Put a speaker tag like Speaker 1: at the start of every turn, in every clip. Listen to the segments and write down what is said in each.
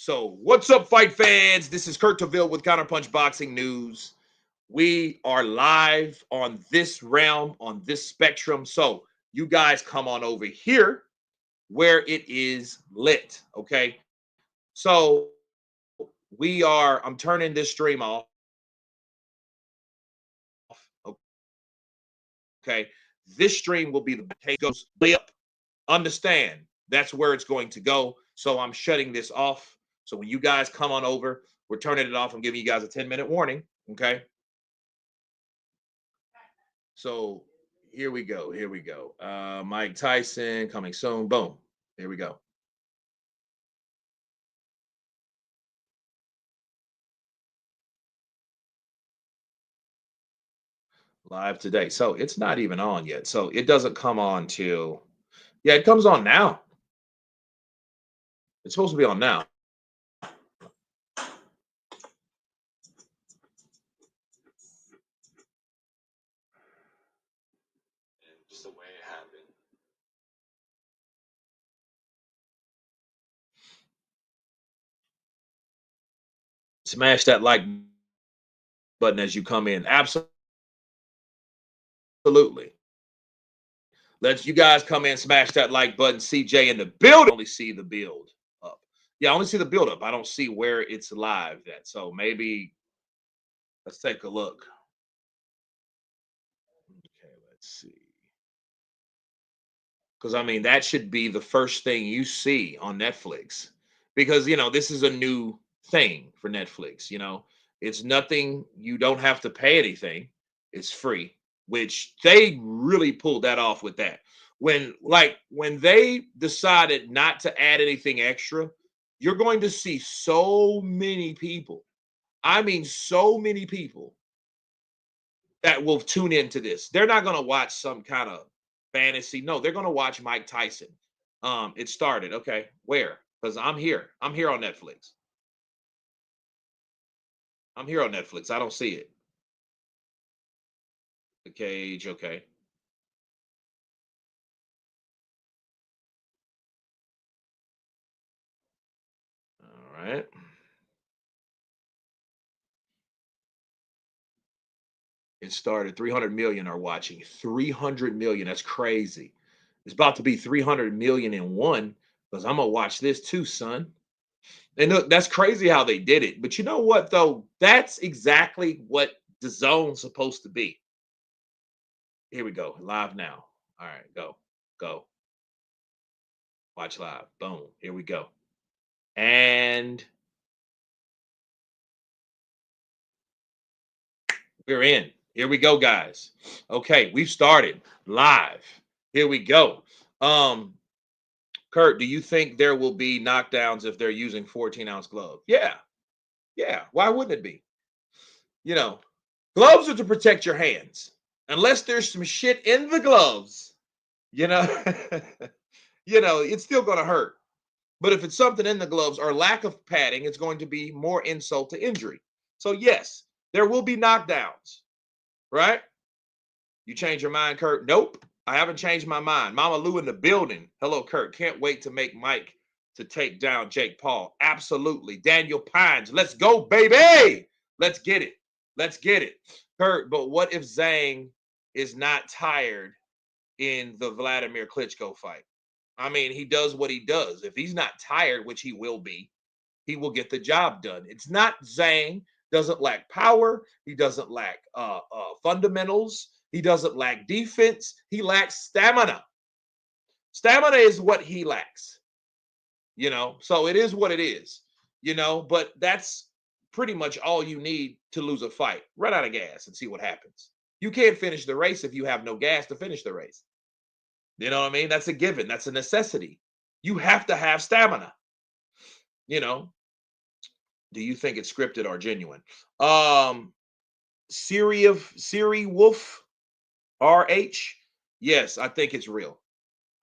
Speaker 1: So, what's up, fight fans? This is Kurt Taville with Counterpunch Boxing News. We are live on this realm, on this spectrum. So, you guys come on over here where it is lit. Okay. So, I'm turning this stream off. Okay. This stream will be the goes up. Understand that's where it's going to go. So, I'm shutting this off. So, when you guys come on over, we're turning it off. I'm giving you guys a 10-minute warning. Okay. So here we go. Here we go. Mike Tyson coming soon. Boom. Here we go. Live today. So it's not even on yet. So it doesn't come on till, yeah, it comes on now. It's supposed to be on now. Just the way it happened. Smash that like button as you come in. Absolutely. Let you guys come in, smash that like button. CJ in the build. I only see the build up. Yeah, I only see the build up. I don't see where it's live at. So maybe let's take a look. Okay, let's see. Because I mean, that should be the first thing you see on Netflix. Because this is a new thing for Netflix. It's nothing, you don't have to pay anything. It's free, which they really pulled that off with that. When they decided not to add anything extra, you're going to see so many people. I mean, so many people that will tune into this. They're not going to watch some kind of fantasy. No, they're going to watch Mike Tyson. It started. Okay, where? Because I'm here. I'm here on Netflix. I'm here on Netflix. I don't see it. The cage. Okay. All right. It started. 300 million are watching. 300 million. That's crazy. It's about to be 300 million in one because I'm gonna watch this too, son. And look, that's crazy how they did it. But you know what, though? That's exactly what the zone's supposed to be. Here we go. Live now. All right, go. Go. Watch live. Boom. Here we go. And we're in. Here we go, guys. Okay, we've started live. Here we go. Kurt, do you think there will be knockdowns if they're using 14-ounce gloves? Yeah. Yeah. Why wouldn't it be? Gloves are to protect your hands. Unless there's some shit in the gloves, you know, it's still going to hurt. But if it's something in the gloves or lack of padding, it's going to be more insult to injury. So yes, there will be knockdowns, right? You change your mind, Kurt? Nope, I haven't changed my mind. Mama Lou in the building. Hello, Kurt. Can't wait to make Mike to take down Jake Paul. Absolutely. Daniel Pines. Let's go, baby. Let's get it. Let's get it. Kurt, but what if Zhang is not tired in the Vladimir Klitschko fight? I mean, he does what he does. If he's not tired, which he will be, he will get the job done. It's not Zhang doesn't lack power. He doesn't lack fundamentals. He doesn't lack defense. He lacks stamina. Stamina is what he lacks, so it is what it is, but that's pretty much all you need to lose a fight. Run out of gas and see what happens. You can't finish the race if you have no gas to finish the race. You know what I mean? That's a given. That's a necessity. You have to have stamina. Do you think it's scripted or genuine? Siri Wolf RH. Yes, I think it's real.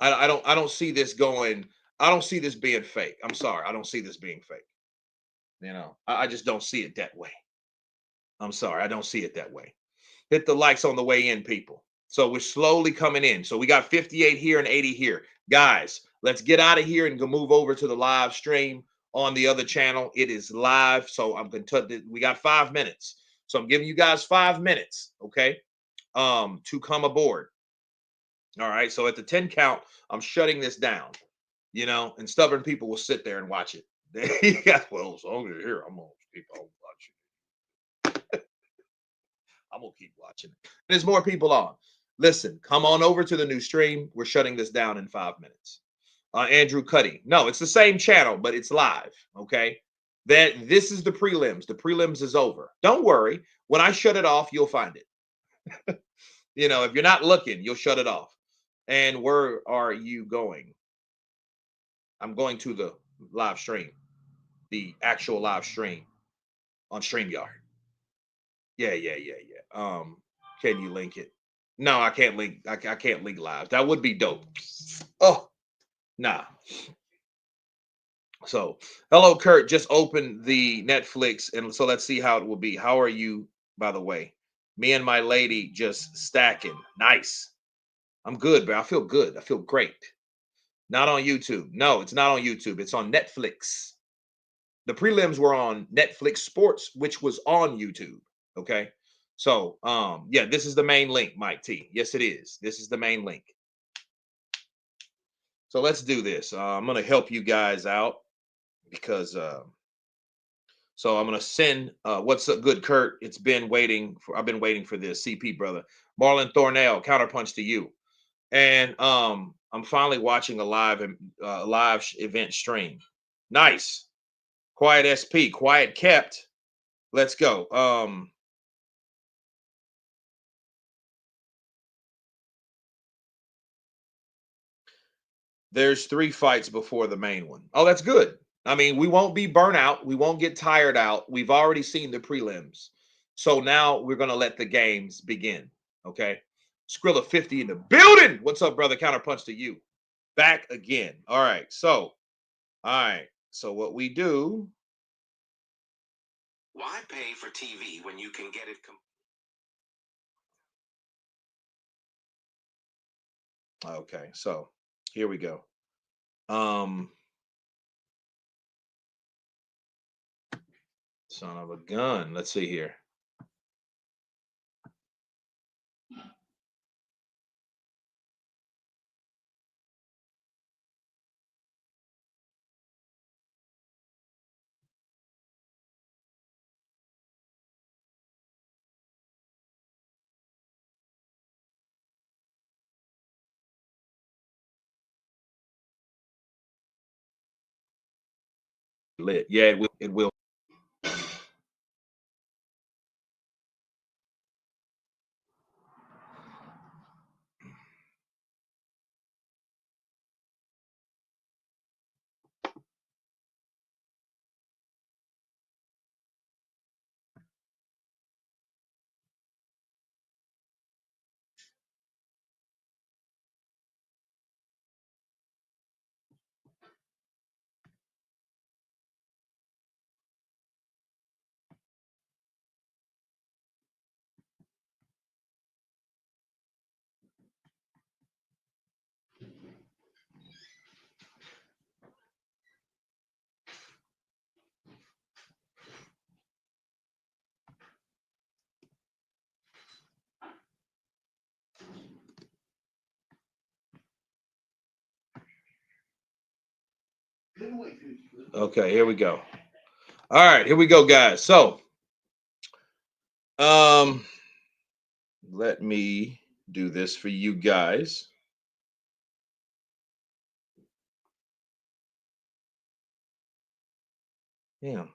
Speaker 1: I don't see this going. I don't see this being fake. I'm sorry. I don't see this being fake. I just don't see it that way. I'm sorry. I don't see it that way. Hit the likes on the way in, people. So we're slowly coming in. So we got 58 here and 80 here. Guys, let's get out of here and go move over to the live stream on the other channel. It is live. So I'm going to, we got 5 minutes. So I'm giving you guys 5 minutes, okay, to come aboard. All right. So at the 10 count, I'm shutting this down, you know, and stubborn people will sit there and watch it. Yeah, well, as long as you're here, I'm going to keep on watching. I'm going to keep watching it. There's more people on. Listen, come on over to the new stream. We're shutting this down in 5 minutes. Andrew Cuddy. No, it's the same channel, but it's live. Okay. This is the prelims. The prelims is over. Don't worry. When I shut it off, you'll find it. You know, if you're not looking, you'll shut it off. And where are you going? I'm going to the live stream, the actual live stream on StreamYard. Yeah. Can you link it? No, I can't link. I can't link live. That would be dope. Oh, nah. So, hello, Kurt. Just opened the Netflix, and so let's see how it will be. How are you, by the way? Me and my lady just stacking. Nice. I'm good, bro. I feel good. I feel great. Not on YouTube. No, it's not on YouTube. It's on Netflix. The prelims were on Netflix Sports, which was on YouTube. Okay. So, yeah, this is the main link, Mike T. Yes, it is. This is the main link. So let's do this. I'm going to help you guys out because so I'm gonna send what's up, good Kurt. It's been waiting for I've been waiting for this. CP brother. Marlon Thornell, counterpunch to you. And I'm finally watching a live event stream. Nice. Quiet SP, quiet kept. Let's go. There's 3 fights before the main one. Oh, that's good. I mean, we won't be burnt out. We won't get tired out. We've already seen the prelims. So now we're going to let the games begin. Okay. Skrilla 50 in the building. What's up, brother? Counterpunch to you. Back again. All right. So, all right. So what we do.
Speaker 2: Why pay for TV when you can get it?
Speaker 1: Okay. So here we go. Son of a gun. Let's see here. Lit. Yeah, it will. It will. Okay, here we go. All right, here we go, guys. So, let me do this for you guys. Yeah.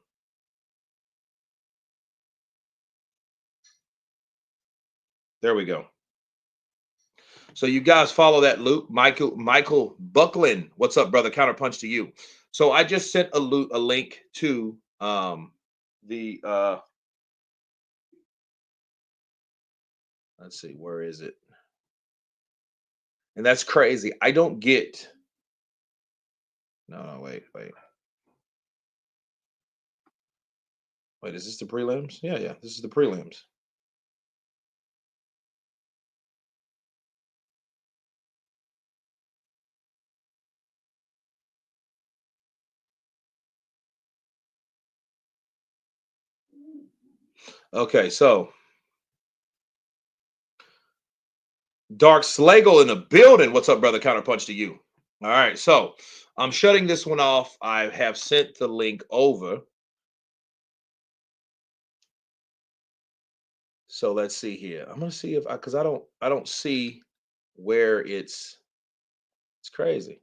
Speaker 1: There we go. So you guys follow that loop. Michael Buckland. What's up, brother? Counterpunch to you. So I just sent a link to the let's see, where is it? And that's crazy. I don't get no, wait. Wait, is this the prelims? Yeah, this is the prelims. Okay, so Dark Slagle in the building. What's up, brother? Counterpunch to you. All right, so I'm shutting this one off. I have sent the link over. So let's see here. I'm gonna see if I because I don't see where it's crazy.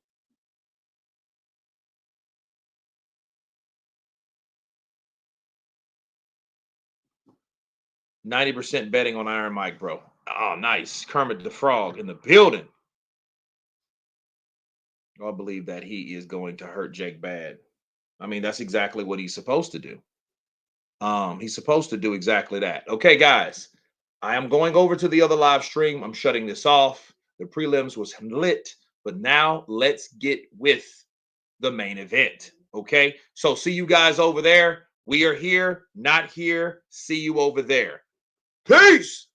Speaker 1: 90% betting on Iron Mike, bro. Oh, nice. Kermit the Frog in the building. I believe that he is going to hurt Jake bad. I mean, that's exactly what he's supposed to do. He's supposed to do exactly that. Okay, guys, I am going over to the other live stream. I'm shutting this off. The prelims was lit, but now let's get with the main event. Okay, so see you guys over there. We are here, not here. See you over there. Peace.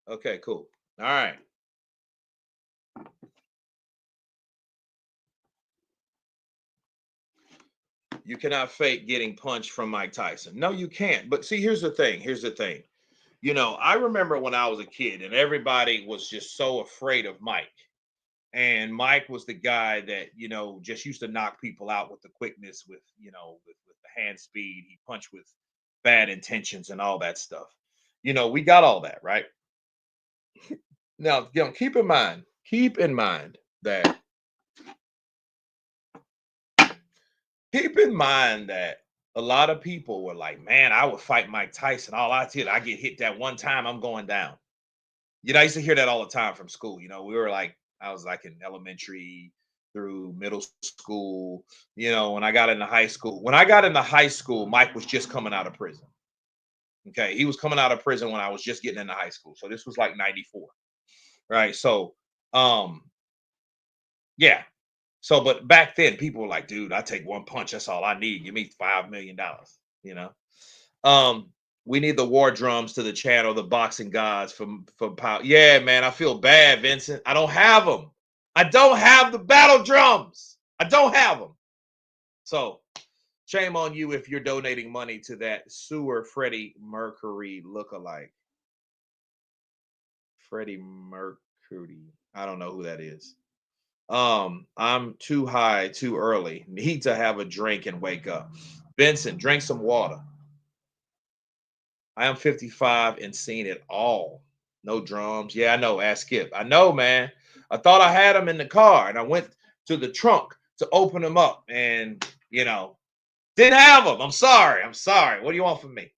Speaker 1: Okay, cool. All right. You cannot fake getting punched from Mike Tyson. No, you can't. But see, here's the thing. Here's the thing. I remember when I was a kid and everybody was just so afraid of Mike. And Mike was the guy that, just used to knock people out with the quickness, with the hand speed. He punched with bad intentions and all that stuff. We got all that, right? Now, keep in mind that keep in mind that a lot of people were like, man, I would fight Mike Tyson. All I did, I get hit that one time, I'm going down. I used to hear that all the time from school. I was like in elementary through middle school. When I got into high school, Mike was just coming out of prison. Okay. He was coming out of prison when I was just getting into high school. So this was like 94. Right. So, um, yeah. So, but back then people were like, dude, I take one punch. That's all I need. Give me $5 million, you know? Um, we need the war drums to the channel, the boxing gods from power. Yeah, man, I feel bad, Vincent. I don't have them. I don't have the battle drums. I don't have them. So shame on you if you're donating money to that sewer Freddie Mercury lookalike. Freddie Mercury. I don't know who that is. I'm too high too early. Need to have a drink and wake up. Vincent, drink some water. I am 55 and seen it all. No drums. Yeah, I know. Ask Skip. I know, man. I thought I had them in the car and I went to the trunk to open them up and, didn't have them. I'm sorry. I'm sorry. What do you want from me?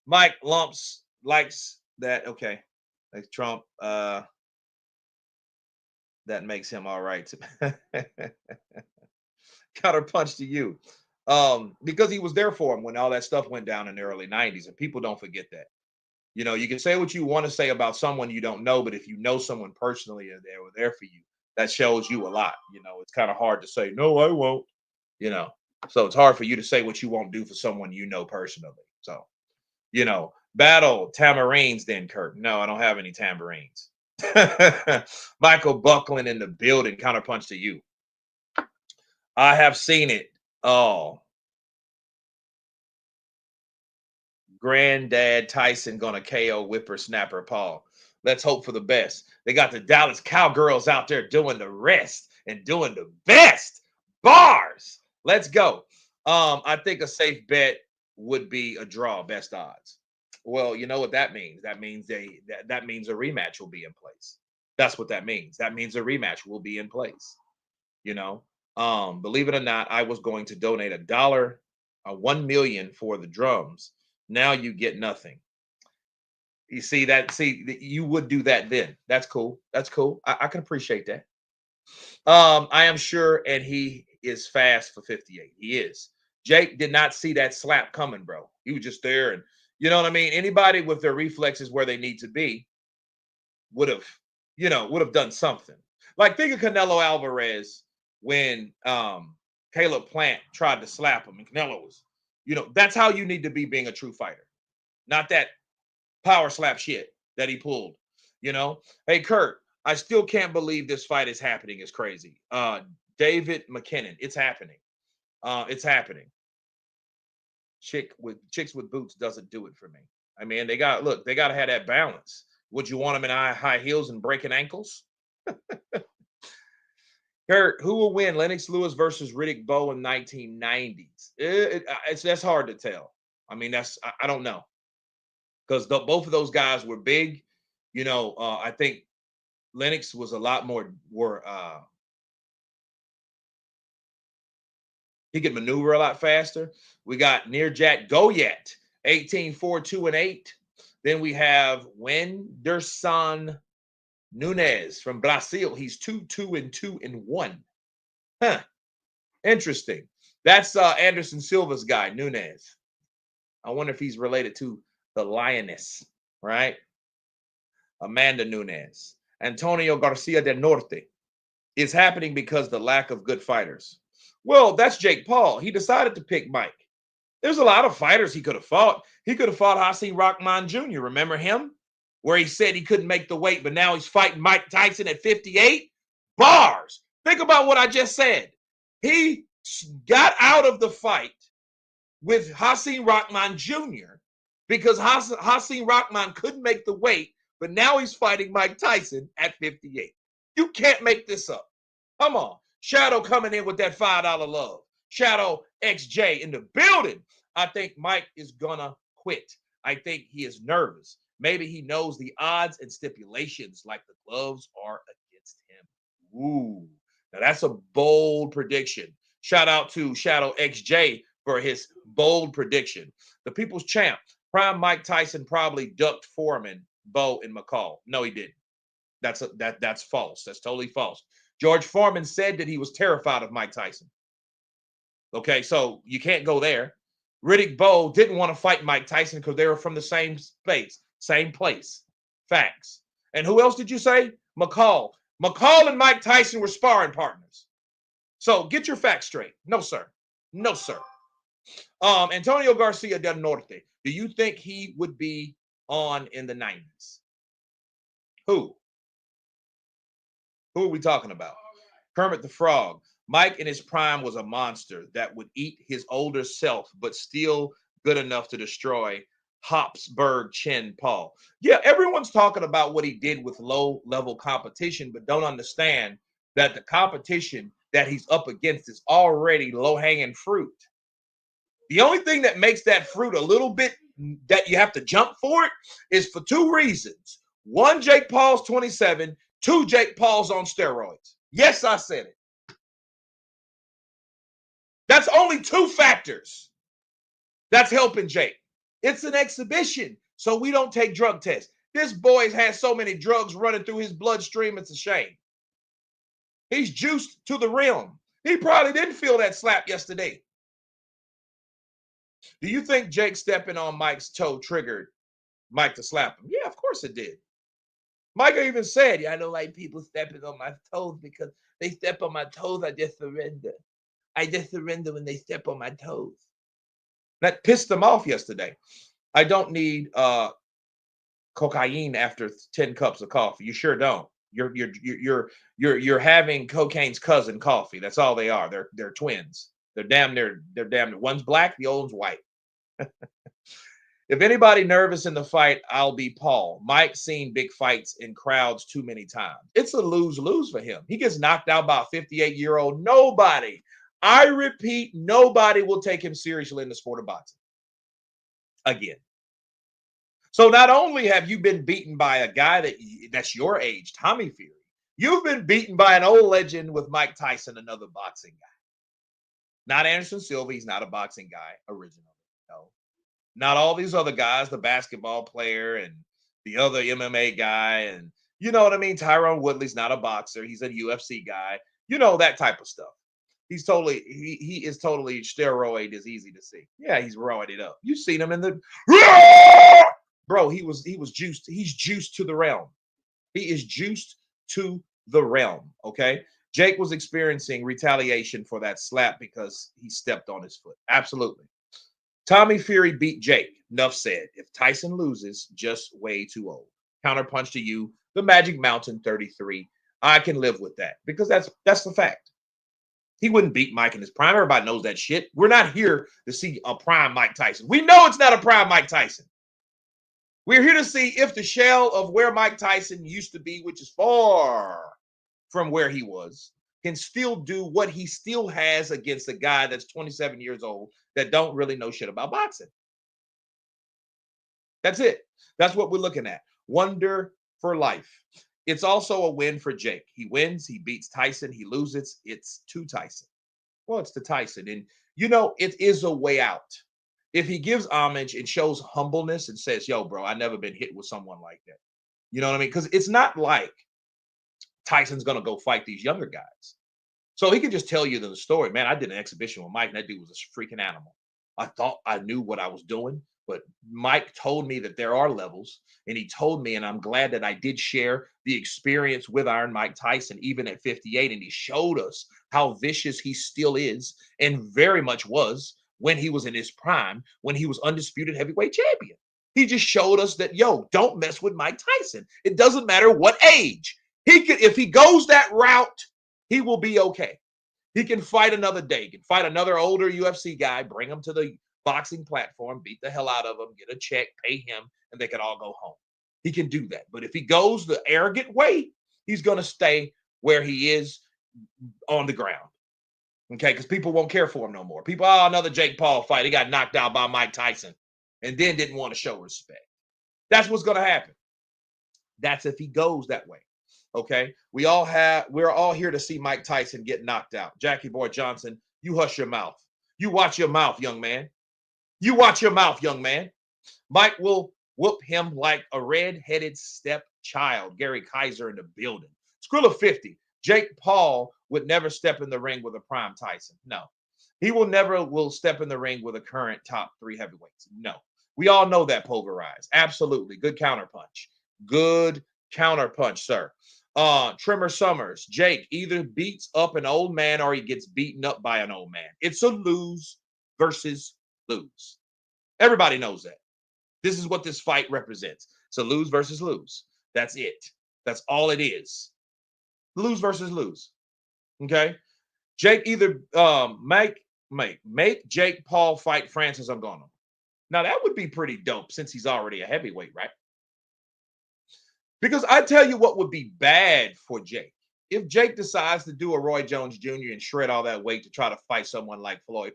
Speaker 1: Mike Lumps likes that. Okay. Like Trump. That makes him all right. Counterpunch to you. Because he was there for him when all that stuff went down in the early 90s, and people don't forget that. You can say what you want to say about someone you don't know, but if you know someone personally and they were there for you, that shows you a lot. It's kind of hard to say, no, I won't, you know. So it's hard for you to say what you won't do for someone you know personally. So, battle tamarines then, Kurt. No, I don't have any tamarines. Michael Buckland in the building, counterpunch to you. I have seen it. Oh, Granddad Tyson gonna KO Whippersnapper Paul. Let's hope for the best. They got the Dallas Cowgirls out there doing the rest and doing the best. Bars. Let's go. I think a safe bet would be a draw, best odds. Well, you know what that means? That means that means a rematch will be in place. That's what that means. That means a rematch will be in place. You know, believe it or not, I was going to donate $1, 1 million for the drums. Now you get nothing. You see that? See, you would do that then. That's cool. That's cool. I can appreciate that. I am sure, and he is fast for 58. He is. Jake did not see that slap coming, bro. He was just there, and you know what I mean. Anybody with their reflexes where they need to be would have, would have done something. Like think of Canelo Alvarez when Caleb Plant tried to slap him, and Canelo was, that's how you need to be being a true fighter, not that power slap shit that he pulled. Hey Kurt, I still can't believe this fight is happening. It's crazy. David McKinnon. It's happening. It's happening. Chicks with boots doesn't do it for me. I mean, they got they got to have that balance. Would you want them in high heels and breaking ankles? Kurt, who will win, Lennox Lewis versus Riddick Bowe in 1990s? That's hard to tell. I mean, I don't know, because both of those guys were big. I think Lennox was a lot more he could maneuver a lot faster. We got Near Jack Goyet, 18-4-2-8. Then we have Wenderson Nunes from Brazil. He's 2-2-2-1. Huh. Interesting. That's Anderson Silva's guy, Nunes. I wonder if he's related to the Lioness, right? Amanda Nunes. Antonio Garcia del Norte. Is happening because the lack of good fighters. Well, that's Jake Paul. He decided to pick Mike. There's a lot of fighters he could have fought. He could have fought Hasim Rahman Jr. Remember him? Where he said he couldn't make the weight, but now he's fighting Mike Tyson at 58? Bars. Think about what I just said. He got out of the fight with Hasim Rahman Jr. because Hasim Rahman couldn't make the weight, but now he's fighting Mike Tyson at 58. You can't make this up. Come on. Shadow coming in with that $5 love. Shadow XJ in the building. I think Mike is gonna quit. I think he is nervous. Maybe he knows the odds and stipulations like the gloves are against him. Ooh. Now that's a bold prediction. Shout out to Shadow XJ for his bold prediction. The People's Champ, prime Mike Tyson probably ducked Foreman, Bowe, and McCall. No, he didn't. That's false. That's totally false. George Foreman said that he was terrified of Mike Tyson. Okay, so you can't go there. Riddick Bowe didn't want to fight Mike Tyson because they were from the same space, same place. Facts. And who else did you say? McCall. McCall and Mike Tyson were sparring partners. So get your facts straight. No, sir. No, sir. Antonio Garcia del Norte. Do you think he would be on in the 90s? Who? Who are we talking about? Kermit the Frog. Mike in his prime was a monster that would eat his older self, but still good enough to destroy Hopsburg Chin Paul. Yeah, everyone's talking about what he did with low-level competition, but don't understand that the competition that he's up against is already low-hanging fruit. The only thing that makes that fruit a little bit that you have to jump for it is for two reasons. One, Jake Paul's 27. Two, Jake Paul's on steroids. Yes, I said it. That's only two factors that's helping Jake. It's an exhibition, so we don't take drug tests. This boy has so many drugs running through his bloodstream, it's a shame. He's juiced to the rim. He probably didn't feel that slap yesterday. Do you think Jake stepping on Mike's toe triggered Mike to slap him? Yeah, of course it did. Mike even said, yeah, I don't like people stepping on my toes because they step on my toes, I just surrender. I just surrender when they step on my toes. That pissed them off yesterday. I don't need cocaine after 10 cups of coffee. You sure don't. You're having cocaine's cousin coffee. That's all they are. They're twins. They're damn near. One's black, the other one's white. If anybody nervous in the fight, I'll be Paul. Mike's seen big fights in crowds too many times. It's a lose-lose for him. He gets knocked out by a 58-year-old. Nobody, I repeat, nobody will take him seriously in the sport of boxing. Again. So not only have you been beaten by a guy that's your age, Tommy Fury, you've been beaten by an old legend with Mike Tyson, another boxing guy. Not Anderson Silva. He's not a boxing guy originally. No. Not all these other guys, the basketball player and the other MMA guy. And you know what I mean? Tyron Woodley's not a boxer. He's a UFC guy. You know, that type of stuff. He is totally steroid is easy to see. Yeah, he's roided up. You've seen him in the bro, he was juiced. He's juiced to the realm. He is juiced to the realm. Okay. Jake was experiencing retaliation for that slap because he stepped on his foot. Absolutely. Tommy Fury beat Jake. Enough said. If Tyson loses, just way too old. Counterpunch to you, the Magic Mountain 33. I can live with that because that's the fact. He wouldn't beat Mike in his prime. Everybody knows that shit. We're not here to see a prime Mike Tyson. We know it's not a prime Mike Tyson. We're here to see if the shell of where Mike Tyson used to be, which is far from where he was, can still do what he still has against a guy that's 27 years old that don't really know shit about boxing. That's it. That's what we're looking at. Wonder for life. It's also a win for Jake. He wins, he beats Tyson, he loses, it's to Tyson. Well, it's to Tyson. And, it is a way out. If he gives homage and shows humbleness and says, yo, bro, I never been hit with someone like that. You know what I mean? Because it's not like Tyson's going to go fight these younger guys. So he can just tell you the story. Man, I did an exhibition with Mike, and that dude was a freaking animal. I thought I knew what I was doing, but Mike told me that there are levels, and he told me, and I'm glad that I did share the experience with Iron Mike Tyson, even at 58, and he showed us how vicious he still is, and very much was when he was in his prime, when he was undisputed heavyweight champion. He just showed us that, yo, don't mess with Mike Tyson. It doesn't matter what age. If he goes that route, he will be okay. He can fight another day. He can fight another older UFC guy, bring him to the boxing platform, beat the hell out of him, get a check, pay him, and they can all go home. He can do that. But if he goes the arrogant way, he's going to stay where he is on the ground. Okay, because people won't care for him no more. People, another Jake Paul fight. He got knocked out by Mike Tyson and then didn't want to show respect. That's what's going to happen. That's if he goes that way. Okay, we're all here to see Mike Tyson get knocked out. Jackie Boy Johnson, you hush your mouth. You watch your mouth, young man. You watch your mouth, young man. Mike will whoop him like a red-headed stepchild. Gary Kaiser in the building. Skrilla 50. Jake Paul would never step in the ring with a prime Tyson. No, he will step in the ring with a current top 3 heavyweights. No, we all know that. Pulverized. Absolutely. Good counterpunch. Good counterpunch, sir. Trimmer Summers, Jake either beats up an old man or he gets beaten up by an old man. It's a lose versus lose. Everybody knows that. This is what this fight represents. It's a lose versus lose. That's it. That's all it is. Lose versus lose. Okay. Jake either make Jake Paul fight Francis Ngannou. Now that would be pretty dope since he's already a heavyweight, right? Because I tell you what would be bad for Jake. If Jake decides to do a Roy Jones Jr. and shred all that weight to try to fight someone like Floyd,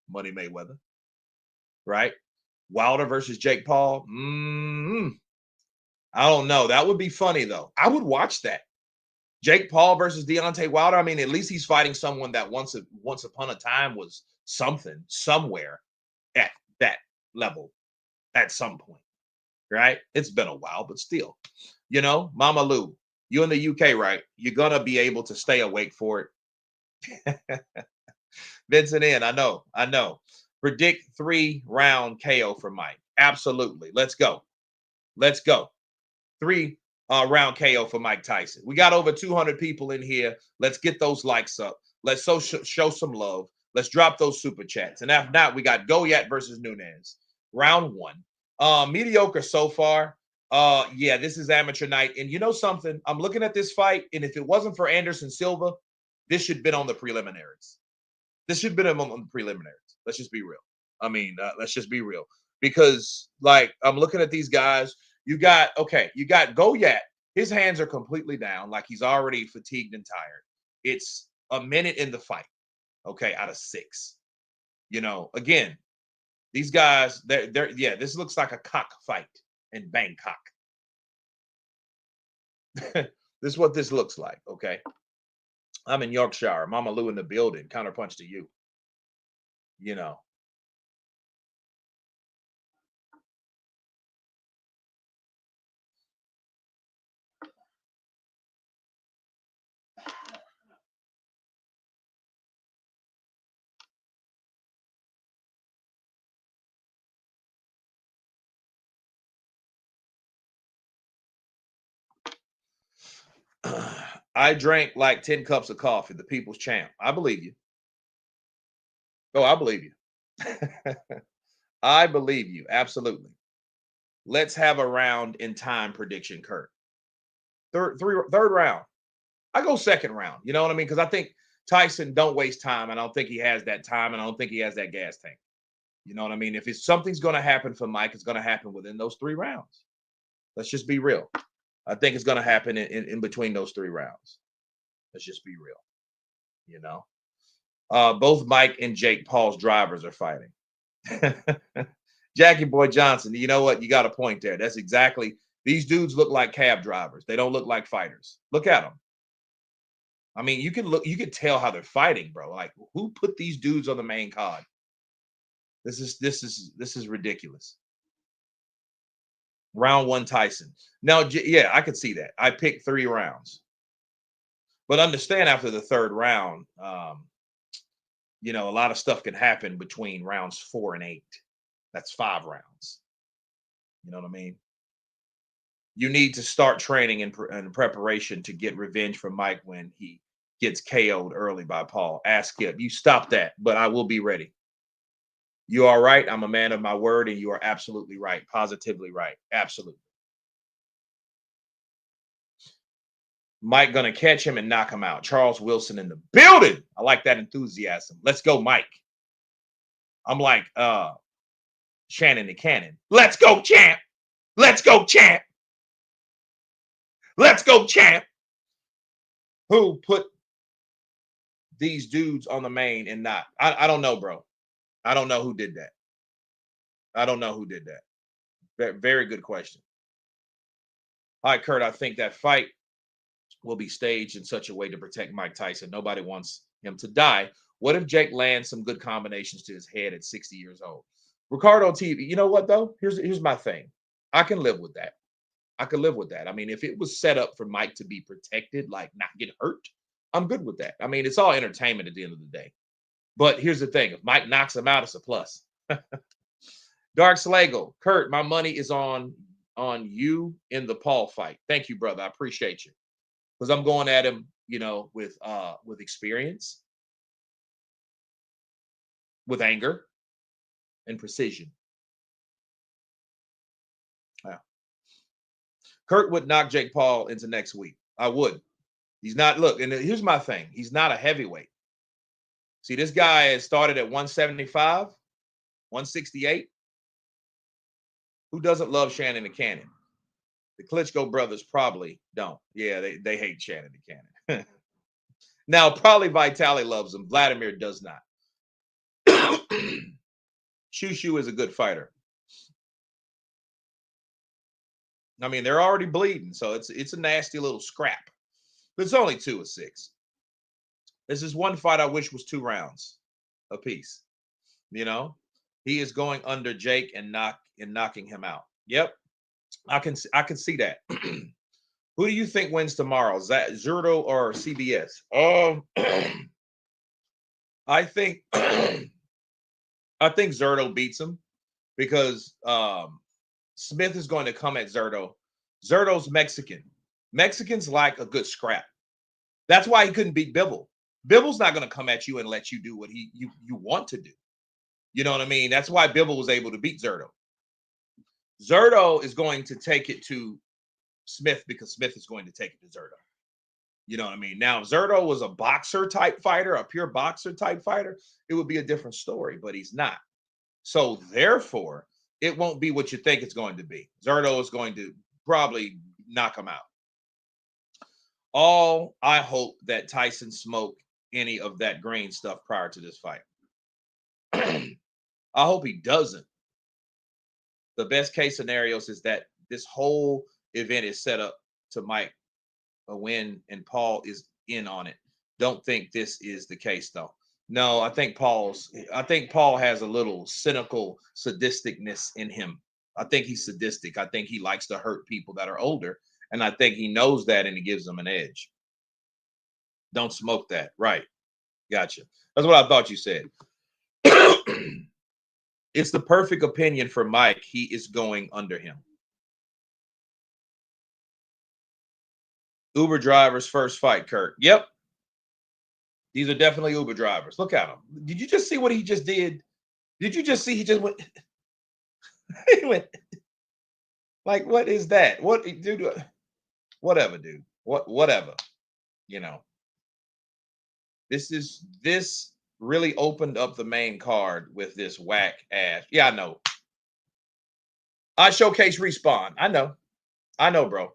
Speaker 1: Money Mayweather, right? Wilder versus Jake Paul. I don't know. That would be funny, though. I would watch that. Jake Paul versus Deontay Wilder. I mean, at least he's fighting someone that once upon a time was something, somewhere at that level at some point. Right? It's been a while, but still, Mama Lou, you in the UK, right? You're going to be able to stay awake for it. Vincent N, I know. Predict 3-round KO for Mike. Absolutely. Let's go. 3-round KO for Mike Tyson. We got over 200 people in here. Let's get those likes up. Let's show some love. Let's drop those super chats. And after that, we got Goyat versus Nunez. Round 1. Mediocre so far. Yeah, this is amateur night. And you know something? I'm looking at this fight, and if it wasn't for Anderson Silva, this should have been on the preliminaries. Let's just be real. I mean, let's just be real. Because, I'm looking at these guys. You got Goyat. His hands are completely down, like he's already fatigued and tired. It's a minute in the fight, out of 6. Again, these guys, this looks like a cockfight in Bangkok. This is what this looks like, okay? I'm in Yorkshire. Mama Lou in the building. Counterpunch to you. I drank like 10 cups of coffee, the people's champ. I believe you. Oh, I believe you. I believe you. Absolutely. Let's have a round in time prediction, Kurt. Third round. I go second round. You know what I mean? Because I think Tyson, don't waste time. I don't think he has that time, and I don't think he has that gas tank. You know what I mean? If it's something's going to happen for Mike, it's going to happen within those 3 rounds. Let's just be real. I think it's going to happen in between those 3 rounds. Let's just be real. You know, both Mike and Jake Paul's drivers are fighting. Jackie Boy Johnson, you know what? You got a point there. That's exactly. These dudes look like cab drivers. They don't look like fighters. Look at them. I mean, you can look. You can tell how they're fighting, bro. Like, who put these dudes on the main card? This is ridiculous. Round one, Tyson. Now, yeah, I could see that. I picked 3 rounds, but understand after the third round, a lot of stuff can happen between rounds 4 and 8. That's 5 rounds. You know what I mean? You need to start training in preparation to get revenge for Mike when he gets KO'd early by Paul. Ask Skip. You stop that, but I will be ready. You are right. I'm a man of my word, and you are absolutely right. Positively right. Absolutely. Mike gonna catch him and knock him out. Charles Wilson in the building. I like that enthusiasm. Let's go, Mike. I'm like Shannon the Cannon. Let's go, champ. Let's go, champ. Let's go, champ. Who put these dudes on the main and not? I don't know, bro. I don't know who did that. I don't know who did that. Very good question. All right, Kurt, I think that fight will be staged in such a way to protect Mike Tyson. Nobody wants him to die. What if Jake lands some good combinations to his head at 60 years old? Ricardo TV, you know what, though? Here's my thing. I can live with that. I could live with that. I mean, if it was set up for Mike to be protected, like not get hurt, I'm good with that. I mean, it's all entertainment at the end of the day. But here's the thing. If Mike knocks him out, it's a plus. Dark Slagle, Kurt, my money is on you in the Paul fight. Thank you, brother. I appreciate you. Because I'm going at him, with experience, with anger, and precision. Yeah. Kurt would knock Jake Paul into next week. I would. He's not. Look, and here's my thing. He's not a heavyweight. See, this guy has started at 175, 168. Who doesn't love Shannon the Cannon? The Klitschko brothers probably don't. Yeah, they hate Shannon the Cannon. Now, probably Vitaly loves him. Vladimir does not. Shushu is a good fighter. I mean, they're already bleeding, so it's a nasty little scrap. But it's only 2 of 6. This is one fight I wish was 2 rounds apiece. He is going under Jake and knocking him out. Yep, I can see that. Who do you think wins tomorrow? Zurdo or CBS? I think Zurdo beats him because Smith is going to come at Zurdo. Zurdo's Mexican. Mexicans like a good scrap. That's why he couldn't beat Bibble. Bibble's not going to come at you and let you do what you want to do. You know what I mean? That's why Bibble was able to beat Zurdo. Zurdo is going to take it to Smith because Smith is going to take it to Zurdo. You know what I mean? Now, if Zurdo was a boxer type fighter, a pure boxer type fighter, it would be a different story, but he's not. So therefore, it won't be what you think it's going to be. Zurdo is going to probably knock him out. I hope that Tyson smoked any of that green stuff prior to this fight. I hope he doesn't. The best case scenarios is that this whole event is set up to Mike a win and Paul is in on it. Don't think this is the case though. No, I think Paul has a little cynical sadisticness in him. I think he's sadistic. I think he likes to hurt people that are older. And I think he knows that and it gives them an edge. Don't smoke that. Right. Gotcha. That's what I thought you said. It's the perfect opinion for Mike. He is going under him. Uber driver's first fight, Kurt. Yep. These are definitely Uber drivers. Look at him. Did you just see what he just did? Did you just see he just went? He went like, what is that? What, dude? Whatever, dude. Whatever. This really opened up the main card with this whack ass. Yeah, I know. I showcase Respawn. I know, bro.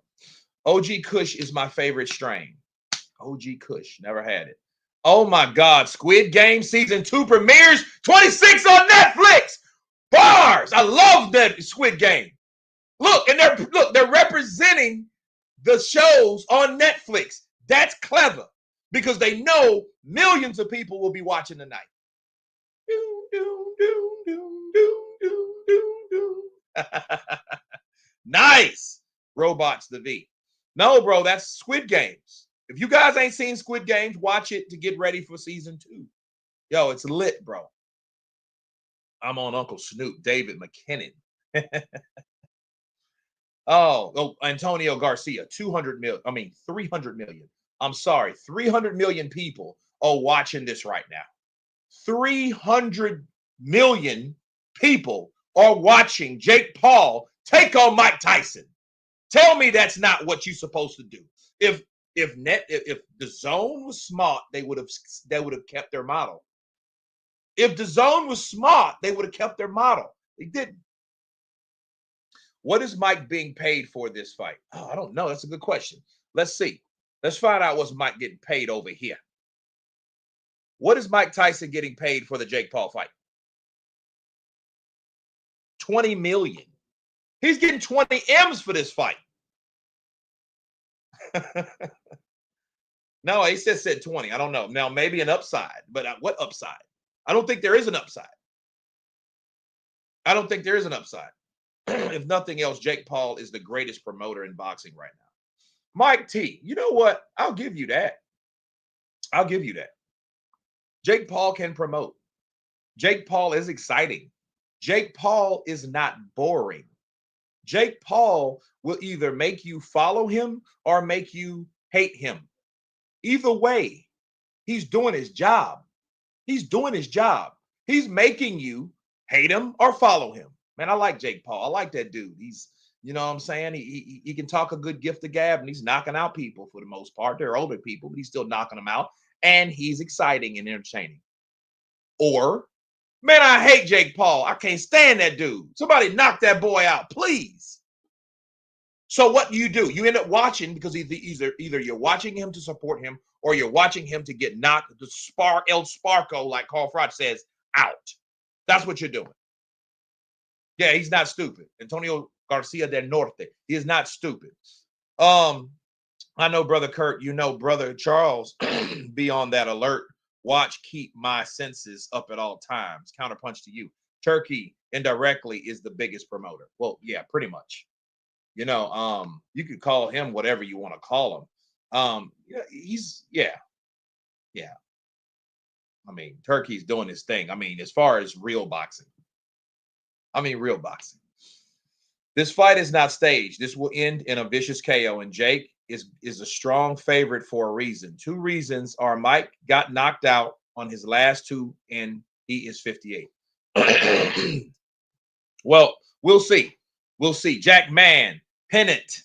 Speaker 1: OG Kush is my favorite strain. OG Kush, never had it. Oh my God, Squid Game season 2 premieres 26 on Netflix. Bars. I love that Squid Game. Look, and they're representing the shows on Netflix. That's clever because they know millions of people will be watching tonight. Nice. Robots the V. No, bro, that's Squid Games. If you guys ain't seen Squid Games, watch it to get ready for season 2. Yo, it's lit, bro. I'm on Uncle Snoop, David McKinnon. Oh, Antonio Garcia, 200 million. I mean, 300 million. I'm sorry, 300 million people are watching this right now. 300 million people are watching Jake Paul take on Mike Tyson. Tell me that's not what you're supposed to do. If the zone was smart, they would have kept their model. If the zone was smart, they would have kept their model. They didn't. What is Mike being paid for this fight? Oh, I don't know. That's a good question. Let's see. Let's find out what's Mike getting paid over here. What is Mike Tyson getting paid for the Jake Paul fight? 20 million. He's getting 20 M's for this fight. No, he said 20. I don't know. Now, maybe an upside, but what upside? I don't think there is an upside. I don't think there is an upside. If nothing else, Jake Paul is the greatest promoter in boxing right now. Mike T, you know what? I'll give you that. I'll give you that. Jake Paul can promote. Jake Paul is exciting. Jake Paul is not boring. Jake Paul will either make you follow him or make you hate him. Either way, he's doing his job. He's doing his job. He's making you hate him or follow him. Man, I like Jake Paul. I like that dude. He's, you know what I'm saying? He can talk a good gift of gab, and he's knocking out people for the most part. They're older people, but he's still knocking them out. And he's exciting and entertaining. Or, man, I hate Jake Paul. I can't stand that dude. Somebody knock that boy out, please. So what do? You end up watching because either you're watching him to support him or you're watching him to get knocked, the El Sparko, like Carl Froch says, out. That's what you're doing. Yeah, he's not stupid. Antonio Garcia del Norte. He is not stupid. I know, Brother Kurt, you know, Brother Charles, be on that alert. Watch, keep my senses up at all times. Counterpunch to you. Turkey indirectly is the biggest promoter. Well, yeah, pretty much. You know, you could call him whatever you want to call him. Yeah. I mean, Turkey's doing his thing. I mean, as far as real boxing. Real boxing. This fight is not staged. This will end in a vicious KO, and Jake is a strong favorite for a reason. 2 reasons are Mike got knocked out on his last 2, and he is 58. Well, we'll see. We'll see. Jack Mann, Pennant,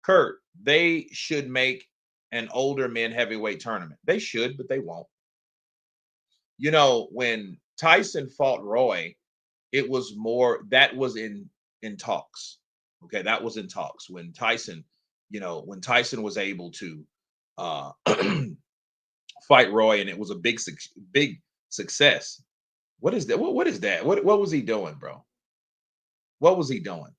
Speaker 1: Kurt, they should make an older men heavyweight tournament. They should, but they won't. You know, when Tyson fought Roy, it was more, that was in talks. Okay, that was in talks when Tyson, was able to fight Roy, and it was a big success. What is that? What is that? What was he doing, bro? What was he doing?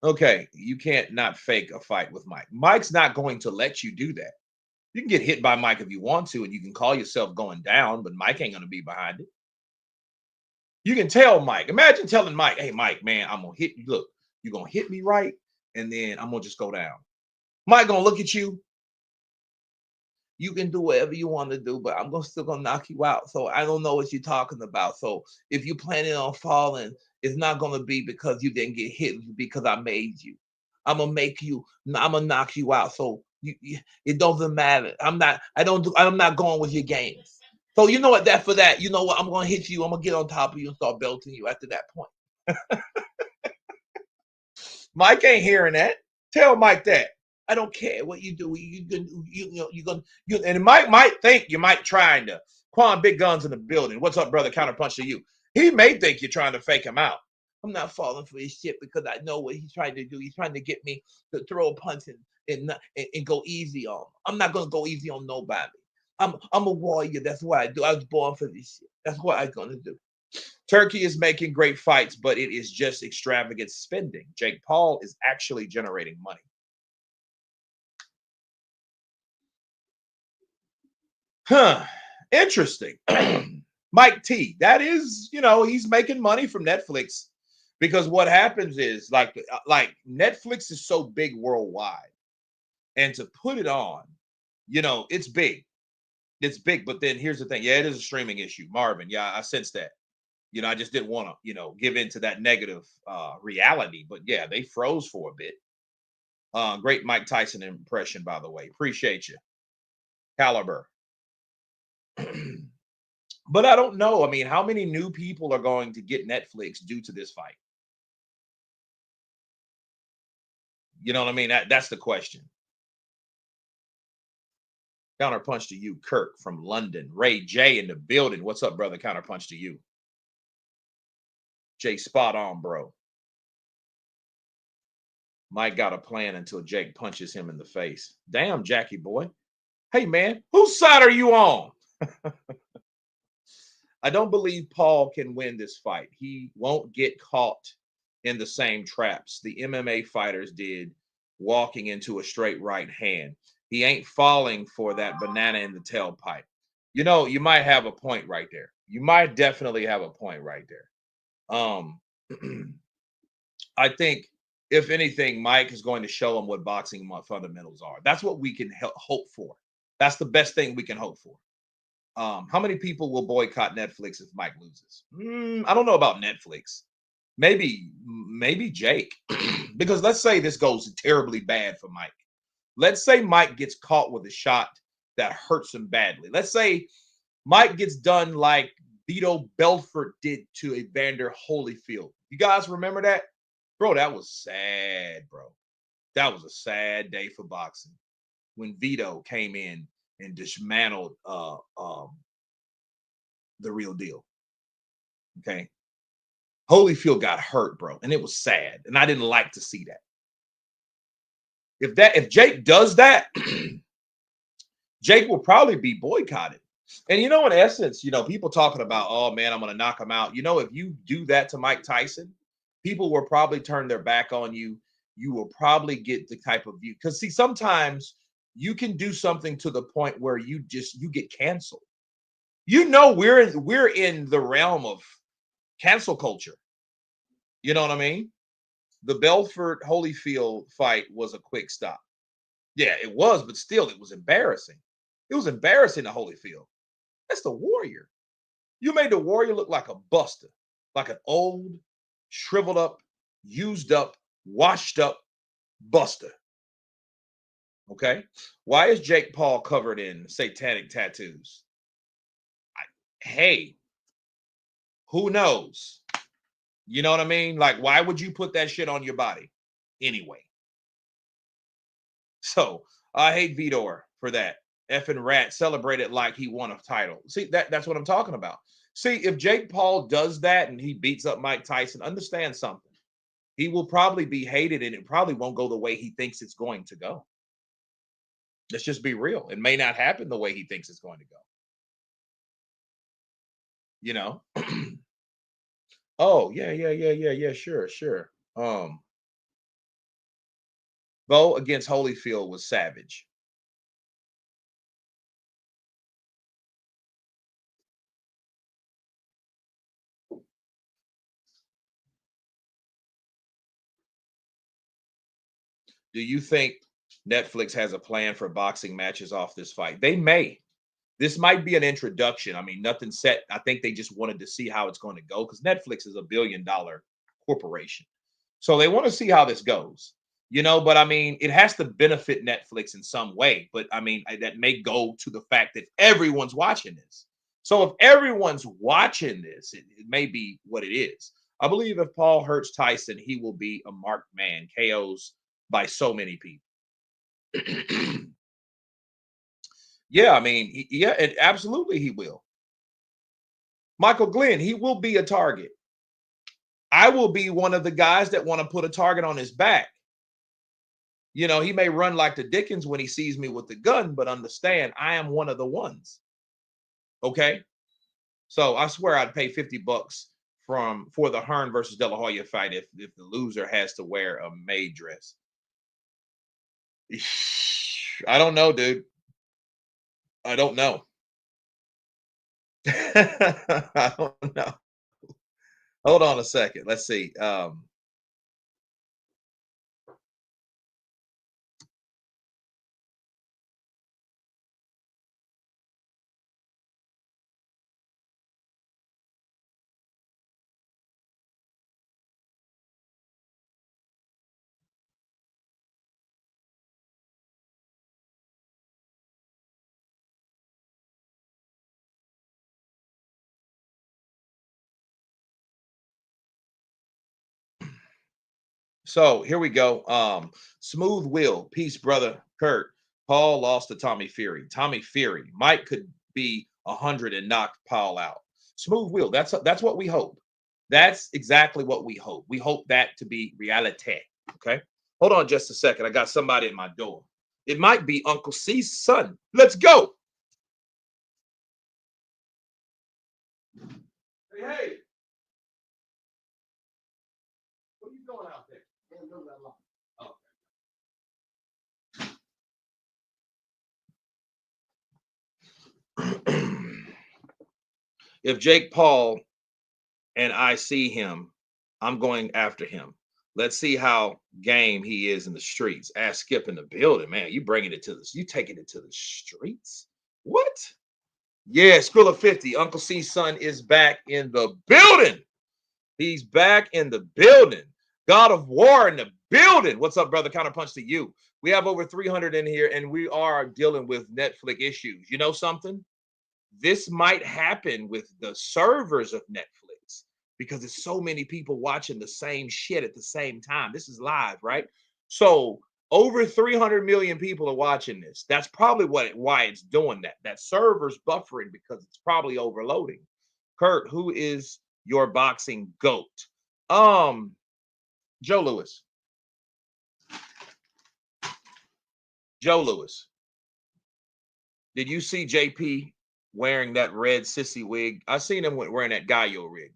Speaker 1: Okay, you can't not fake a fight with Mike. Mike's not going to let you do that. You can get hit by Mike if you want to, and you can call yourself going down, but Mike ain't going to be behind it. You can tell Mike. Imagine telling Mike, hey, Mike, man, I'm going to hit you. Look, you're going to hit me right, and then I'm going to just go down. Mike going to look at you. You can do whatever you want to do, but I'm still going to knock you out. So I don't know what you're talking about. So if you're planning on falling, it's not going to be because you didn't get hit, because I made you. I'm going to knock you out. So it doesn't matter. I'm not going with your games. So you know what, you know what, I'm going to hit you. I'm going to get on top of you and start belting you after that point. Mike ain't hearing that. Tell Mike that. I don't care what you do. You're gonna and it might think you might trying to Quan Big Guns in the building. What's up, brother? Counterpunch to you. He may think you're trying to fake him out. I'm not falling for his shit because I know what he's trying to do. He's trying to get me to throw a punch and go easy on him. I'm not gonna go easy on nobody. I'm a warrior. That's what I do. I was born for this shit. That's what I'm gonna do. Turkey is making great fights, but it is just extravagant spending. Jake Paul is actually generating money. Huh. Interesting. Mike T. That is, he's making money from Netflix because what happens is like Netflix is so big worldwide, and to put it on, it's big. It's big, but then here's the thing. Yeah, it is a streaming issue, Marvin. Yeah, I sense that. I just didn't want to, give into that negative reality. But yeah, they froze for a bit. Great Mike Tyson impression, by the way. Appreciate you. Caliber. But I don't know. I mean, how many new people are going to get Netflix due to this fight? You know what I mean? That's the question. Counterpunch to you, Kirk from London. Ray J in the building. What's up, brother? Counterpunch to you. Jay, spot on, bro. Mike got a plan until Jake punches him in the face. Damn, Jackie boy. Hey, man, whose side are you on? I don't believe Paul can win this fight. He won't get caught in the same traps the MMA fighters did walking into a straight right hand. He ain't falling for that banana in the tailpipe. You might have a point right there. You might definitely have a point right there. I think, if anything, Mike is going to show him what boxing fundamentals are. That's what we can hope for. That's the best thing we can hope for. How many people will boycott Netflix if Mike loses? I don't know about Netflix. Maybe Jake. Because let's say this goes terribly bad for Mike. Let's say Mike gets caught with a shot that hurts him badly. Let's say Mike gets done like Vito Belfort did to Evander Holyfield. You guys remember that? Bro, that was sad, bro. That was a sad day for boxing when Vito came in and dismantled the real deal. Okay. Holyfield got hurt, bro, and it was sad. And I didn't like to see that. If Jake does that, Jake will probably be boycotted. And in essence, people talking about, oh man, I'm gonna knock him out. If you do that to Mike Tyson, people will probably turn their back on you. You will probably get the type of view. Because see, sometimes you can do something to the point where you get canceled. We're in the realm of cancel culture. You know what I mean? The Belfort Holyfield fight was a quick stop. Yeah, it was, but still, it was embarrassing. It was embarrassing to Holyfield. That's the Warrior. You made the Warrior look like a buster, like an old, shriveled up, used up, washed up buster. Okay. Why is Jake Paul covered in satanic tattoos? Hey, who knows? You know what I mean? Like, why would you put that shit on your body anyway? So I hate Vitor for that. Effing rat celebrated like he won a title. See, that's what I'm talking about. See, if Jake Paul does that and he beats up Mike Tyson, understand something. He will probably be hated and it probably won't go the way he thinks it's going to go. Let's just be real. It may not happen the way he thinks it's going to go. Oh, yeah, sure. Bo against Holyfield was savage. Do you think Netflix has a plan for boxing matches off this fight? They may. This might be an introduction. I mean, nothing set. I think they just wanted to see how it's going to go because Netflix is a billion-dollar corporation. So they want to see how this goes. But I mean, it has to benefit Netflix in some way. But I mean, that may go to the fact that everyone's watching this. So if everyone's watching this, it may be what it is. I believe if Paul hurts Tyson, he will be a marked man, KOs by so many people. Yeah, I mean, yeah, and absolutely he will. Michael Glenn, he will be a target. I will be one of the guys that want to put a target on his back. You know, he may run like the Dickens when he sees me with the gun, but understand I am one of the ones. Okay. So I swear I'd pay 50 bucks for the Hearn versus De La Hoya fight if the loser has to wear a maid dress. I don't know, dude. I don't know. I don't know. Hold on a second. Let's see. So here we go. Smooth Will, peace, brother Kurt. Paul lost to Tommy Fury. Tommy Fury, Mike could be 100 and knock Paul out. Smooth Will, that's what we hope. That's exactly what we hope. We hope that to be reality. Okay. Hold on just a second. I got somebody at my door. It might be Uncle C's son. Let's go. Hey, hey, what are you doing out there? Oh. If Jake Paul and I see him, I'm going after him. Let's see how game he is in the streets. Ask Skip in the building, man. You bringing it to this? You taking it to the streets? What? Yeah, School of 50. Uncle C's son is back in the building. He's back in the building. God of War in the building. What's up, brother? Counterpunch to you. We have over 300 in here, and we are dealing with Netflix issues. You know something? This might happen with the servers of Netflix because there's so many people watching the same shit at the same time. This is live, right? So over 300 million people are watching this. That's probably why it's doing that. That server's buffering because it's probably overloading. Kurt, who is your boxing goat? Um, Joe Lewis. Joe Lewis. Did you see JP wearing that red sissy wig? I seen him wearing that Gallo rig.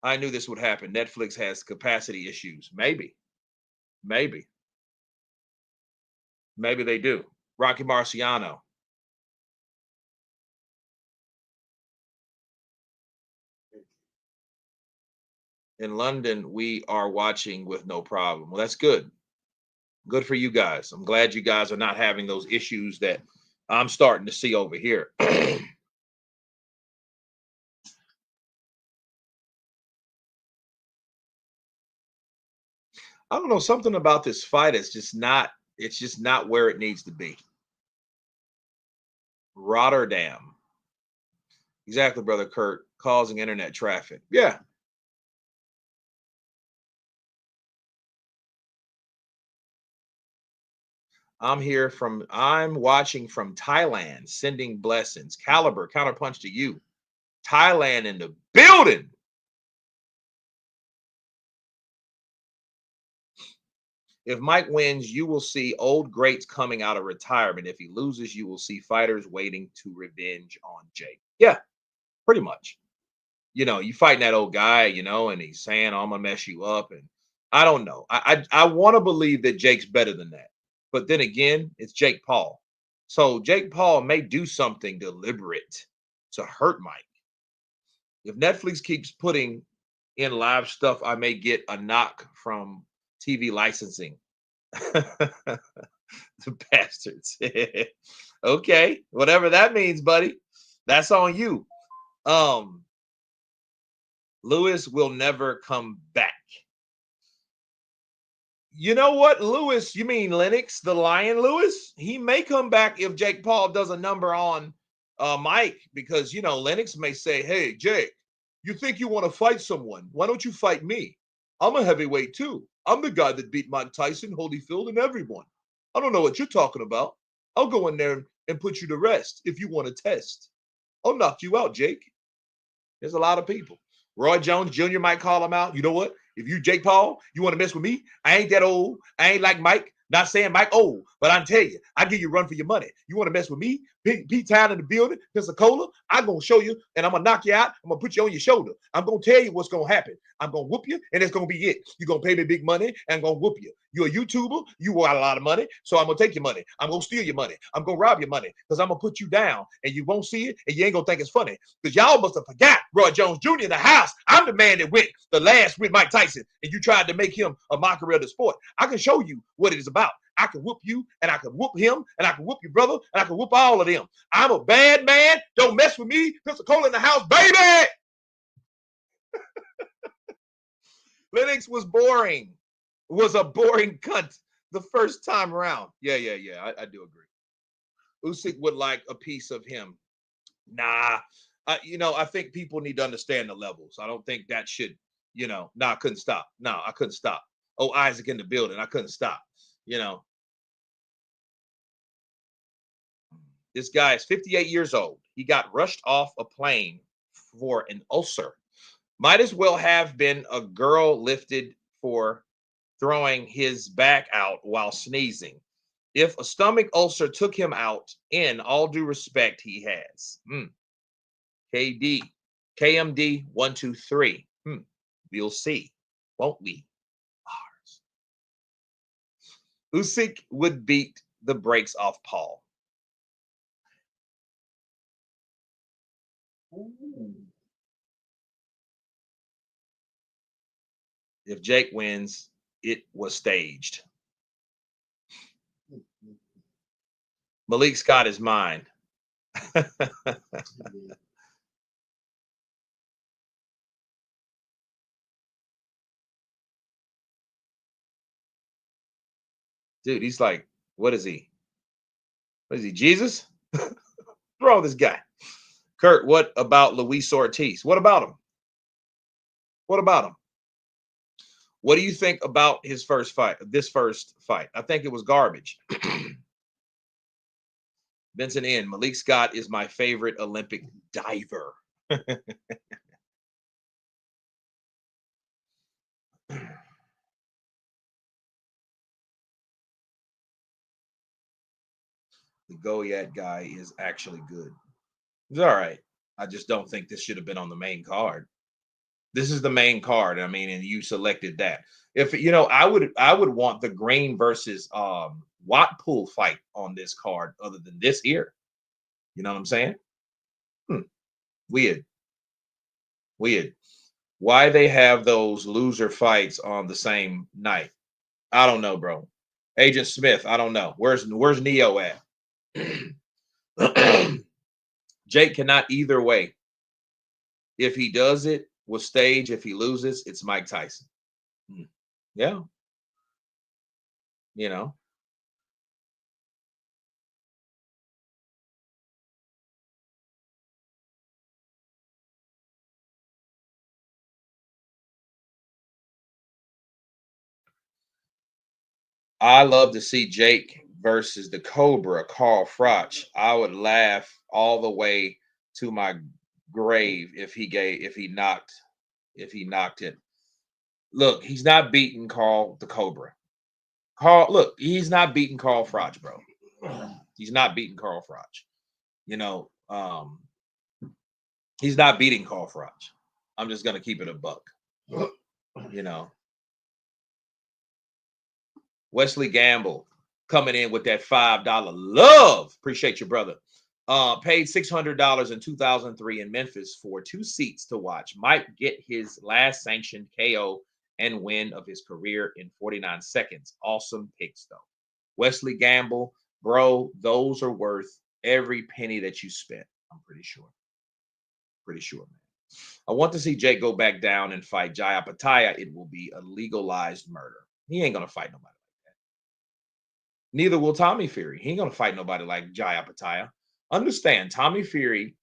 Speaker 1: I knew this would happen. Netflix has capacity issues. Maybe, maybe they do. Rocky Marciano. In London, we are watching with no problem. Well, that's good. Good for you guys. I'm glad you guys are not having those issues that I'm starting to see over here. I don't know, something about this fight is just not where it needs to be. Rotterdam. Exactly, brother Kurt, causing internet traffic. Yeah. I'm watching from Thailand, sending blessings. Caliber, counterpunch to you. Thailand in the building. If Mike wins, you will see old greats coming out of retirement. If he loses, you will see fighters waiting to revenge on Jake. Yeah, pretty much. You know, you fighting that old guy, you know, and he's saying, "Oh, I'm gonna mess you up." And I don't know. I want to believe that Jake's better than that. But then again, it's Jake Paul. So Jake Paul may do something deliberate to hurt Mike. If Netflix keeps putting in live stuff, I may get a knock from TV licensing. The bastards. Okay, whatever that means, buddy. That's on you. Um, Lewis will never come back. You know what, Lewis? You mean Lennox, the Lion Lewis? He may come back if Jake Paul does a number on Mike, because Lennox may say, "Hey, Jake, you think you want to fight someone? Why don't you fight me? I'm a heavyweight too. I'm the guy that beat Mike Tyson, Holyfield, and everyone. I don't know what you're talking about. I'll go in there and put you to rest if you want to test. I'll knock you out, Jake." There's a lot of people. Roy Jones Jr. might call him out. You know what? If you Jake Paul, you want to mess with me? I ain't that old. I ain't like Mike. Not saying Mike old, but I tell you, I give you a run for your money. You want to mess with me? Pete Town in the building, Pensacola. I'm gonna show you, and I'm gonna knock you out. I'm gonna put you on your shoulder. I'm gonna tell you what's gonna happen. I'm gonna whoop you, and it's gonna be it. You're gonna pay me big money, and I'm gonna whoop you. You're a YouTuber. You want a lot of money, so I'm gonna take your money. I'm gonna steal your money. I'm gonna rob your money because I'm gonna put you down, and you won't see it, and you ain't gonna think it's funny because y'all must have forgot Roy Jones Jr. in the house. I'm the man that went the last with Mike Tyson, and you tried to make him a mockery of the sport. I can show you what it is about. I can whoop you, and I can whoop him, and I can whoop your brother, and I can whoop all of them. I'm a bad man. Don't mess with me. Pensacola in the house, baby. Lennox was boring. Was a boring cunt the first time around. Yeah. I do agree. Usyk would like a piece of him. Nah, I think people need to understand the levels. I don't think that should, nah, I couldn't stop. No, I couldn't stop. Oh, Isaac in the building. I couldn't stop. You know, this guy is 58 years old. He got rushed off a plane for an ulcer. Might as well have been a girl lifted for throwing his back out while sneezing. If a stomach ulcer took him out, in all due respect, he has. KD, KMD 123. We'll see, won't we? Usyk would beat the brakes off Paul. Ooh. If Jake wins, it was staged. Malik Scott is mine. Dude, he's like, what is he? What is he, Jesus? Throw this guy. Kurt, what about Luis Ortiz? What about him? What about him? What do you think about his first fight? This first fight, I think it was garbage. Vincent N. Malik Scott is my favorite Olympic diver. The Goliath guy is actually good. It's all right. I just don't think this should have been on the main card. This is the main card. I mean, and you selected that. If I would want the Green versus Watt Pool fight on this card, other than this here. You know what I'm saying? Hmm. Weird. Weird. Why they have those loser fights on the same night? I don't know, bro. Agent Smith, I don't know. Where's Neo at? Jake cannot either way. If he does it, will stage. If he loses, it's Mike Tyson. Yeah, you know. I love to see Jake versus the Cobra, Carl Froch. I would laugh all the way to my grave if he knocked it. Look, he's not beating Carl the Cobra. Look, he's not beating Carl Froch, bro. He's not beating Carl Froch. You know, he's not beating Carl Froch. I'm just gonna keep it a buck. You know, Wesley Gamble coming in with that $5 love. Appreciate your brother. Paid $600 in 2003 in Memphis for 2 seats to watch. Might get his last sanctioned KO and win of his career in 49 seconds. Awesome picks, though. Wesley Gamble, bro, those are worth every penny that you spent. I'm pretty sure. Pretty sure, man. I want to see Jake go back down and fight Jaya Pataya. It will be a legalized murder. He ain't gonna fight nobody. Neither will Tommy Fury. He ain't gonna fight nobody like Jaya Pataya. Understand, Tommy Fury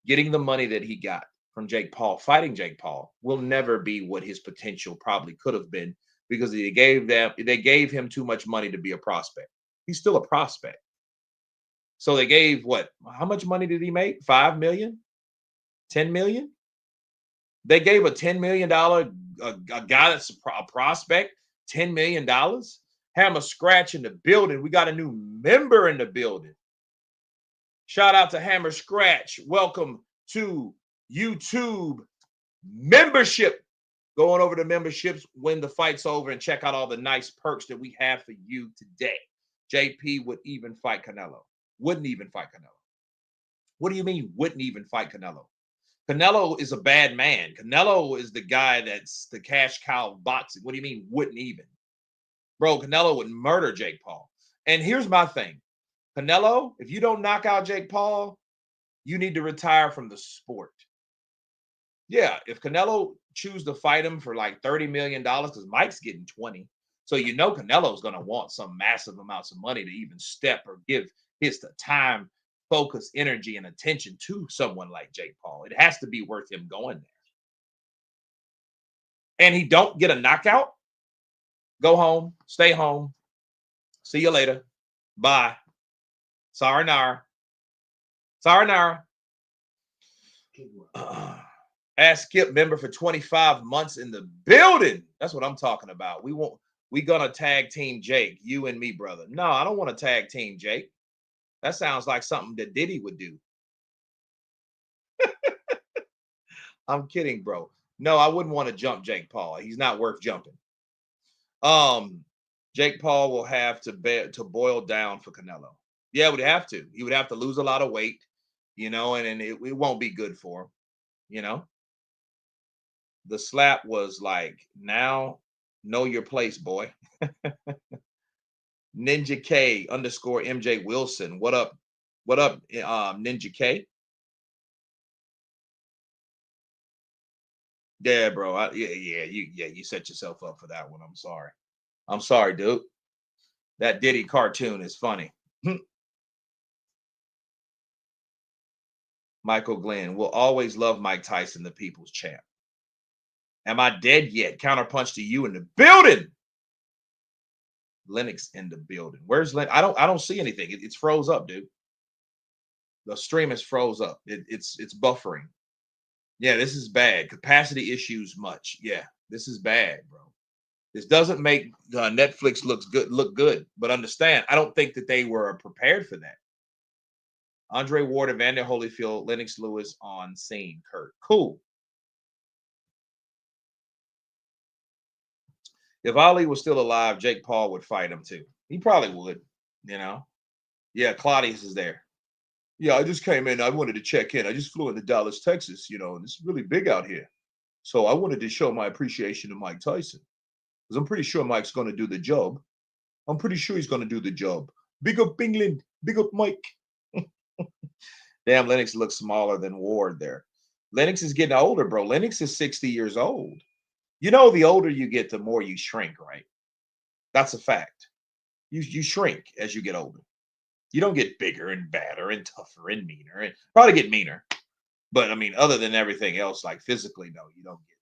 Speaker 1: getting the money that he got from Jake Paul, fighting Jake Paul, will never be what his potential probably could have been because they gave him too much money to be a prospect. He's still a prospect. So they gave what? How much money did he make? 5 million? 10 million? They gave a $10 million a guy that's a prospect $10 million. Hammer Scratch in the building. We got a new member in the building. Shout out to Hammer Scratch. Welcome to YouTube membership. Going over to memberships when the fight's over and check out all the nice perks that we have for you today. JP would even fight Canelo. Wouldn't even fight Canelo. What do you mean wouldn't even fight Canelo? Canelo is a bad man. Canelo is the guy that's the cash cow of boxing. What do you mean wouldn't even? Bro, Canelo would murder Jake Paul. And here's my thing. Canelo, if you don't knock out Jake Paul, you need to retire from the sport. Yeah, if Canelo choose to fight him for like $30 million, because Mike's getting 20. So you know Canelo's gonna want some massive amounts of money to even step or give his time, focus, energy, and attention to someone like Jake Paul. It has to be worth him going there. And he don't get a knockout, go home, stay home. See you later. Bye. Sayonara. Sayonara. Ask Skip member for 25 months in the building. That's what I'm talking about. We gonna tag team Jake, you and me, brother. No, I don't want to tag team Jake. That sounds like something that Diddy would do. I'm kidding, bro. No, I wouldn't want to jump Jake Paul. He's not worth jumping. Jake Paul will have to boil down for Canelo. Yeah, would have to. He would have to lose a lot of weight, and it won't be good for him. The slap was like, now know your place, boy. Ninja K _ MJ Wilson. What up? What up, Ninja K? Yeah, bro. You set yourself up for that one. I'm sorry. I'm sorry, dude. That Diddy cartoon is funny. Michael Glenn will always love Mike Tyson, the people's champ. Am I dead yet? Counterpunch to you in the building. Lennox in the building. Where's Lennox? I don't see anything. It's froze up, dude. The stream is froze up. It's buffering. Yeah, this is bad. Capacity issues much. Yeah, this is bad, bro. This doesn't make Netflix look good. But understand, I don't think that they were prepared for that. Andre Ward, Evander Holyfield, Lennox Lewis on scene. Kurt, cool. If Ali was still alive, Jake Paul would fight him too. He probably would. Yeah, Claudius is there. Yeah, I just came in. I wanted to check in. I just flew into Dallas, Texas, and it's really big out here. So I wanted to show my appreciation to Mike Tyson because I'm pretty sure Mike's going to do the job. I'm pretty sure he's going to do the job. Big up England. Big up Mike. Damn, Lennox looks smaller than Ward there. Lennox is getting older, bro. Lennox is 60 years old. The older you get, the more you shrink, right? That's a fact. You shrink as you get older. You don't get bigger and badder and tougher and meaner, and probably get meaner. But I mean, other than everything else, like physically, no, you don't get,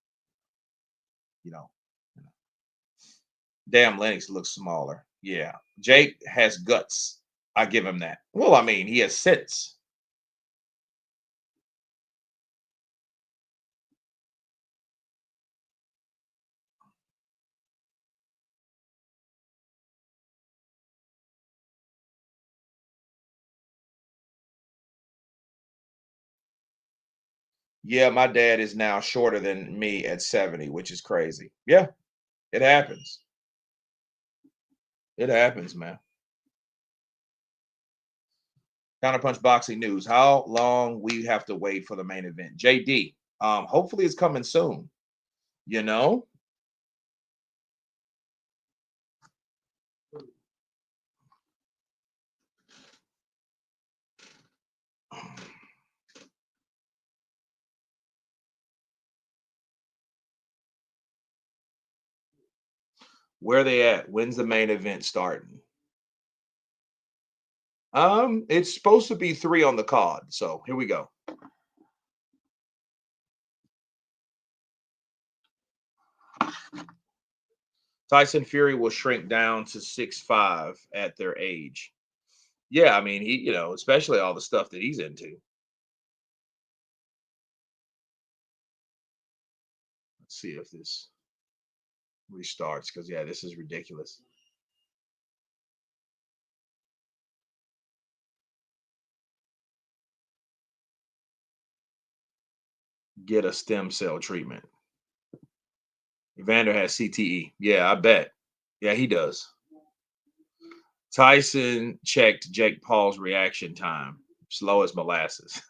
Speaker 1: you know. Damn, Lennox looks smaller. Yeah. Jake has guts. I give him that. Well, I mean, he has sense. Yeah, my dad is now shorter than me at 70, which is crazy. Yeah, it happens. It happens, man. Counterpunch Boxing News. How long we have to wait for the main event? JD. Hopefully it's coming soon. You know? Where they at? When's the main event starting? It's supposed to be 3 on the card. So here we go. Tyson Fury will shrink down to 6'5" at their age. Yeah, I mean, especially all the stuff that he's into. Let's see if this restarts because yeah, this is ridiculous. Get a stem cell treatment. Evander has CTE. Yeah, I bet. Yeah, he does. Tyson checked Jake Paul's reaction time. Slow as molasses.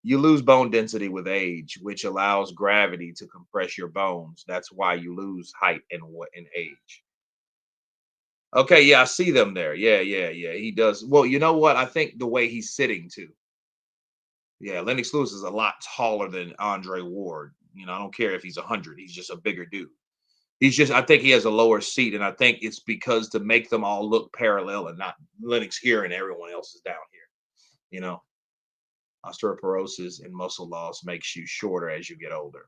Speaker 1: You lose bone density with age, which allows gravity to compress your bones. That's why you lose height and what in age. Okay, yeah, I see them there. Yeah, yeah, yeah. He does. Well, you know what? I think the way he's sitting too. Yeah, Lennox Lewis is a lot taller than Andre Ward. I don't care if he's 100. He's just a bigger dude. I think he has a lower seat, and I think it's because to make them all look parallel and not Lennox here and everyone else is down here. You know, osteoporosis and muscle loss makes you shorter as you get older.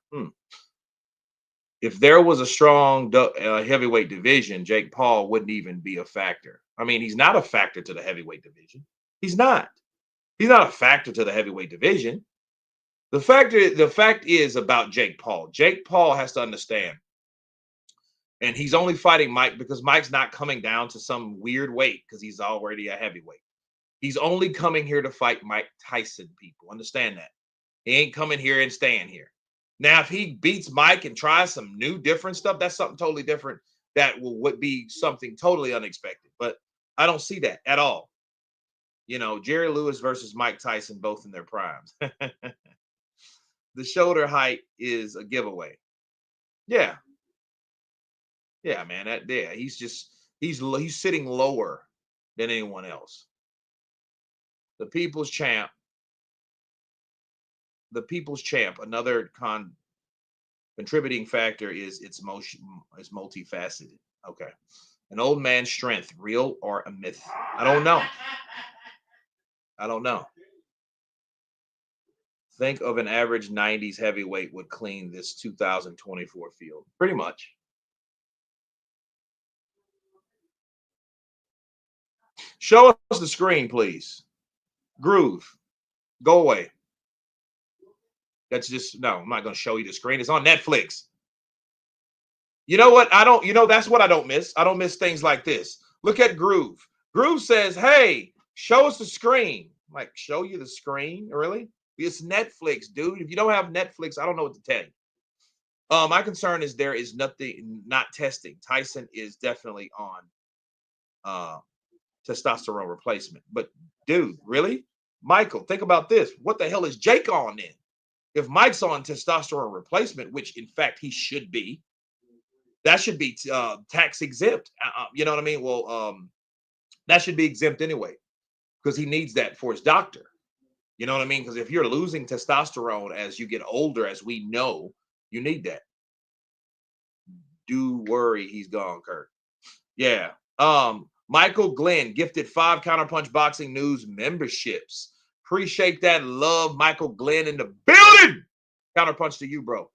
Speaker 1: If there was a strong heavyweight division, Jake Paul wouldn't even be a factor. I mean, he's not a factor to the heavyweight division. He's not. He's not a factor to the heavyweight division. The fact is about Jake Paul. Jake Paul has to understand, and he's only fighting Mike because Mike's not coming down to some weird weight because he's already a heavyweight. He's only coming here to fight Mike Tyson. People understand that. He ain't coming here and staying here. Now, if he beats Mike and tries some new different stuff, that's something totally different. That would be something totally unexpected. But I don't see that at all. Jerry Lewis versus Mike Tyson, both in their primes. The shoulder height is a giveaway. Yeah, yeah, man. Yeah, he's sitting lower than anyone else. The people's champ. The people's champ. Another contributing factor is its motion is multifaceted. Okay. An old man's strength, real or a myth? I don't know. I don't know. Think of an average 90s heavyweight would clean this 2024 field. Pretty much. Show us the screen, please. Groove. Go away. That's just no, I'm not gonna show you the screen. It's on Netflix. You know what? That's what I don't miss. I don't miss things like this. Look at Groove. Groove says, hey, show us the screen. I'm like, show you the screen? Really? It's Netflix, dude. If you don't have Netflix, I don't know what to tell you. My concern is there is nothing not testing. Tyson is definitely on uh testosterone replacement. But dude, really? Michael, think about this. What the hell is Jake on then? If Mike's on testosterone replacement, which in fact he should be, that should be tax exempt. You know what I mean? Well, that should be exempt anyway because he needs that for his doctor. You know what I mean? Because if you're losing testosterone as you get older, as we know, you need that. Do worry, he's gone, Kurt. Yeah. Michael Glenn gifted 5 Counterpunch Boxing News memberships. Appreciate that love, Michael Glenn in the building. Counterpunch to you, bro.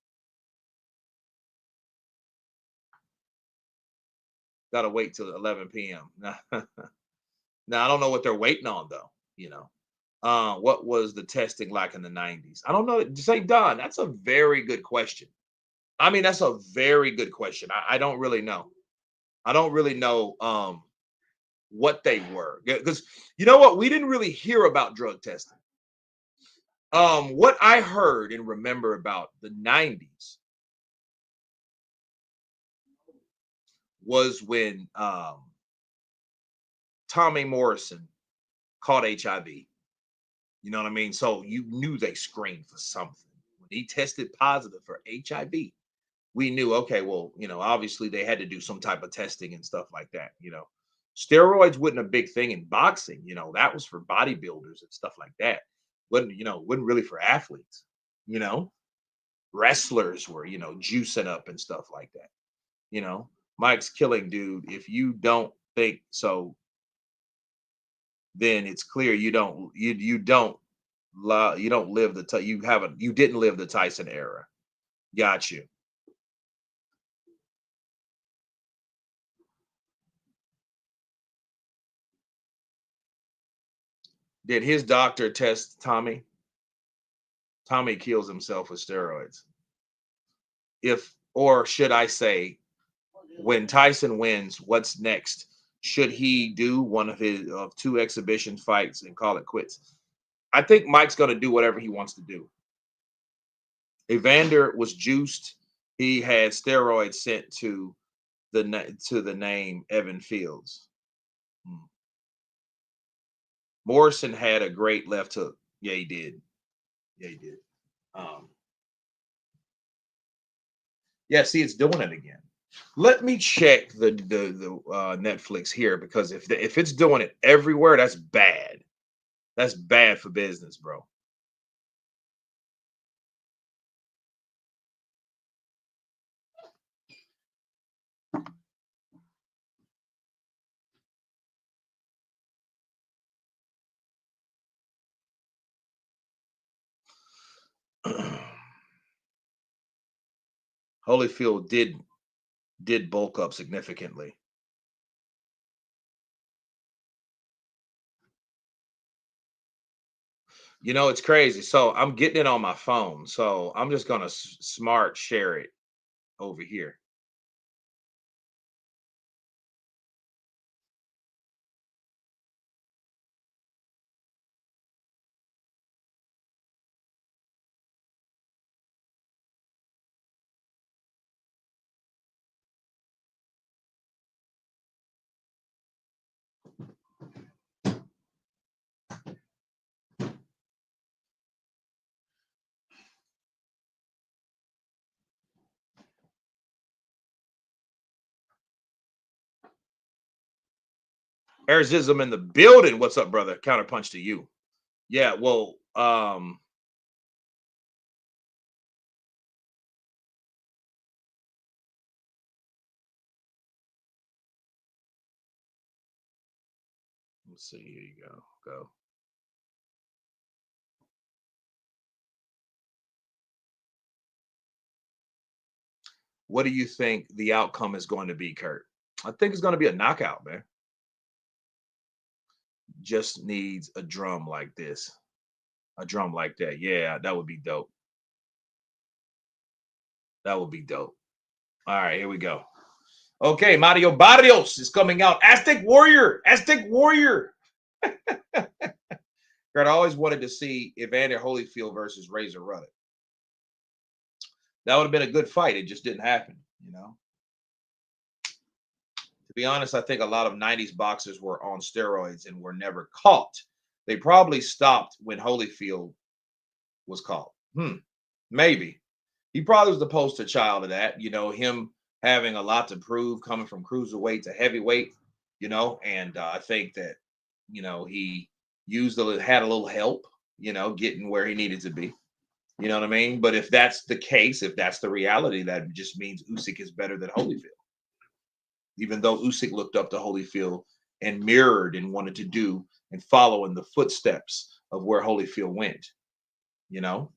Speaker 1: Gotta wait till 11 p.m. Now I don't know what they're waiting on though. What was the testing like in the 90s? I don't know. Say Don, that's a very good question. I mean, that's a very good question. I don't really know. I don't really know what they were because you know what? We didn't really hear about drug testing. What I heard and remember about the 90s was when Tommy Morrison caught HIV. You know what I mean? So you knew they screened for something. When he tested positive for HIV, we knew, okay, well, obviously they had to do some type of testing and stuff like that. Steroids wasn't a big thing in boxing, that was for bodybuilders and stuff like that. Wasn't really for athletes, you know. Wrestlers were, juicing up and stuff like that. Mike's killing dude. If you don't think so, then it's clear you don't live you didn't live the Tyson era. Got you. Did his doctor test Tommy? Tommy kills himself with steroids. If, or should I say, when Tyson wins, what's next? Should he do one of his of two exhibition fights and call it quits? I think Mike's going to do whatever he wants to do. Evander was juiced. He had steroids sent to the name Evan Fields. Hmm. Morrison had a great left hook. Yeah, he did. Yeah, he did. Um, yeah, see, it's doing it again. Let me check the Netflix here because if it's doing it everywhere, that's bad. That's bad for business, bro. Holyfield did bulk up significantly. You know, it's crazy. So I'm getting it on my phone. So I'm just gonna smart share it over here. Arizism in the building. What's up, brother? Counterpunch to you. Yeah, well, let's see. Here you go. Go. What do you think the outcome is going to be, Kurt? I think it's going to be a knockout, man. Just needs a drum like this, a drum like that. Yeah, that would be dope. That would be dope. All right, here we go. Okay, Mario Barrios is coming out. Aztec Warrior. Aztec Warrior. Kurt, I always wanted to see Evander Holyfield versus Razor Ruddock. That would have been a good fight. It just didn't happen, you know. To be honest, I think a lot of 90s boxers were on steroids and were never caught. They probably stopped when Holyfield was caught. Maybe. He probably was the poster child of that, you know, him having a lot to prove coming from cruiserweight to heavyweight, you know, and I think that, you know, he had a little help, you know, getting where he needed to be. You know what I mean? But if that's the case, if that's the reality, that just means Usyk is better than Holyfield. Even though Usyk looked up to Holyfield and mirrored and wanted to do and follow in the footsteps of where Holyfield went, you know.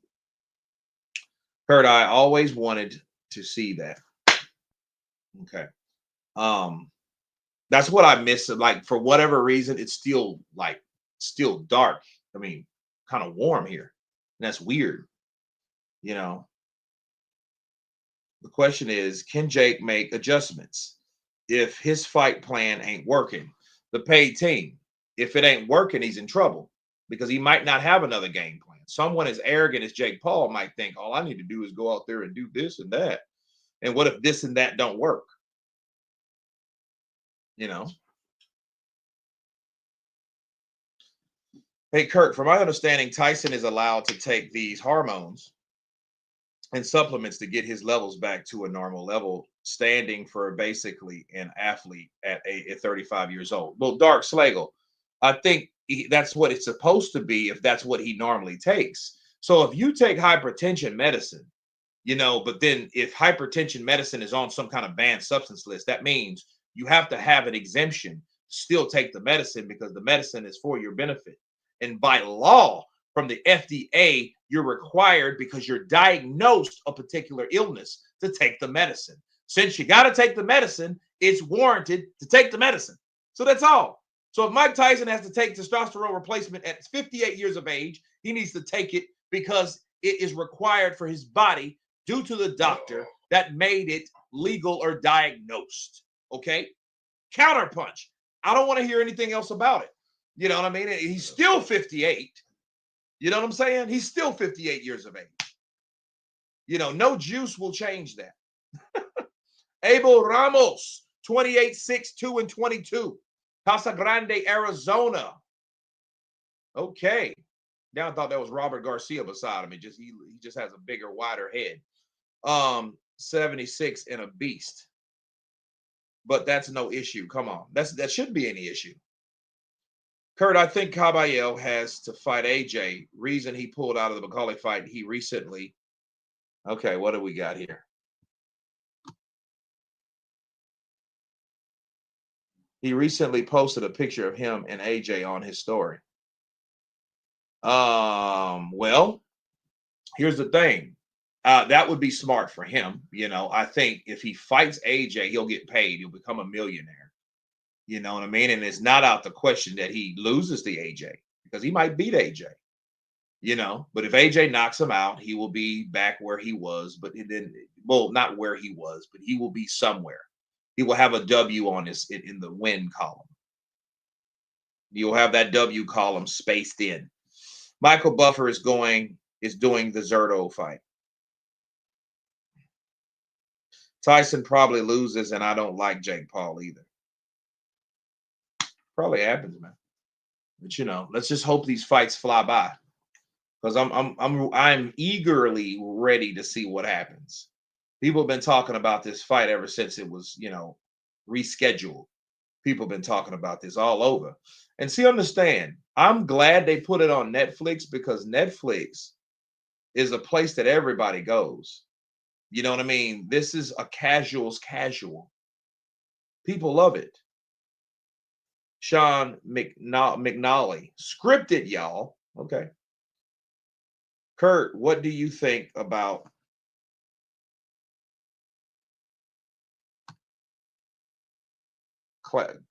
Speaker 1: Kurt, I always wanted to see that. Okay. Um, that's what I miss. Like for whatever reason, it's still still dark. I mean, kind of warm here. And that's weird, you know. The question is, can Jake make adjustments if his fight plan ain't working? The paid team, if it ain't working, he's in trouble because he might not have another game plan. Someone as arrogant as Jake Paul might think, all I need to do is go out there and do this and that. And what if this and that don't work? You know? Hey, Kurt, from my understanding, Tyson is allowed to take these hormones and supplements to get his levels back to a normal level, standing for basically an athlete at 35 years old. Well, Dark Slagle, I think that's what it's supposed to be if that's what he normally takes. So if you take hypertension medicine, you know, but then if hypertension medicine is on some kind of banned substance list, that means you have to have an exemption still take the medicine because the medicine is for your benefit. And by law from the FDA, you're required because you're diagnosed a particular illness to take the medicine. Since you got to take the medicine, it's warranted to take the medicine. So that's all. So if Mike Tyson has to take testosterone replacement at 58 years of age, he needs to take it because it is required for his body due to the doctor that made it legal or diagnosed. Okay? Counterpunch. I don't want to hear anything else about it. You know what I mean? He's still 58. You know what I'm saying? He's still 58 years of age. You know, no juice will change that. Abel Ramos, 28, 6, 2, and 22. Casa Grande, Arizona. Okay. Now I thought that was Robert Garcia beside him. He just has a bigger, wider head. 76 and a beast. But that's no issue. Come on. That shouldn't be any issue. Kurt, I think Caballero has to fight AJ. Reason he pulled out of the McCauley fight, he recently. Okay, what do we got here? He recently posted a picture of him and AJ on his story. Well, here's the thing. That would be smart for him. You know, I think if he fights AJ, he'll get paid. He'll become a millionaire. You know what I mean? And it's not out the question that he loses the AJ because he might beat AJ. You know, but if AJ knocks him out, he will be back where he was. But then, well, not where he was, but he will be somewhere. He will have a W on his in the win column. You'll have that W column spaced in. Michael Buffer is doing the Zerto fight. Tyson probably loses, and I don't like Jake Paul either. Probably happens, man. But you know, let's just hope these fights fly by. Because I'm eagerly ready to see what happens. People have been talking about this fight ever since it was, you know, rescheduled. People have been talking about this all over. And see, understand, I'm glad they put it on Netflix because Netflix is a place that everybody goes. You know what I mean? This is a casual's casual. People love it. Sean McNally. Scripted, y'all. Okay. Kurt, what do you think about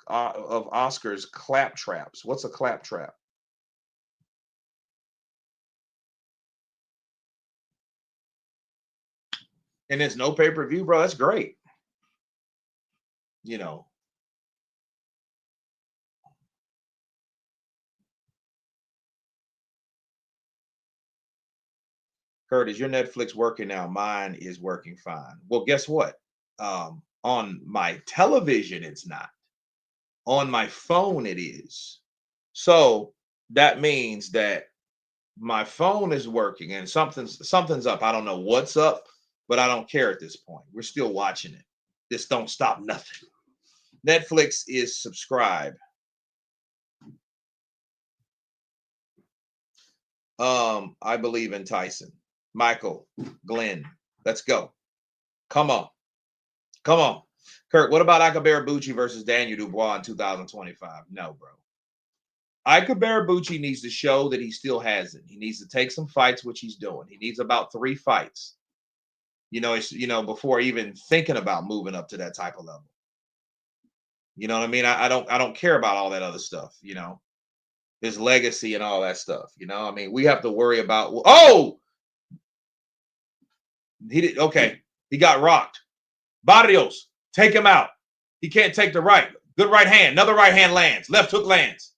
Speaker 1: of Oscar's clap traps? What's a clap trap? And there's no pay-per-view, bro. That's great. You know. Kurt, is your Netflix working now? Mine is working fine. Well, guess what? On my television, it's not. On my phone, it is. So that means that my phone is working and something's up. I don't know what's up, but I don't care at this point. We're still watching it. This don't stop nothing. Netflix is subscribed. I believe in Tyson. Michael, Glenn, let's go. Come on. Come on. Kurt, what about Ika Barabucci versus Daniel Dubois in 2025? No, bro. Ika Barabucci needs to show that he still has it. He needs to take some fights, which he's doing. He needs about 3 fights. You know, before even thinking about moving up to that type of level. You know what I mean? I don't care about all that other stuff, you know, his legacy and all that stuff. You know, I mean, we have to worry about, oh, he did. Okay. He got rocked. Barrios, take him out. He can't take the right. Good right hand. Another right hand lands. Left hook lands.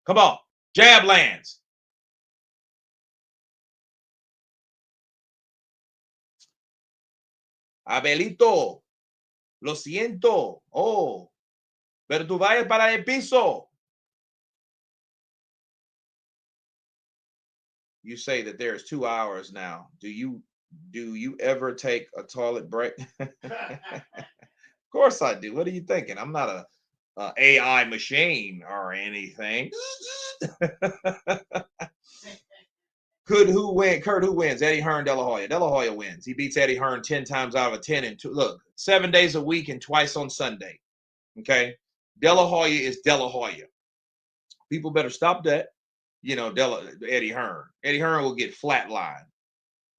Speaker 1: Come on. Jab lands. Abelito, lo siento. Oh, pero tú vayas para el piso. You say that there's 2 hours now. Do you ever take a toilet break? Of course I do. What are you thinking? I'm not a AI machine or anything. Kurt, who wins? Eddie Hearn, De La Hoya. De La Hoya wins. He beats Eddie Hearn 10 times out of 10 and 7 days a week and twice on Sunday. Okay. De La Hoya is De La Hoya. People better stop that. Eddie Hearn. Eddie Hearn will get flatlined.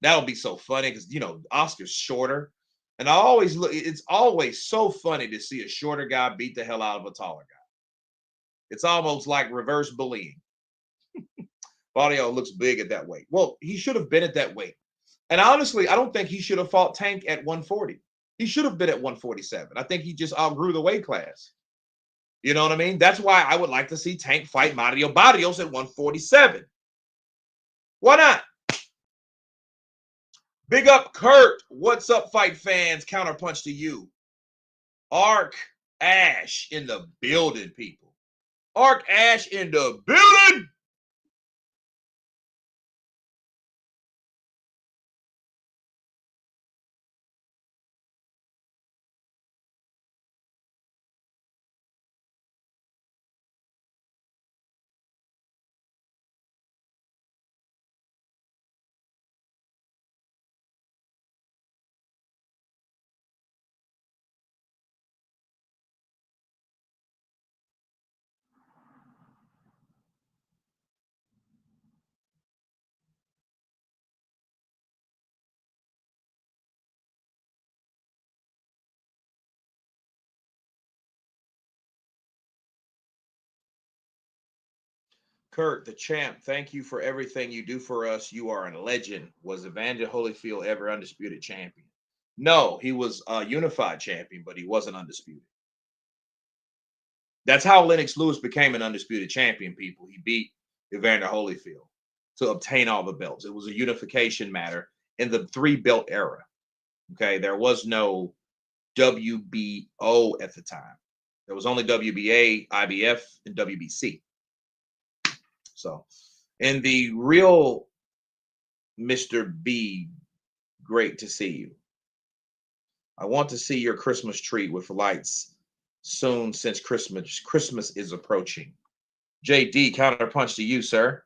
Speaker 1: That'll be so funny because Oscar's shorter. And I always look, it's always so funny to see a shorter guy beat the hell out of a taller guy. It's almost like reverse bullying. Claudio looks big at that weight. Well, he should have been at that weight. And honestly, I don't think he should have fought Tank at 140. He should have been at 147. I think he just outgrew the weight class. You know what I mean? That's why I would like to see Tank fight Mario Barrios at 147. Why not? Big up Kurt. What's up, fight fans? Counterpunch to you. Ark Ash in the building, people. Ark Ash in the building. Kurt, the champ, thank you for everything you do for us. You are a legend. Was Evander Holyfield ever undisputed champion? No, he was a unified champion, but he wasn't undisputed. That's how Lennox Lewis became an undisputed champion, people. He beat Evander Holyfield to obtain all the belts. It was a unification matter in the 3-belt era. Okay, there was no WBO at the time. There was only WBA, IBF, and WBC. So, and the real Mr. B, great to see you. I want to see your Christmas tree with lights soon since Christmas is approaching. JD, counterpunch to you, sir.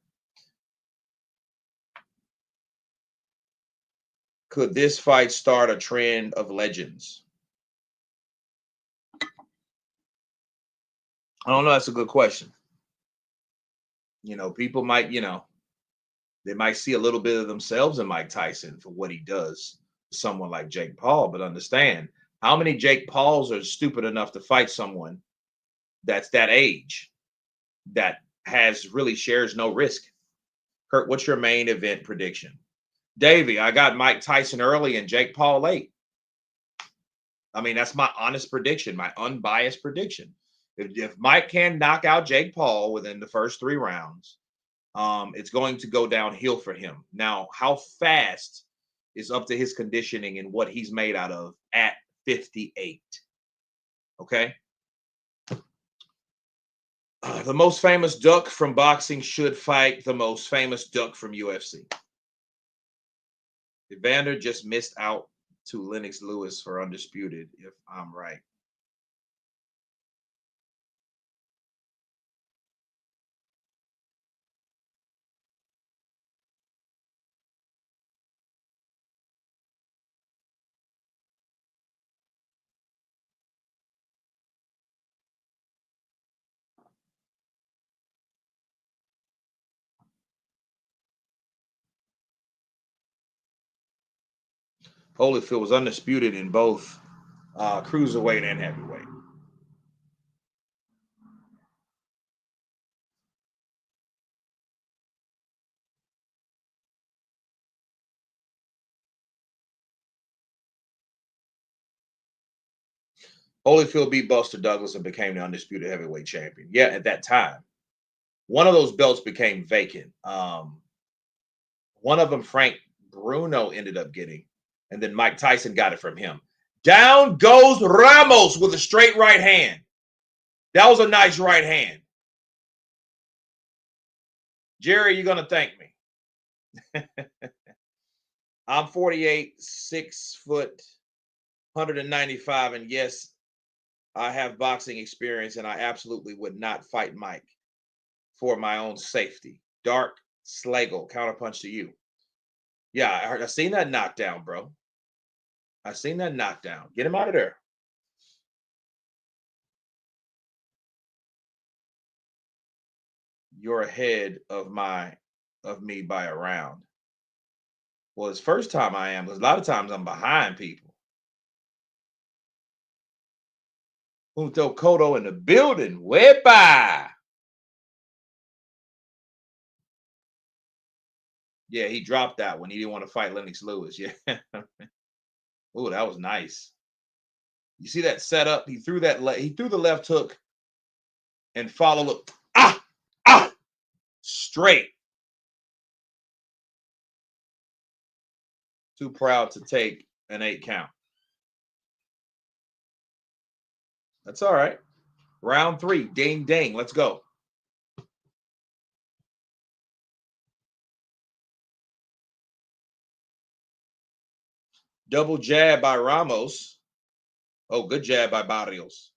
Speaker 1: Could this fight start a trend of legends? I don't know. That's a good question. People might, they might see a little bit of themselves in Mike Tyson for what he does to someone like Jake Paul. But understand, how many Jake Pauls are stupid enough to fight someone that's that age that really shares no risk? Kurt, what's your main event prediction? Davey, I got Mike Tyson early and Jake Paul late. I mean, that's my honest prediction, my unbiased prediction. If Mike can knock out Jake Paul within the first 3 rounds, it's going to go downhill for him. Now, how fast is up to his conditioning and what he's made out of at 58. Okay. The most famous duck from boxing should fight the most famous duck from UFC. Evander just missed out to Lennox Lewis for undisputed, if I'm right. Holyfield was undisputed in both cruiserweight and heavyweight. Holyfield beat Buster Douglas and became the undisputed heavyweight champion. Yeah, at that time. One of those belts became vacant. One of them, Frank Bruno, ended up getting, and then Mike Tyson got it from him. Down goes Ramos with a straight right hand. That was a nice right hand. Jerry, you're going to thank me. I'm 48, 6 foot, 195, and yes, I have boxing experience, and I absolutely would not fight Mike for my own safety. Dark Slagle, counterpunch to you. Yeah, I seen that knockdown, bro. I seen that knockdown. Get him out of there. You're ahead of me by a round. Well, it's first time I am, because a lot of times I'm behind people. Junto Cotto in the building. Wepa. Yeah, he dropped that one. He didn't want to fight Lennox Lewis. Yeah. Oh, that was nice. You see that setup? He threw he threw the left hook and followed up. Ah, ah, straight. Too proud to take an 8 count. That's all right. Round 3. Ding, ding. Let's go. Double jab by Ramos. Oh, good jab by Barrios.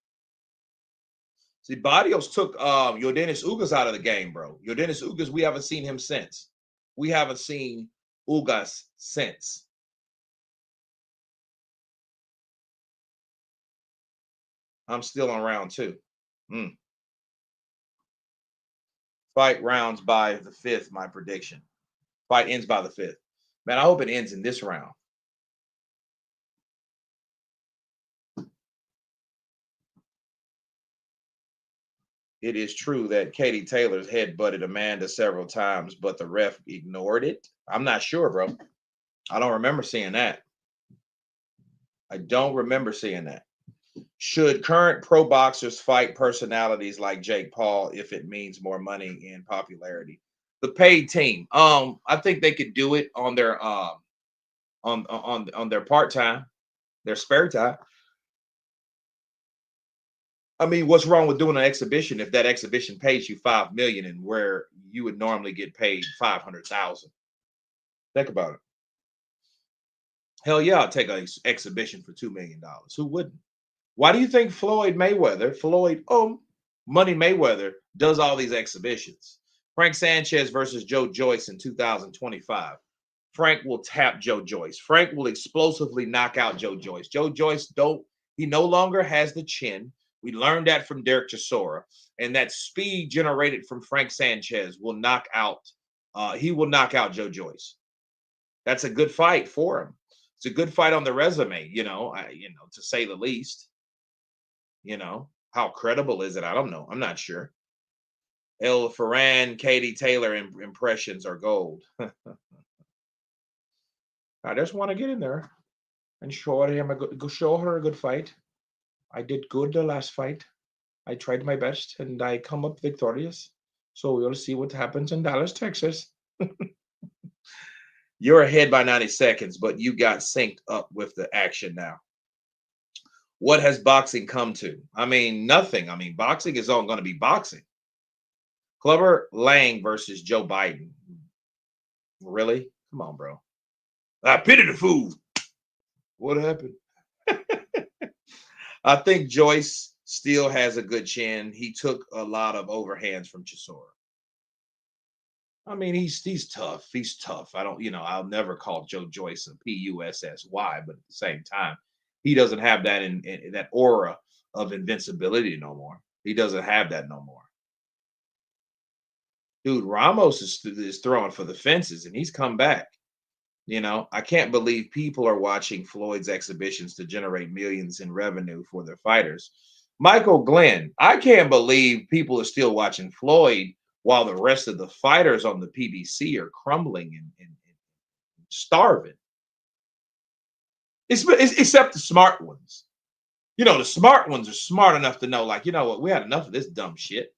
Speaker 1: See, Barrios took Yordenis Ugas out of the game, bro. Yordenis Ugas, we haven't seen him since. We haven't seen Ugas since. I'm still on round 2. Fight rounds by the 5th, my prediction. Fight ends by the 5th. Man, I hope it ends in this round. It is true that Katie Taylor's head butted Amanda several times, but the ref ignored it. I'm not sure, bro. I don't remember seeing that. I don't remember seeing that. Should current pro boxers fight personalities like Jake Paul if it means more money and popularity? The paid team. I think they could do it on their on their part time, their spare time. I mean, what's wrong with doing an exhibition if that exhibition pays you 5 million and where you would normally get paid 500,000? Think about it. Hell yeah, I'll take an exhibition for $2 million. Who wouldn't? Why do you think Floyd Money Mayweather, does all these exhibitions? Frank Sanchez versus Joe Joyce in 2025. Frank will tap Joe Joyce. Frank will explosively knock out Joe Joyce. Joe Joyce he no longer has the chin. We learned that from Derek Chisora. And that speed generated from Frank Sanchez will knock out, he will knock out Joe Joyce. That's a good fight for him. It's a good fight on the resume, to say the least. How credible is it? I don't know. I'm not sure. El Ferran, Katie Taylor impressions are gold. I just want to get in there and show her a good fight. I did good the last fight. I tried my best and I come up victorious. So we'll see what happens in Dallas, Texas. You're ahead by 90 seconds, but you got synced up with the action now. What has boxing come to? I mean, nothing. I mean, boxing is all going to be boxing. Clubber Lang versus Joe Biden. Really? Come on, bro. I pity the fool. What happened? I think Joyce still has a good chin. He took a lot of overhands from Chisora. I mean, he's tough. He's tough. I'll never call Joe Joyce a PUSSY, but at the same time, he doesn't have that in that aura of invincibility no more. He doesn't have that no more. Dude, Ramos is throwing for the fences and he's come back. I can't believe people are watching Floyd's exhibitions to generate millions in revenue for their fighters. Michael Glenn, I can't believe people are still watching Floyd while the rest of the fighters on the PBC are crumbling and starving. Except the smart ones. The smart ones are smart enough to know, like, you know what, we had enough of this dumb shit.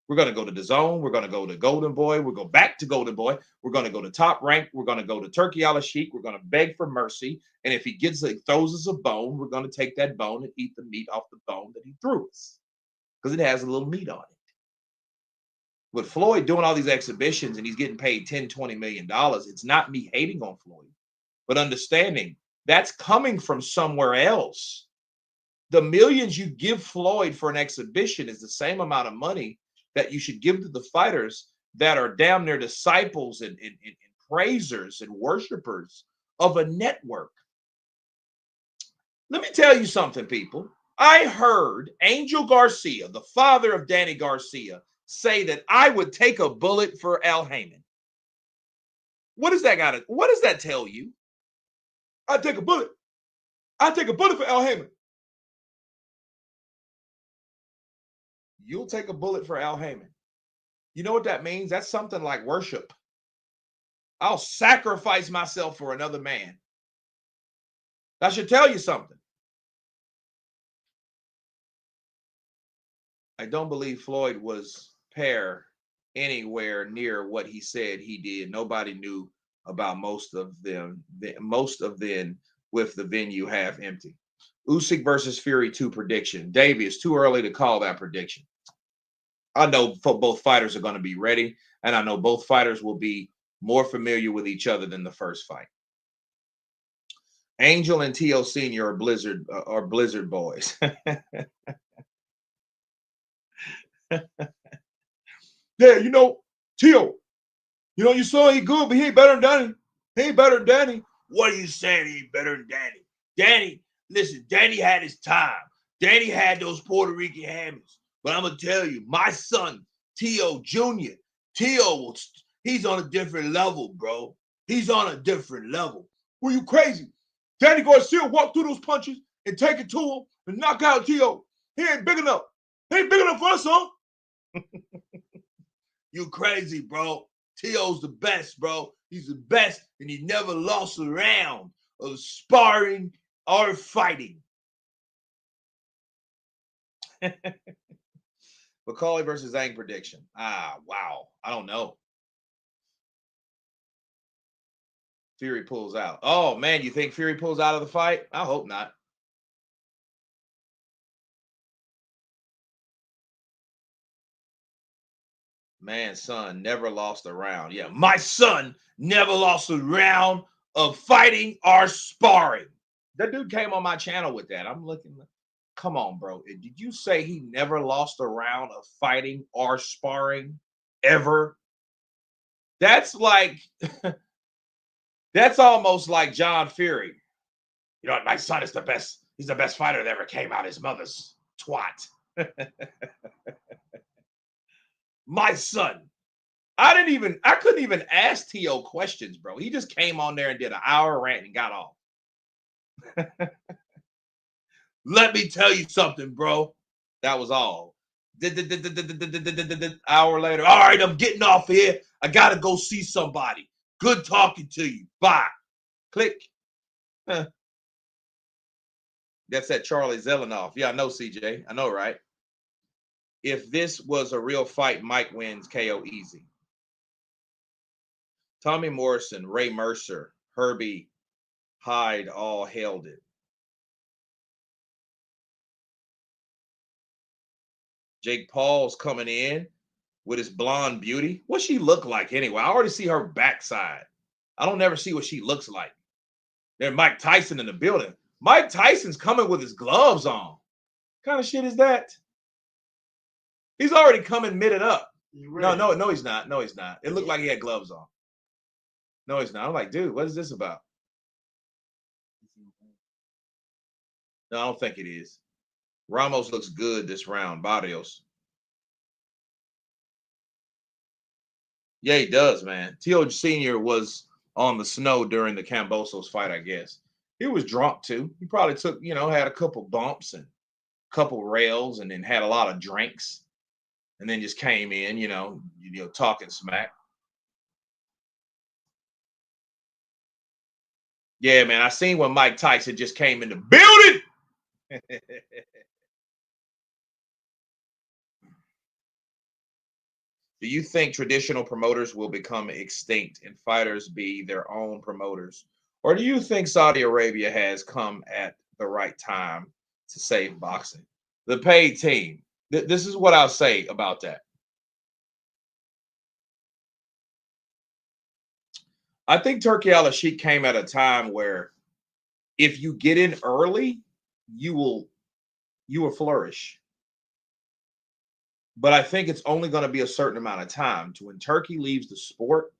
Speaker 1: We're going to go to the zone. We're going to go to Golden Boy. We'll go back to Golden Boy. We're going to go to Top Rank. We're going to go to Turkey Al Sheik. We're going to beg for mercy. And if he throws us a bone, we're going to take that bone and eat the meat off the bone that he threw us because it has a little meat on it. With Floyd doing all these exhibitions and he's getting paid $10-20 million, it's not me hating on Floyd, but understanding that's coming from somewhere else. The millions you give Floyd for an exhibition is the same amount of money that you should give to the fighters that are damn near disciples and praisers and worshipers of a network. Let me tell you something, people. I heard Angel Garcia, the father of Danny Garcia, say that I would take a bullet for Al Heyman? What does that tell you? I'd take a bullet. I'd take a bullet for Al Heyman. You'll take a bullet for Al Heyman. You know what that means? That's something like worship. I'll sacrifice myself for another man. That should tell you something. I don't believe Floyd was anywhere near what he said he did. Nobody knew about most of them with the venue half empty. Usyk versus Fury 2 prediction. Davey, it's too early to call that prediction. I know both fighters are going to be ready, and I know both fighters will be more familiar with each other than the first fight. Angel and T.O. Sr. are Blizzard boys. Yeah, T.O., you saw he good, but he ain't better than Danny. He ain't better than Danny. What are you saying he ain't better than Danny? Danny, listen, Danny had his time. Danny had those Puerto Rican hammies. But I'm going to tell you, my son, T.O. Jr., T.O., he's on a different level, bro. He's on a different level. Were you crazy? Danny Garcia walk through those punches and take it to him and knock out T.O. He ain't big enough. He ain't big enough for us, son. You crazy, bro. T.O.'s the best, bro. He's the best, and he never lost a round of sparring or fighting. McCauley versus Zhang prediction. Wow. I don't know. Fury pulls out. Oh, man, you think Fury pulls out of the fight? I hope not. Man, son never lost a round. Yeah, my son never lost a round of fighting or sparring. That dude came on my channel with that. I'm looking. Come on, bro. Did you say he never lost a round of fighting or sparring ever? That's like, that's almost like John Fury. My son is the best. He's the best fighter that ever came out of his mother's twat. My son. I couldn't even ask T.O. questions, bro. He just came on there and did an hour rant and got off. Let me tell you something, bro. That was all. Hour later. All right, I'm getting off here. I gotta go see somebody. Good talking to you. Bye. Click. That's that Charlie Zelenoff. Yeah, I know, CJ. I know, right? If this was a real fight, Mike wins KO easy. Tommy Morrison, Ray Mercer, Herbie Hyde all hailed it. Jake Paul's coming in with his blonde beauty. What she look like anyway? I already see her backside. I don't never see what she looks like. There's Mike Tyson in the building. Mike Tyson's coming with his gloves on. What kind of shit is that? He's already coming mitted up. No, he's not. No, he's not. It looked like he had gloves on. No, he's not. I'm like, dude, what is this about? No, I don't think it is. Ramos looks good this round. Barrios. Yeah, he does, man. T.O. Sr. was on the snow during the Cambosos fight, I guess. He was drunk too. He probably took, had a couple bumps and a couple rails and then had a lot of drinks and then just came in, talking smack. Yeah, man, I seen when Mike Tyson just came in the building. Do you think traditional promoters will become extinct and fighters be their own promoters? Or do you think Saudi Arabia has come at the right time to save boxing? The paid team. This is what I'll say about that. I think Turkey Al-Sheikh came at a time where if you get in early, you will flourish. But I think it's only going to be a certain amount of time. When Turkey leaves the sport,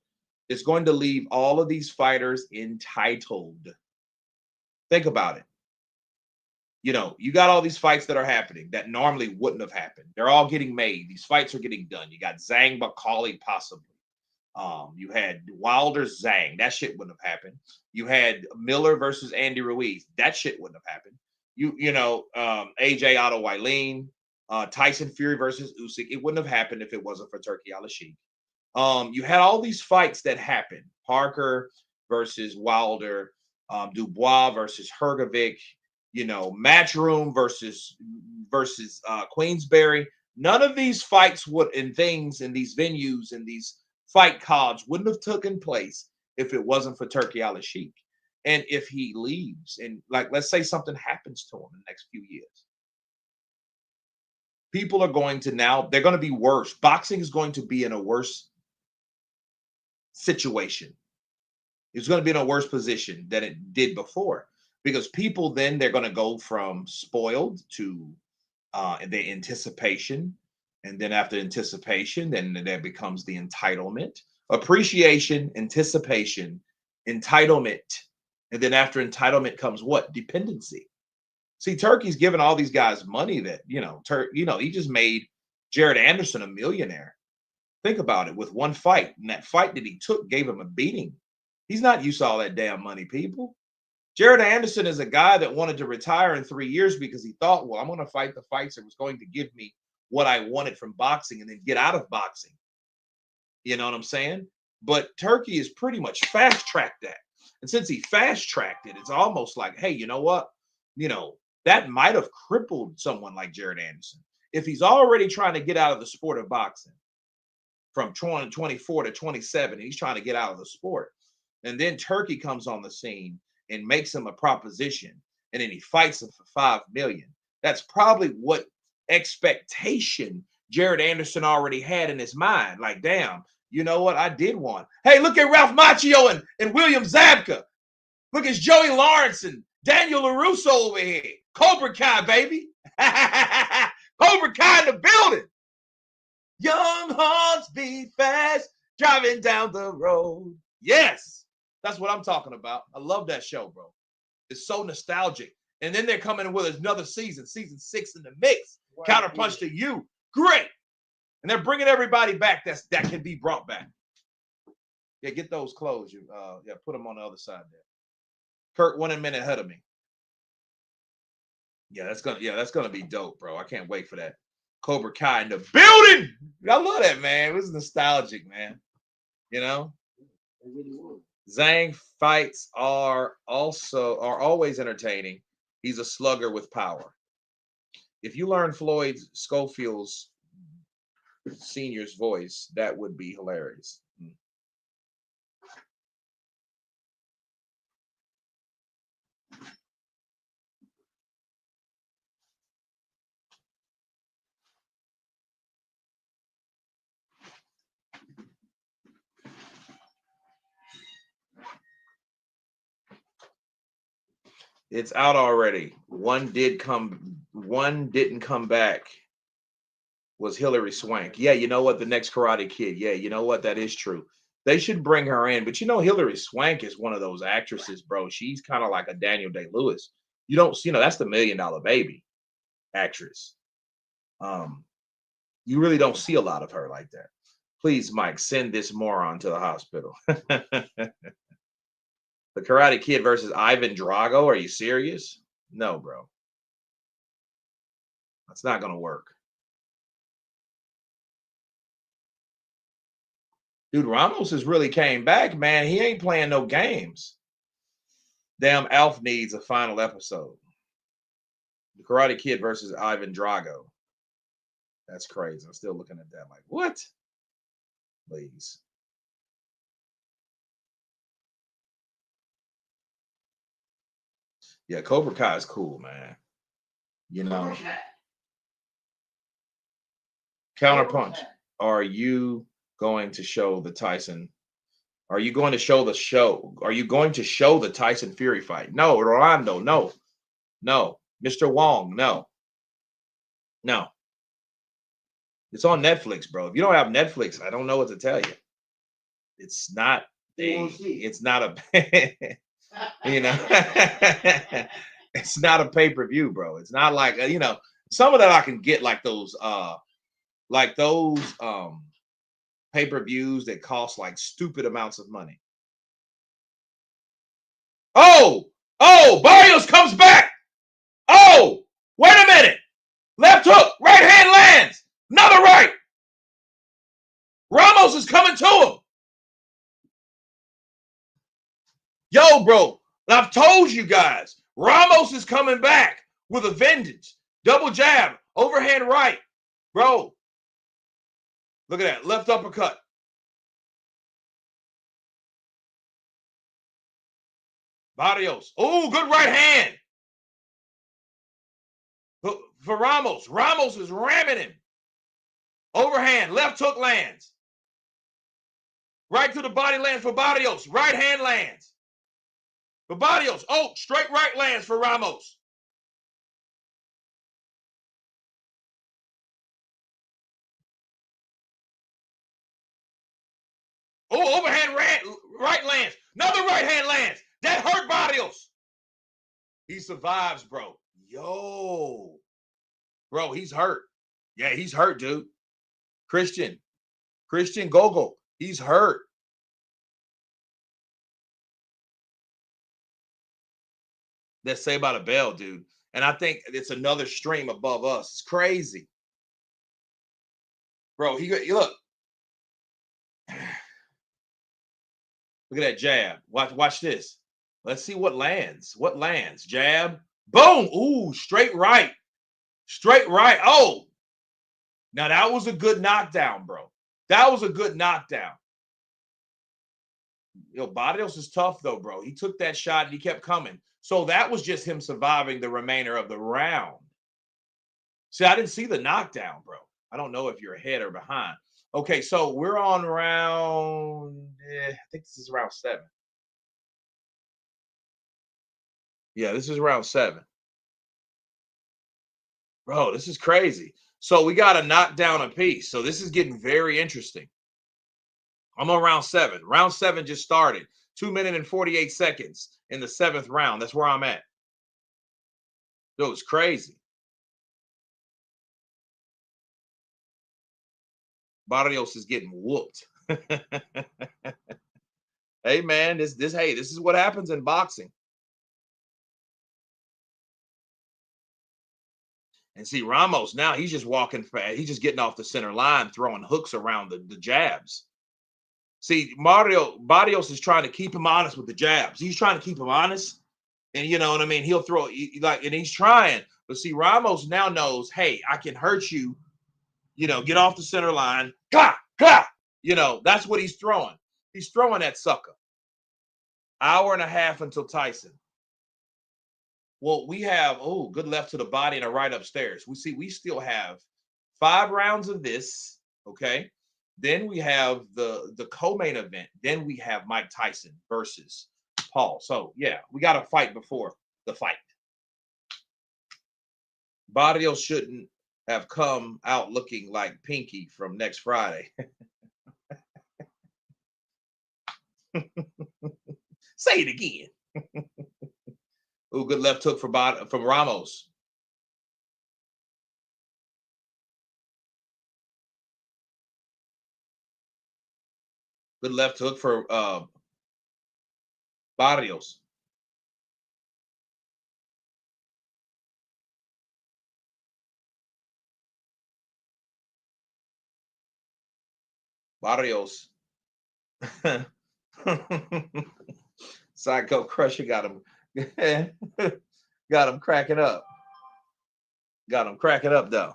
Speaker 1: it's going to leave all of these fighters entitled. Think about it. You got all these fights that are happening that normally wouldn't have happened. They're all getting made. These fights are getting done. You got Zhang Macaulay possibly. You had Wilder Zhang. That shit wouldn't have happened. You had Miller versus Andy Ruiz. That shit wouldn't have happened. AJ Otto Wileen, Tyson Fury versus Usyk. It wouldn't have happened if it wasn't for Turkey Al-Sheikh. You had all these fights that happened. Parker versus Wilder, Dubois versus Hergovic, Matchroom versus Queensberry. None of these fights and things in these venues and these fight cards wouldn't have taken place if it wasn't for Turkey Al-Sheikh. And if he leaves and let's say something happens to him in the next few years, people are going to they're going to be worse. Boxing is going to be in a worse situation. It's going to be in a worse position than it did before, because people then they're going to go from spoiled to the anticipation. And then after anticipation, then there becomes the entitlement, appreciation, anticipation, entitlement. And then after entitlement comes what? Dependency. See, Turkey's giving all these guys money that, he just made Jared Anderson a millionaire. Think about it, with one fight. And that fight that he took gave him a beating. He's not used to all that damn money, people. Jared Anderson is a guy that wanted to retire in 3 years because he thought, well, I'm going to fight the fights that was going to give me what I wanted from boxing and then get out of boxing. You know what I'm saying? But Turkey is pretty much fast-tracked that. And since he fast-tracked it, it's almost like, hey, you know what? That might have crippled someone like Jared Anderson. If he's already trying to get out of the sport of boxing from 24 to 27, and he's trying to get out of the sport. And then Turkey comes on the scene and makes him a proposition, and then he fights him for $5 million. That's probably what expectation Jared Anderson already had in his mind. Like, damn, you know what? I did one. Hey, look at Ralph Macchio and William Zabka. Look at Joey Lawrence and Daniel LaRusso over here. Cobra Kai, baby. Cobra Kai in the building. Young hearts beat fast, driving down the road. Yes, that's what I'm talking about. I love that show, bro. It's so nostalgic. And then they're coming in with another season 6 in the mix. Right. Counterpunch to You. Great. And they're bringing everybody back that can be brought back. Yeah, get those clothes. Put them on the other side there. Kurt, 1 minute ahead of me. Yeah, that's gonna be dope, bro. I can't wait for that. Cobra Kai in the building. I love that, man. It was nostalgic, man. Zhang fights are always entertaining. He's a slugger with power. If you learn Floyd Schofield's Senior's voice, that would be hilarious. It's out already. One didn't come back. Was Hillary Swank. Yeah, you know what? The next Karate Kid. Yeah, you know what? That is true. They should bring her in. But Hillary Swank is one of those actresses, bro. She's kind of like a Daniel Day-Lewis. You don't, that's the $1 Million Baby actress. You really don't see a lot of her like that. Please, Mike, send this moron to the hospital. The Karate Kid versus Ivan Drago. Are you serious? No, bro. That's not going to work. Dude, Ramos has really came back, man. He ain't playing no games. Damn, Alf needs a final episode. The Karate Kid versus Ivan Drago. That's crazy. I'm still looking at that like, what? Please. Yeah, Cobra Kai is cool, man. Counterpunch. Are you going to show the Tyson? Are you going to show the show? Are you going to show the Tyson Fury fight? No, Rolando, no. No. Mr. Wong, no. No. It's on Netflix, bro. If you don't have Netflix, I don't know what to tell you. It's not a It's not a pay-per-view, bro. It's not like some of that I can get, like those pay-per-views that cost like stupid amounts of money. Oh, Barrios comes back. Oh, wait a minute. Left hook, right hand lands. Another right. Ramos is coming to him. Yo, bro, I've told you guys, Ramos is coming back with a vengeance. Double jab, overhand right. Bro, look at that. Left uppercut. Barrios. Oh, good right hand. For Ramos. Ramos is ramming him. Overhand, left hook lands. Right to the body lands for Barrios. Right hand lands. For Barrios. Oh, straight right lands for Ramos. Oh, overhand right lands. Another right hand lands. That hurt Barrios. He survives, bro. Yo. Bro, he's hurt. Yeah, he's hurt, dude. Christian Gogol. He's hurt. That's Saved by the Bell, dude. And I think it's another stream above us. It's crazy. Bro, look. Look at that jab. Watch this. Let's see what lands. What lands? Jab. Boom. Ooh, straight right. Straight right. Oh. Now that was a good knockdown, bro. That was a good knockdown. Barrios is tough though, bro. He took that shot and he kept coming. So that was just him surviving the remainder of the round. See, I didn't see the knockdown, bro. I don't know if you're ahead or behind. Okay, so we're on round, I think this is round 7. Yeah, this is round 7. Bro, this is crazy. So we got a knockdown apiece. So this is getting very interesting. I'm on round 7. Round 7 just started. 2 minutes and 48 seconds in the 7th round. That's where I'm at. It was crazy. Barrios is getting whooped. Hey man, this is what happens in boxing. And see, Ramos now he's just walking fast. He's just getting off the center line, throwing hooks around the jabs. See, Barrios is trying to keep him honest with the jabs. He's trying to keep him honest, and you know what I mean. He'll throw and he's trying. But see, Ramos now knows, hey, I can hurt you. Get off the center line. Clap, clap. That's what he's throwing. He's throwing that sucker. Hour and a half until Tyson. Well, we have good left to the body and a right upstairs. We still have 5 rounds of this. Okay. Then we have the co-main event. Then we have Mike Tyson versus Paul. So yeah, we got to fight before the fight. Barrios shouldn't have come out looking like Pinky from Next Friday. Say it again. Good left hook from Ramos. Good left hook for Barrios. Barrios. Psycho Crusher got him cracking up. Got him cracking up though.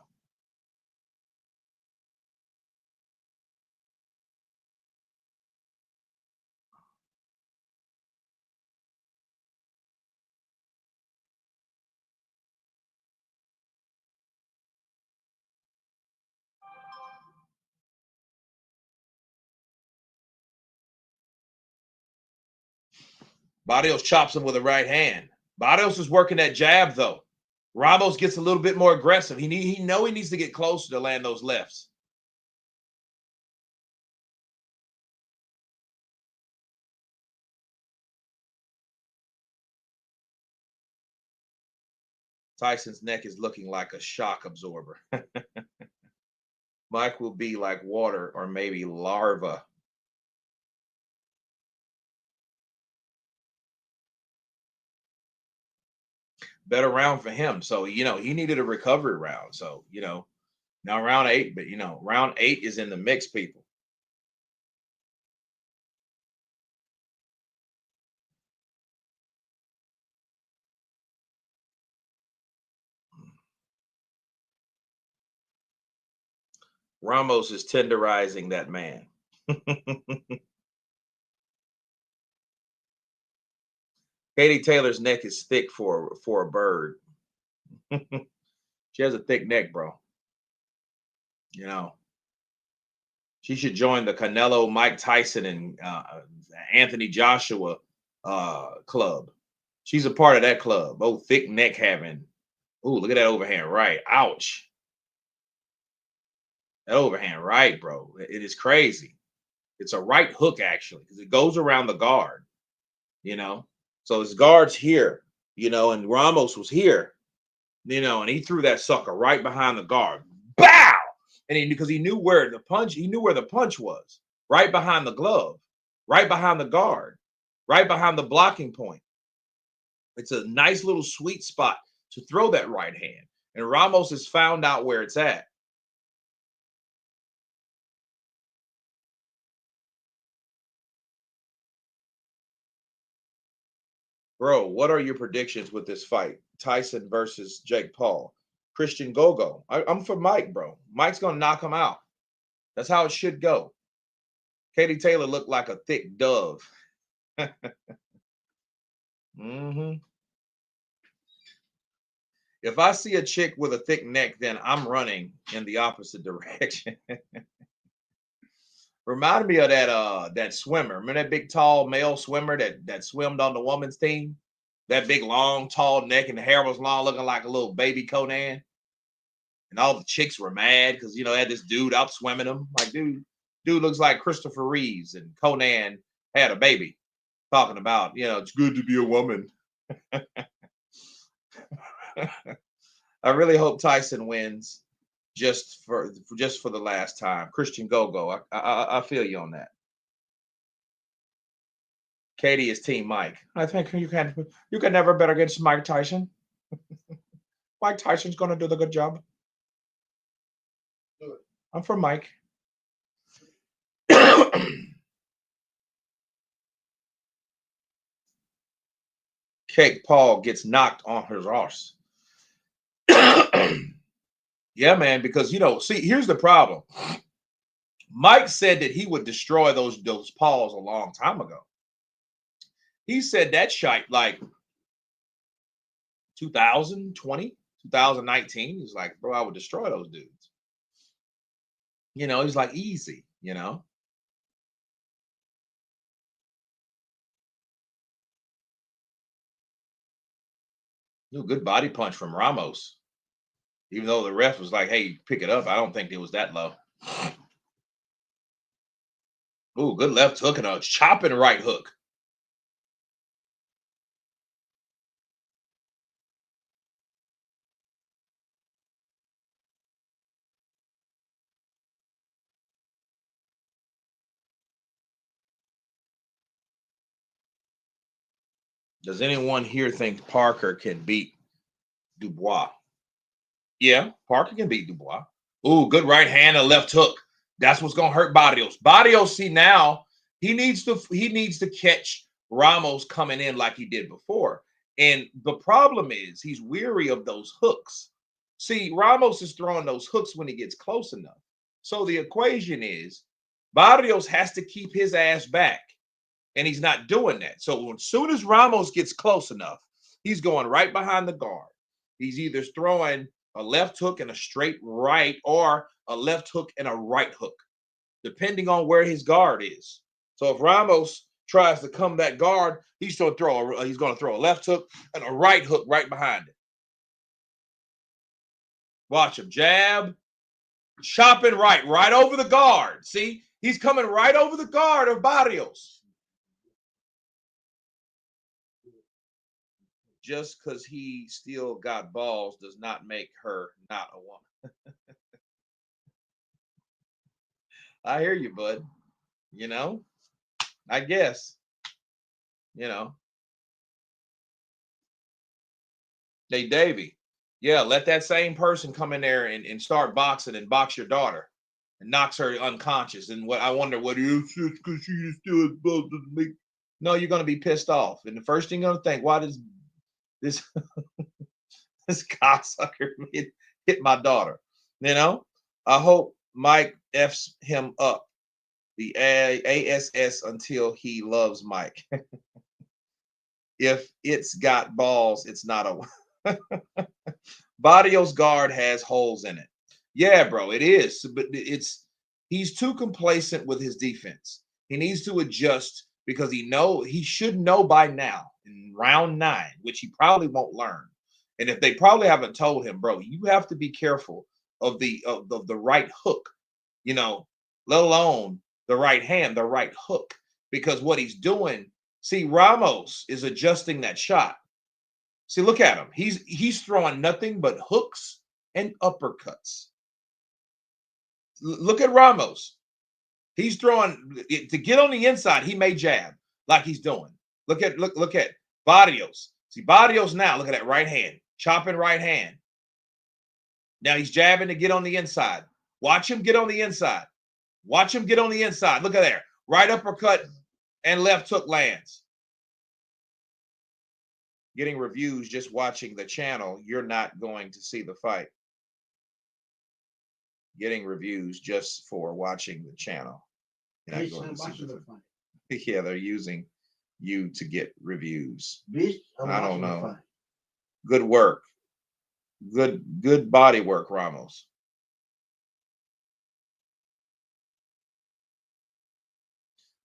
Speaker 1: Barrios chops him with a right hand. Barrios is working that jab though. Ramos gets a little bit more aggressive. He needs to get closer to land those lefts. Tyson's neck is looking like a shock absorber. Mike will be like water or maybe larva. Better round for him. So, he needed a recovery round. So, now round 8, but round 8 is in the mix, people. Ramos is tenderizing that man. Katie Taylor's neck is thick for a bird. She has a thick neck, bro. She should join the Canelo, Mike Tyson, and Anthony Joshua club. She's a part of that club. Oh, thick neck having. Oh, look at that overhand right. Ouch. That overhand right, bro. It is crazy. It's a right hook, actually, because it goes around the guard, So his guard's here, and Ramos was here, and he threw that sucker right behind the guard. Bow! And because he knew where the punch was, right behind the glove, right behind the guard, right behind the blocking point. It's a nice little sweet spot to throw that right hand. And Ramos has found out where it's at. Bro, what are your predictions with this fight? Tyson versus Jake Paul. Christian Gogo. I'm for Mike, bro. Mike's going to knock him out. That's how it should go. Katie Taylor looked like a thick dove. Mm-hmm. If I see a chick with a thick neck, then I'm running in the opposite direction. Reminded me of that swimmer. Remember that big tall male swimmer that swimmed on the women's team? That big long tall neck and the hair was long, looking like a little baby Conan. And all the chicks were mad because they had this dude out swimming them. Like, dude looks like Christopher Reeves, and Conan had a baby. Talking about, it's good to be a woman. I really hope Tyson wins just for the last time. Christian Gogo. I feel you on that. Katie is Team Mike. I think you can never bet against Mike Tyson. Mike Tyson's gonna do the good job. I'm for Mike. Cake Paul gets knocked on his arse. Yeah, man, because see, here's the problem. Mike said that he would destroy those paws a long time ago. He said that shite like 2020, 2019. He's like, bro, I would destroy those dudes. He's like, easy, Good body punch from Ramos. Even though the ref was like, hey, pick it up. I don't think it was that low. Ooh, good left hook and a chopping right hook. Does anyone here think Parker can beat Dubois? Yeah, Parker can beat Dubois. Ooh, good right hand and left hook. That's what's gonna hurt Barrios. Barrios, see now, he needs to catch Ramos coming in like he did before. And the problem is he's weary of those hooks. See, Ramos is throwing those hooks when he gets close enough. So the equation is Barrios has to keep his ass back. And he's not doing that. So as soon as Ramos gets close enough, he's going right behind the guard. He's either throwing a left hook and a straight right, or a left hook and a right hook, depending on where his guard is. So if Ramos tries to come that guard, he's going to throw a left hook and a right hook right behind it. Watch him jab, chopping right over the guard. See, he's coming right over the guard of Barrios. just because he still got balls does not make her not a woman. I hear you, bud. You know, I guess, you know, hey, Davy, yeah, let that same person come in there and start boxing and box your daughter and knocks her unconscious. And what I wonder, what is this because she still has balls to make? No, you're going to be pissed off. And the first thing you're going to think, why does this this cocksucker hit my daughter? You know, I hope Mike F's him up the ASS until he loves Mike. If it's got balls, it's not a Barrios guard has holes in it. Yeah, bro, it is. But he's too complacent with his defense. He needs to adjust because he should know by now in round 9, which he probably won't learn. And if they probably haven't told him, bro, you have to be careful of the right hook, you know, let alone the right hand, the right hook, because what he's doing, see, Ramos is adjusting that shot. See, look at him. He's throwing nothing but hooks and uppercuts. Look at Ramos. He's throwing to get on the inside. He may jab like he's doing. Look at Barrios. See Barrios now. Look at that right hand, chopping right hand. Now he's jabbing to get on the inside. Watch him get on the inside. Watch him get on the inside. Look at there. Right uppercut and left hook lands. Getting reviews just watching the channel, you're not going to see the fight. Getting reviews just for watching the channel. You're not going to see the fight. Yeah, they're using you to get reviews. I don't know. Good work. Good body work, Ramos.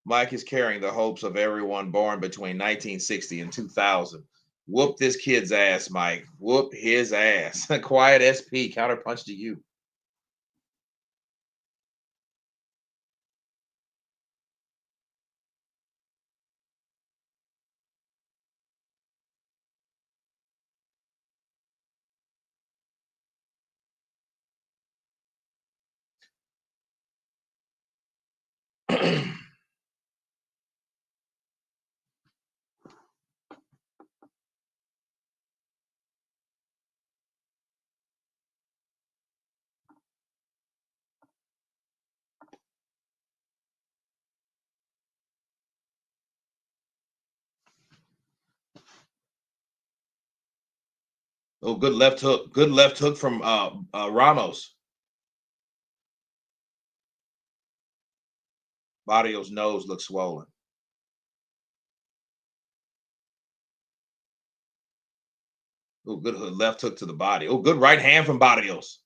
Speaker 1: Mike is carrying the hopes of everyone born between 1960 and 2000. Whoop this kid's ass, Mike. Whoop his ass. Quiet SP, counterpunch to you. Oh, good left hook. Good left hook from Ramos. Barrios' nose looks swollen. Oh, good left hook to the body. Oh, good right hand from Barrios.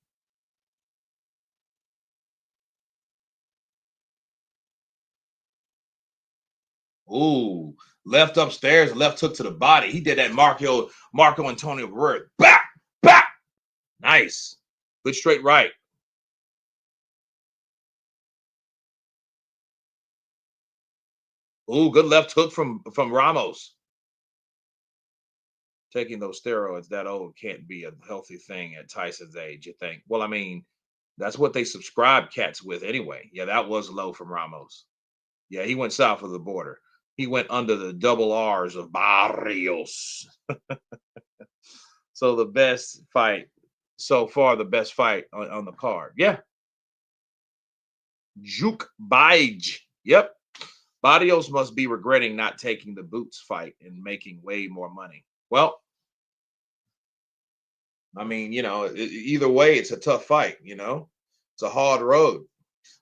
Speaker 1: Ooh, left upstairs, left hook to the body. He did that Marco Antonio Barrera. Back, back. Nice. Good straight right. Ooh, good left hook from Ramos. Taking those steroids that old can't be a healthy thing at Tyson's age, you think? Well, I mean, that's what they subscribe cats with anyway. Yeah, that was low from Ramos. Yeah, he went south of the border. He went under the double R's of Barrios. So the best fight so far, the best fight on the card. Yeah. Juke Baij. Yep. Barrios must be regretting not taking the Boots fight and making way more money. Well, I mean, either way, it's a tough fight, It's a hard road.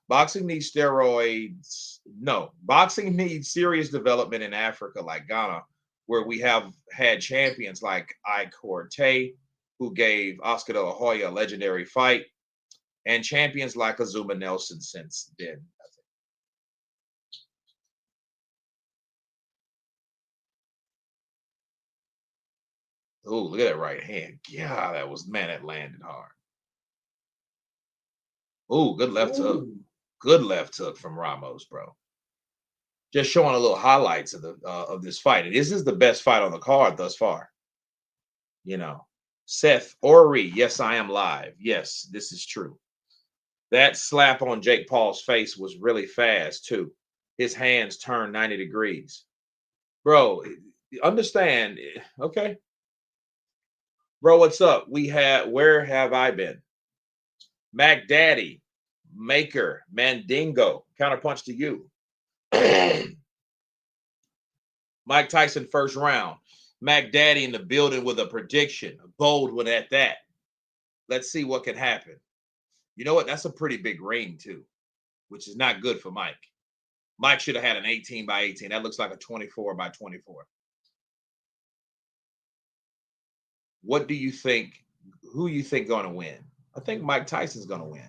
Speaker 1: Boxing needs steroids. No, boxing needs serious development in Africa, like Ghana, where we have had champions like I Corte, who gave Oscar De La Hoya a legendary fight, and champions like Azuma Nelson since then. Oh, look at that right hand. Yeah, that landed hard. Oh, good left hook. Good left hook from Ramos, bro. Just showing a little highlights of this fight. And this is the best fight on the card thus far. You know, Seth Ori, yes, I am live. Yes, this is true. That slap on Jake Paul's face was really fast too. His hands turned 90 degrees. Bro, understand. Okay. Bro, what's up? Where have I been? Mac Daddy, Maker, Mandingo, counterpunch to you. Mike Tyson first round. Mac Daddy in the building with a prediction, a bold one at that. Let's see what can happen. You know what? That's a pretty big ring too, which is not good for Mike. Mike should have had an 18 by 18. That looks like a 24 by 24. What do you think? Who you think going to win? I think Mike Tyson's going to win.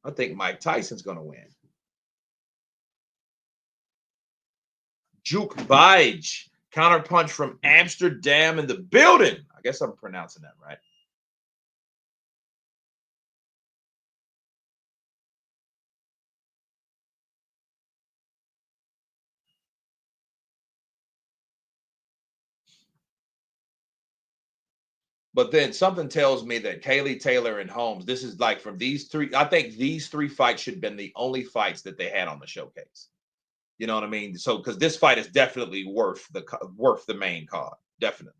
Speaker 1: I think Mike Tyson's going to win. Juke Bige, counterpunch from Amsterdam in the building. I guess I'm pronouncing that right. But then something tells me that Kaylee Taylor and Holmes, this is like from these three. I think these three fights should have been the only fights that they had on the showcase. You know what I mean? So because this fight is definitely worth the main card, definitely.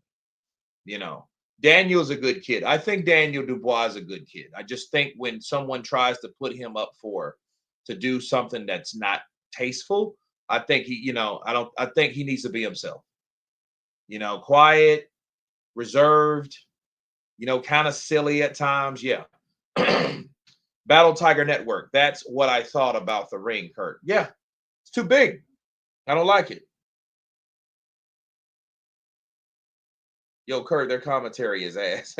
Speaker 1: You know, Daniel's a good kid. I think Daniel Dubois is a good kid. I just think when someone tries to put him up to do something that's not tasteful, I think I think he needs to be himself. You know, quiet, reserved, kind of silly at times. Yeah. Battle Tiger Network. That's what I thought about the ring, Kurt. Yeah, it's too big. I don't like it. Yo, Kurt, their commentary is ass.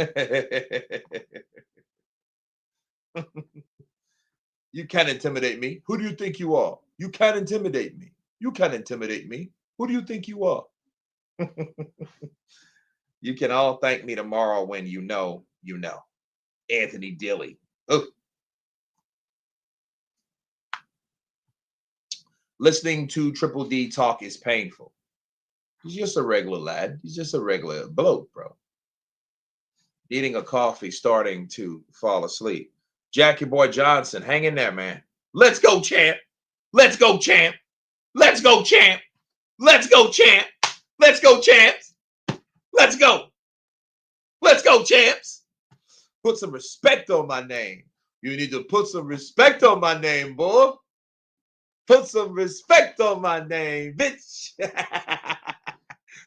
Speaker 1: You can't intimidate me. Who do you think you are? You can't intimidate me. You can't intimidate me. Who do you think you are? You can all thank me tomorrow when you know, you know. Anthony Dilly. Oh. Listening to Triple D talk is painful. He's just a regular lad. He's just a regular bloke, bro. Eating a coffee, starting to fall asleep. Jackie Boy Johnson, hang in there, man. Let's go, champ. Let's go, champ. Let's go, champ. Let's go, champ. Let's go, champs. Let's go. Let's go, champs. Put some respect on my name. You need to put some respect on my name, boy. Put some respect on my name, bitch.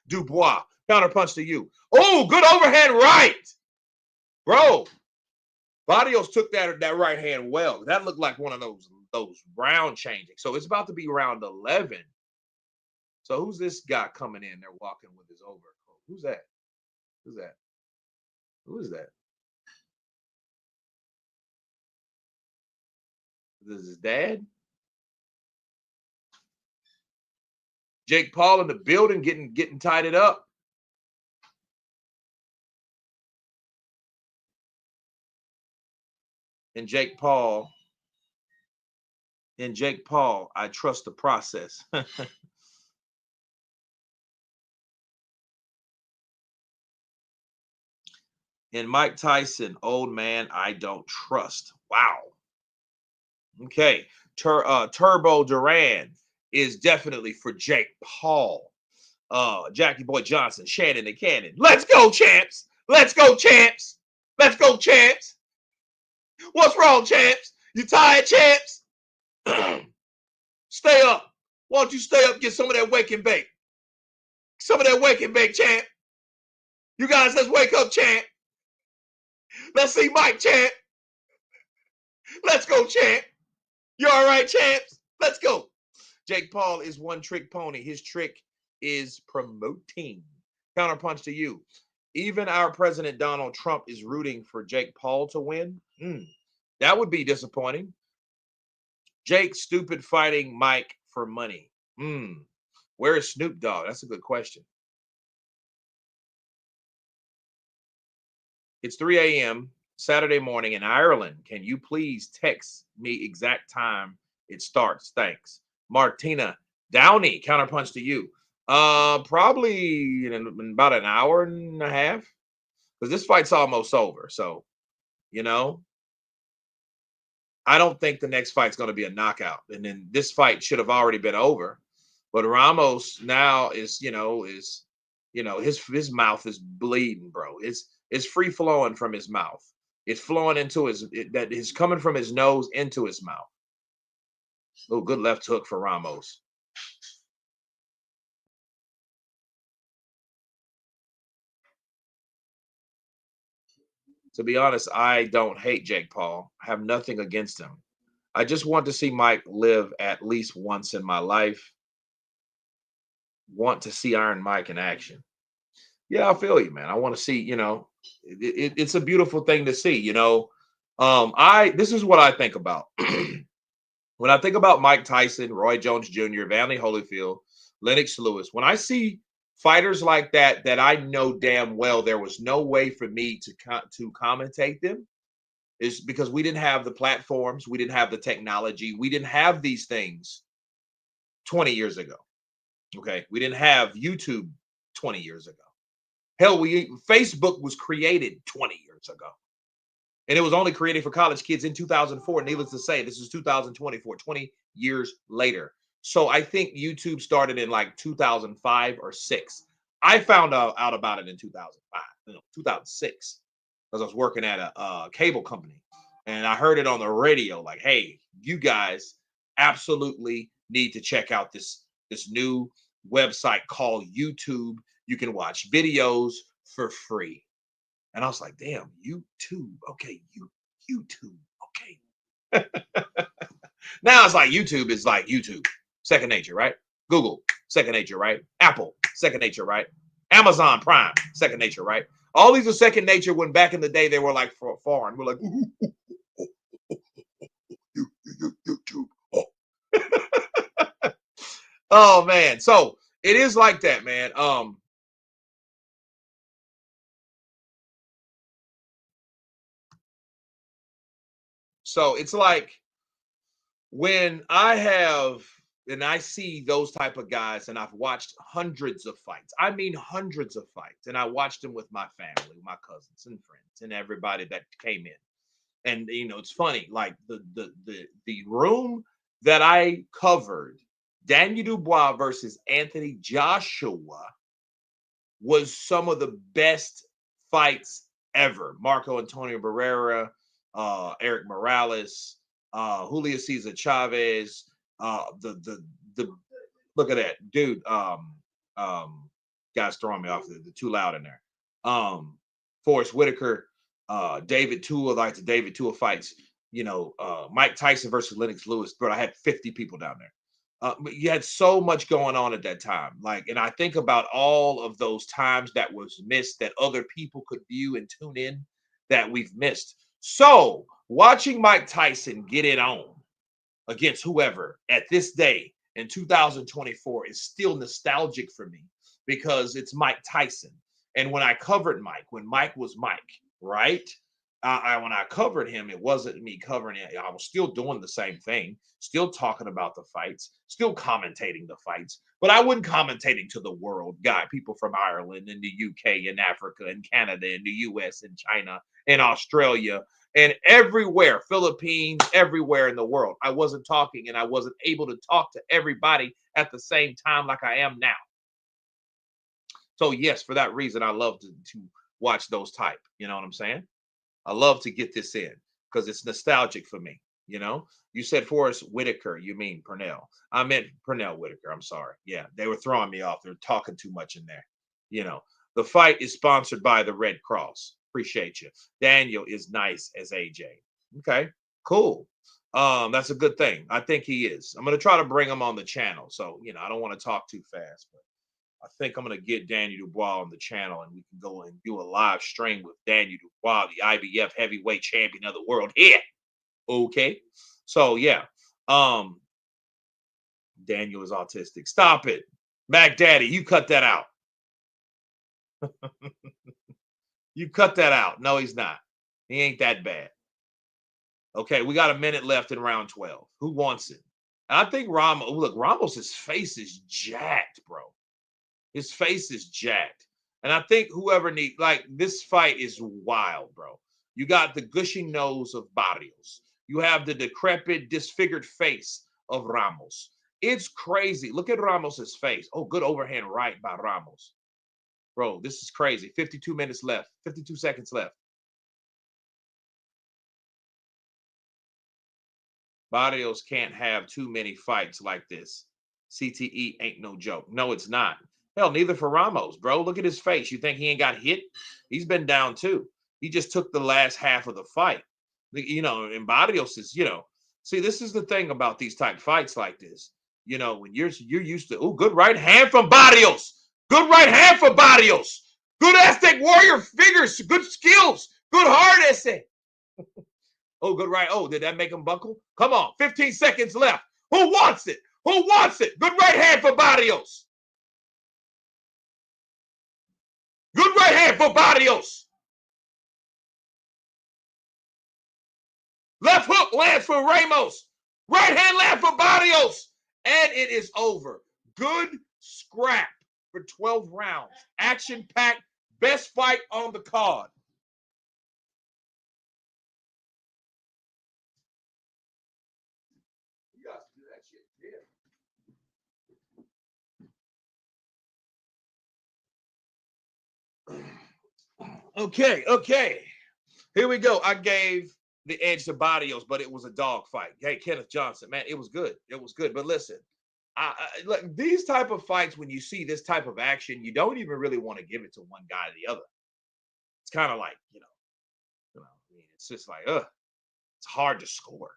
Speaker 1: Dubois, counterpunch to you. Oh, good overhand right. Bro, Barrios took that right hand well. That looked like one of those round changing. So it's about to be round 11. So who's this guy coming in there walking with his overcoat? Who's that? Who's that? Who is that? This is his dad? Jake Paul in the building getting tied up. And Jake Paul, I trust the process. And Mike Tyson, old man, I don't trust. Wow. Okay. Turbo Duran is definitely for Jake Paul. Jackie Boy Johnson, Shannon the Cannon. Let's go, champs. Let's go, champs. Let's go, champs. What's wrong, champs? You tired, champs? Stay up. Why don't you stay up, get some of that wake and bake? Some of that wake and bake, champ. You guys, let's wake up, champ. Let's see Mike, champ. Let's go, champ. You all right, champs? Let's go. Jake Paul is one trick pony. His trick is promoting. Counterpunch to you. Even our President Donald Trump is rooting for Jake Paul to win. That would be disappointing. Jake stupid fighting Mike for money. Where is Snoop Dogg? That's a good question. It's 3 a.m. Saturday morning in Ireland. Can you please text me exact time it starts? Thanks. Martina Downey, counterpunch to you. Probably in about an hour and a half, because this fight's almost over. So, you know, I don't think the next fight's going to be a knockout. And then this fight should have already been over. But Ramos now is his mouth is bleeding, bro. It's free flowing from his mouth. It's flowing into that is coming from his nose into his mouth. Oh, good left hook for Ramos. To be honest, I don't hate Jake Paul. I have nothing against him. I just want to see Mike live at least once in my life. Want to see Iron Mike in action. Yeah, I feel you, man. I want to see, it's a beautiful thing to see, I this is what I think about. When I think about Mike Tyson, Roy Jones Jr., Vanley Holyfield, Lennox Lewis, when I see fighters like that I know damn well there was no way for me to commentate them, is because we didn't have the platforms, we didn't have the technology, we didn't have these things 20 years ago. Okay, we didn't have YouTube 20 years ago. Hell, Facebook was created 20 years ago. And it was only created for college kids in 2004. Needless to say, this is 2024, 20 years later. So I think YouTube started in like 2005 or 6. I found out about it in 2005, 2006, because I was working at a cable company. And I heard it on the radio like, hey, you guys absolutely need to check out this new website called YouTube. You can watch videos for free. And I was like, damn, YouTube. Okay, YouTube. Okay. Now it's like YouTube is like YouTube, second nature, right? Google, second nature, right? Apple, second nature, right? Amazon Prime, second nature, right? All these are second nature when back in the day they were like foreign. We're like, YouTube. Oh. Oh man. So it is like that, man. So it's like when I see those type of guys, and I've watched hundreds of fights. I mean hundreds of fights, and I watched them with my family, my cousins and friends, and everybody that came in. And it's funny, like the room that I covered, Daniel Dubois versus Anthony Joshua, was some of the best fights ever. Marco Antonio Barrera, Eric Morales, Julio Cesar Chavez, the look at that dude. Guys throwing me off. The too loud in there. Forrest Whitaker, David Tua, like the David Tua fights. Mike Tyson versus Lennox Lewis. But I had 50 people down there. But you had so much going on at that time. Like, and I think about all of those times that was missed that other people could view and tune in that we've missed. So watching Mike Tyson get it on against whoever at this day in 2024 is still nostalgic for me because it's Mike Tyson. And when I covered Mike, when Mike was Mike, right? When I covered him, it wasn't me covering it. I was still doing the same thing, still talking about the fights, still commentating the fights, but I wasn't commentating to the world. People from Ireland and the UK and Africa and Canada and the US and China and Australia and everywhere, Philippines, everywhere in the world. I wasn't talking, and I wasn't able to talk to everybody at the same time like I am now. So yes, for that reason, I love to watch those type. You know what I'm saying? I love to get this in because it's nostalgic for me. You said Forrest Whitaker. You mean Purnell? I meant Purnell Whitaker. I'm sorry. Yeah, they were throwing me off. They're talking too much in there. The fight is sponsored by the Red Cross. Appreciate you. Daniel is nice as AJ. Okay, cool. That's a good thing. I think he is. I'm gonna try to bring him on the channel. So I don't want to talk too fast, but I think I'm going to get Daniel Dubois on the channel, and we can go and do a live stream with Daniel Dubois, the IBF heavyweight champion of the world here. Okay. So yeah. Daniel is autistic. Stop it. Mac Daddy, you cut that out. You cut that out. No, he's not. He ain't that bad. Okay, we got a minute left in round 12. Who wants it? And I think Ramos, look, Ramos' face is jacked, bro. His face is jacked. And I think whoever like this fight is wild, bro. You got the gushing nose of Barrios. You have the decrepit, disfigured face of Ramos. It's crazy. Look at Ramos's face. Oh, good overhand right by Ramos. Bro, this is crazy. 52 minutes left, 52 seconds left. Barrios can't have too many fights like this. CTE ain't no joke. No, it's not. Hell, neither for Ramos, bro. Look at his face. You think he ain't got hit? He's been down too. He just took the last half of the fight. You know, and Barrios is, see, this is the thing about these type fights like this. When you're used to, good right hand from Barrios. Good right hand for Barrios. Good Aztec warrior figures, good skills, good hard essay. Oh, good right. Oh, did that make him buckle? Come on, 15 seconds left. Who wants it? Who wants it? Good right hand for Barrios. Good right hand for Barrios. Left hook lands for Ramos. Right hand land for Barrios. And it is over. Good scrap for 12 rounds. Action-packed. Best fight on the card. You guys do that shit. Yeah. Okay. Here we go. I gave the edge to Barrios, but it was a dog fight. Hey, Kenneth Johnson, man, it was good. It was good. But listen, like these type of fights, when you see this type of action, you don't even really want to give it to one guy or the other. It's kind of like, it's just like, it's hard to score.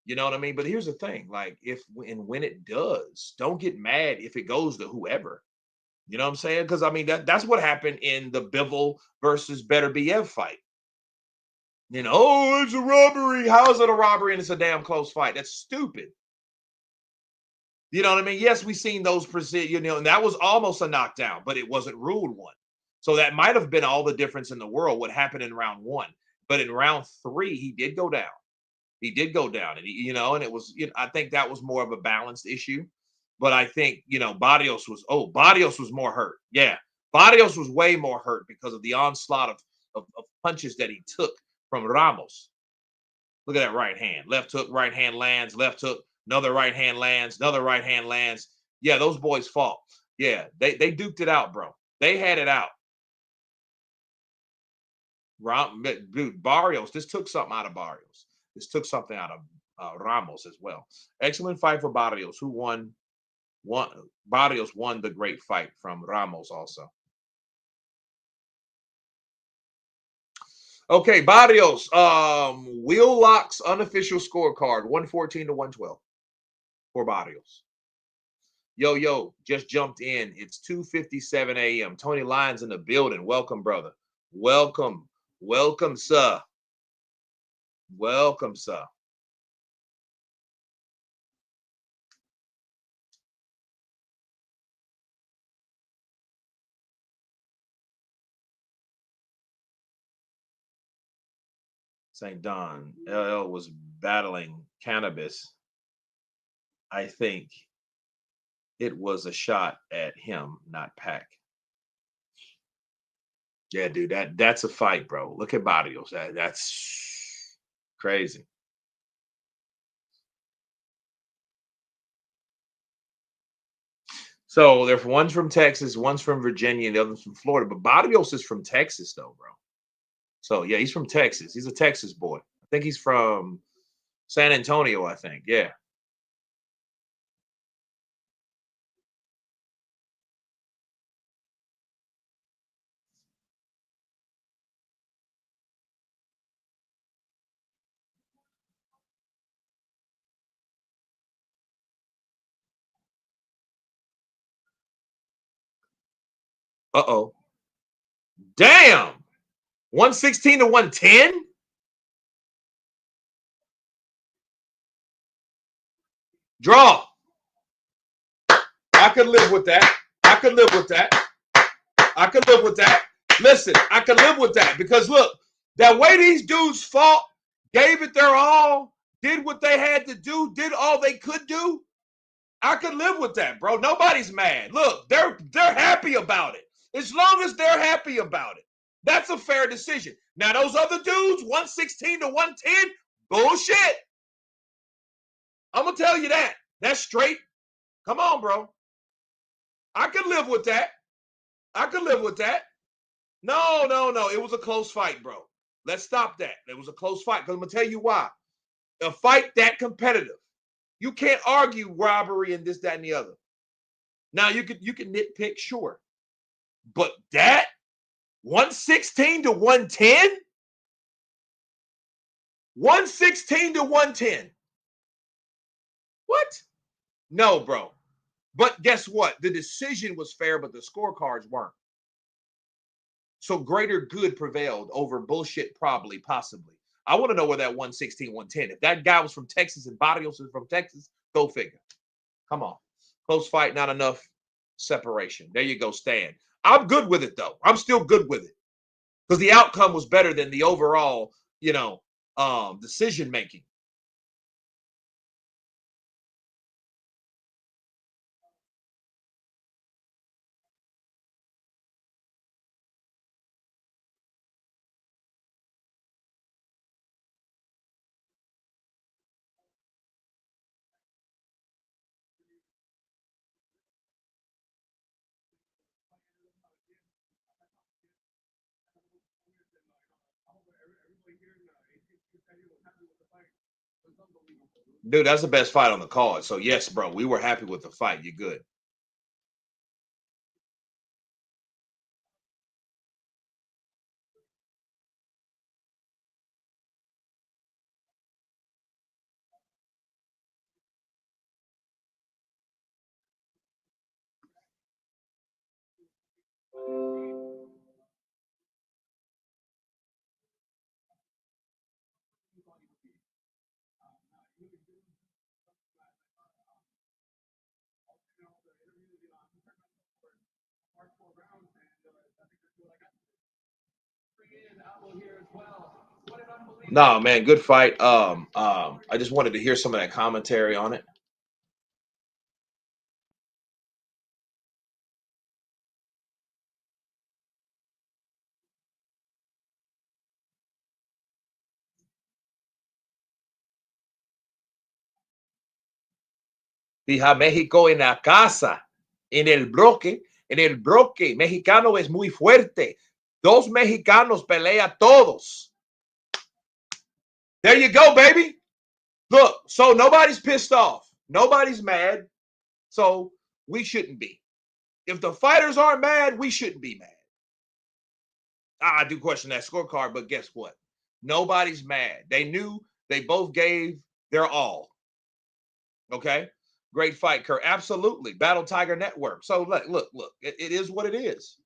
Speaker 1: You know what I mean? But here's the thing: like, if and when it does, don't get mad if it goes to whoever. You know what I'm saying? Because I mean that's what happened in the Bivol versus Better BF fight. Oh, it's a robbery. How is it a robbery and it's a damn close fight? That's stupid. You know what I mean? Yes, we've seen those present, and that was almost a knockdown, but it wasn't ruled one. So that might have been all the difference in the world what happened in round one. But in round three, he did go down. He did go down, and and it was. I think that was more of a balanced issue. But I think Barrios was more hurt. Yeah, Barrios was way more hurt because of the onslaught of punches that he took from Ramos. Look at that right hand. Left hook, right hand lands, left hook, another right hand lands, another right hand lands. Yeah, those boys fought. Yeah, they duked it out, bro. They had it out. Dude, Barrios, this took something out of Barrios. This took something out of Ramos as well. Excellent fight for Barrios, who won. Barrios won the great fight from Ramos also. Okay, Barrios. Wheel Locks unofficial scorecard 114 to 112 for Barrios. Yo, just jumped in. It's 2:57 a.m. Tony Lyons in the building. Welcome, brother. Welcome, sir. Welcome, sir. St. Don, LL was battling cannabis. I think it was a shot at him, not Pac. Yeah, dude, that's a fight, bro. Look at Barrios. That's crazy. So there's one's from Texas, one's from Virginia, and the other's from Florida. But Barrios is from Texas, though, bro. So yeah, he's from Texas. He's a Texas boy. I think he's from San Antonio, I think. Yeah. Uh-oh. Damn. 116 to 110? Draw. I could live with that. I could live with that. I could live with that. Listen, I could live with that because look, that way these dudes fought, gave it their all, did what they had to do, did all they could do. I could live with that, bro. Nobody's mad. Look, they're happy about it. As long as they're happy about it, that's a fair decision. Now, those other dudes, 116 to 110, bullshit. I'm gonna tell you that. That's straight. Come on, bro. I could live with that. I could live with that. No, no, no. It was a close fight, bro. Let's stop that. It was a close fight. Because I'm gonna tell you why. A fight that competitive. You can't argue robbery and this, that, and the other. Now you can nitpick, sure. But that 116 to 110? 116 to 110. What? No, bro. But guess what? The decision was fair, but the scorecards weren't. So greater good prevailed over bullshit, probably, possibly. I want to know where that 116, 110. If that guy was from Texas and Barrios is from Texas, go figure. Come on. Close fight, not enough separation. There you go, Stan. I'm good with it, though. I'm still good with it. Because the outcome was better than the overall, decision making. Dude, that's the best fight on the card. So yes, bro, we were happy with the fight. You're good. No, man, good fight. I just wanted to hear some of that commentary on it. Fija México en la casa, en el bloque. Mexicano es muy fuerte. Dos mexicanos pelea todos. There you go, baby. Look, so nobody's pissed off. Nobody's mad. So we shouldn't be. If the fighters aren't mad, we shouldn't be mad. I do question that scorecard, but guess what? Nobody's mad. They knew they both gave their all. Okay. Great fight, Kurt. Absolutely. Battle Tiger Network. So look, it is what it is.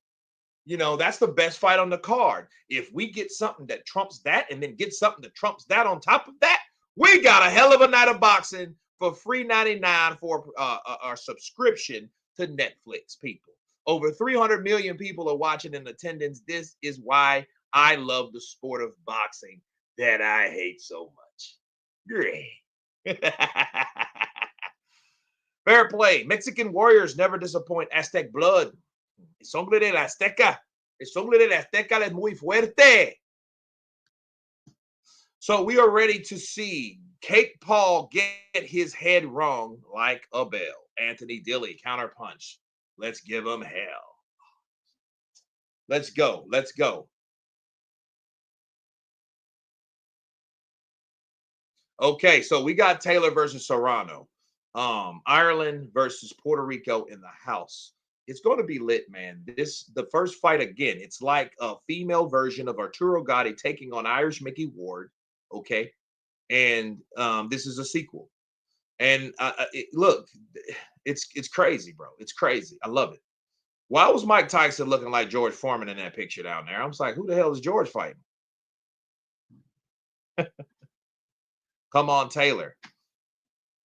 Speaker 1: That's the best fight on the card. If we get something that trumps that and then get something that trumps that on top of that, we got a hell of a night of boxing for free 99 for our subscription to Netflix, people. Over 300 million people are watching in attendance. This is why I love the sport of boxing that I hate so much. Great. Fair play. Mexican warriors never disappoint. Aztec blood. El sangre de la Azteca. El sangre de la Azteca es muy fuerte. So we are ready to see Cake Paul get his head wrong like a bell. Anthony Dilly, counterpunch. Let's give him hell. Let's go. Let's go. Okay, so we got Taylor versus Serrano. Ireland versus Puerto Rico in the house. It's going to be lit, man. The first fight again. It's like a female version of Arturo Gatti taking on Irish Mickey Ward. Okay, and this is a sequel. And look, it's crazy, bro. It's crazy. I love it. Why was Mike Tyson looking like George Foreman in that picture down there? I was like, who the hell is George fighting? Come on, Taylor.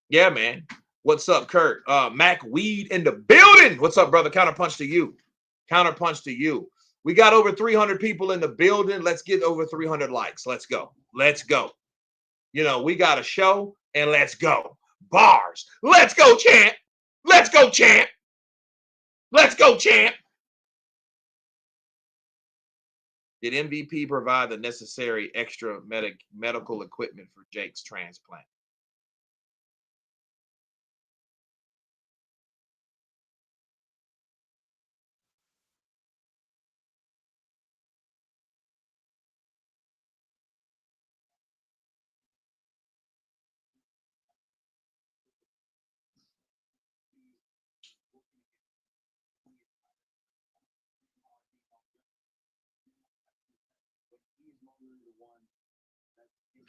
Speaker 1: Yeah, man. What's up, Kurt? Mac Weed in the building. What's up, brother? Counterpunch to you. Counterpunch to you. We got over 300 people in the building. Let's get over 300 likes. Let's go. Let's go. We got a show and let's go. Bars. Let's go, champ. Let's go, champ. Let's go, champ. Did MVP provide the necessary extra medical equipment for Jake's transplant?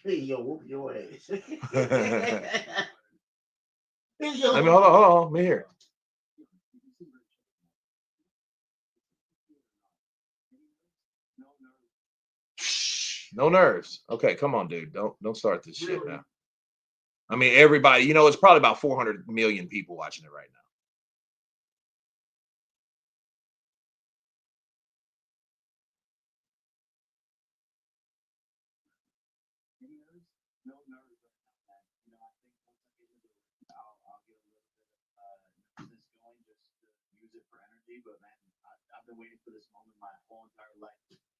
Speaker 3: Yo, whoop your ass.
Speaker 1: I mean, hold on. Let me hear. No nerves. Okay, come on, dude. Don't start this shit now. I mean, everybody, it's probably about 400 million people watching it right now.
Speaker 3: But man, I've been waiting for this moment my whole entire life.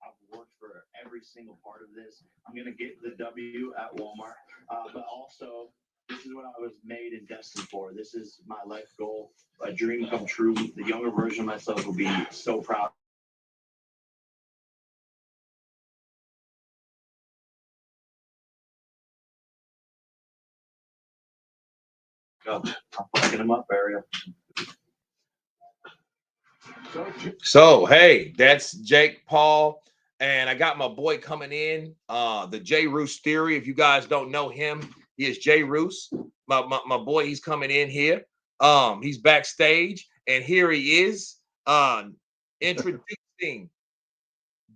Speaker 3: I've worked for every single part of this. I'm gonna get the W at Walmart, but also this is what I was made and destined for. This is my life goal, a dream come true. The younger version of myself will be so proud. I'm fucking him up, area.
Speaker 1: So, hey, that's Jake Paul. And I got my boy coming in, the J Roos Theory. If you guys don't know him, he is J Roos. My boy, he's coming in here. He's backstage, and here he is introducing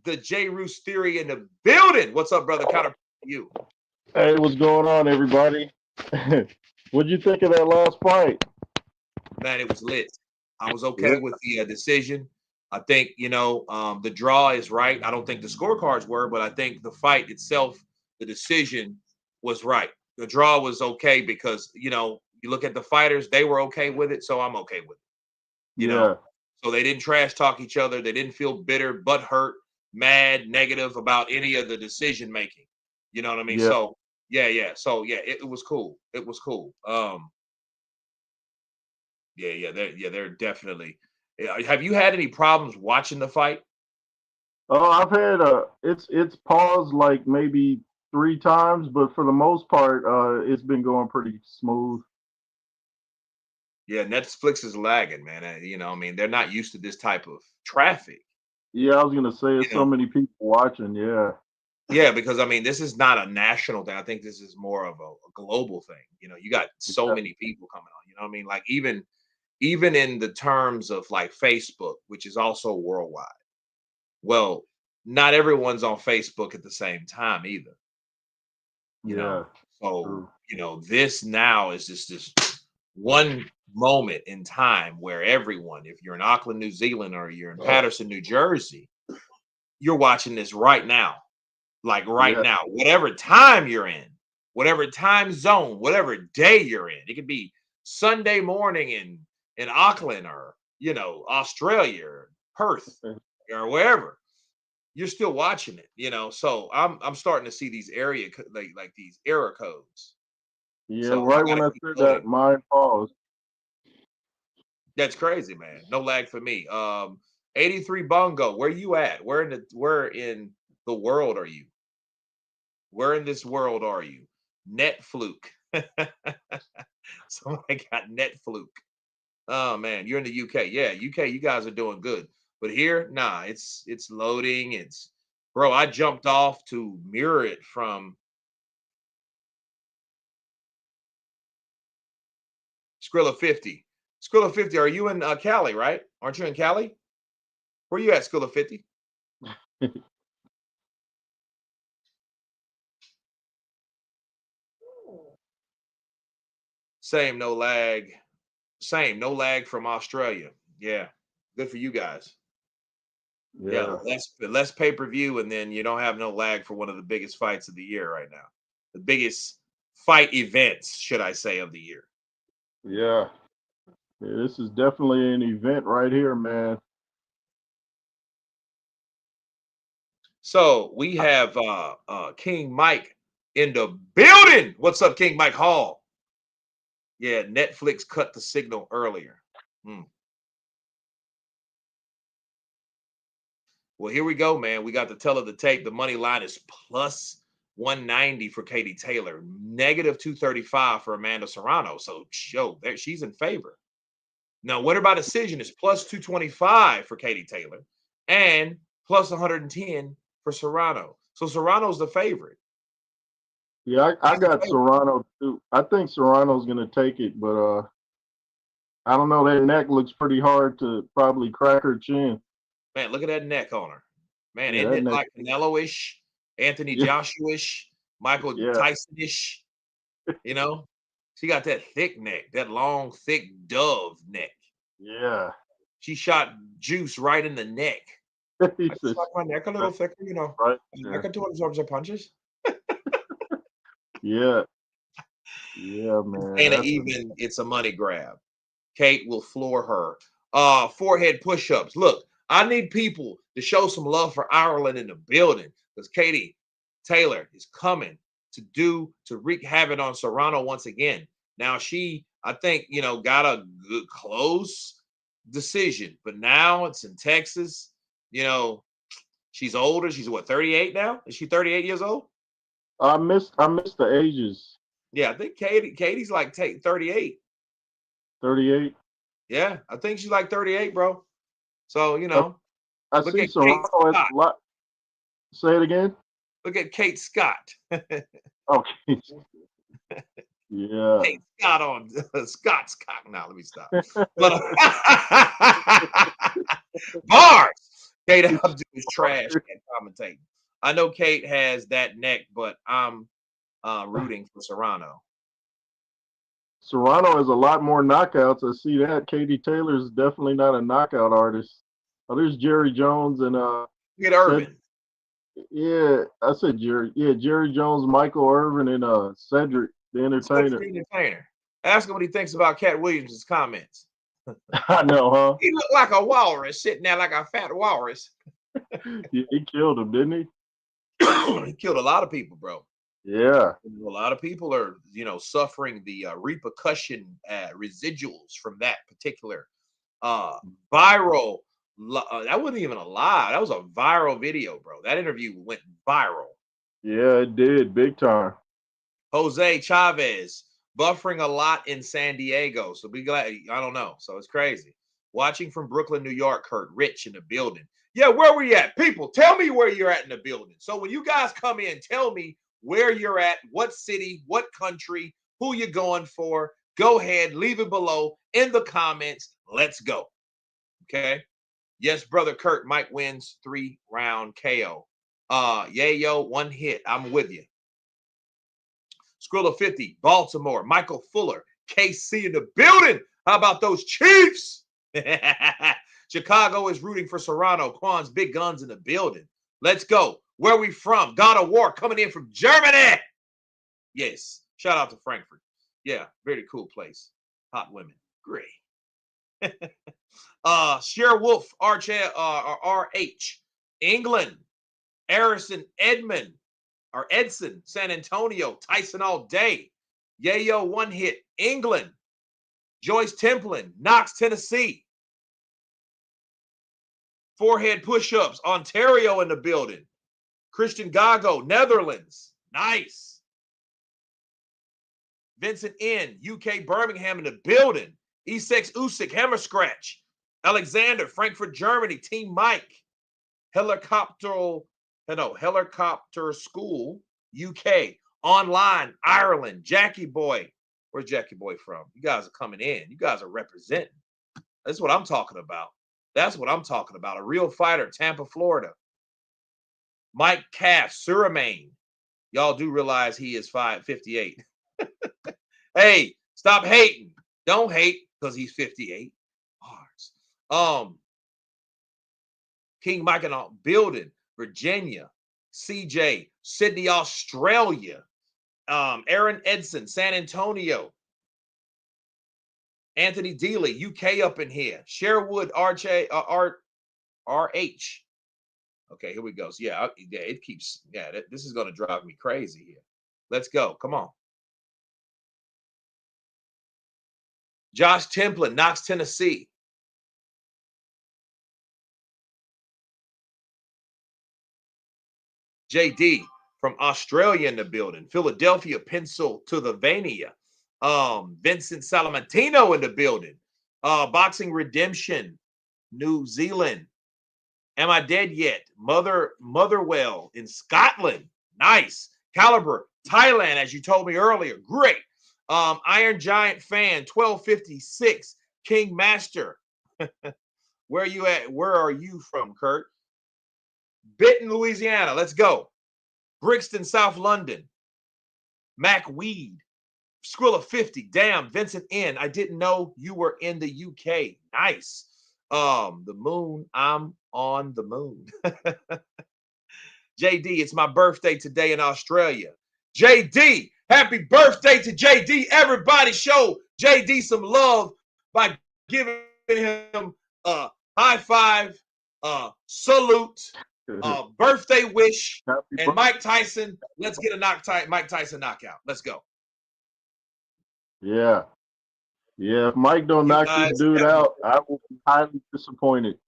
Speaker 1: the J Roos Theory in the building. What's up, brother? Counter you.
Speaker 4: Hey, what's going on, everybody? What'd you think of that last fight?
Speaker 1: Man, it was lit. I was okay with the decision. I think, the draw is right. I don't think the scorecards were, but I think the fight itself, the decision was right. The draw was okay because, you look at the fighters, they were okay with it. So I'm okay with it,
Speaker 4: Yeah.
Speaker 1: So they didn't trash talk each other. They didn't feel bitter, butt hurt, mad, negative about any of the decision making. You know what I mean?
Speaker 4: Yeah.
Speaker 1: So, yeah. So, yeah, it was cool. It was cool. They're definitely. Have you had any problems watching the fight?
Speaker 4: I've had it's paused like maybe 3 times, but for the most part, it's been going pretty smooth.
Speaker 1: Yeah, Netflix is lagging, man. I mean, they're not used to this type of traffic.
Speaker 4: Yeah, I was gonna say
Speaker 1: You
Speaker 4: it's so
Speaker 1: know,
Speaker 4: many people watching. Yeah.
Speaker 1: yeah, because I mean, this is not a national thing. I think this is more of a global thing. You got so
Speaker 4: Yeah.
Speaker 1: many people coming on. You know what I mean? Like even in the terms of like Facebook, which is also worldwide. Well, not everyone's on Facebook at the same time either. you
Speaker 4: Yeah.
Speaker 1: know so
Speaker 4: True.
Speaker 1: this now is just this one moment in time where everyone, if you're in Auckland, New Zealand, or you're in Patterson, New Jersey, you're watching this right now, like right
Speaker 4: Yeah.
Speaker 1: now, whatever time you're in, whatever time zone, whatever day you're in. It could be Sunday morning in Auckland, or Australia, or Perth, or wherever. You're still watching it. So I'm starting to see these like these error codes.
Speaker 4: Yeah.
Speaker 1: So I
Speaker 4: Right when
Speaker 1: gotta
Speaker 4: I
Speaker 1: keep
Speaker 4: said that,
Speaker 1: loading.
Speaker 4: mine paused.
Speaker 1: That's crazy, man. No lag for me. 83 Bongo, where you at? Where in the world are you? Where in this world are you? Net fluke. Somebody got net fluke. Oh man, you're in the UK. Yeah, UK, you guys are doing good. But here, nah, it's loading. Bro, I jumped off to mirror it from Skrilla 50. Skrilla 50, are you in Cali, right? Aren't you in Cali? Where you at, Skrilla 50? Same, no lag. Same, no lag from Australia. Yeah, good for you guys. Yeah,
Speaker 4: Yeah.
Speaker 1: less pay per view, and then you don't have no lag for one of the biggest fights of the year right now. The biggest fight events, should I say, of the year.
Speaker 4: Yeah. Yeah, this is definitely an event right here, man.
Speaker 1: So we have King Mike in the building. What's up, King Mike Hall? Yeah, Netflix cut the signal earlier. Hmm. Well, here we go, man. We got the tell of the tape. The money line is plus 190 for Katie Taylor, negative 235 for Amanda Serrano. So, there she's in favor. Now, winner by decision is plus 225 for Katie Taylor and plus 110 for Serrano. So Serrano's the favorite.
Speaker 4: Yeah, I
Speaker 1: She's the
Speaker 4: got
Speaker 1: favorite.
Speaker 4: Serrano too. I think Serrano's gonna take it, but I don't know. That neck looks pretty hard to probably crack her chin.
Speaker 1: Man, look at that neck on her. Man,
Speaker 4: Yeah,
Speaker 1: isn't
Speaker 4: that
Speaker 1: it
Speaker 4: neck.
Speaker 1: like Canelo-ish, Anthony
Speaker 4: Yeah,
Speaker 1: Joshua-ish, Michael
Speaker 4: yeah,
Speaker 1: Tyson-ish? You know, she got that thick neck, that long, thick dove neck.
Speaker 4: yeah.
Speaker 1: She shot Juice right in the neck.
Speaker 4: He
Speaker 1: I just
Speaker 4: says
Speaker 1: like my neck a little thicker,
Speaker 4: right
Speaker 1: I
Speaker 4: there.
Speaker 1: can do absorb the punches.
Speaker 4: Yeah, yeah, man.
Speaker 1: Ain't it
Speaker 4: That's
Speaker 1: even? It's a money grab. Kate will floor her. Forehead push-ups. Look, I need people to show some love for Ireland in the building because Katie Taylor is coming to wreak havoc on Serrano once again. Now I think, got a good close decision, but now it's in Texas. You know, she's older. She's what, 38 now? Is she 38 years old?
Speaker 4: I missed the ages.
Speaker 1: Yeah, I think Katie's like 38.
Speaker 4: 38.
Speaker 1: Yeah, I think she's like 38, bro. So,
Speaker 4: I, I
Speaker 1: look
Speaker 4: see
Speaker 1: at Kate
Speaker 4: Serrano has
Speaker 1: Scott.
Speaker 4: a lot. Say it again.
Speaker 1: Look at Kate Scott.
Speaker 4: Okay. Yeah.
Speaker 1: Kate Scott on Scott's cock. Now, let me stop. But bars. Kate Upton is trash at commentating. I know Kate has that neck, but I'm rooting for Serrano.
Speaker 4: Serrano has a lot more knockouts. I see that. Katie Taylor's definitely not a knockout artist. Oh, there's Jerry Jones and
Speaker 1: Look at
Speaker 4: said
Speaker 1: Irvin.
Speaker 4: yeah, I said Jerry. Yeah, Jerry Jones, Michael Irvin, and Cedric the
Speaker 1: Cedric
Speaker 4: Entertainer.
Speaker 1: the Entertainer. Ask him what he thinks about Cat Williams' comments.
Speaker 4: I know, huh?
Speaker 1: He looked like a walrus sitting there like a fat walrus.
Speaker 4: Yeah, he killed him, didn't he?
Speaker 1: He killed a lot of people, bro.
Speaker 4: Yeah.
Speaker 1: A lot of people are, suffering the repercussion residuals from that particular uh, viral. That wasn't even a lie. That was a viral video, bro. That interview went viral.
Speaker 4: Yeah, it did. Big time.
Speaker 1: Jose Chavez buffering a lot in San Diego. So be glad. I don't know. So it's crazy. Watching from Brooklyn, New York, Kurt Rich in the building. Yeah, where we at? People, tell me where you're at in the building. So when you guys come in, tell me where you're at, what city, what country, who you're going for. Go ahead, leave it below in the comments. Let's go. Okay. Yes, brother Kurt, Mike wins 3-round KO. Yayo, one hit. I'm with you. Skrilla 50, Baltimore, Michael Fuller, KC in the building. How about those Chiefs? Chicago is rooting for Serrano. Quan's big guns in the building. Let's go. Where we from? God of War coming in from Germany. Yes. Shout out to Frankfurt. Yeah, very cool place. Hot women. Great. Cher Wolf, RH, England, Harrison, Edmond, or Edson, San Antonio, Tyson all day. Yayo, one hit, England, Joyce Templin, Knox, Tennessee. Forehead push-ups, Ontario in the building. Christian Gago, Netherlands. Nice. Vincent N, UK, Birmingham in the building. E6 Usyk, Hammer Scratch. Alexander, Frankfurt, Germany. Team Mike. Helicopter School, UK. Online, Ireland. Jackie Boy. Where's Jackie Boy from? You guys are coming in. You guys are representing. That's what I'm talking about. That's what I'm talking about. A real fighter, Tampa, Florida. Mike Cass, Suriname. Y'all do realize he is 5'58". Hey, stop hating. Don't hate because he's 58. King Mike in a building, Virginia, CJ, Sydney, Australia. Aaron Edson, San Antonio. Anthony Dealey, UK up in here. Sherwood RH. Okay, here we go. So yeah, it keeps. Yeah, this is going to drive me crazy here. Let's go. Come on. Josh Templin, Knox, Tennessee. JD from Australia in the building. Philadelphia, Pennsylvania. Vincent Salamatino in the building. Boxing Redemption, New Zealand. Am I dead yet? Motherwell in Scotland. Nice. Caliber, Thailand, as you told me earlier. Great. Iron Giant fan, 1256. King Master. Where are you at? Where are you from, Kurt? Benton, Louisiana. Let's go. Brixton, South London. Mac Weed. Skrilla 50. Damn, Vincent N. I didn't know you were in the UK. Nice. The moon. I'm on the moon. JD, it's my birthday today in Australia. JD, happy birthday to JD. Everybody show JD some love by giving him a high five, salute, birthday wish, and Mike Tyson. Let's get a Mike Tyson knockout. Let's go.
Speaker 4: Yeah. Yeah, if Mike don't knock this dude out, I will be highly disappointed.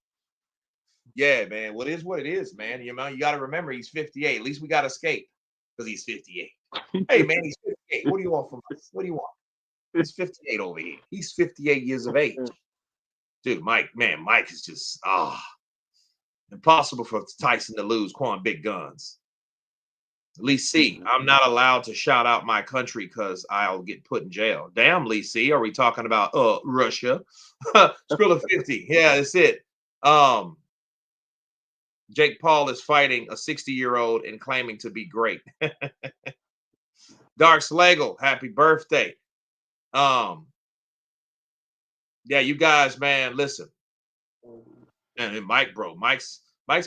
Speaker 1: Yeah, man. Well, it is what it is, man. You know, you got to remember he's 58. At least we got escape because he's 58. Hey, man, he's 58. What do you want from us? What do you want? He's 58 over here. He's 58 years of age. Dude, Mike is just, impossible for Tyson to lose Quan Big Guns. Lee C, I'm not allowed to shout out my country because I'll get put in jail. Damn, Lee C, are we talking about Russia? Skrilla 50. Yeah, that's it. Jake Paul is fighting a 60-year-old and claiming to be great. Dark Slagle, happy birthday. Yeah, you guys, man, listen. And Mike, bro, Mike's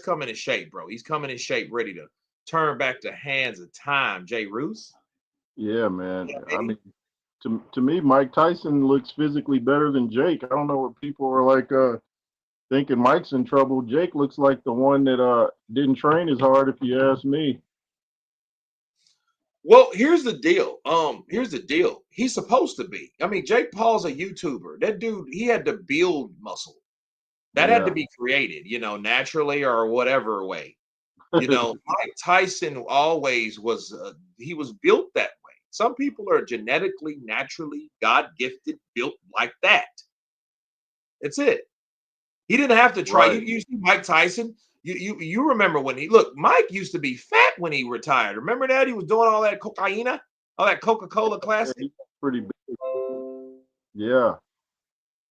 Speaker 1: coming in shape, bro. He's coming in shape, ready to turn back the hands of time. Jay Roos.
Speaker 4: Yeah, man. I mean, to me, Mike Tyson looks physically better than Jake. I don't know what people are like thinking Mike's in trouble. Jake looks like the one that didn't train as hard, if you ask me.
Speaker 1: Well, here's the deal. He's supposed to be. I mean, Jake Paul's a YouTuber. That dude, he had to build muscle. That had to be created, naturally or whatever way. Mike Tyson always was, he was built that way. Some people are genetically, naturally, God gifted, built like that. That's it. He didn't have to try.
Speaker 4: Right.
Speaker 1: You see Mike Tyson, you remember when Mike used to be fat when he retired. Remember that? He was doing all that cocaine, all that Coca-Cola classic.
Speaker 4: Yeah, pretty big. Yeah.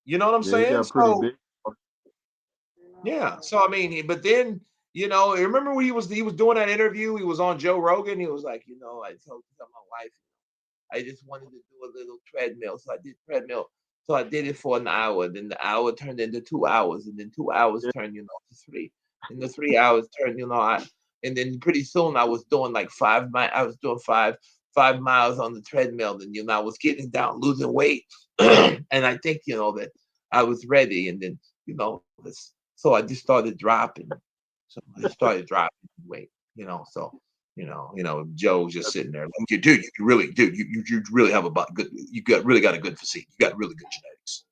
Speaker 1: You know what I'm saying?
Speaker 4: He got pretty big.
Speaker 1: Yeah. So I mean, but then remember when he was doing that interview? He was on Joe Rogan. He was like, I told my wife, I just wanted to do a little treadmill, so I did treadmill. So I did it for an hour. Then the hour turned into 2 hours, and then 2 hours turned, to 3. And the 3 hours turned, and then pretty soon I was doing like 5 miles. I was doing five miles on the treadmill, and I was getting down, losing weight, and I think that I was ready, and then so I just started dropping. So I started dropping weight, so. Joe's just sitting there like, dude, you really have really got a good physique. You got really good genetics.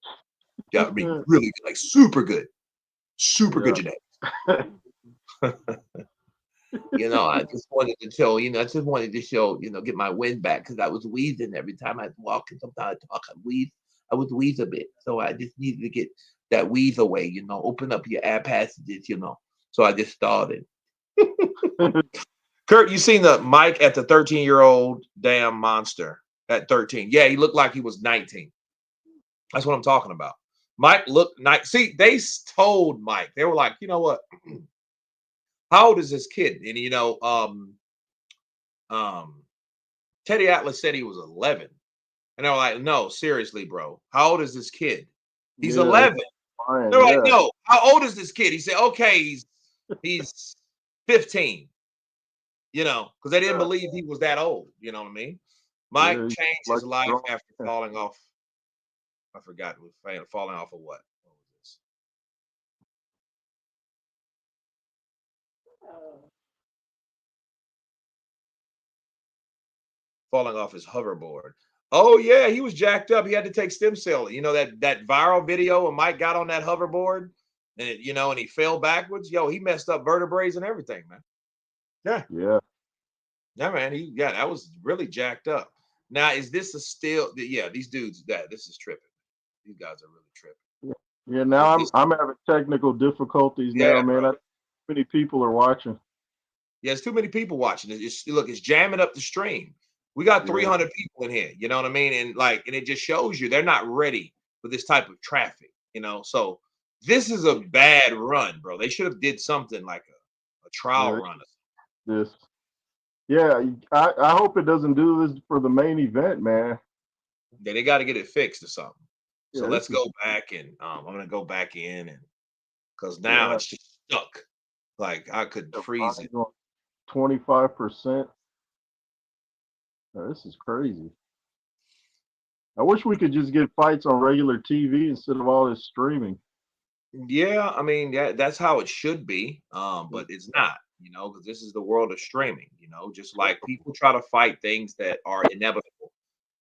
Speaker 1: Yeah, I mean, really like super good genetics. I just wanted to show, get my wind back because I was wheezing every time I walk, and sometimes I talk, I would wheeze a bit. So I just needed to get that wheeze away, open up your air passages, So I just started. Kurt, you seen the Mike at the 13-year-old damn monster at 13? Yeah, he looked like he was 19. That's what I'm talking about. Mike looked nice. See, they told Mike, they were like, you know what? How old is this kid? And Teddy Atlas said he was 11, and they were like, no, seriously, bro, how old is this kid? He's 11. They're like, no, how old is this kid? He said, okay, he's 15. Because they didn't believe he was that old. You know what I mean? Mike changed his life after falling off. I forgot. Falling off of what? What was this? Falling off his hoverboard. Oh yeah, he was jacked up. He had to take stem cell. You know that viral video when Mike got on that hoverboard and and he fell backwards. Yo, he messed up vertebrae and everything, man. Yeah,
Speaker 4: Yeah.
Speaker 1: yeah, man. That was really jacked up. Now, is this a still? Yeah, these dudes. This is tripping. These guys are really tripping.
Speaker 4: Yeah. Now I'm having technical difficulties
Speaker 1: Yeah,
Speaker 4: now, man.
Speaker 1: bro.
Speaker 4: Many people are watching.
Speaker 1: Yeah, it's too many people watching. Look, it's jamming up the stream. We got
Speaker 4: Yeah.
Speaker 1: 300 people in here. You know what I mean? And it just shows you they're not ready for this type of traffic. So this is a bad run, bro. They should have did something like a trial
Speaker 4: Yeah.
Speaker 1: run.
Speaker 4: This. Yeah. I hope it doesn't do this for the main event, man.
Speaker 1: Yeah, they got to get it fixed or something. So
Speaker 4: Yeah.
Speaker 1: let's go back and I'm gonna go back in and because now
Speaker 4: Yeah.
Speaker 1: it's just stuck. Like I could freeze it.
Speaker 4: 25%. This is crazy. I wish we could just get fights on regular TV instead of all this streaming.
Speaker 1: Yeah, I mean, that's how it should be. But it's not, because this is the world of streaming, just like people try to fight things that are inevitable.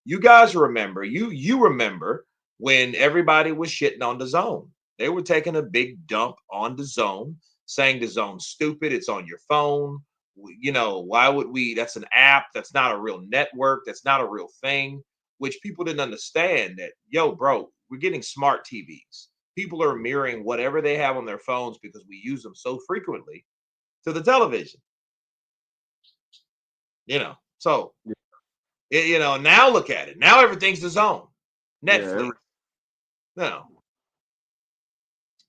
Speaker 1: You guys remember, you remember when everybody was shitting on the zone. They were taking a big dump on the zone, saying the zone's stupid, it's on your phone. Why would we? That's an app, that's not a real network, that's not a real thing, which people didn't understand that, yo, bro, we're getting smart TVs. People are mirroring whatever they have on their phones because we use them so frequently to the television. So now look at it. Now everything's the zone. Netflix. No.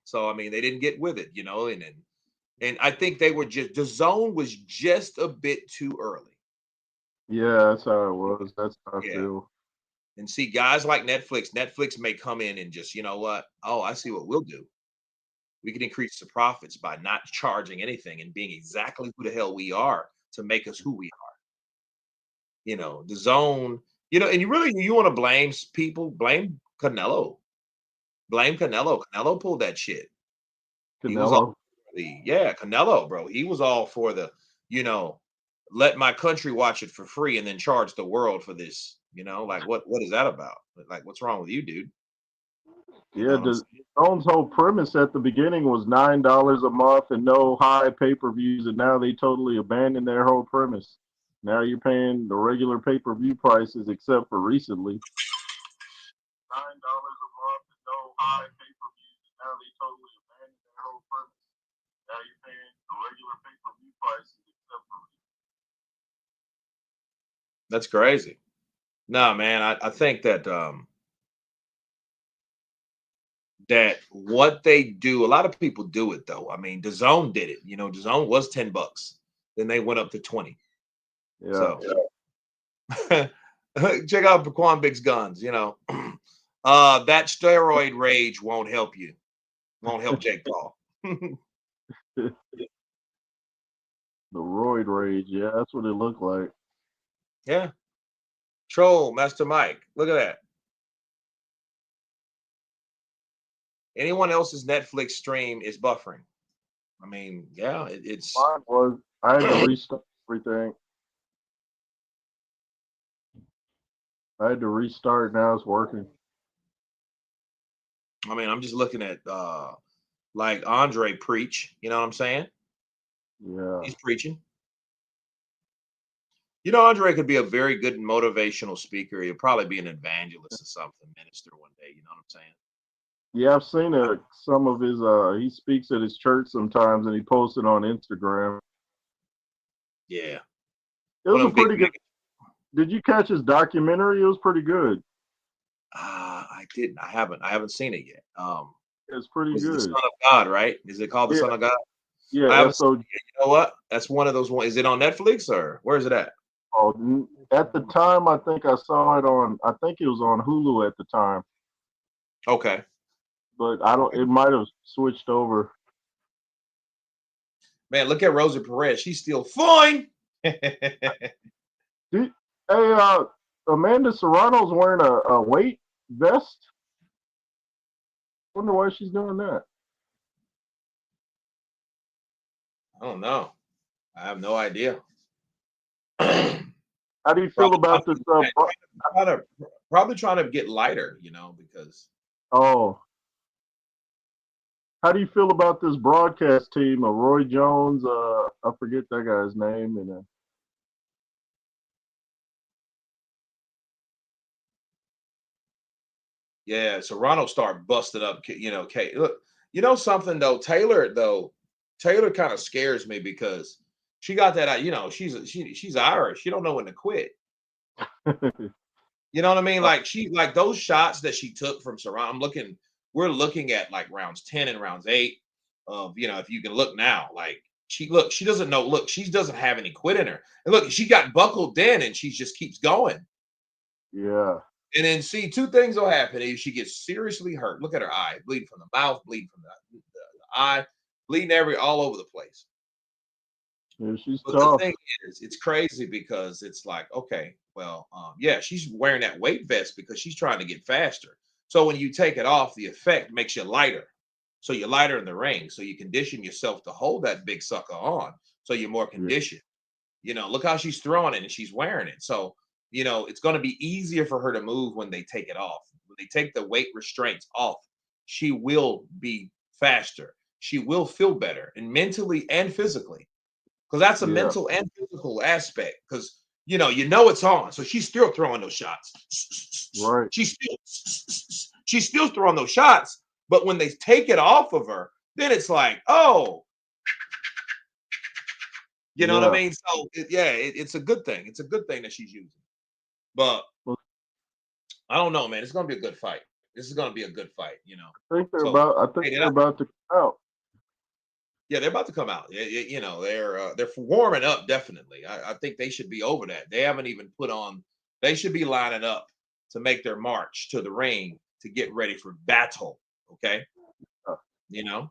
Speaker 1: So I mean, they didn't get with it, and I think they were just the zone was just a bit too early.
Speaker 4: Yeah, that's how it was. That's how I feel.
Speaker 1: And see, guys like Netflix may come in and just, you know what? Oh, I see what we'll do. We can increase the profits by not charging anything and being exactly who the hell we are to make us who we are. The zone, and you want to blame people, blame Canelo. Blame Canelo. Canelo pulled that shit. He was all
Speaker 4: Canelo.
Speaker 1: Canelo, bro. He was all for the, let my country watch it for free and then charge the world for this. Like what is that about? Like, what's wrong with you, dude?
Speaker 4: Yeah, the Zone's whole premise at the beginning was $9 a month and no high pay-per-views, and now they totally abandoned their whole premise. Now you're paying the regular pay-per-view prices, except for recently. $9 a month and no high pay-per-views, and now they totally abandoned their whole premise. Now you're paying the regular pay-per-view prices, except for recently.
Speaker 1: That's crazy. No, man, I think that that what they do, a lot of people do it though. I mean, DAZN did it. DAZN was $10. Then they went up to 20.
Speaker 4: Yeah.
Speaker 1: So check out Paquan Big's guns, that steroid rage won't help you. Won't help Jake Paul.
Speaker 4: The roid rage, yeah, that's what it looked like.
Speaker 1: Yeah. Troll, Master Mike. Look at that. Anyone else's Netflix stream is buffering. I mean, yeah, it's.
Speaker 4: Mine was. I had to restart everything. I had to restart. Now it's working.
Speaker 1: I mean, I'm just looking at like Andre preach. You know what I'm saying?
Speaker 4: Yeah.
Speaker 1: He's preaching. Andre could be a very good motivational speaker. He'll probably be an evangelist or something, minister one day. You know what I'm saying?
Speaker 4: Yeah, I've seen some of his. He speaks at his church sometimes, and he posts it on Instagram.
Speaker 1: Yeah,
Speaker 4: it was a pretty good. Did you catch his documentary? It was pretty good.
Speaker 1: I didn't. I haven't seen it yet.
Speaker 4: It's pretty good.
Speaker 1: The Son of God, right? Is it called The Son of God?
Speaker 4: Yeah.
Speaker 1: So you know what? That's one of those ones. Is it on Netflix or where is it at?
Speaker 4: Oh, at the time, I think I saw it on. I think it was on Hulu at the time.
Speaker 1: Okay.
Speaker 4: But I don't. It might have switched over.
Speaker 1: Man, look at Rosa Perez. She's still fine.
Speaker 4: Hey, Amanda Serrano's wearing a weight vest. Wonder why she's doing that.
Speaker 1: I don't know. I have no idea.
Speaker 4: How do you feel
Speaker 1: Probably
Speaker 4: about this?
Speaker 1: trying to probably trying to get lighter, because
Speaker 4: Oh, how do you feel about this broadcast team of Roy Jones? I forget that guy's name, and
Speaker 1: yeah, so Ronald started busting up, Kate. Look, something Taylor kind of scares me because she got that, she's Irish. She don't know when to quit. You know what I mean? Like like those shots that she took from Saran. We're looking at like rounds 10 and rounds 8 of, if you can look now, like she doesn't know. Look, she doesn't have any quit in her. And look, she got buckled in and she just keeps going.
Speaker 4: yeah,
Speaker 1: And then see, two things will happen if she gets seriously hurt. Look at her eye, bleeding from the mouth, bleeding from the eye, bleeding all over the place.
Speaker 4: yeah, she's
Speaker 1: But the
Speaker 4: tough.
Speaker 1: thing is, it's crazy because it's like, okay, well, yeah, she's wearing that weight vest because she's trying to get faster. So when you take it off, the effect makes you lighter. So you're lighter in the ring. So you condition yourself to hold that big sucker on. So you're more
Speaker 4: Yeah,
Speaker 1: conditioned. Look how she's throwing it and she's wearing it. So, it's going to be easier for her to move when they take it off. When they take the weight restraints off, she will be faster. She will feel better and mentally and physically because that's a
Speaker 4: yeah,
Speaker 1: mental and physical aspect. Because it's on, so she's still throwing those shots.
Speaker 4: right.
Speaker 1: She's still throwing those shots. But when they take it off of her, then it's like, oh, you know what I
Speaker 4: Yeah.
Speaker 1: mean? So it's a good thing. It's a good thing that she's using. But
Speaker 4: Well,
Speaker 1: I don't know, man. It's gonna be a good fight. This is gonna be a good fight. So
Speaker 4: I think
Speaker 1: hey,
Speaker 4: they're about to come out.
Speaker 1: yeah, they're about to come out. They're warming up definitely. I think they should be over that. They haven't even put on. They should be lining up to make their march to the ring to get ready for battle. Okay,
Speaker 4: Uh,
Speaker 1: you know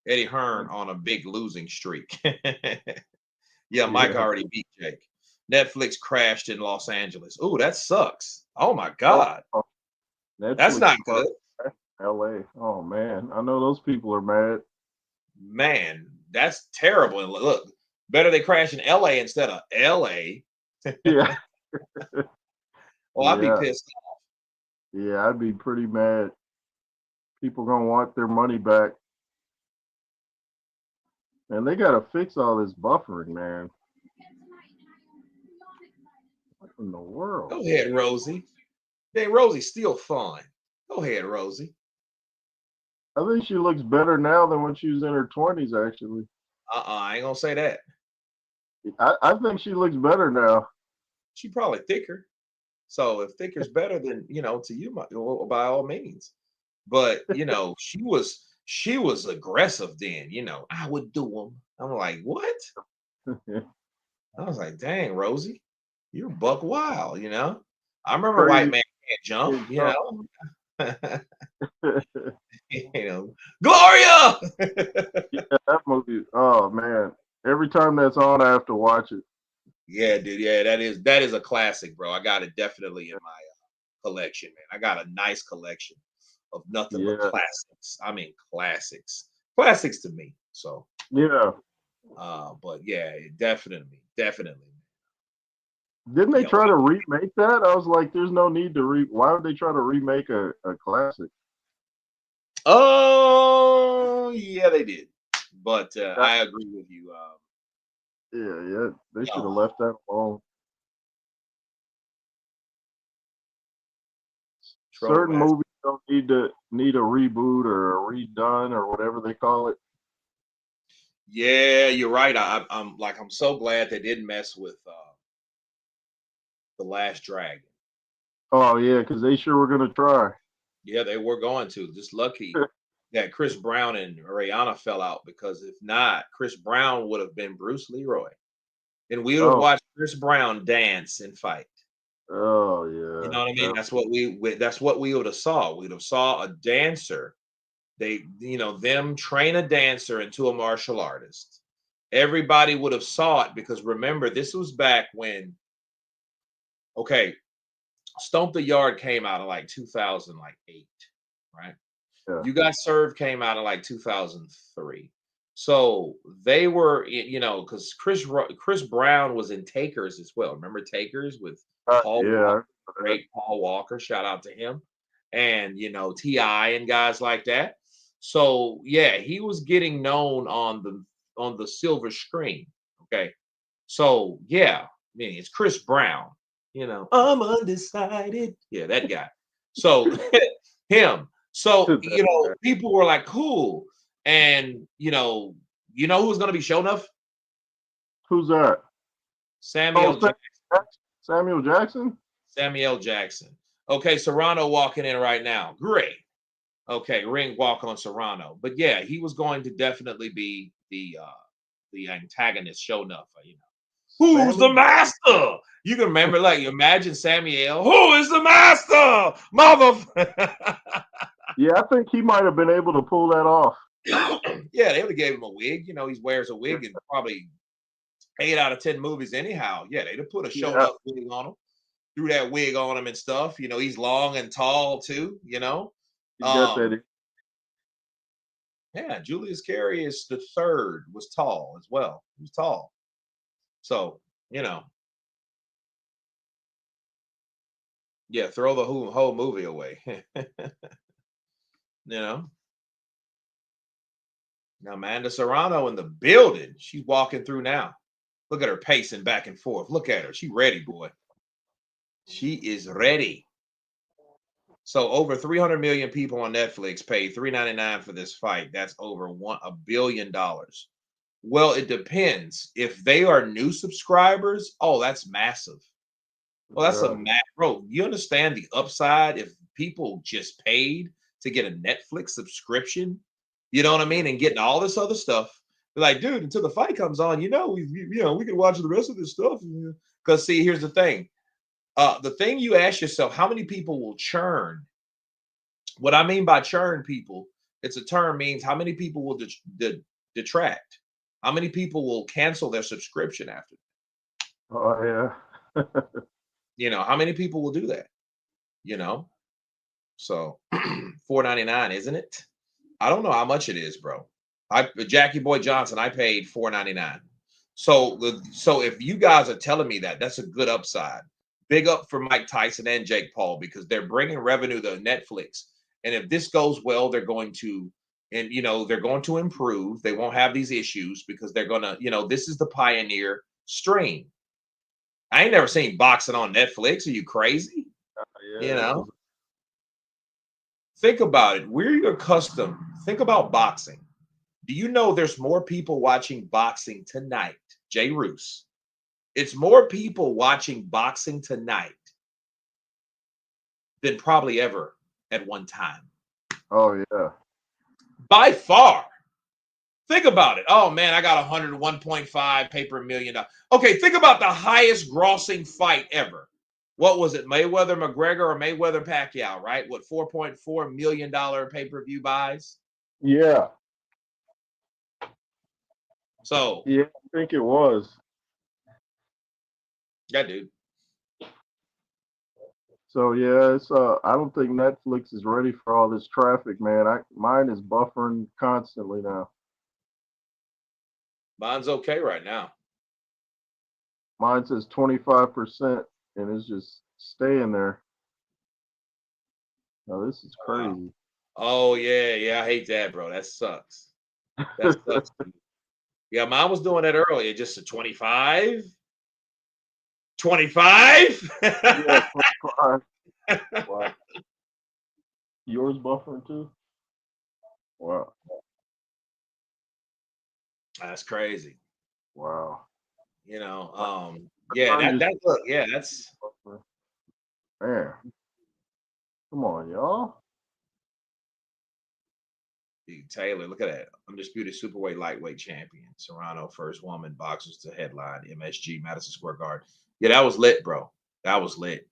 Speaker 1: Eddie Hearn on a big losing streak. Yeah, Mike
Speaker 4: Yeah.
Speaker 1: already beat Jake. Netflix crashed in Los Angeles. Ooh, that sucks. Oh my
Speaker 4: Oh,
Speaker 1: God,
Speaker 4: oh,
Speaker 1: that's
Speaker 4: Netflix
Speaker 1: not good,
Speaker 4: LA. Oh man, I know those people are mad.
Speaker 1: man. That's terrible. And look, better they crash in L.A. instead of L.A.
Speaker 4: Yeah,
Speaker 1: Well, I'd be
Speaker 4: yeah,
Speaker 1: pissed.
Speaker 4: yeah. I'd be pretty mad. People gonna want their money back, and they gotta fix all this buffering, man. What in the world?
Speaker 1: Go ahead, Rosie. Hey, Rosie's still fun. Go ahead, Rosie.
Speaker 4: I think she looks better now than when she was in her 20s. Actually,
Speaker 1: I ain't gonna say that.
Speaker 4: I think she looks better now.
Speaker 1: She probably thicker. So if thicker's better, then to you, well, by all means. But she was aggressive then. I would do them. I'm like, what? I was like, dang, Rosie, you're buck wild. I remember White
Speaker 4: Crazy.
Speaker 1: Man Can't Jump.
Speaker 4: Can't jump.
Speaker 1: Gloria.
Speaker 4: Yeah, that movie. Oh man, every time that's on, I have to watch it.
Speaker 1: Yeah, dude. Yeah, that is a classic, bro. I got it definitely in my collection, man. I got a nice collection of nothing but
Speaker 4: Yeah,
Speaker 1: classics. I mean, classics to me. So,
Speaker 4: yeah.
Speaker 1: but yeah, definitely.
Speaker 4: Didn't they
Speaker 1: Yo,
Speaker 4: try to remake that? I was like, there's no need to Why would they try to remake a classic?
Speaker 1: oh yeah, they did. But
Speaker 4: That,
Speaker 1: I agree with you.
Speaker 4: yeah, yeah. They should
Speaker 1: Yo,
Speaker 4: have left that alone.
Speaker 1: Trouble
Speaker 4: Certain
Speaker 1: Master.
Speaker 4: movies don't need a reboot or a redone or whatever they call it.
Speaker 1: Yeah, you're right. I'm so glad they didn't mess with the Last Dragon.
Speaker 4: Oh yeah, because they sure were gonna try.
Speaker 1: Yeah, they were going to. Just lucky that Chris Brown and Rihanna fell out because if not, Chris Brown would have been Bruce Leroy, and we would have
Speaker 4: Oh,
Speaker 1: watched Chris Brown dance and fight.
Speaker 4: oh
Speaker 1: You
Speaker 4: yeah.
Speaker 1: know what I mean? That's what we would have saw. We'd have saw a dancer. Them train a dancer into a martial artist. Everybody would have saw it because remember, this was back when. Okay, Stomp the Yard came out in like 2008, right?
Speaker 4: Yeah.
Speaker 1: You Got Served came out in like 2003. So they were, because Chris Brown was in Takers as well. Remember Takers with Paul
Speaker 4: Yeah.
Speaker 1: Walker, great Paul Walker. Shout out to him, and Ti and guys like that. So yeah, he was getting known on the silver screen. Okay, so yeah, I mean it's Chris Brown. I'm undecided. Yeah, that guy. So him. So people were like, cool. And who's gonna be shown up?
Speaker 4: Who's that?
Speaker 1: Samuel Jackson.
Speaker 4: Samuel Jackson?
Speaker 1: Samuel Jackson. Okay, Serrano walking in right now. Great. Okay, ring walk on Serrano. But yeah, he was going to definitely be the antagonist shown up. Who's the master? You can remember, like, imagine Samuel. Who is the master? Mother.
Speaker 4: Yeah, I think he might have been able to pull that off.
Speaker 1: Yeah, they would have gave him a wig. He wears a wig in probably 8 out of 10 movies anyhow. Yeah, they'd have put a showed up wig on him, threw that wig on him and stuff. He's long and tall too,
Speaker 4: He got that.
Speaker 1: Yeah, Julius Carey is the third, was tall as well. He was tall. So, yeah, throw the whole movie away. Now, Amanda Serrano in the building. She's walking through now. Look at her pacing back and forth. Look at her. She ready, boy. She is ready. So over 300 million people on Netflix paid $3.99 for this fight. That's over $1 billion. Well, it depends. If they are new subscribers, oh, that's massive. Well, that's bro. You understand the upside if people just paid to get a Netflix subscription? You know what I mean? And getting all this other stuff. They're like, dude, until the fight comes on, we can watch the rest of this stuff. Because see, here's the thing. The thing you ask yourself, how many people will churn? What I mean by churn, people, it's a term, means how many people will detract? How many people will cancel their subscription after?
Speaker 4: Oh yeah.
Speaker 1: How many people will do that? So $4.99, isn't it? I don't know how much it is, bro. Jackie Boy Johnson, I paid $4.99. So if you guys are telling me that, that's a good upside. Big up for Mike Tyson and Jake Paul, because they're bringing revenue to Netflix. And if this goes well, they're going to improve. They won't have these issues because they're going to, this is the pioneer stream. I ain't never seen boxing on Netflix. Are you crazy? Think about it. We're accustomed. Think about boxing. Do you know there's more people watching boxing tonight? Jay Roos. It's more people watching boxing tonight than probably ever at one time.
Speaker 4: Oh yeah.
Speaker 1: By far. Think about it. Oh man, I got 101.5 paper $1 million. Okay, think about the highest grossing fight ever. What was it? Mayweather McGregor or Mayweather Pacquiao, right? What, $4.4 million pay-per-view buys?
Speaker 4: Yeah.
Speaker 1: So
Speaker 4: yeah, I think it was.
Speaker 1: Yeah, dude.
Speaker 4: So yeah, it's I don't think Netflix is ready for all this traffic, man. Mine is buffering constantly now.
Speaker 1: Mine's okay right now.
Speaker 4: Mine says 25% and it's just staying there. No, this is crazy.
Speaker 1: Wow. Oh yeah, I hate that, bro. That sucks. That sucks. Yeah, mine was doing that earlier, just a 25. 25?
Speaker 4: Yeah, 25. Wow. Yours buffering too? Wow.
Speaker 1: That's crazy.
Speaker 4: Wow.
Speaker 1: Yeah, look, yeah, that's
Speaker 4: man. Come on, y'all.
Speaker 1: Taylor, look at that. Undisputed superweight lightweight champion. Serrano, first woman boxers to headline MSG Madison Square Garden. Yeah, that was lit, bro. That was lit.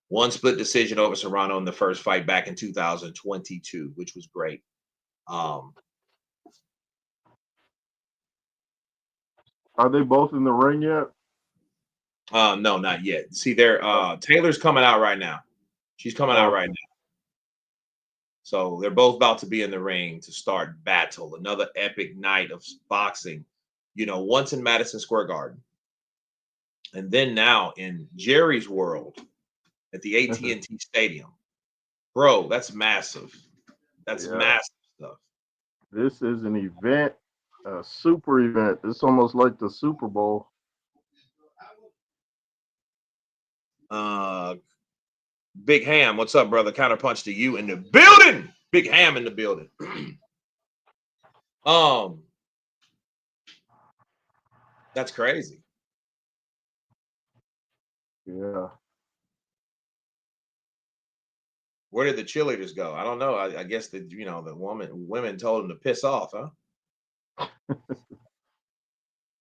Speaker 1: One split decision over Serrano in the first fight back in 2022, which was great.
Speaker 4: Are they both in the ring yet?
Speaker 1: No, not yet. See, they're Taylor's coming out right now. She's coming out right now. So they're both about to be in the ring to start battle. Another epic night of boxing. Once in Madison Square Garden, and then now in Jerry's World at the AT&T Stadium. Bro, that's massive. That's massive stuff.
Speaker 4: This is an event, a super event. It's almost like the Super Bowl.
Speaker 1: Big Ham, what's up, brother? Counterpunch to you in the building. Big Ham in the building. That's crazy.
Speaker 4: Yeah.
Speaker 1: Where did the cheerleaders go? I don't know. I guess the women told them to piss off, huh?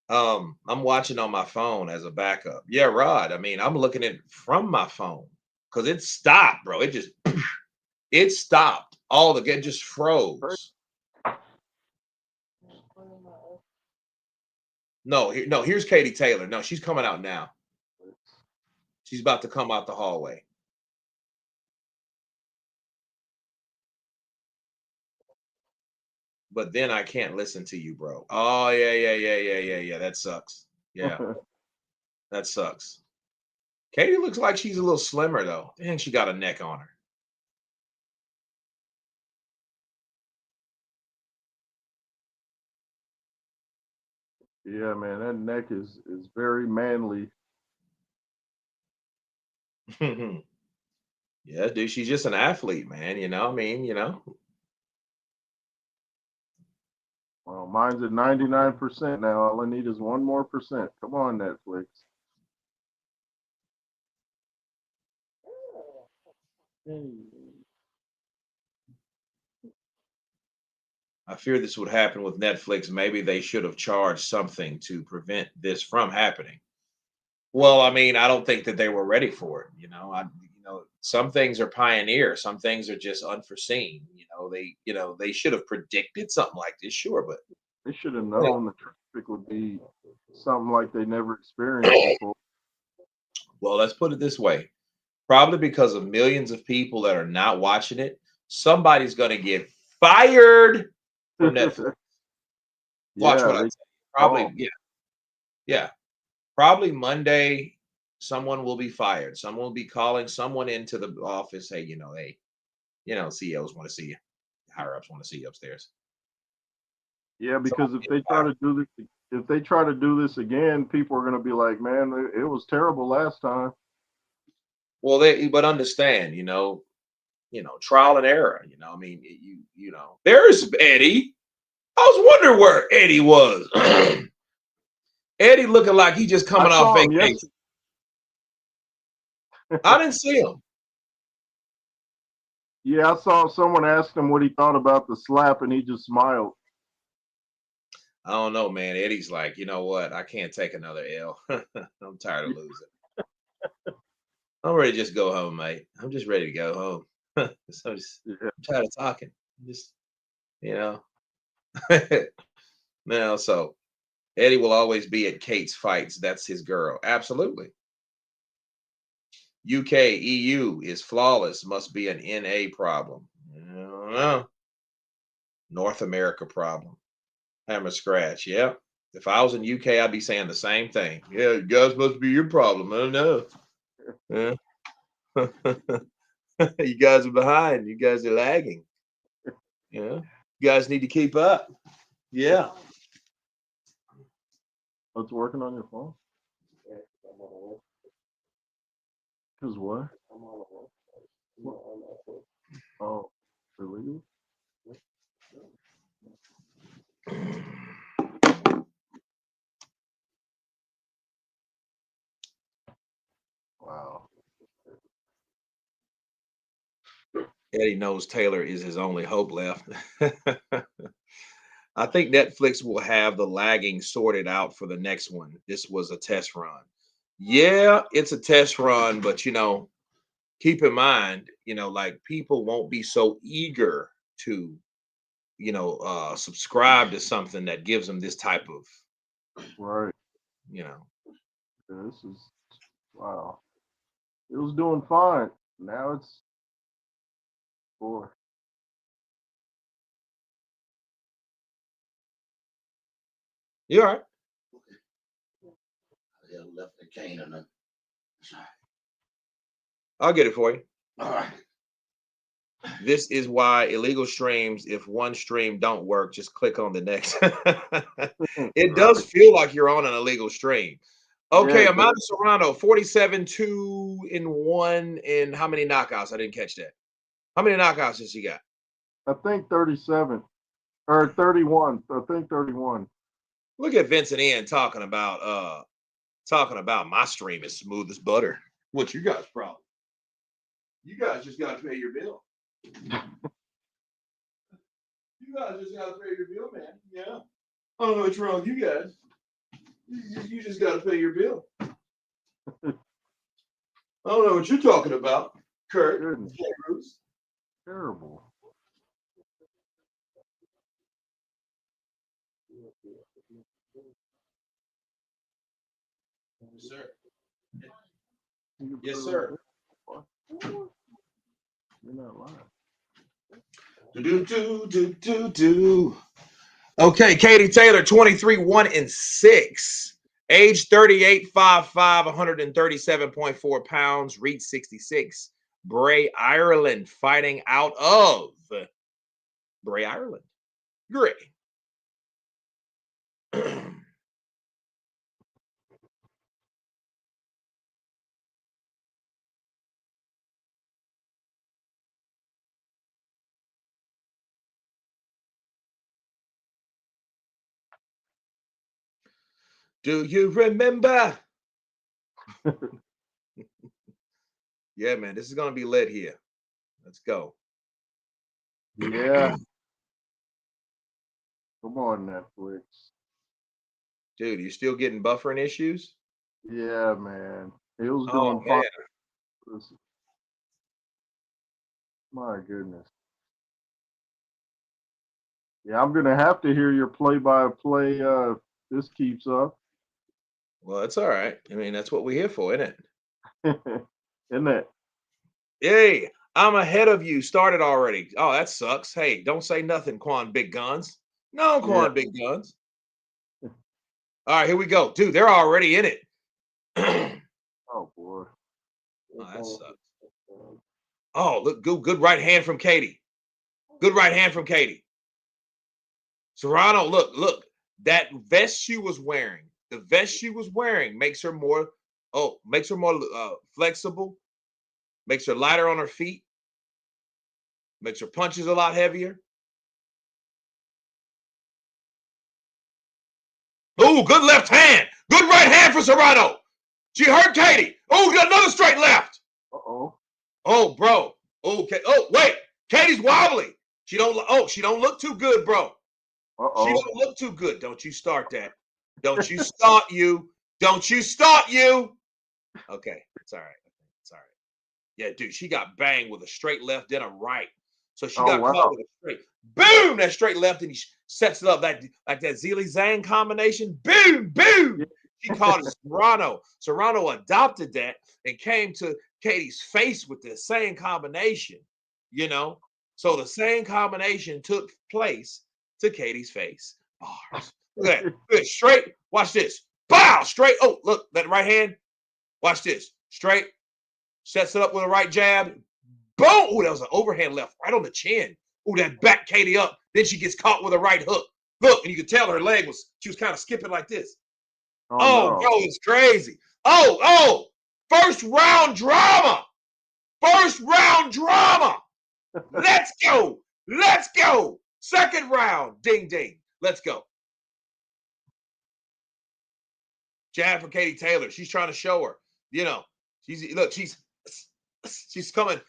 Speaker 1: I'm watching on my phone as a backup. Yeah, Rod. I mean, I'm looking at it from my phone because it stopped, bro. It stopped. It just froze. No, here's Katie Taylor. No, she's coming out now. She's about to come out the hallway. But then I can't listen to you, bro. Oh, yeah. That sucks. Yeah, that sucks. Katie looks like she's a little slimmer, though. Dang, she got a neck on her.
Speaker 4: Yeah, man, that neck is very manly.
Speaker 1: Yeah, dude, she's just an athlete, man.
Speaker 4: Well, mine's at 99% now. All I need is one more percent. Come on, Netflix.
Speaker 1: I fear this would happen with Netflix. Maybe they should have charged something to prevent this from happening. Well, I mean, I don't think that they were ready for it. Some things are pioneer. Some things are just unforeseen. They should have predicted something like this, sure, but
Speaker 4: they should have known the traffic would be something like they never experienced before.
Speaker 1: Well, let's put it this way. Probably because of millions of people that are not watching it, somebody's going to get fired from Netflix. Watch what I say. Probably, yeah. Probably Monday, someone will be fired. Someone will be calling someone into the office. Hey, CEOs want to see you. Higher ups want to see you upstairs.
Speaker 4: Yeah, because if they try to do this again, people are going to be like, "Man, it was terrible last time."
Speaker 1: Well, but understand, trial and error. I mean, there's Eddie. I was wondering where Eddie was. Eddie looking like he just coming off vacation. I didn't see him.
Speaker 4: Yeah, I saw someone ask him what he thought about the slap, and he just smiled.
Speaker 1: I don't know, man. Eddie's like, you know what? I can't take another L. I'm tired of losing. I'm ready to just go home, mate. I'm just ready to go home. I'm tired of talking. Now, so Eddie will always be at Kate's fights. That's his girl. Absolutely. UK, EU is flawless. Must be an NA problem. I don't know. North America problem. Hammer scratch. Yeah. If I was in UK, I'd be saying the same thing. Yeah, you guys must be your problem. I don't know. Yeah. You guys are behind. You guys are lagging. Yeah. You guys need to keep up. Yeah.
Speaker 4: Oh, it's working on your phone? Because what? Oh, really? Wow.
Speaker 1: Eddie knows Taylor is his only hope left. I think Netflix will have the lagging sorted out for the next one. This was a test run. Yeah, it's a test run, but keep in mind, like people won't be so eager to, subscribe to something that gives them this type of,
Speaker 4: Right.
Speaker 1: you know.
Speaker 4: Yeah, this is wow. It was doing fine. Now it's boy.
Speaker 1: You all right?
Speaker 3: I left the cane on the.
Speaker 1: I'll get it for you.
Speaker 3: All right.
Speaker 1: This is why illegal streams, if one stream don't work, just click on the next. It does feel like you're on an illegal stream. Okay,
Speaker 4: Yeah,
Speaker 1: Amanda Serrano, 47, 2-1, and how many knockouts? I didn't catch that. How many knockouts has she got?
Speaker 4: I think 37 or 31. I think 31.
Speaker 1: Look at Vincent Ian talking about my stream is smooth as butter. What's your guys' problem? You guys just got to pay your bill. You guys just got to pay your bill, man. Yeah. I don't know what's wrong with you guys. You just got to pay your bill. I don't know what you're talking about, Kurt.
Speaker 4: Terrible.
Speaker 1: Yes, sir. Yes, sir.
Speaker 4: You're not lying.
Speaker 1: Do. Okay, Katie Taylor, 23, 1-6. Age 38, 5'5", 137.4 pounds, reach 66. Bray, Ireland, fighting out of Bray, Ireland. Great. Do you remember? Yeah, man, this is going to be lit here. Let's go.
Speaker 4: Yeah. Come on, Netflix.
Speaker 1: Dude, you still getting buffering issues?
Speaker 4: Yeah, man. It was
Speaker 1: Oh,
Speaker 4: doing fine.
Speaker 1: man.
Speaker 4: My goodness. Yeah, I'm gonna have to hear your play-by-play. This keeps up,
Speaker 1: Well, it's all right. I mean, that's what we're here for, isn't it?
Speaker 4: isn't it?
Speaker 1: Hey, I'm ahead of you. Started already. Oh, that sucks. Hey, don't say nothing, Quan Big Guns. No, Quan Big Guns. All right, here we go. Dude, they're already in it.
Speaker 4: Oh boy.
Speaker 1: Oh, that sucks. Oh, look, good right hand from Katie. Good right hand from Katie. Serrano, look. That vest she was wearing, makes her more flexible, makes her lighter on her feet, makes her punches a lot heavier. Oh, good left hand. Good right hand for Serrano. She hurt Katie. Oh, got another straight left.
Speaker 4: Uh-oh.
Speaker 1: Oh, bro. Okay. Oh, wait. Katie's wobbly. She don't look too good, bro.
Speaker 4: Uh-oh.
Speaker 1: She don't look too good. Don't you start that. Don't you start you. Don't you start you. Okay. It's all right. It's all right. Yeah, dude, she got banged with a straight left, then a right. So she got caught with a straight. Boom! That straight left, and he sets it up like that Zili Zhang combination. Boom! Boom! She called it Serrano. Serrano adopted that and came to Katie's face with the same combination, you know? So the same combination took place to Katie's face. Bars. Look at that. Look at it. Straight. Watch this. Bow! Straight. Oh, look, that right hand. Watch this. Straight. Sets it up with a right jab. Boom! Oh, that was an overhand left right on the chin. Oh, that backed Katie up. Then she gets caught with a right hook. Look, and you could tell her leg she was kind of skipping like this. Oh,
Speaker 4: no.
Speaker 1: bro, it's crazy. Oh, first round drama. First round drama. Let's go. Let's go. Second round. Ding, ding. Let's go. Jab for Katie Taylor. She's trying to show her,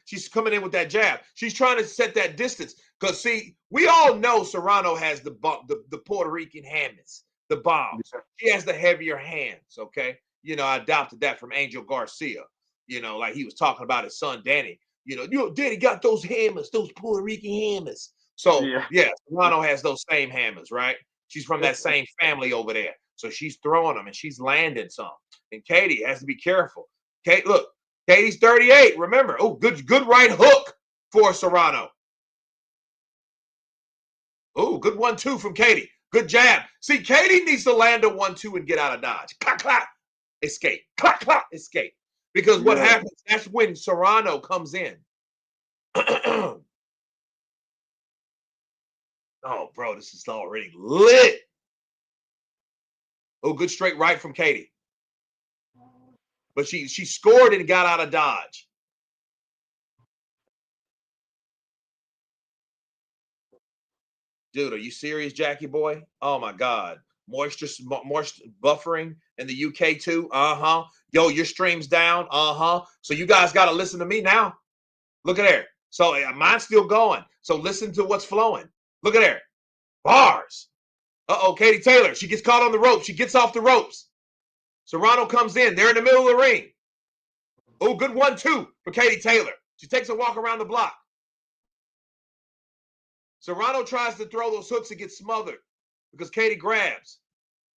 Speaker 1: she's coming in with that jab. She's trying to set that distance. Because see, we all know Serrano has the Puerto Rican hammers, the bombs.
Speaker 4: Yeah.
Speaker 1: She has the heavier hands, okay? I adopted that from Angel Garcia. Like he was talking about his son Danny. Danny got those hammers, those Puerto Rican hammers. So yeah, Serrano has those same hammers, right? She's from that same family over there. So she's throwing them and she's landing some. And Katie has to be careful. Kate, look, Katie's 38. Remember, good right hook for Serrano. Oh, good 1-2 from Katie. Good jab. See, Katie needs to land a 1-2 and get out of dodge. Clap, clap, escape. Clap, clap, escape. Because what happens, that's when Serrano comes in. Oh, bro, this is already lit. Oh, good straight right from Katie. But she scored and got out of dodge. Dude, are you serious, Jackie boy? Oh my God. Moisture buffering in the UK too. Uh-huh. Yo, your stream's down. Uh-huh. So you guys got to listen to me now. Look at there. So mine's still going. So listen to what's flowing. Look at there. Bars. Uh-oh, Katie Taylor. She gets caught on the ropes. She gets off the ropes. Serrano comes in. They're in the middle of the ring. Oh, good 1-2 for Katie Taylor. She takes a walk around the block. Serrano tries to throw those hooks and gets smothered because Katie grabs.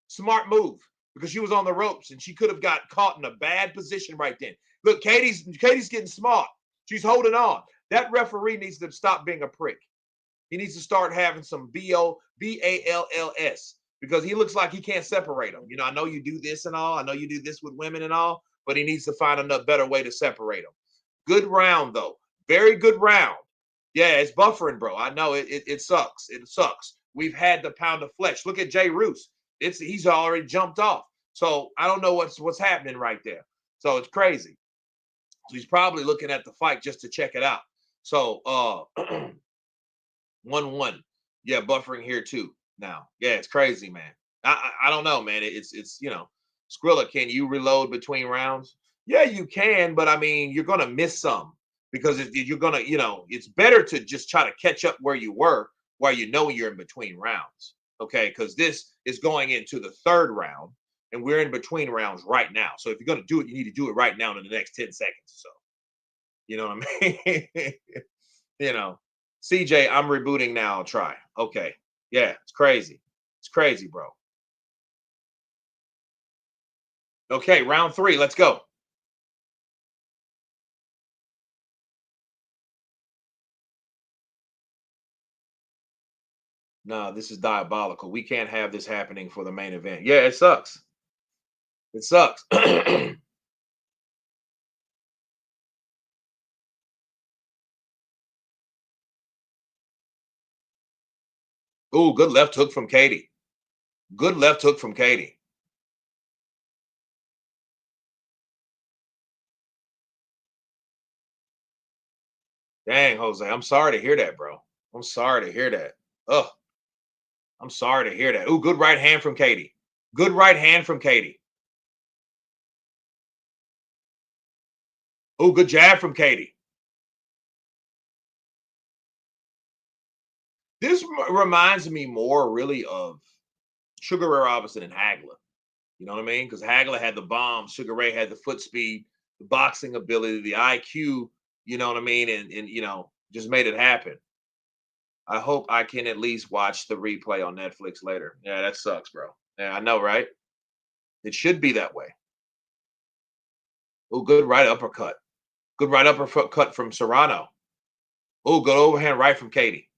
Speaker 1: Smart move because she was on the ropes and she could have got caught in a bad position right then. Look, Katie's getting smart. She's holding on. That referee needs to stop being a prick. He needs to start having some BALLS because he looks like he can't separate them. You know, I know you do this and all. I know you do this with women and all, but he needs to find a better way to separate them. Good round, though. Very good round. Yeah, it's buffering, bro. I know it sucks. It sucks. We've had the pound of flesh. Look at Jay Roos. He's already jumped off. So I don't know what's happening right there. So it's crazy. So he's probably looking at the fight just to check it out. So 1-1. Yeah, buffering here too. Now, yeah, it's crazy, man. I don't know, man. It's Skrilla, can you reload between rounds? Yeah, you can, but I mean, you're gonna miss some because you're gonna, it's better to just try to catch up where you were, while you're in between rounds. Okay, because this is going into the third round, and we're in between rounds right now. So if you're gonna do it, you need to do it right now in the next 10 seconds. So, you know what I mean? CJ, I'm rebooting now. I'll try. Okay. Yeah, it's crazy. It's crazy, bro. Okay, round 3. Let's go. No, this is diabolical. We can't have this happening for the main event. Yeah, it sucks. It sucks. Ooh, good left hook from Katie. Good left hook from Katie. Dang, Jose. I'm sorry to hear that, bro. I'm sorry to hear that. Ugh. I'm sorry to hear that. Ooh, good right hand from Katie. Good right hand from Katie. Ooh, good jab from Katie. This reminds me more really of Sugar Ray Robinson and Hagler. You know what I mean? Because Hagler had the bomb, Sugar Ray had the foot speed, the boxing ability, the IQ, you know what I mean? And just made it happen. I hope I can at least watch the replay on Netflix later. Yeah, that sucks, bro. Yeah, I know, right? It should be that way. Oh, good right uppercut. Good right uppercut from Serrano. Oh, good overhand right from Katie.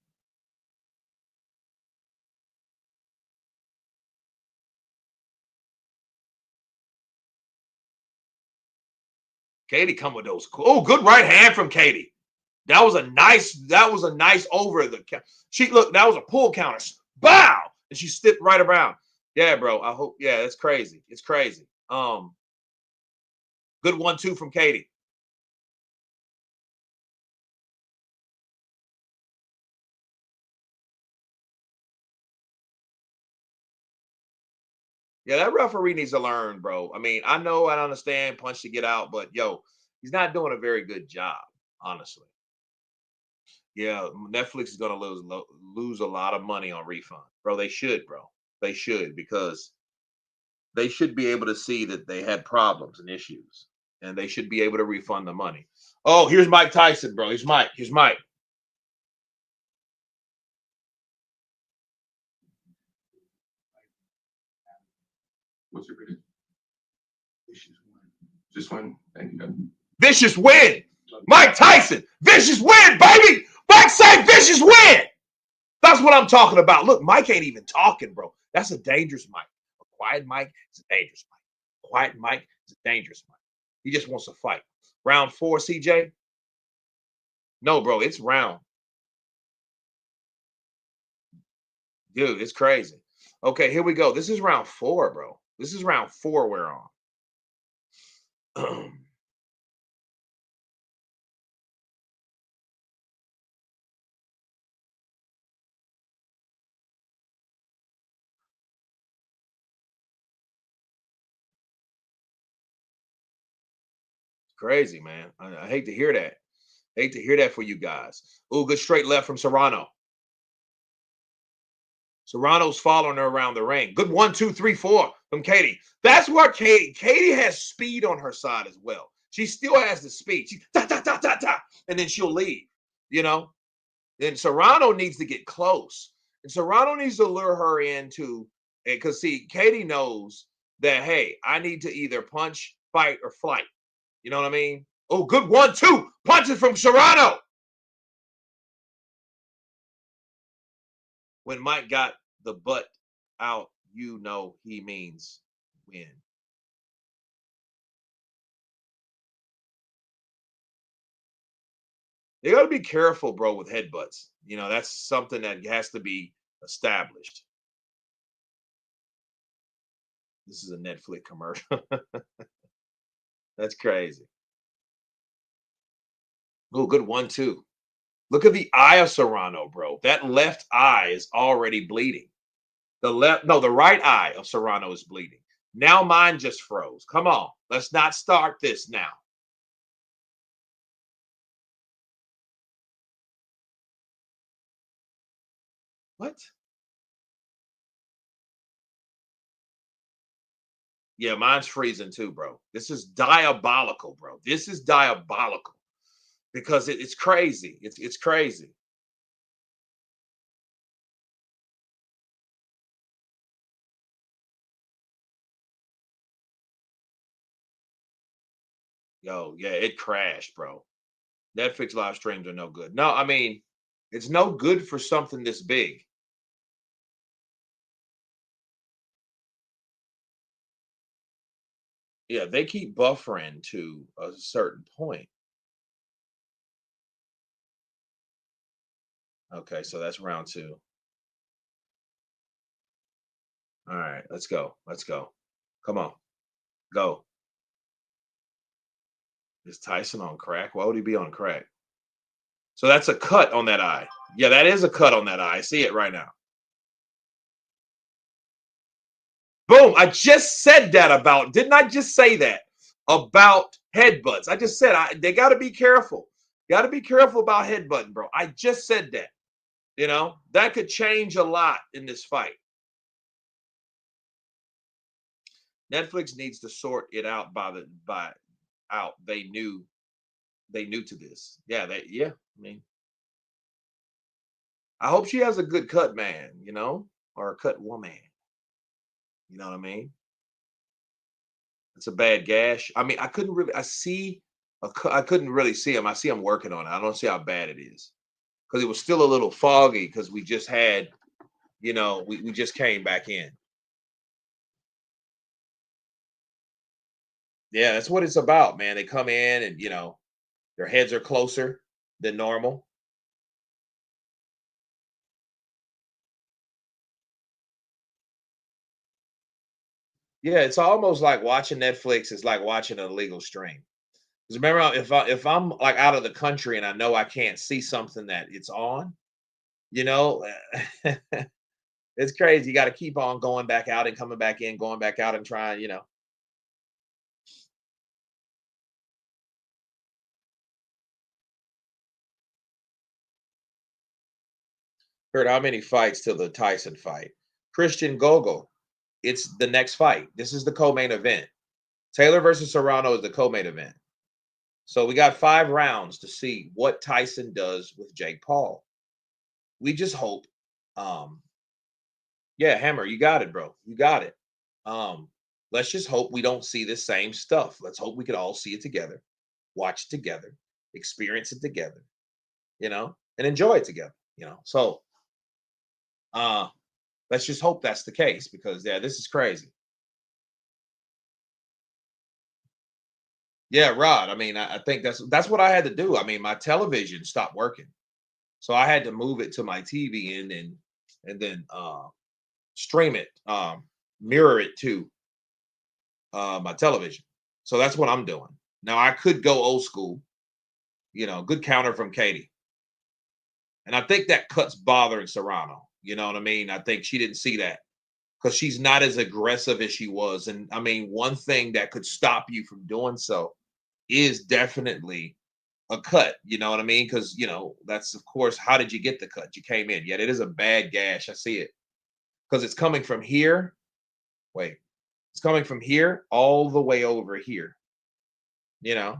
Speaker 1: Katie come with those. Oh, good right hand from Katie. That was a nice over the. That was a pull counter. Bow, and she stepped right around. Yeah, bro. I hope. Yeah, it's crazy. It's crazy. Good 1-2 from Katie. Yeah, that referee needs to learn, bro. I mean, I know I understand punch to get out, but yo, he's not doing a very good job, honestly. Yeah, Netflix is gonna lose a lot of money on refund, bro. They should, bro. They should because they should be able to see that they had problems and issues, and they should be able to refund the money. Oh, here's Mike Tyson, bro. Here's Mike. Here's Mike.
Speaker 5: What's your prediction? Just win. Thank you.
Speaker 1: Vicious win. Mike Tyson. Vicious win, baby. Mike say vicious win. That's what I'm talking about. Look, Mike ain't even talking, bro. That's a dangerous mic. A quiet mic is a dangerous mic. Quiet mic is a dangerous mic. He just wants to fight. Round 4, CJ? No, bro, it's round. Dude, it's crazy. Okay, here we go. This is round 4, bro. This is round 4 we're on. Crazy, man. I hate to hear that. Hate to hear that for you guys. Ooh, good straight left from Serrano. Serrano's following her around the ring. Good 1, 2, 3, 4 from Katie. That's where Katie has speed on her side as well. She still has the speed. She ta ta ta ta ta, and then she'll leave. You know. Then Serrano needs to get close, and Serrano needs to lure her into it because see, Katie knows that hey, I need to either punch, fight, or flight. You know what I mean? Oh, good 1, 2 punches from Serrano. When Mike got the butt out, you know he means win. You got to be careful, bro, with headbutts. You know, that's something that has to be established. This is a Netflix commercial. That's crazy. Oh, good 1, 2. Look at the eye of Serrano, bro. That left eye is already bleeding. The right eye of Serrano is bleeding. Now mine just froze. Come on, let's not start this now. What? Yeah, mine's freezing too, bro. This is diabolical, bro. This is diabolical because it's crazy. It's crazy. Yo, yeah, it crashed, bro. Netflix live streams are no good. No, I mean, it's no good for something this big. Yeah, they keep buffering to a certain point. Okay, so that's round 2. All right, let's go. Let's go. Come on, go. Is Tyson on crack? Why would he be on crack? So that's a cut on that eye. Yeah, that is a cut on that eye. I see it right now. Boom. I just said that about, didn't I just say that about headbutts? I just said they got to be careful. Got to be careful about headbutting, bro. I just said that. You know, that could change a lot in this fight. Netflix needs to sort it out by out. They knew to this. Yeah. I mean, I hope she has a good cut man, you know, or a cut woman. You know what I mean? It's a bad gash. I mean, I couldn't really. I couldn't really see him. I see him working on it. I don't see how bad it is because it was still a little foggy because we just had, you know, we just came back in. Yeah, that's what it's about, man. They come in and you know their heads are closer than normal. Yeah, it's almost like watching Netflix is like watching an illegal stream. Because remember, if I'm like out of the country and I know I can't see something that it's on, you know, it's crazy. You got to keep on going back out and coming back in, going back out and trying, you know. Heard how many fights till the Tyson fight? Christian Gogol. It's the next fight. This is the co-main event. Taylor versus Serrano is the co-main event. So we got 5 rounds to see what Tyson does with Jake Paul. We just hope. Um, yeah, Hammer, you got it, bro. You got it. Let's just hope we don't see the same stuff. Let's hope we can all see it together, watch it together, experience it together, you know, and enjoy it together, you know. So Let's just hope that's the case because yeah, this is crazy. Yeah, Rod. I mean, I think that's what I had to do. I mean, my television stopped working, so I had to move it to my TV and then stream it, mirror it to my television. So that's what I'm doing now. I could go old school, good counter from Katie, and I think that cut's bothering Serrano. You know what I mean? I think she didn't see that because she's not as aggressive as she was. And I mean, one thing that could stop you from doing so is definitely a cut. You know what I mean? Because that's of course how did you get the cut? You came in. Yet it is a bad gash. I see it because it's coming from here. Wait, it's coming from here all the way over here. You know.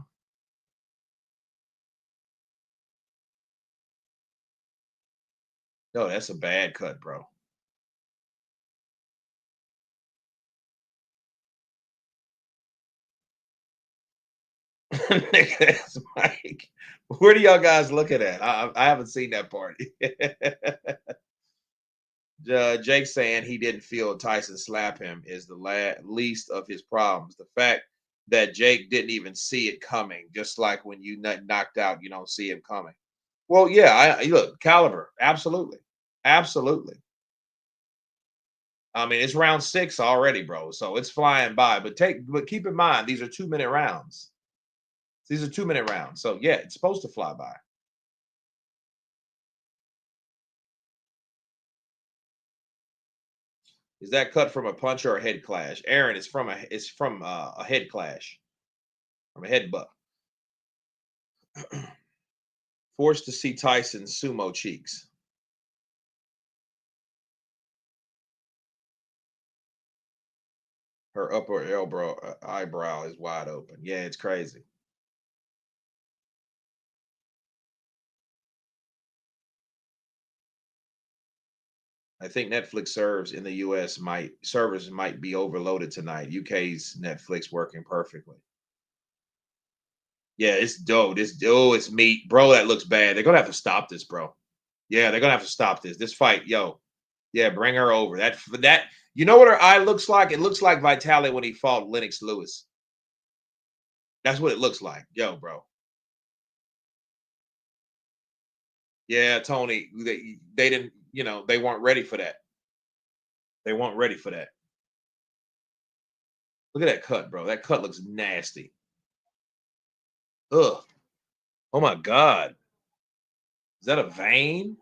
Speaker 1: No, that's a bad cut, bro. That's Mike. Where do y'all guys looking at? I haven't seen that part. Jake saying he didn't feel Tyson slap him is the least of his problems. The fact that Jake didn't even see it coming, just like when you knocked out, you don't see him coming. Well, yeah, I look caliber, absolutely, absolutely. I mean, it's round 6 already, bro. So it's flying by. But keep in mind, these are 2-minute rounds. These are 2-minute rounds. So yeah, it's supposed to fly by. Is that cut from a punch or a head clash? Aaron, it's from a head clash, from a headbutt. Forced to see Tyson's sumo cheeks. Her upper eyebrow is wide open. Yeah, it's crazy. I think Netflix serves in the US servers might be overloaded tonight. UK's Netflix working perfectly. Yeah, it's dope. It's meat, bro. That looks bad. They're gonna have to stop this, bro. Yeah, they're gonna have to stop this. This fight, yo. Yeah, bring her over. That you know what her eye looks like? It looks like Vitali when he fought Lennox Lewis. That's what it looks like. Yo, bro. Yeah, Tony, they didn't, they weren't ready for that. They weren't ready for that. Look at that cut, bro. That cut looks nasty. Ugh. Oh my God. Is that a vein?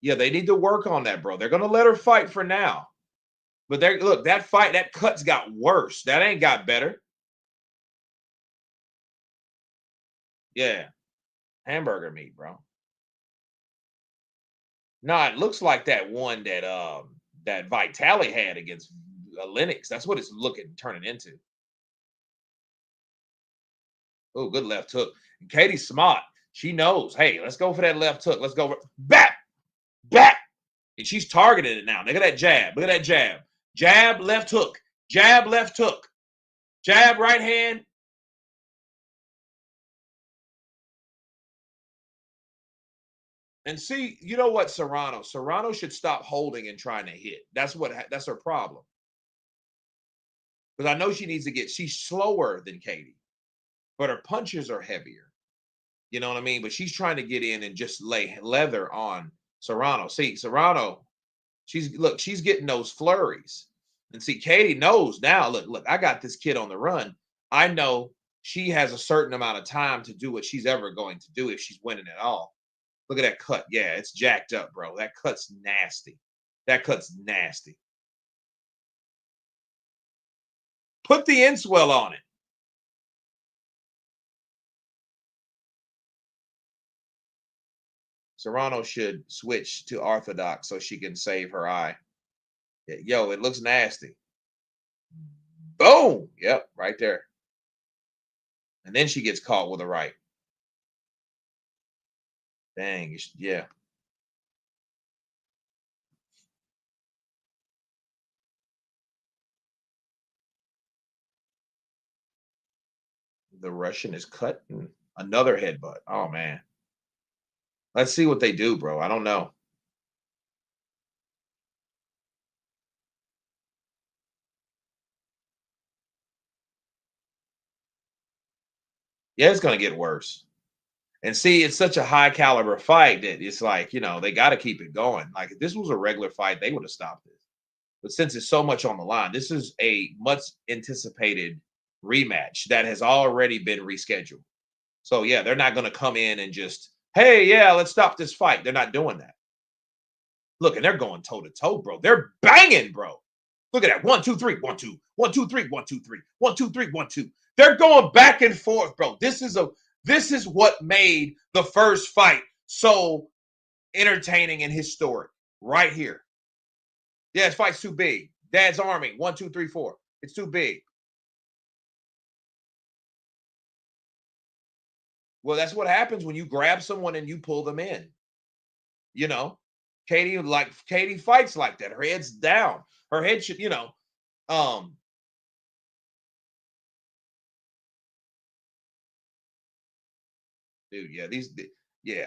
Speaker 1: Yeah, they need to work on that, bro. They're gonna let her fight for now. But look, that cut's got worse. That ain't got better. Yeah. Hamburger meat, bro. No, it looks like that one that Vitali had against Lennox. That's what it's looking turning into. Oh, good left hook. And Katie's smart. She knows. Hey, let's go for that left hook. Let's go back, back. And she's targeting it now. Look at that jab. Look at that jab. Jab, left hook. Jab, left hook. Jab, right hand. And see, you know what, Serrano? Serrano should stop holding and trying to hit. That's her problem. Because I know she's slower than Katie, but her punches are heavier. You know what I mean? But she's trying to get in and just lay leather on Serrano. See, Serrano, she's getting those flurries. And see, Katie knows now, look, I got this kid on the run. I know she has a certain amount of time to do what she's ever going to do if she's winning at all. Look at that cut. Yeah, it's jacked up, bro. That cut's nasty. That cut's nasty. Put the inswell on it. Serrano should switch to orthodox so she can save her eye. Yo, it looks nasty. Boom. Yep, right there. And then she gets caught with a right. Dang. Yeah. The Russian is cut. Another headbutt. Oh, man. Let's see what they do, bro. I don't know. Yeah, it's going to get worse. And see, it's such a high caliber fight that it's like, they got to keep it going. Like, if this was a regular fight, they would have stopped this. But since it's so much on the line, this is a much anticipated rematch that has already been rescheduled. So, yeah, they're not going to come in and just, hey, yeah, let's stop this fight. They're not doing that. Look, and they're going toe to toe, bro. They're banging, bro. Look at that. 1, 2, 3, 1, 2, 1, 2, 3, 1, 2, 3, 1, 2, 3, 1, 2. They're going back and forth, bro. This is what made the first fight so entertaining and historic right here. Yeah, this fight's too big. Dad's Army, 1, 2, 3, 4. It's too big. Well, that's what happens when you grab someone and you pull them in. Katie fights like that. Her head's down. Her head should, dude,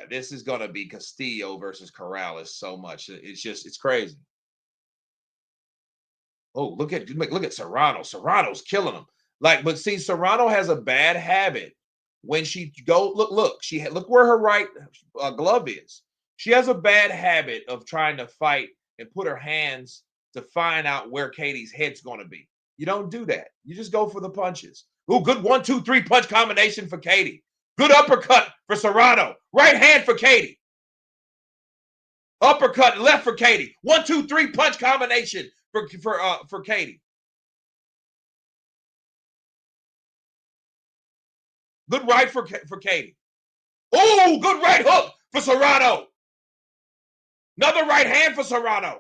Speaker 1: this is gonna be Castillo versus Corrales so much. It's crazy. Oh, look at Serrano. Serrano's killing him. But see, Serrano has a bad habit when she look where her right glove is. She has a bad habit of trying to fight and put her hands to find out where Katie's head's going to be. You don't do that. You just go for the punches. Ooh, good 1, 2, 3 punch combination for Katie. Good uppercut for Serrano. Right hand for Katie. Uppercut left for Katie. 1, 2, 3 punch combination for Katie. Good right for Katie. Oh, good right hook for Serrano. Another right hand for Serrano.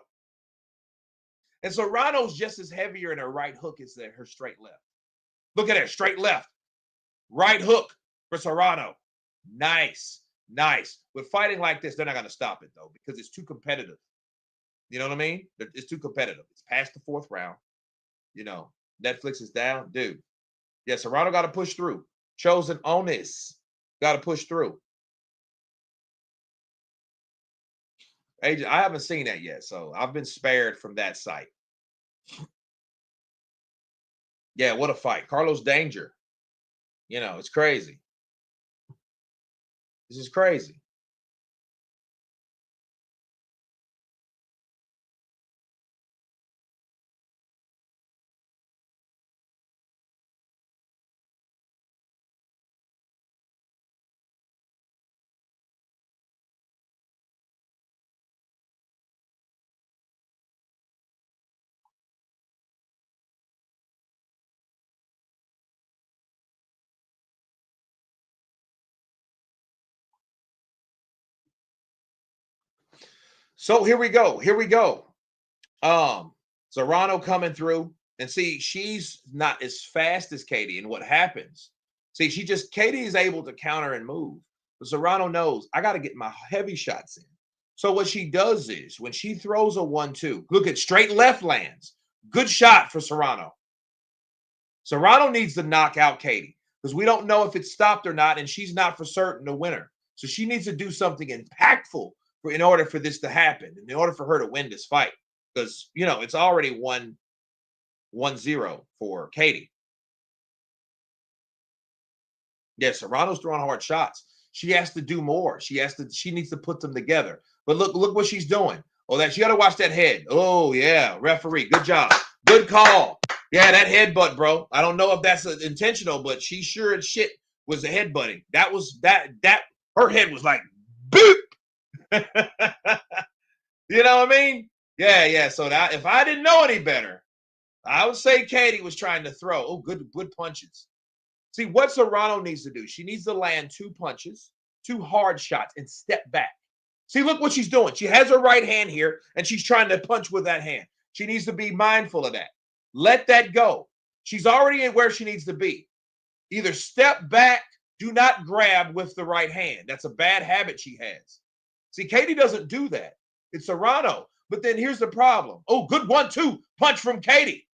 Speaker 1: And Serrano's just as heavier in her right hook as her straight left. Look at her straight left. Right hook for Serrano. Nice. With fighting like this, they're not going to stop it, though, because it's too competitive. You know what I mean? It's too competitive. It's past the 4th round. Netflix is down. Dude. Yeah, Serrano got to push through. Chosen Onis got to push through. Agent, I haven't seen that yet, so I've been spared from that site. Yeah, what a fight. Carlos Danger. It's crazy. This is crazy. So here we go. Serrano coming through. And see, she's not as fast as Katie. And what happens? See, Katie is able to counter and move. But Serrano knows, I got to get my heavy shots in. So what she does is, when she throws a 1-2, look at straight left lands. Good shot for Serrano. Serrano needs to knock out Katie because we don't know if it's stopped or not, and she's not for certain the winner. So she needs to do something impactful in order for this to happen, in order for her to win this fight. Because, it's already 1-0 for Katie. Yeah, Serrano's throwing hard shots. She has to do more. She needs to put them together. But look what she's doing. Oh, she got to watch that head. Oh, yeah, referee. Good job. Good call. Yeah, that headbutt, bro. I don't know if that's intentional, but she sure as shit was a headbutting. That was her head was like boop. You know what I mean? Yeah. So if I didn't know any better, I would say Katie was trying to throw. Oh, good punches. See, what Serrano needs to do, she needs to land 2 punches, 2 hard shots, and step back. See, look what she's doing. She has her right hand here, and she's trying to punch with that hand. She needs to be mindful of that. Let that go. She's already in where she needs to be. Either step back, do not grab with the right hand. That's a bad habit she has. See, Katie doesn't do that. It's Serrano. But then here's the problem. Oh, good 1-2 punch from Katie.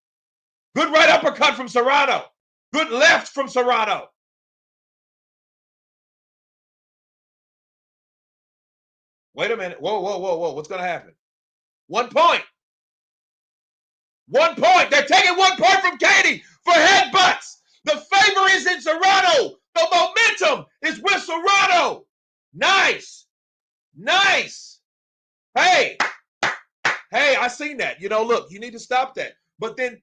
Speaker 1: Good right uppercut from Serrano. Good left from Serrano. Wait a minute. Whoa, whoa, whoa, whoa. What's going to happen? 1 point. 1 point. They're taking 1 point from Katie for headbutts. The favor is in Serrano. The momentum is with Serrano. Nice. Nice. Hey, I seen that. You know, look, you need to stop that. But then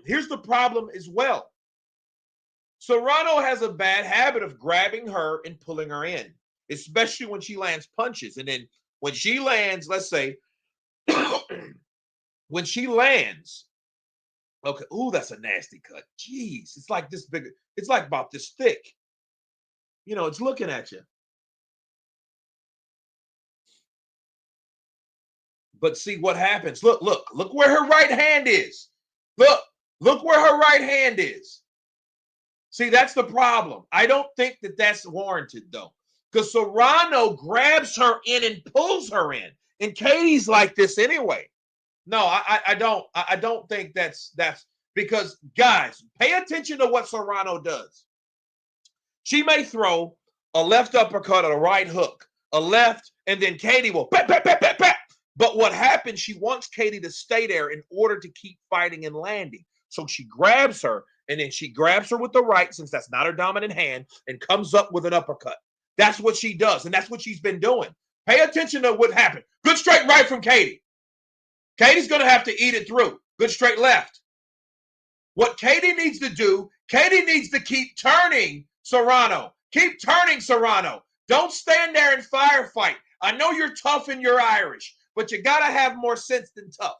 Speaker 1: here's the problem as well. Serrano has a bad habit of grabbing her and pulling her in, especially when she lands punches. And then when she lands, let's say, when she lands, okay, ooh, that's a nasty cut. Jeez, it's like this big. It's like about this thick. You know, it's looking at you. But see what happens. Look where her right hand is. Look where her right hand is. See, that's the problem. I don't think that that's warranted, though, because Serrano grabs her in and pulls her in, and Katie's like this anyway. No, I don't think that's because, guys, pay attention to what Serrano does. She may throw a left uppercut or a right hook, a left, and then Katie will bat, bat, bat, bat, bat. But what happens, she wants Katie to stay there in order to keep fighting and landing. So she grabs her, and then she grabs her with the right, since that's not her dominant hand, and comes up with an uppercut. That's what she does, and that's what she's been doing. Pay attention to what happened. Good straight right from Katie. Katie's going to have to eat it through. Good straight left. What Katie needs to do, Katie needs to keep turning Serrano. Keep turning Serrano. Don't stand there and firefight. I know you're tough and you're Irish, but you got to have more sense than tough.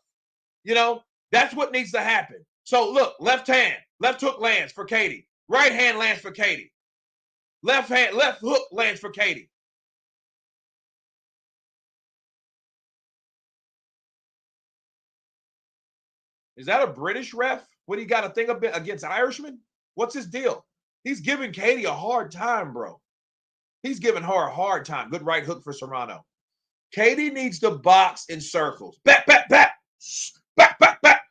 Speaker 1: You know, that's what needs to happen. So look, left hand, left hook lands for Katie. Right hand lands for Katie. Left hook lands for Katie. Is that a British ref? What do you got to think of against Irishmen? What's his deal? He's giving Katie a hard time, bro. He's giving her a hard time. Good right hook for Serrano. Katie needs to box in circles. Back, back, back. Back, back, back.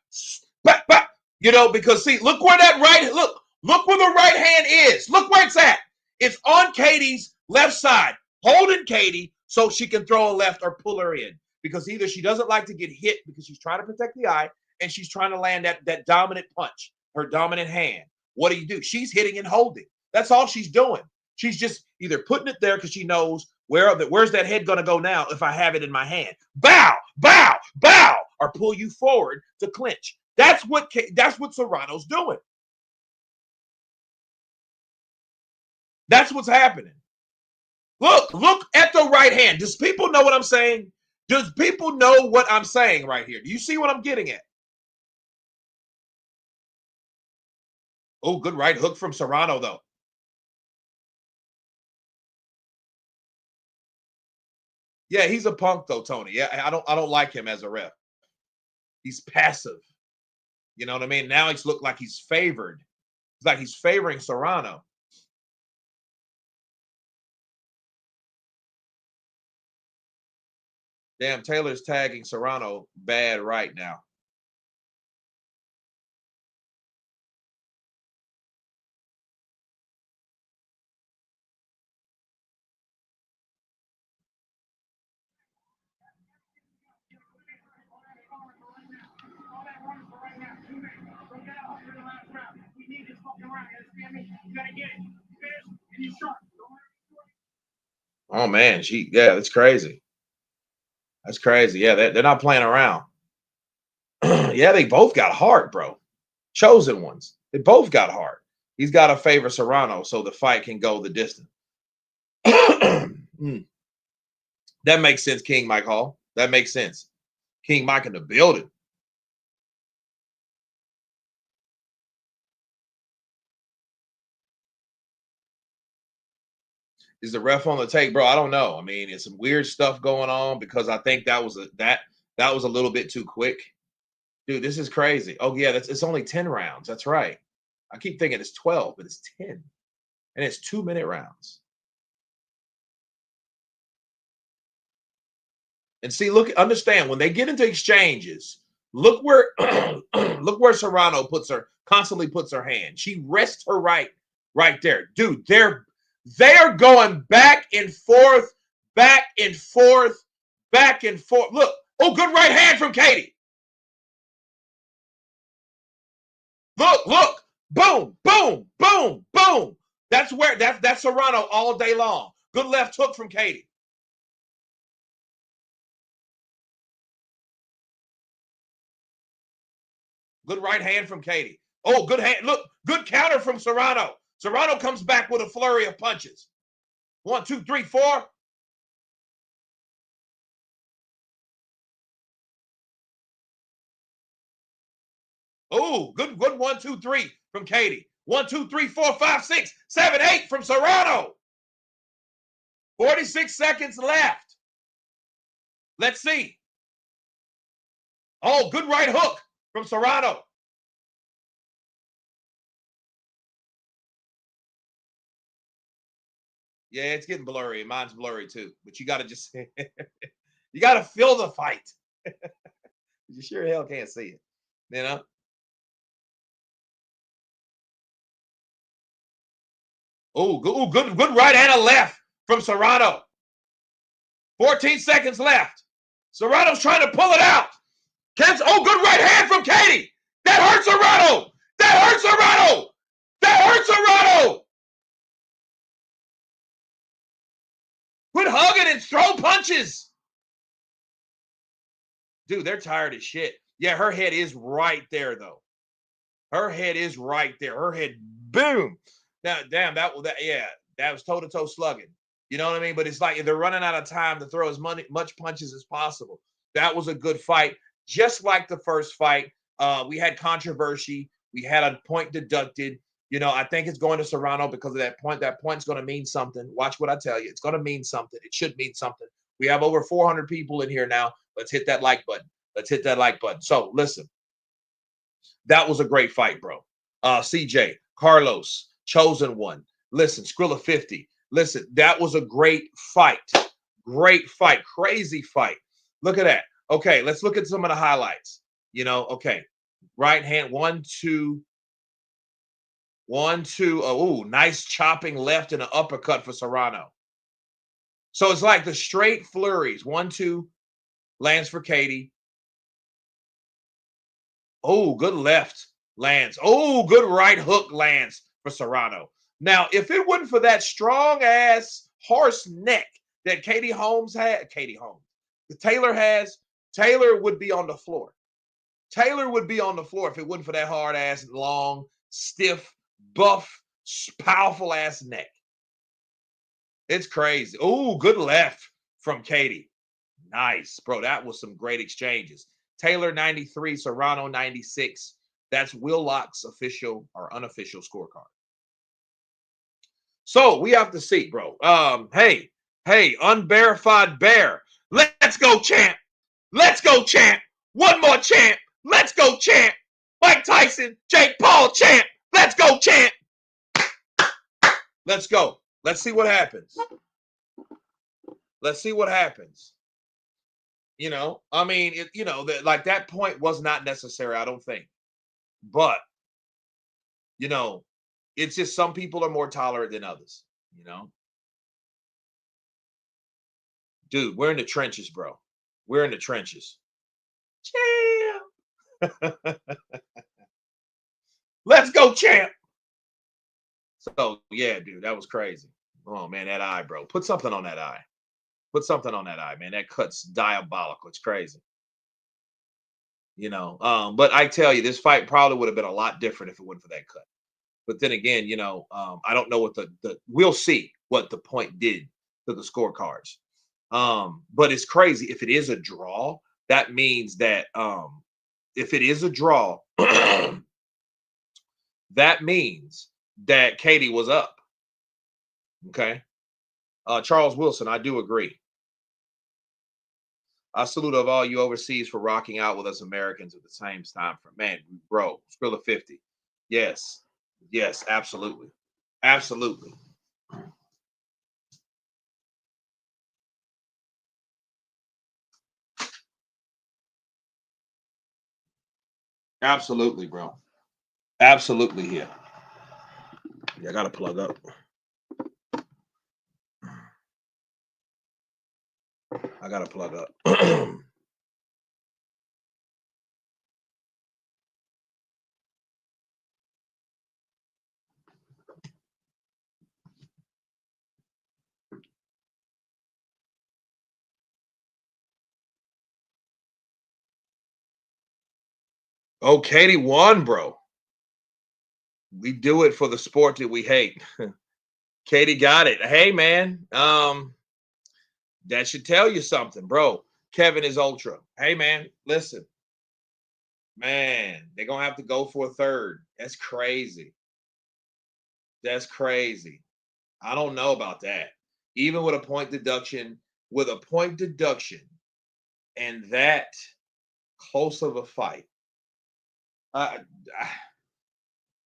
Speaker 1: Back, back. You know, because see, look where that right, look where the right hand is. Look where it's at. It's on Katie's left side, holding Katie so she can throw a left or pull her in. Because either she doesn't like to get hit because she's trying to protect the eye, and she's trying to land that dominant punch, her dominant hand. What do? She's hitting and holding. That's all she's doing. She's just either putting it there because she knows where's that head going to go now if I have it in my hand. Bow, bow, bow, or pull you forward to clinch. That's what Serrano's doing. That's what's happening. Look at the right hand. Does people know what I'm saying? Does people know what I'm saying right here? Do you see what I'm getting at? Oh, good right hook from Serrano, though. Yeah, he's a punk, though, Tony. Yeah, I don't like him as a ref. He's passive. You know what I mean? Now he's looked like he's favored. It's like he's favoring Serrano. Damn, Taylor's tagging Serrano bad right now. Oh man, that's crazy. That's crazy. Yeah, they're not playing around. Yeah, they both got heart, bro. Chosen ones. They both got heart. He's got to favor Serrano so the fight can go the distance. That makes sense, King Mike Hall. That makes sense. King Mike in the building. Is the ref on the take, bro? I don't know. I mean, it's some weird stuff going on because I think that was a little bit too quick. Dude, this is crazy. Oh yeah, it's only 10 rounds. That's right. I keep thinking it's 12, but it's 10. And it's 2-minute rounds. And see, understand when they get into exchanges, look where Serrano constantly puts her hand. She rests her right there. Dude, they are going back and forth, back and forth, back and forth. Look, oh, good right hand from Katie. Look, boom, boom, boom, boom. That's where that's Serrano all day long. Good left hook from Katie. Good right hand from Katie. Oh, good hand. Look, good counter from Serrano. Serrano comes back with a flurry of punches. 1, 2, 3, 4. Oh, good 1, 2, 3 from Katie. 1, 2, 3, 4, 5, 6, 7, 8 from Serrano. 46 seconds left. Let's see. Oh, good right hook from Serrano. Yeah, it's getting blurry. Mine's blurry too. But you got to just, you got to feel the fight. You sure hell can't see it. You know? Oh, good right and a left from Serrano. 14 seconds left. Serrano's trying to pull it out. Oh, good right hand from Katie. That hurts Serrano. That hurts Serrano. That hurts Serrano. Quit hugging and throw punches. Dude, they're tired as shit. Yeah, her head is right there, though. Her head is right there. Her head, boom. Now, damn, that was toe-to-toe slugging. You know what I mean? But it's like they're running out of time to throw as much punches as possible. That was a good fight. Just like the first fight, we had controversy. We had a point deducted. You know, I think it's going to Serrano because of that point. That point's going to mean something. Watch what I tell you. It's going to mean something. It should mean something. We have over 400 people in here now. Let's hit that like button. Let's hit that like button. So listen, that was a great fight, bro. CJ, Carlos, Chosen One. Listen, Skrilla 50. Listen, that was a great fight. Great fight. Crazy fight. Look at that. Okay, let's look at some of the highlights. You know, okay. Right hand, 1, 2. 1, 2. Oh, nice chopping left and an uppercut for Serrano. So it's like the straight flurries. 1, 2 lands for Katie. Oh, good left lands. Oh, good right hook lands for Serrano. Now, if it wasn't for that strong ass horse neck that Taylor has, Taylor would be on the floor. Taylor would be on the floor if it wasn't for that hard ass, long, stiff, buff, powerful ass neck. It's crazy. Oh, good left from Katie. Nice, bro. That was some great exchanges. Taylor 93, Serrano 96. That's Will Lock's official or unofficial scorecard. So we have to see, bro. Hey, unverified bear. Let's go, champ. Let's go, champ. One more champ. Let's go, champ. Mike Tyson, Jake Paul, champ. Let's go, champ. Let's go. Let's see what happens. Let's see what happens. You know, I mean, like that point was not necessary, I don't think. But, you know, it's just some people are more tolerant than others, you know? Dude, we're in the trenches, bro. We're in the trenches. Champ. Let's go, champ. So, yeah, dude, that was crazy. Oh, man, that eye, bro. Put something on that eye. Put something on that eye, man. That cut's diabolical. It's crazy. You know, but I tell you, this fight probably would have been a lot different if it wasn't for that cut. But then again, you know, I don't know what we'll see what the point did to the scorecards. But it's crazy. If it is a draw, that means that if it is a draw, that means that Katie was up. Okay. Charles Wilson, I do agree. I salute of all you overseas for rocking out with us Americans at the same time. For man, bro, Skrilla 50. Yes. Yes, absolutely. Absolutely. Absolutely, bro. Absolutely here. Yeah, I gotta plug up. I gotta plug up. Oh, Katie won, bro. We do it for the sport that we hate. Katie got it. Hey, man. That should tell you something, bro. Kevin is ultra. Hey, man, listen. Man, they're gonna have to go for a third. That's crazy. That's crazy. I don't know about that. Even with a point deduction, and that close of a fight. I, I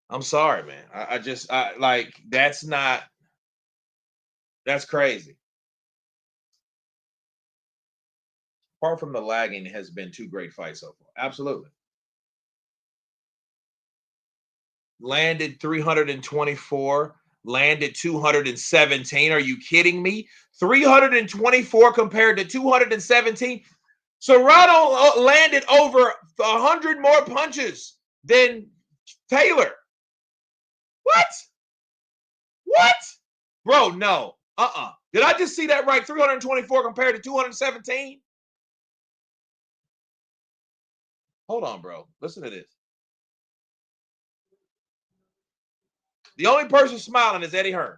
Speaker 1: I'm sorry, man. I just like that's crazy. Apart from the lagging, has been two great fights so far. Absolutely. Landed 324, landed 217. Are you kidding me? 324 compared to 217. Serrano landed over 100 more punches than Taylor. What? What? Bro, no. Did I just see that right? 324 compared to 217? Hold on, bro. Listen to this. The only person smiling is Eddie Hearn.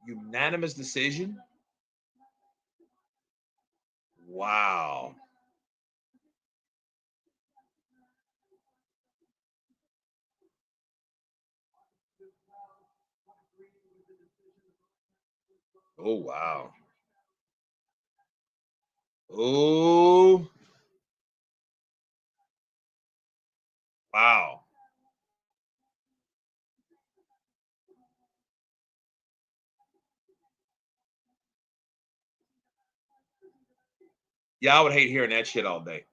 Speaker 1: Unanimous decision? Wow. Oh, wow. Oh, wow. Yeah, I would hate hearing that shit all day.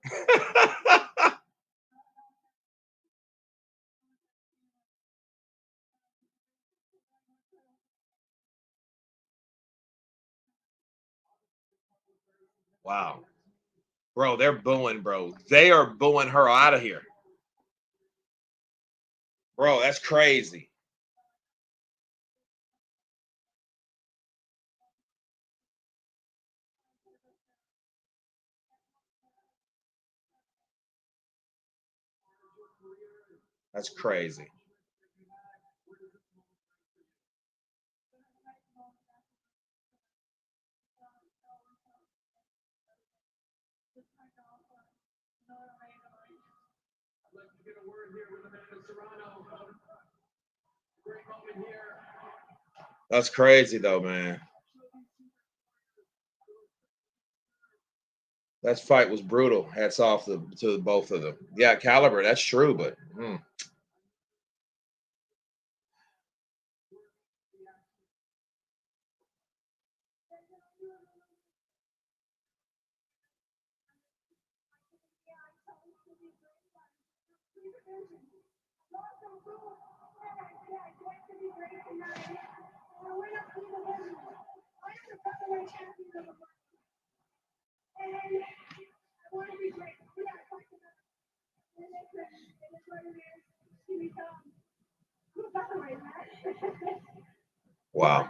Speaker 1: Wow. Bro, they're booing, bro. They are booing her out of here. Bro, that's crazy. That's crazy. That's crazy though, man. That fight was brutal. Hats off to both of them. Yeah, caliber, that's true, but wow.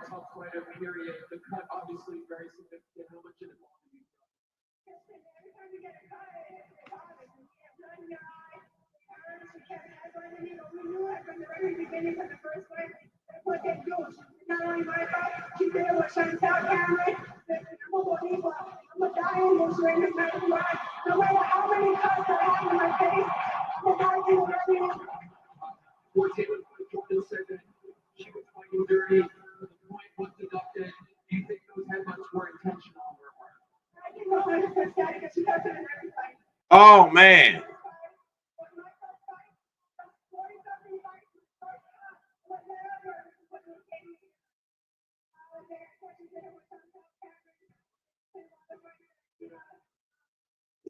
Speaker 1: Oh man.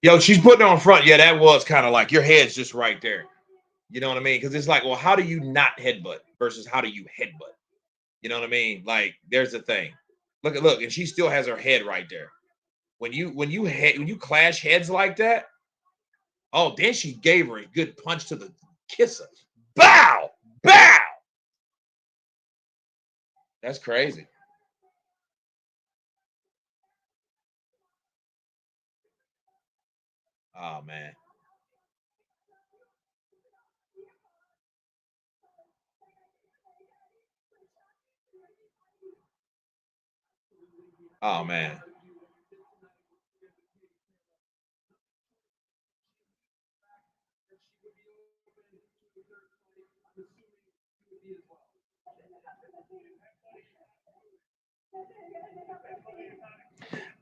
Speaker 1: Yo, she's putting it on front. Yeah, that was kind of like your head's just right there. You know what I mean? Because it's like, well, how do you not headbutt versus how do you headbutt? You know what I mean? Like, there's the thing. Look, and she still has her head right there. When you clash heads like that, oh, then she gave her a good punch to the kisser. Bow, bow. That's crazy. Oh man. Oh man.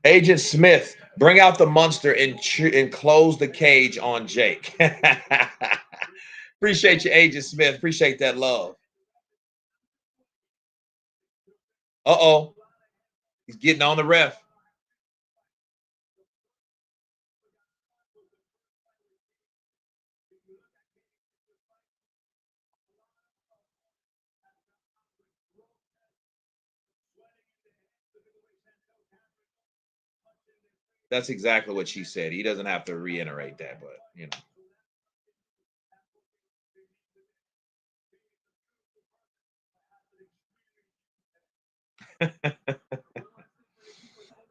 Speaker 1: Agent Smith, bring out the monster and close the cage on Jake. Appreciate you, Agent Smith. Appreciate that love. Uh-oh. He's getting on the ref. That's exactly what she said. He doesn't have to reiterate that, but you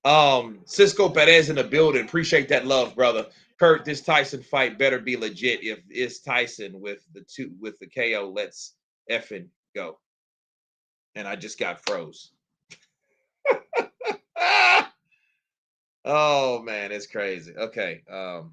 Speaker 1: know. Cisco Perez in the building. Appreciate that love, brother. Kurt, this Tyson fight better be legit. If it's Tyson with the KO, let's effing go. And I just got froze. Oh man, it's crazy. Okay. Oh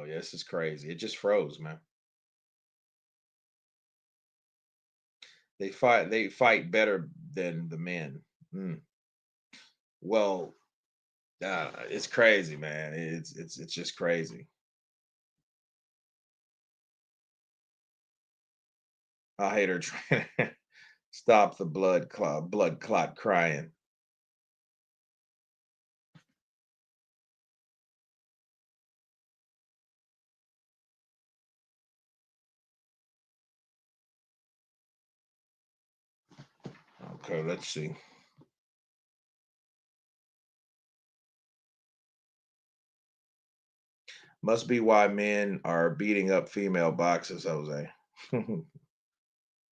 Speaker 1: yeah, this is crazy. It just froze, man. They fight better than the men. Mm. Well, it's crazy, man. It's just crazy. I hate her trying to stop the blood clot crying. Okay, let's see. Must be why men are beating up female boxers, Jose. Yeah,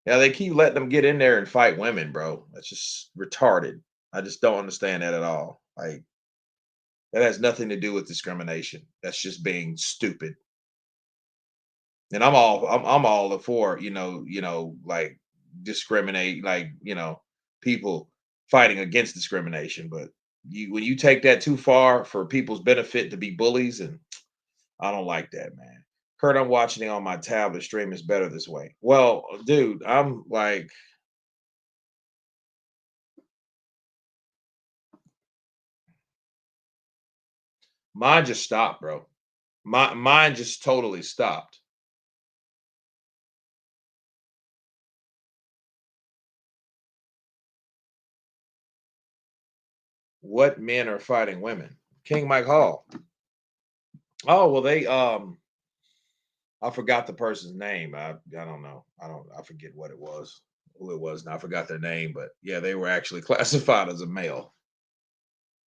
Speaker 1: they keep letting them get in there and fight women, bro. That's just retarded. I just don't understand that at all. Like that has nothing to do with discrimination. That's just being stupid. And I'm all for, like discriminate, like, people fighting against discrimination. But when you take that too far for people's benefit to be bullies, and I don't like that, man. Kurt, I'm watching it on my tablet. Stream is better this way. Well, dude, I'm like, mine just stopped, bro. Mine just totally stopped. What men are fighting women? King Mike Hall. Oh, well, I forgot the person's name. I don't know. I forget what it was, who it was. And I forgot their name, but yeah, they were actually classified as a male.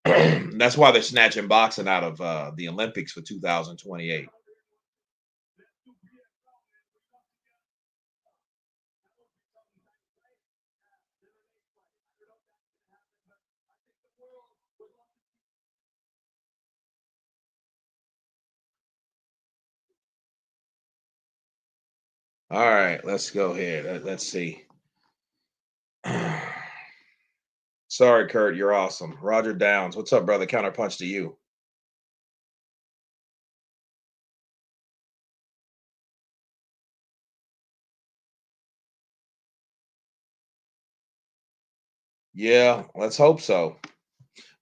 Speaker 1: That's why they're snatching boxing out of the Olympics for 2028. All right, let's go ahead. Let's see. Sorry, Kurt, you're awesome. Roger Downs, what's up, brother? Counterpunch to you. Yeah, let's hope so.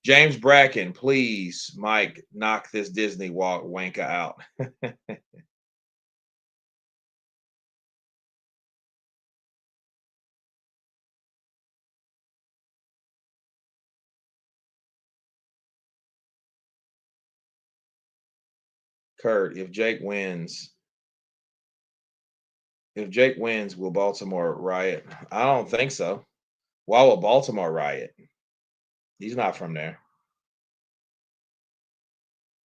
Speaker 1: James Bracken, please, Mike, knock this Disney walk wanker out. Kurt, if Jake wins, will Baltimore riot? I don't think so. Why will Baltimore riot? He's not from there.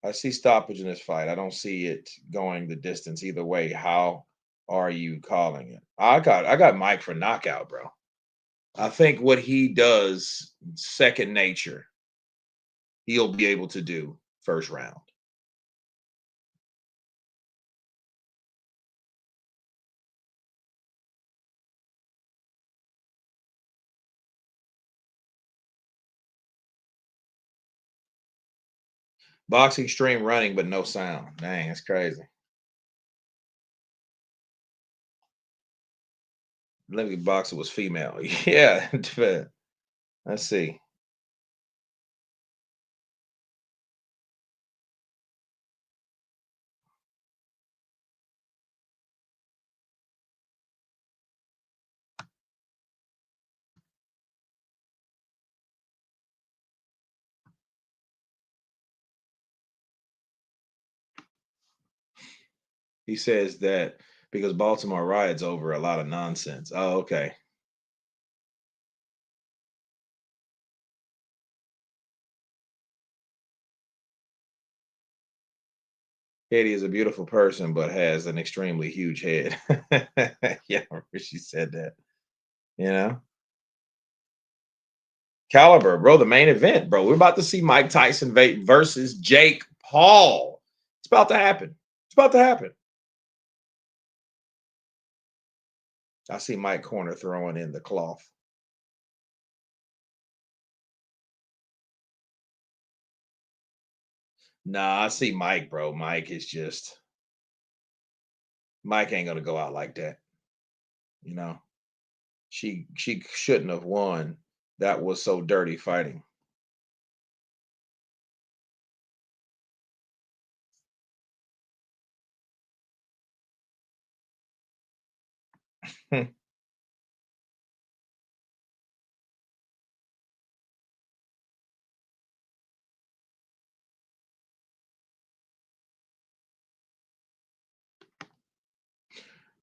Speaker 1: I see stoppage in this fight. I don't see it going the distance either way. How are you calling it? I got Mike for knockout, bro. I think what he does, second nature, he'll be able to do first round. Boxing stream running, but no sound. Dang, that's crazy. Olympic boxer was female. Yeah. Let's see. He says that because Baltimore riots over a lot of nonsense. Oh, okay. Katie is a beautiful person, but has an extremely huge head. Yeah, I remember she said that. You know, Caliber, bro, the main event, bro. We're about to see Mike Tyson versus Jake Paul. It's about to happen. It's about to happen. I see Mike Corner throwing in the cloth. Nah, I see Mike, bro. Mike ain't gonna go out like that. You know, she shouldn't have won. That was so dirty fighting.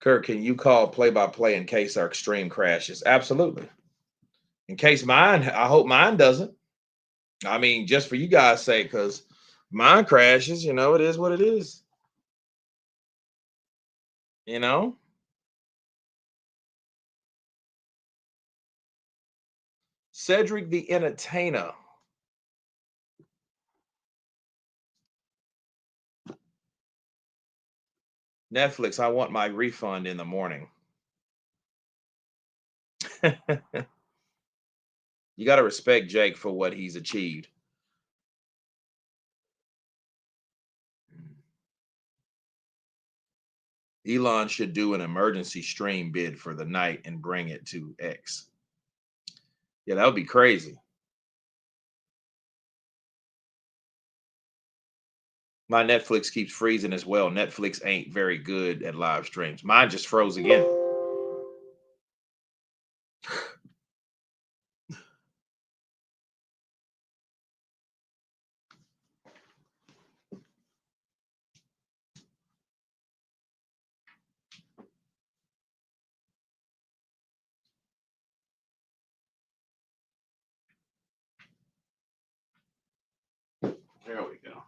Speaker 1: Kirk, can you call play by play in case our extreme crashes? Absolutely. In case mine, I hope mine doesn't. I mean, just for you guys' sake, because mine crashes, it is what it is. You know? Cedric the Entertainer. Netflix, I want my refund in the morning. You got to respect Jake for what he's achieved. Elon should do an emergency stream bid for the night and bring it to X. Yeah, that would be crazy. My Netflix keeps freezing as well. Netflix ain't very good at live streams. Mine just froze again. There we go.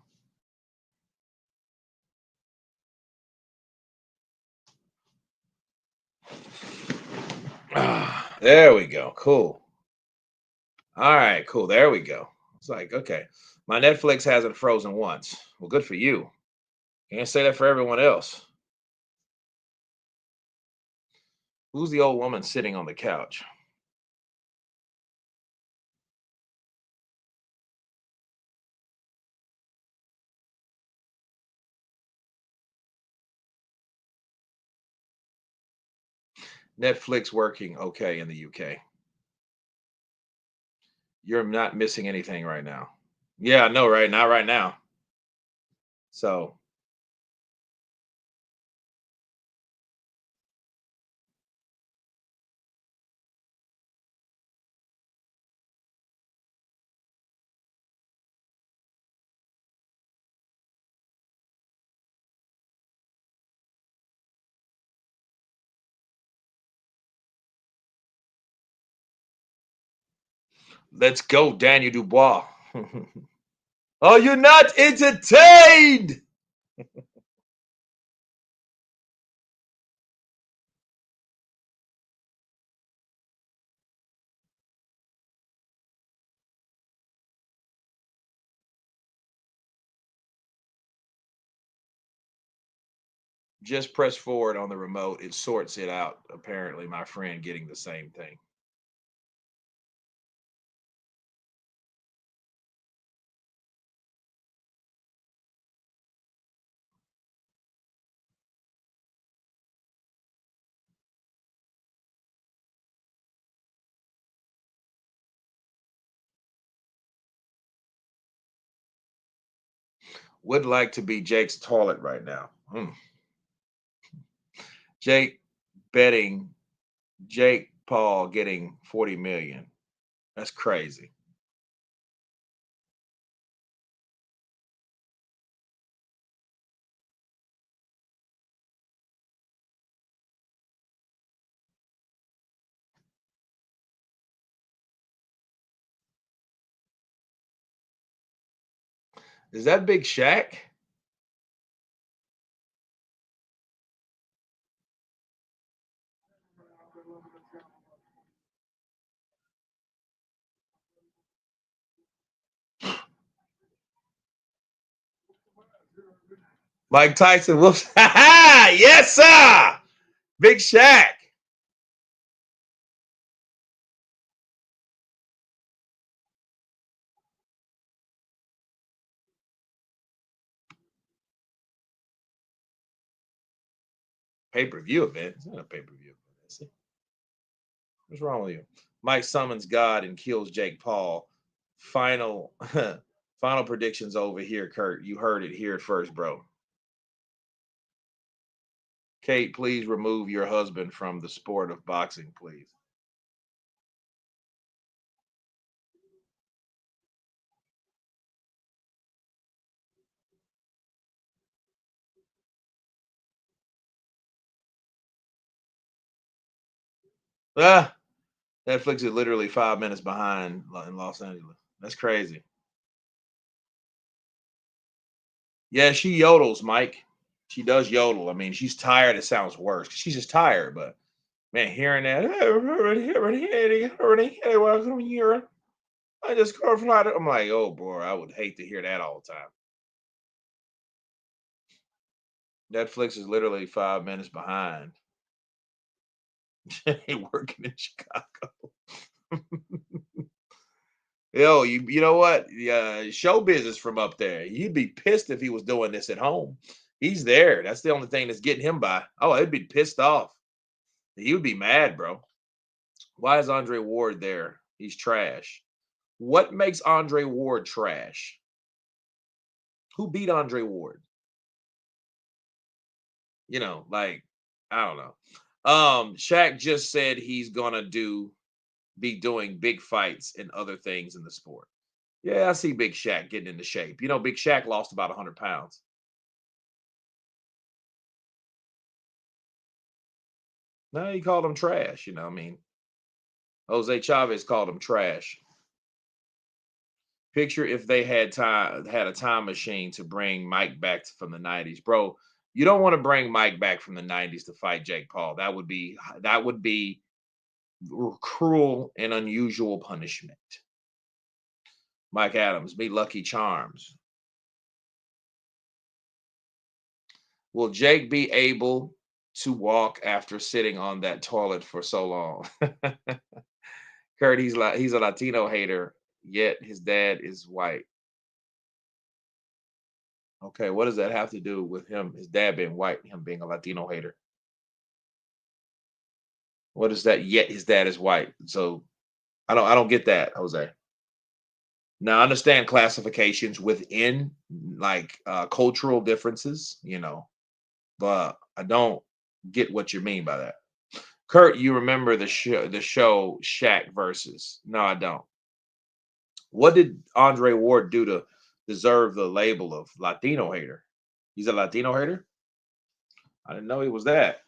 Speaker 1: There we go. Cool. All right, cool. There we go. It's like, okay, my Netflix hasn't frozen once. Well, good for you. Can't say that for everyone else. Who's the old woman sitting on the couch? Netflix working okay in the UK. You're not missing anything right now. Yeah, I know, right? Not right now. So let's go, Daniel Dubois. Are you not entertained? Just press forward on the remote. It sorts it out. Apparently, my friend getting the same thing. Would like to be Jake's toilet right now. Jake betting Jake Paul getting 40 million. That's crazy. Is that Big Shaq? Mike Tyson will. Yes, sir. Big Shaq. Pay-per-view event. It's not a pay-per-view event. What's wrong with you? Mike summons God and kills Jake Paul. Final final predictions over here, Kurt. You heard it here first, bro. Kate, please remove your husband from the sport of boxing, please. Ah, Netflix is literally 5 minutes behind in Los Angeles. That's crazy. Yeah, she yodels, Mike. She does yodel. I mean, she's tired. It sounds worse. She's just tired, but man, hearing that, welcome here. I just got flight. I'm like, oh boy, I would hate to hear that all the time. Netflix is literally 5 minutes behind. Working in Chicago. Yo, you know what? Show business from up there. You'd be pissed if he was doing this at home. He's there. That's the only thing that's getting him by. Oh, I'd be pissed off. He would be mad, bro. Why is Andre Ward there? He's trash. What makes Andre Ward trash? Who beat Andre Ward? Like, I don't know. Shaq just said he's gonna be doing big fights and other things in the sport. Yeah, I see Big Shaq getting into shape. Big Shaq lost about 100 pounds. No, he called him trash. I mean, Jose Chavez called him trash. Picture if they had a time machine to bring Mike back from the 90s. Bro, you don't want to bring Mike back from the 90s to fight Jake Paul. That would be cruel and unusual punishment. Mike Adams, be Lucky Charms. Will Jake be able to walk after sitting on that toilet for so long? Kurt, he's a Latino hater, yet his dad is white. Okay, what does that have to do with his dad being white, him being a Latino hater? What is that? Yet his dad is white. So I don't get that, Jose. Now, I understand classifications within like cultural differences, but I don't get what you mean by that. Kurt, you remember the show Shaq versus? No, I don't. What did Andre Ward do to deserve the label of Latino hater? He's a Latino hater? I didn't know he was that.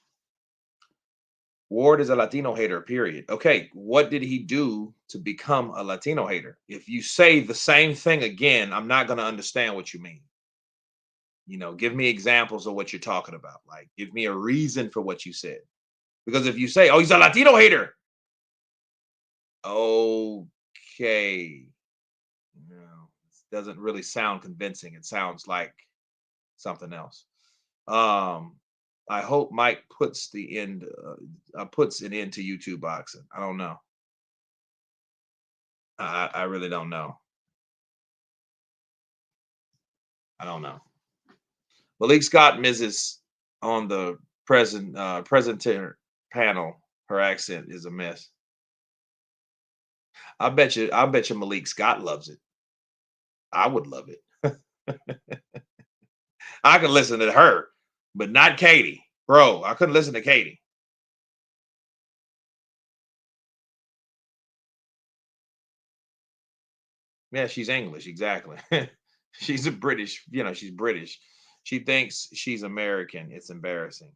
Speaker 1: Ward is a Latino hater, period. Okay, what did he do to become a Latino hater? If you say the same thing again, I'm not going to understand what you mean. Give me examples of what you're talking about. Like, give me a reason for what you said. Because if you say, oh, he's a Latino hater, okay. No, it doesn't really sound convincing. It sounds like something else. Um, I hope Mike puts an end to YouTube boxing. I don't know. I really don't know. I don't know. Malik Scott misses on the presenter panel. Her accent is a mess. I bet you Malik Scott loves it. I would love it. I could listen to her, but not Katie. Bro, I couldn't listen to Katie. Yeah, she's English, exactly. She's a British, she's British. She thinks she's American. It's embarrassing.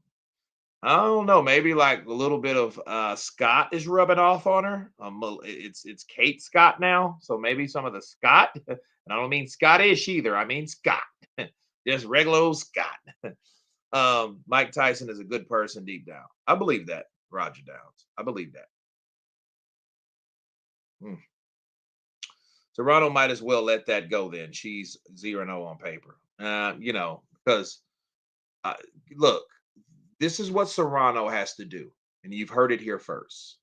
Speaker 1: I don't know. Maybe like a little bit of Scott is rubbing off on her. It's Kate Scott now, so maybe some of the Scott. And I don't mean Scottish either. I mean Scott, just regular old Scott. Mike Tyson is a good person deep down. I believe that. Roger Downs. I believe that. Hmm. Toronto might as well let that go then. She's 0-0 on paper. Because uh, look, this is what Serrano has to do. And you've heard it here first.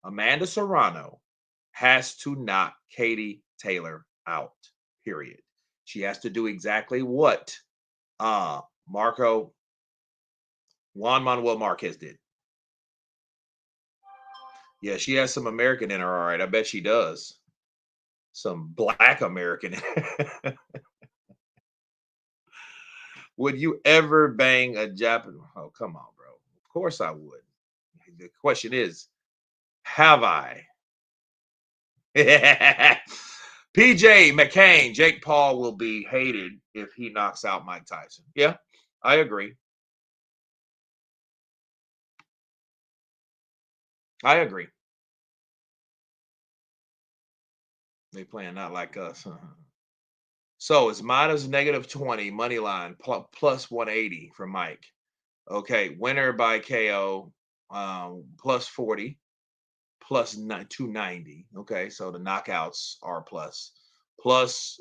Speaker 1: Amanda Serrano has to knock Katie Taylor out, period. She has to do exactly what Marco Juan Manuel Marquez did. Yeah, she has some American in her, all right. I bet she does. Some black American. Would you ever bang a Japanese? Oh, come on, bro. Of course I would. The question is, have I? PJ McCain, Jake Paul will be hated if he knocks out Mike Tyson. Yeah, I agree. I agree. They playing not like us. So it's minus -20 money line plus 180 for Mike. Okay, winner by KO plus 40 plus 290. Okay, so the knockouts are plus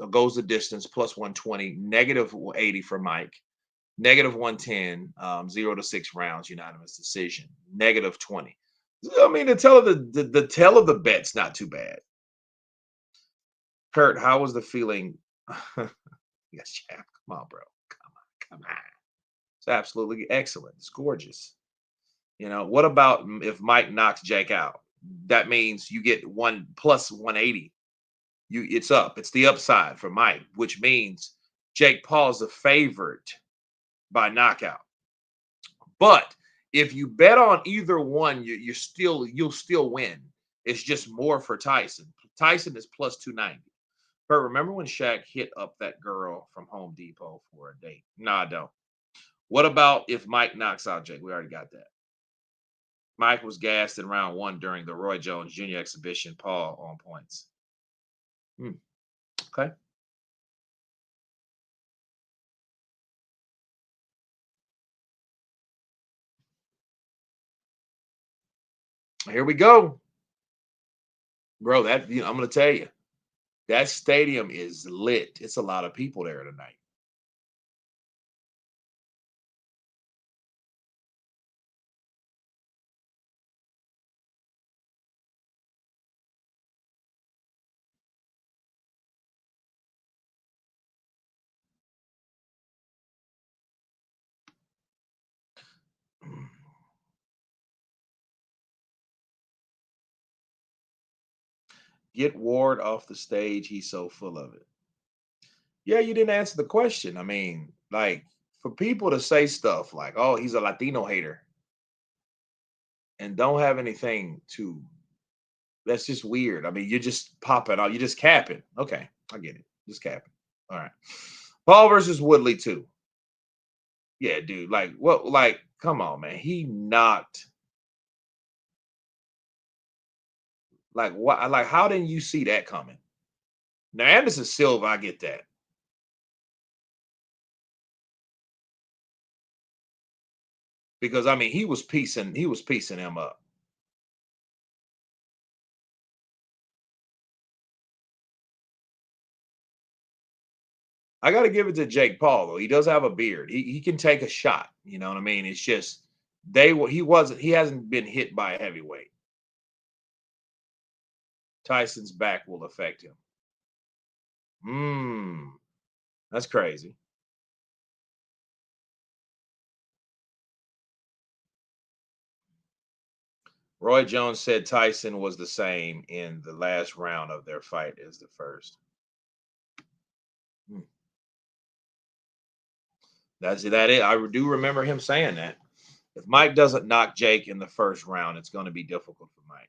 Speaker 1: goes the distance plus 120 -80 for Mike. -110 0 to 6 rounds unanimous decision -20. I mean, the tell of the bet's not too bad. Kurt, how was the feeling? Yes, champ. Come on, bro. Come on. It's absolutely excellent. It's gorgeous. What about if Mike knocks Jake out? That means you get one plus 180. It's up. It's the upside for Mike, which means Jake Paul's the favorite by knockout. But if you bet on either one, you'll still win. It's just more for Tyson. Tyson is plus 290. But remember when Shaq hit up that girl from Home Depot for a date? No, I don't. What about if Mike knocks out Jake? We already got that. Mike was gassed in round one during the Roy Jones Jr. exhibition. Paul on points. Okay. Here we go. Bro, I'm gonna tell you, that stadium is lit. It's a lot of people there tonight. Get Ward off the stage. He's so full of it. Yeah, you didn't answer the question. I mean, like, for people to say stuff like, oh, he's a Latino hater and don't have anything to, that's just weird. I mean, you're just popping out. You're just capping. Okay, I get it. Just capping. All right. Paul versus Woodley, too. Yeah, dude. Like, what? Like, come on, man. He knocked. Like, what? Like, how didn't you see that coming? Now, Anderson Silva, I get that. Because I mean, he was piecing him up. I got to give it to Jake Paul though. He does have a beard. He can take a shot. You know what I mean? It's just he hasn't been hit by a heavyweight. Tyson's back will affect him. That's crazy. Roy Jones said Tyson was the same in the last round of their fight as the first. Hmm. That's that. I do remember him saying that. If Mike doesn't knock Jake in the first round, it's going to be difficult for Mike.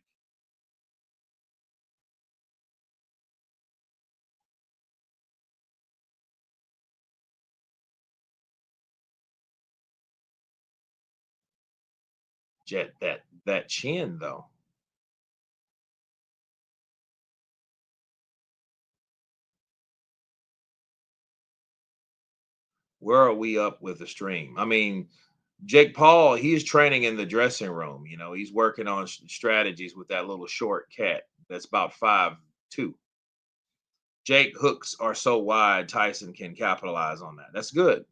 Speaker 1: Jet that chin though. Where are we up with the stream? I mean, Jake Paul, he is training in the dressing room. You know, he's working on strategies with that little short cat that's about 5'2". Jake hooks are so wide, Tyson can capitalize on that. That's good.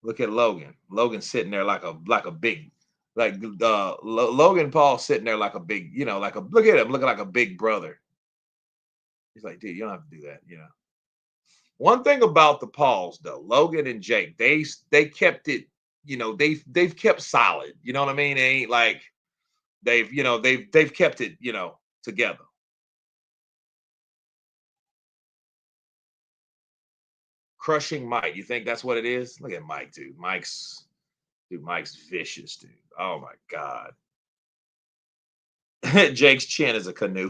Speaker 1: Look at Logan. Logan sitting there like a big, like Logan Paul sitting there like a big, like a look at him looking like a big brother. He's like, dude, you don't have to do that. One thing about the Pauls though, Logan and Jake, they kept it, they've kept solid. You know what I mean? They ain't like they've kept it, together. Crushing Mike. You think that's what it is? Look at Mike, dude. Mike's vicious, dude. Oh my God. Jake's chin is a canoe.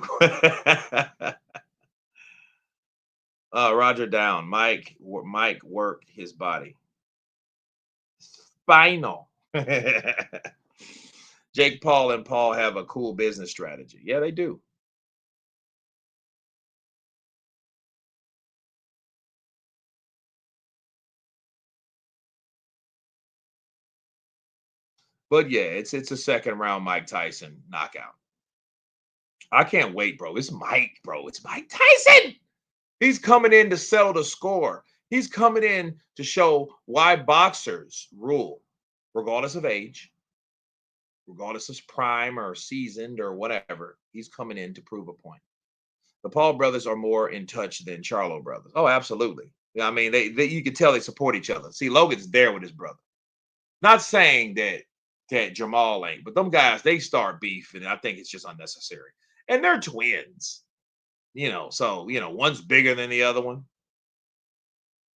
Speaker 1: Roger down. Mike work his body. Spinal. Jake Paul and Paul have a cool business strategy. Yeah, they do. But yeah, it's a second round Mike Tyson knockout. I can't wait, bro. It's Mike, bro. It's Mike Tyson. He's coming in to settle the score. He's coming in to show why boxers rule, regardless of age, regardless of prime or seasoned or whatever. He's coming in to prove a point. The Paul brothers are more in touch than Charlo brothers. Oh, absolutely. Yeah, I mean, they you can tell they support each other. See, Logan's there with his brother. Not saying that Jamal ain't, but them guys they start beef, and I think it's just unnecessary. And they're twins, so one's bigger than the other one.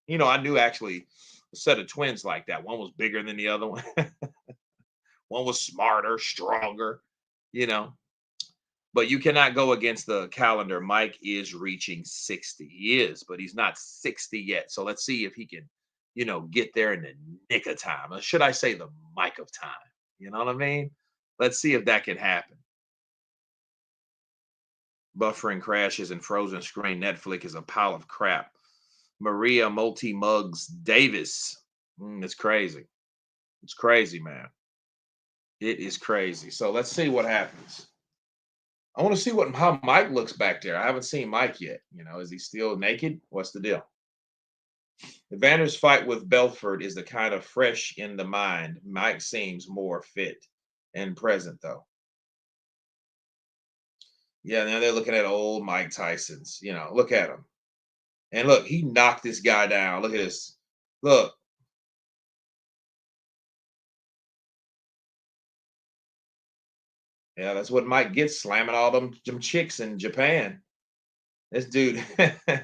Speaker 1: I knew actually a set of twins like that. One was bigger than the other one. One was smarter, stronger, you know. But you cannot go against the calendar. Mike is reaching 60. He is, but he's not 60 yet. So let's see if he can, get there in the nick of time. Or should I say the mic of time? You know what I mean? Let's see if that can happen. Buffering crashes and frozen screen. Netflix is a pile of crap. Maria Multi Mugs Davis. It's crazy. It's crazy, man. It is crazy. So let's see what happens. I want to see how Mike looks back there. I haven't seen Mike yet. Is he still naked? What's the deal? Evander's fight with Belford is the kind of fresh in the mind. Mike seems more fit and present, though. Yeah, now they're looking at old Mike Tyson's. Look at him. And look, he knocked this guy down. Look at this. Look. Yeah, that's what Mike gets slamming all them chicks in Japan. This dude,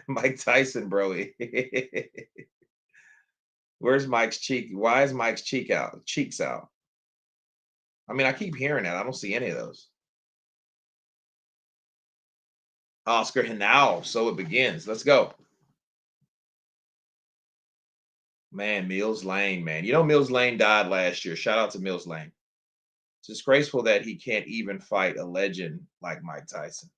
Speaker 1: Mike Tyson, bro. Where's Mike's cheek? Why is Mike's cheek out? Cheeks out. I mean, I keep hearing that. I don't see any of those. Oscar Hinao. So it begins. Let's go. Man, Mills Lane, man. You know, Mills Lane died last year. Shout out to Mills Lane. It's disgraceful that he can't even fight a legend like Mike Tyson.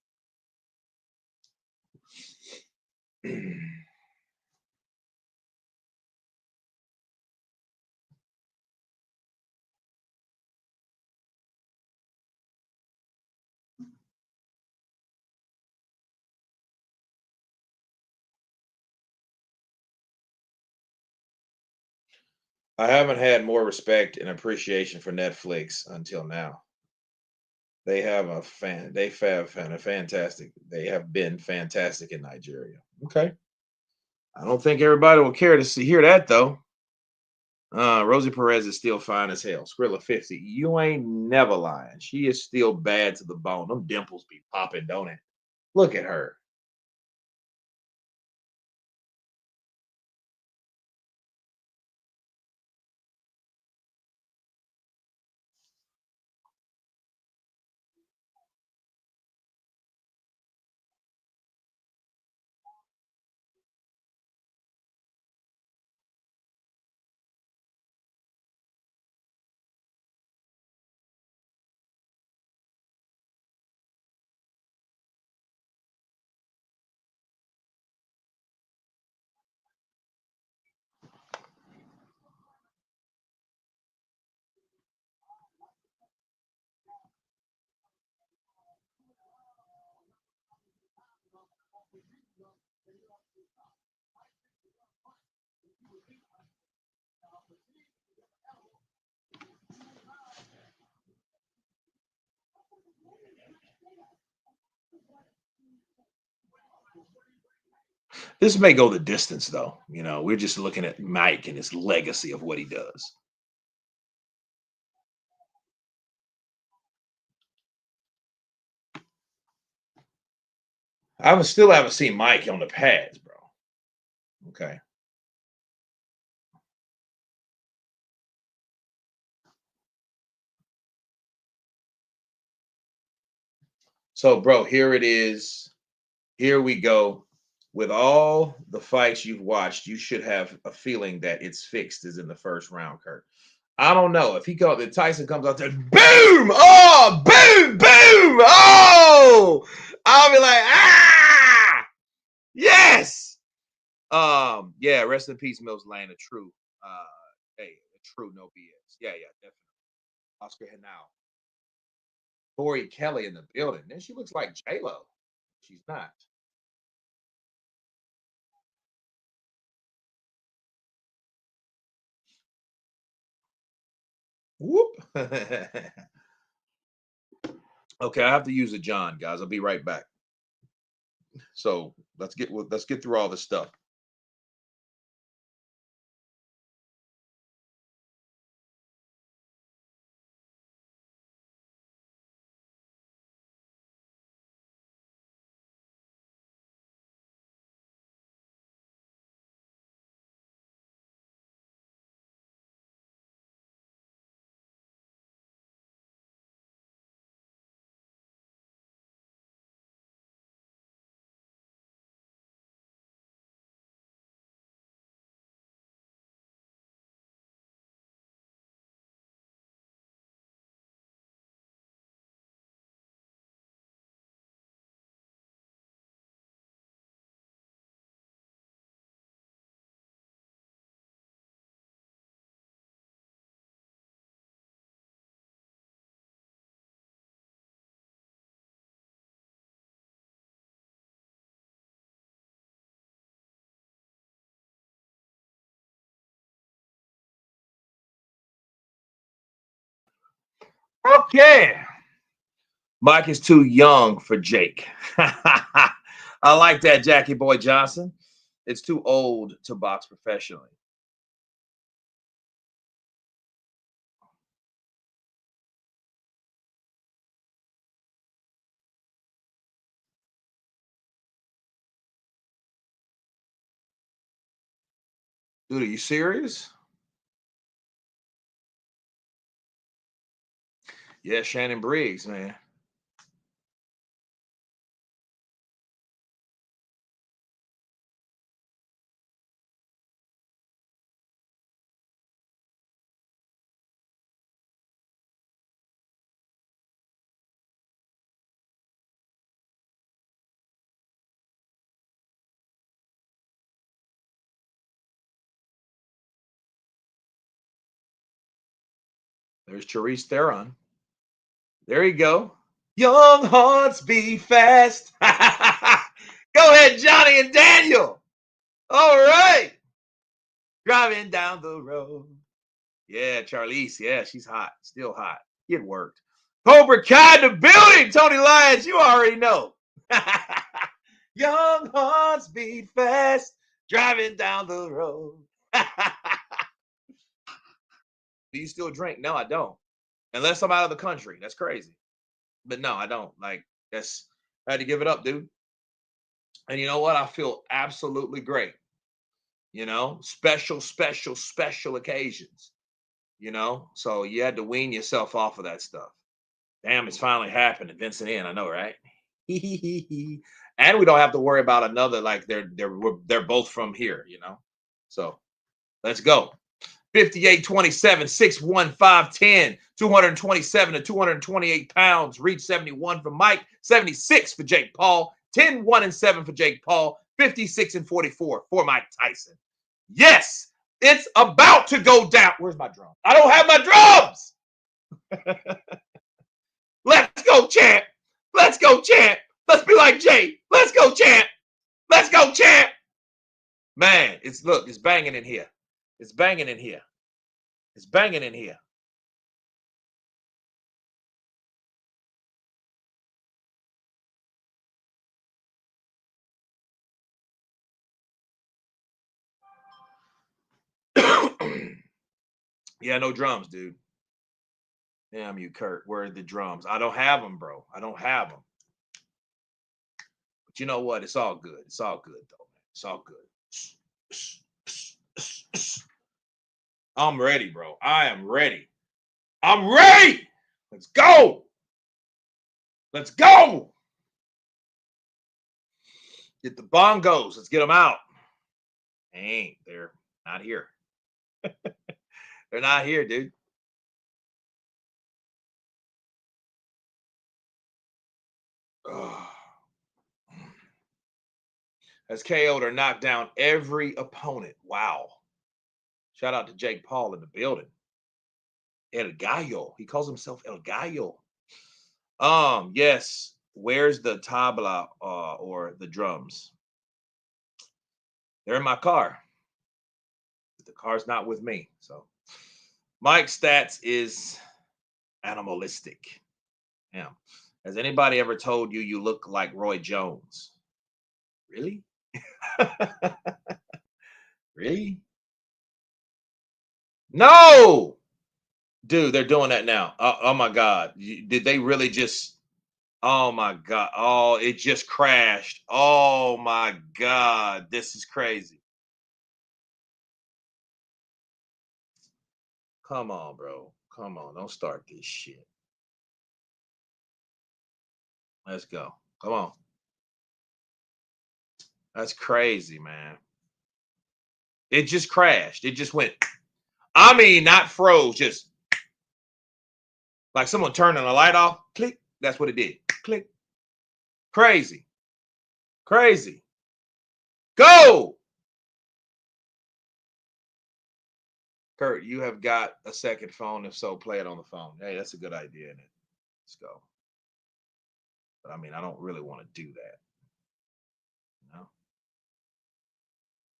Speaker 1: I haven't had more respect and appreciation for Netflix until now. They have a fan. They have a fantastic. They have been fantastic in Nigeria. Okay, I don't think everybody will care to hear that though. Rosie Perez is still fine as hell. Skrilla 50. You ain't never lying. She is still bad to the bone. Them dimples be popping, don't it? Look at her. This may go the distance, though. You know, we're just looking at Mike and his legacy of what he does. Still haven't seen Mike on the pads, bro. Okay. So, bro, here it is. Here we go. With all the fights you've watched, you should have a feeling that it's fixed is in the first round, Kurt. I don't know. If Tyson comes out there, boom! Oh, boom, boom! Oh! I'll be like, ah! Yes! Yeah, rest in peace, Mills Lane, a true hey, a true no BS. Yeah, yeah, definitely. Oscar Henao. Tori Kelly in the building. Then she looks like J-Lo. She's not. Whoop. Okay, I have to use a John, guys. I'll be right back. So let's get through all this stuff. Okay. Mike is too young for Jake. I like that, Jackie Boy Johnson. It's too old to box professionally. Dude, are you serious? Yeah, Shannon Briggs, man. There's Charisse Theron. There you go. Young hearts beat fast. Go ahead, Johnny and Daniel. All right. Driving down the road. Yeah, Charlize. Yeah, she's hot. Still hot. It worked. Cobra Kai in the building. Tony Lyons, you already know. Young hearts beat fast. Driving down the road. Do you still drink? No, I don't. Unless I'm out of the country. That's crazy. But no, I don't. Like, I had to give it up, dude. And you know what? I feel absolutely great. Special occasions, So you had to wean yourself off of that stuff. Damn, it's finally happened at Vincent Inn. I know, right? And we don't have to worry about another, like they're both from here, So let's go. 58, 27, 6, 1, 5, 10, 227 to 228 pounds. Reach 71 for Mike, 76 for Jake Paul, 10, 1, and 7 for Jake Paul, 56 and 44 for Mike Tyson. Yes, it's about to go down. Where's my drum? I don't have my drums. Let's go, champ. Let's go, champ. Let's be like Jay. Let's go, champ. Let's go, champ. Man, it's banging in here. It's banging in here. It's banging in here. Yeah, no drums, dude. Damn you, Kurt. Where are the drums? I don't have them, bro. I don't have them. But you know what? It's all good. It's all good, though, man. It's all good. I'm ready, bro. I am ready. I'm ready. Let's go. Let's go. Get the bongos. Let's get them out. Ain't they're not here. They're not here, dude. Has KO'd or knocked down every opponent. Wow. Shout out to Jake Paul in the building. El Gallo. He calls himself El Gallo. Yes. Where's the tabla or the drums? They're in my car. The car's not with me. So Mike's stats is animalistic. Yeah. Has anybody ever told you look like Roy Jones? Really? Really? No, dude, they're doing that now. Oh my God. Did they really just? Oh my God. Oh, it just crashed. Oh my God. This is crazy. Come on, bro. Come on. Don't start this shit. Let's go. Come on. That's crazy, man. It just crashed. It just went. I mean, not froze, just like someone turning a light off. Click. That's what it did. Click. Crazy. Crazy. Go. Kurt, you have got a second phone. If so, play it on the phone. Hey, that's a good idea, isn't it? Let's go. But I mean, I don't really want to do that. No.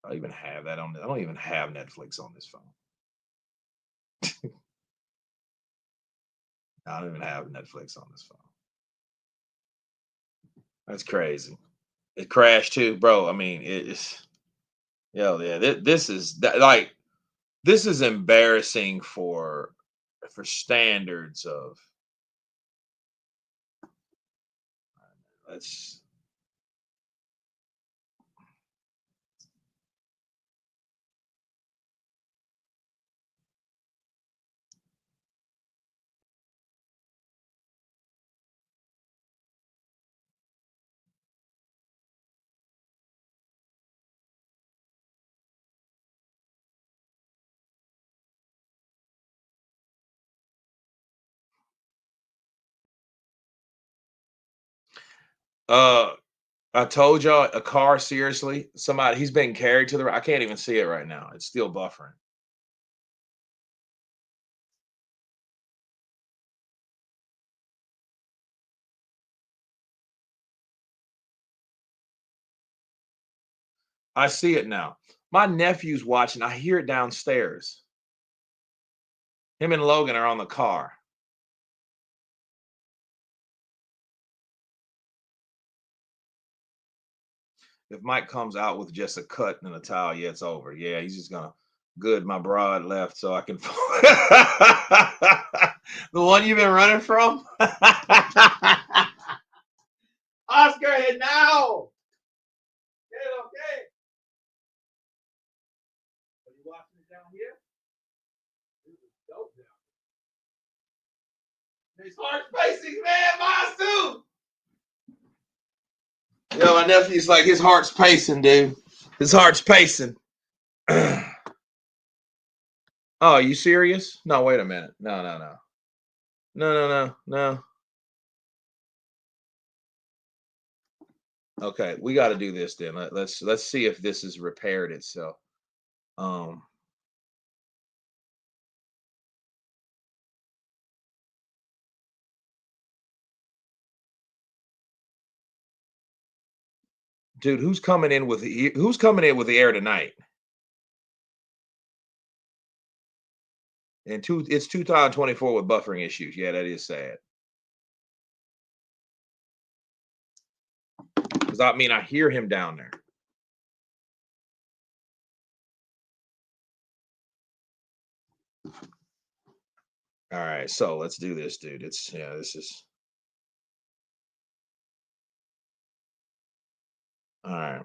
Speaker 1: I don't even have that on. I don't even have Netflix on this phone. I don't even have Netflix on this phone. That's crazy. It crashed too, bro. I mean, it's yeah. This is like this is embarrassing for standards of. Let's. I told y'all a car, seriously. Somebody he's being carried to the I can't even see it right now. It's still buffering. I see it now. My nephew's watching. I hear it downstairs. Him and Logan are on the car. If Mike comes out with just a cut and a towel, yeah, it's over. Yeah, he's just gonna good. My broad left, so I can. The one you've been running from, Oscar. Hit now. Get it okay. Are you watching it down here? This is dope down here. These hard spacing, man, mine too. Yo, my nephew's like his heart's pacing, dude. His heart's pacing. Oh, are you serious? No, wait a minute. No, no, no. No, no, no, no. Okay, we got to do this then. Let's see if this has repaired itself. Um, dude, who's coming in with the air tonight? And it's 2024 with buffering issues. Yeah, that is sad. Because I mean, I hear him down there. All right, so let's do this, dude. This is all right.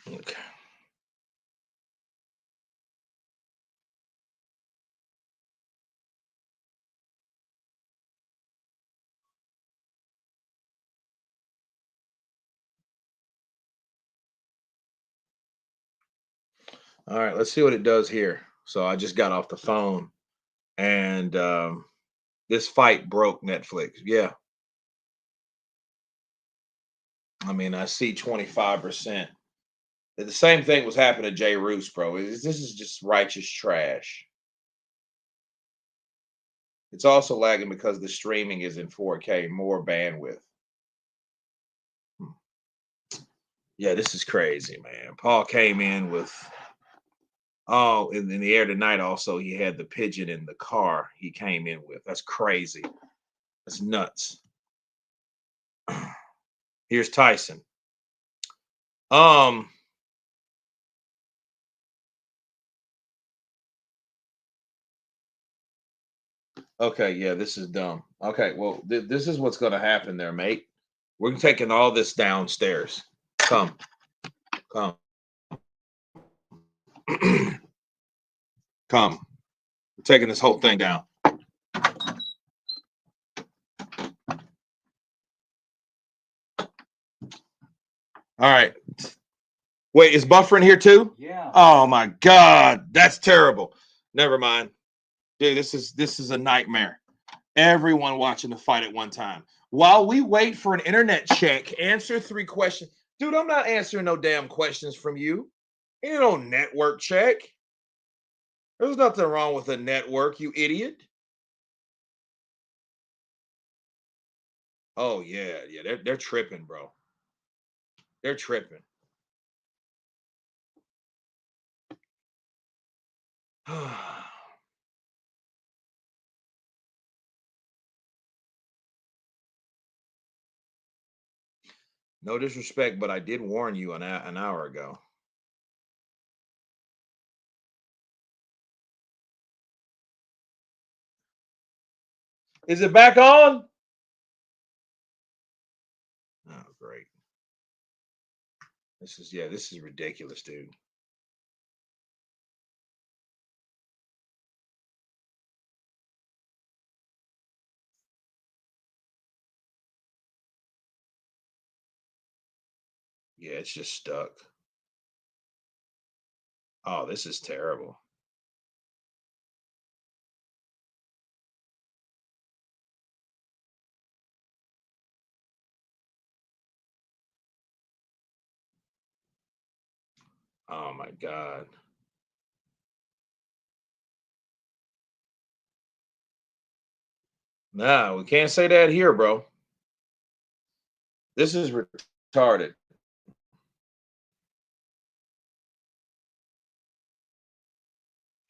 Speaker 1: Okay. All right, let's see what it does here. So I just got off the phone, and this fight broke Netflix. Yeah, I mean, I see 25%. The same thing was happening to Jay Roos, bro. This is just righteous trash. It's also lagging because the streaming is in 4K, more bandwidth. Yeah, this is crazy, man. Paul came in with in the air tonight. Also, he had the pigeon in the car. He came in with. That's crazy. That's nuts. Here's Tyson. Um. Okay, yeah, this is dumb. Okay, well, this is what's going to happen there, mate. We're taking all this downstairs. Come, come, come. We're taking this whole thing down. All right. Wait, is buffering here too?
Speaker 3: Yeah.
Speaker 1: Oh my God, that's terrible. Never mind, dude. This is a nightmare. Everyone watching the fight at one time. While we wait for an internet check, answer 3 questions. Dude, I'm not answering no damn questions from you. Ain't no network check. There's nothing wrong with a network, you idiot. Oh yeah, yeah, they're tripping, bro. They're tripping. No disrespect, but I did warn you an hour ago. Is it back on? Oh, great. This is ridiculous, dude. Yeah, it's just stuck. Oh, this is terrible. Oh my God. Nah, we can't say that here, bro. This is retarded.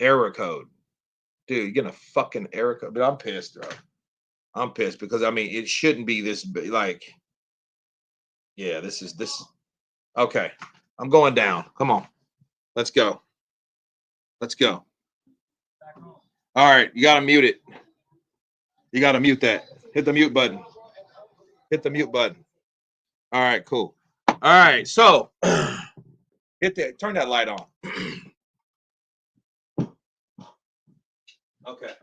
Speaker 1: Error code. Dude, you're getting a fucking error code. But I'm pissed, bro. I'm pissed because I mean it shouldn't be this like, yeah, this. Okay. I'm going down. Come on. Let's go. Let's go. All right, you gotta mute it. You gotta mute that. Hit the mute button. Hit the mute button. All right, cool. All right, so turn that light on. Okay,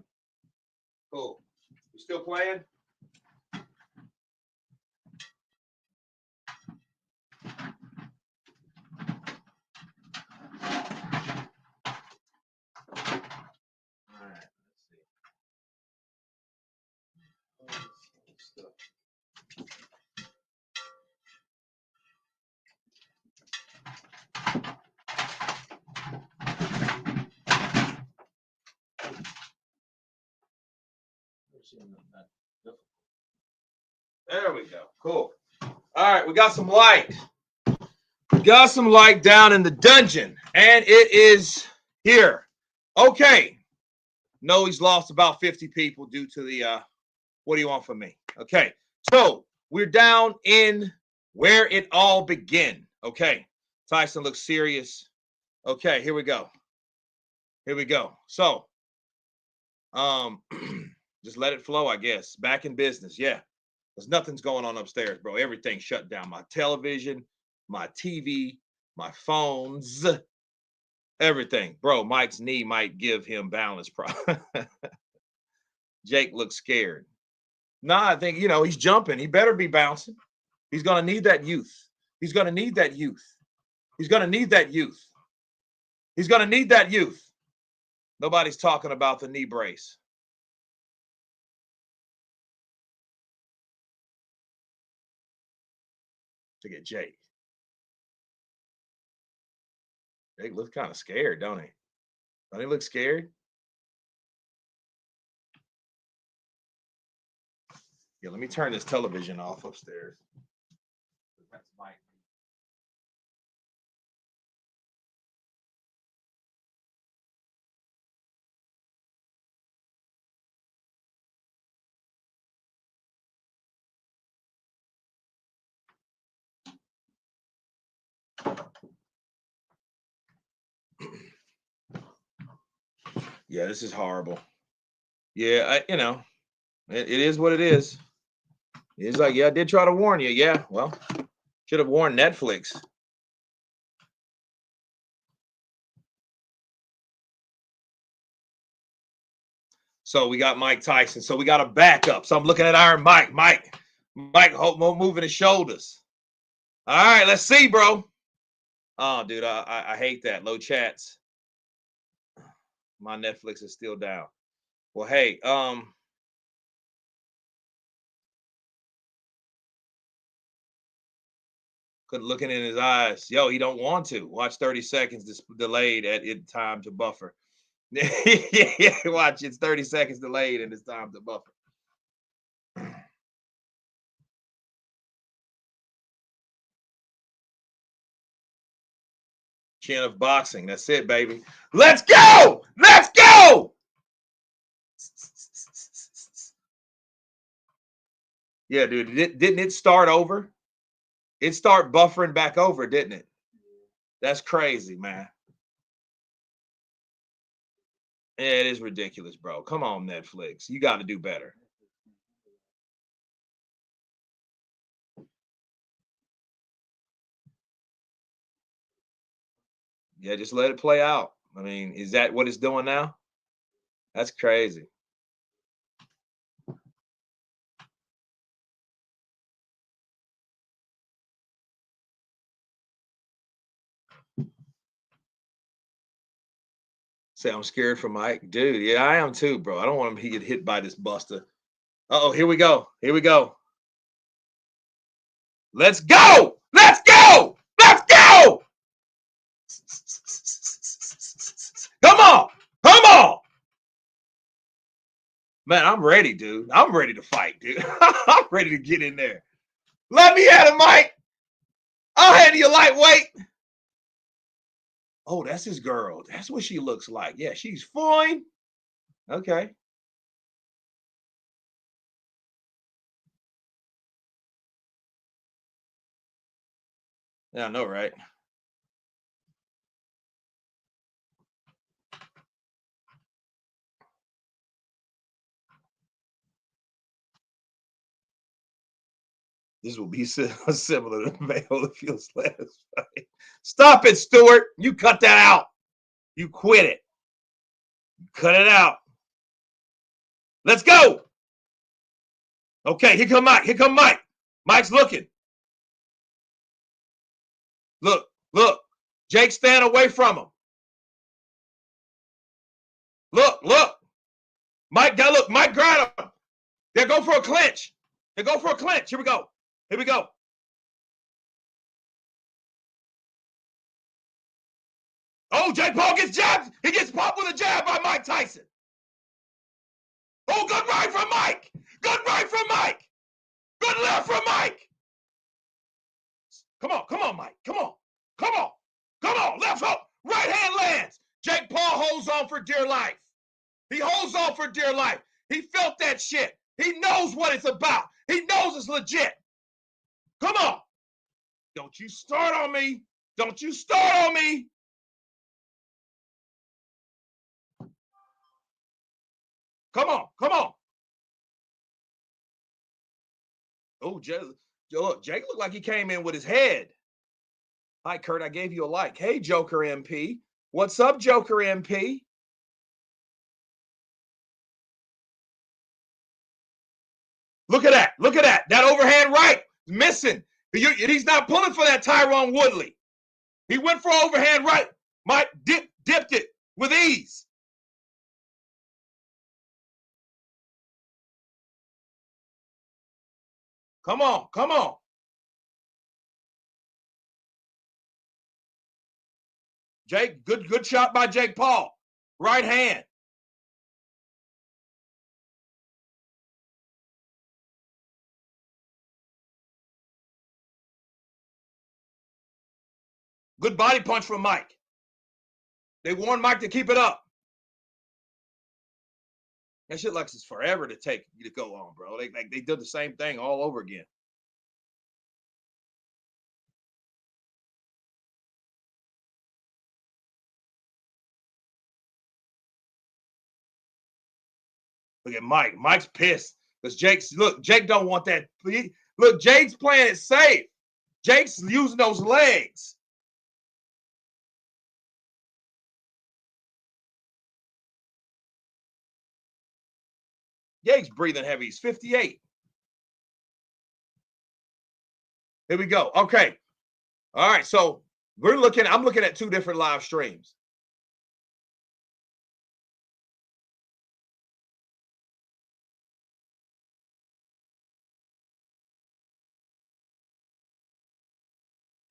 Speaker 1: cool. You still playing? All right, let's see. There we go. Cool. All right, we got some light. We got some light down in the dungeon, and it is here. Okay. No, he's lost about 50 people due to the what do you want from me? Okay. So we're down in where it all began. Okay. Tyson looks serious. Okay, here we go. Here we go. So just let it flow, I guess. Back in business. Yeah. Because nothing's going on upstairs, bro. Everything's shut down. My television, my TV, my phones, everything. Bro, Mike's knee might give him balance problem. Jake looks scared. Nah, I think, he's jumping. He better be bouncing. He's going to need that youth. He's going to need that youth. He's going to need that youth. He's going to need that youth. Nobody's talking about the knee brace. To get Jake. Jake looks kind of scared, don't he? Don't he look scared? Yeah, let me turn this television off upstairs. That's Mike. Yeah, this is horrible. Yeah, it is what it is. He's like, yeah, I did try to warn you. Yeah, well, should have warned Netflix. So we got Mike Tyson. So we got a backup. So I'm looking at Iron Mike. Mike moving his shoulders. All right, let's see, bro. Oh, dude, I hate that. Low chats. My Netflix is still down. Well, hey, looking in his eyes. Yo, he don't want to. Watch 30 seconds delayed at it time to buffer. Yeah, watch, it's 30 seconds delayed and it's time to buffer. Chin of boxing. That's it, baby. Let's go. Let's go. Yeah, dude. Didn't it start over? It start buffering back over, didn't it? That's crazy, man. Yeah, it is ridiculous, bro. Come on, Netflix. You got to do better. Yeah, just let it play out. I mean, is that what it's doing now? That's crazy. Say I'm scared for Mike. Dude, yeah, I am too, bro. I don't want him to get hit by this buster. Uh-oh, here we go. Here we go. Let's go! Let's go! Let's go! Come on! Come on! Man, I'm ready, dude. I'm ready to fight, dude. I'm ready to get in there. Let me at him, Mike. I'll handle you lightweight. Oh, that's his girl. That's what she looks like. Yeah, she's fine. Okay. Yeah, I know, right? This will be similar to Holyfield's last fight. Stop it, Stewart. You cut that out. You quit it. Cut it out. Let's go. Okay, here come Mike. Here come Mike. Mike's looking. Look, look. Jake, stand away from him. Look, look. Mike, now look. Mike, grab him. They go for a clinch. They go for a clinch. Here we go. Here we go. Oh, Jake Paul gets jabbed. He gets popped with a jab by Mike Tyson. Oh, good right from Mike. Good right from Mike. Good left from Mike. Come on, Mike. Come on. Come on. Come on. Left hook. Right hand lands. Jake Paul holds on for dear life. He holds on for dear life. He felt that shit. He knows what it's about. He knows it's legit. Come on. Don't you start on me. Don't you start on me. Come on. Come on. Oh, Jake looked like he came in with his head. Hi, Kurt. I gave you a like. Hey, Joker MP. What's up, Joker MP? Look at that. Look at that. That overhand right missing. He's not pulling for that Tyron Woodley. He went for overhand right. Mike dipped it with ease. Come on. Come on. Jake, good shot by Jake Paul. Right hand. Good body punch from Mike. They warned Mike to keep it up. That shit like it's forever to go on, bro. They did the same thing all over again. Look at Mike. Mike's pissed because Jake don't want that. Look, Jake's playing it safe. Jake's using those legs. Jake's breathing heavy. He's 58. Here we go. Okay. All right. So I'm looking at two different live streams.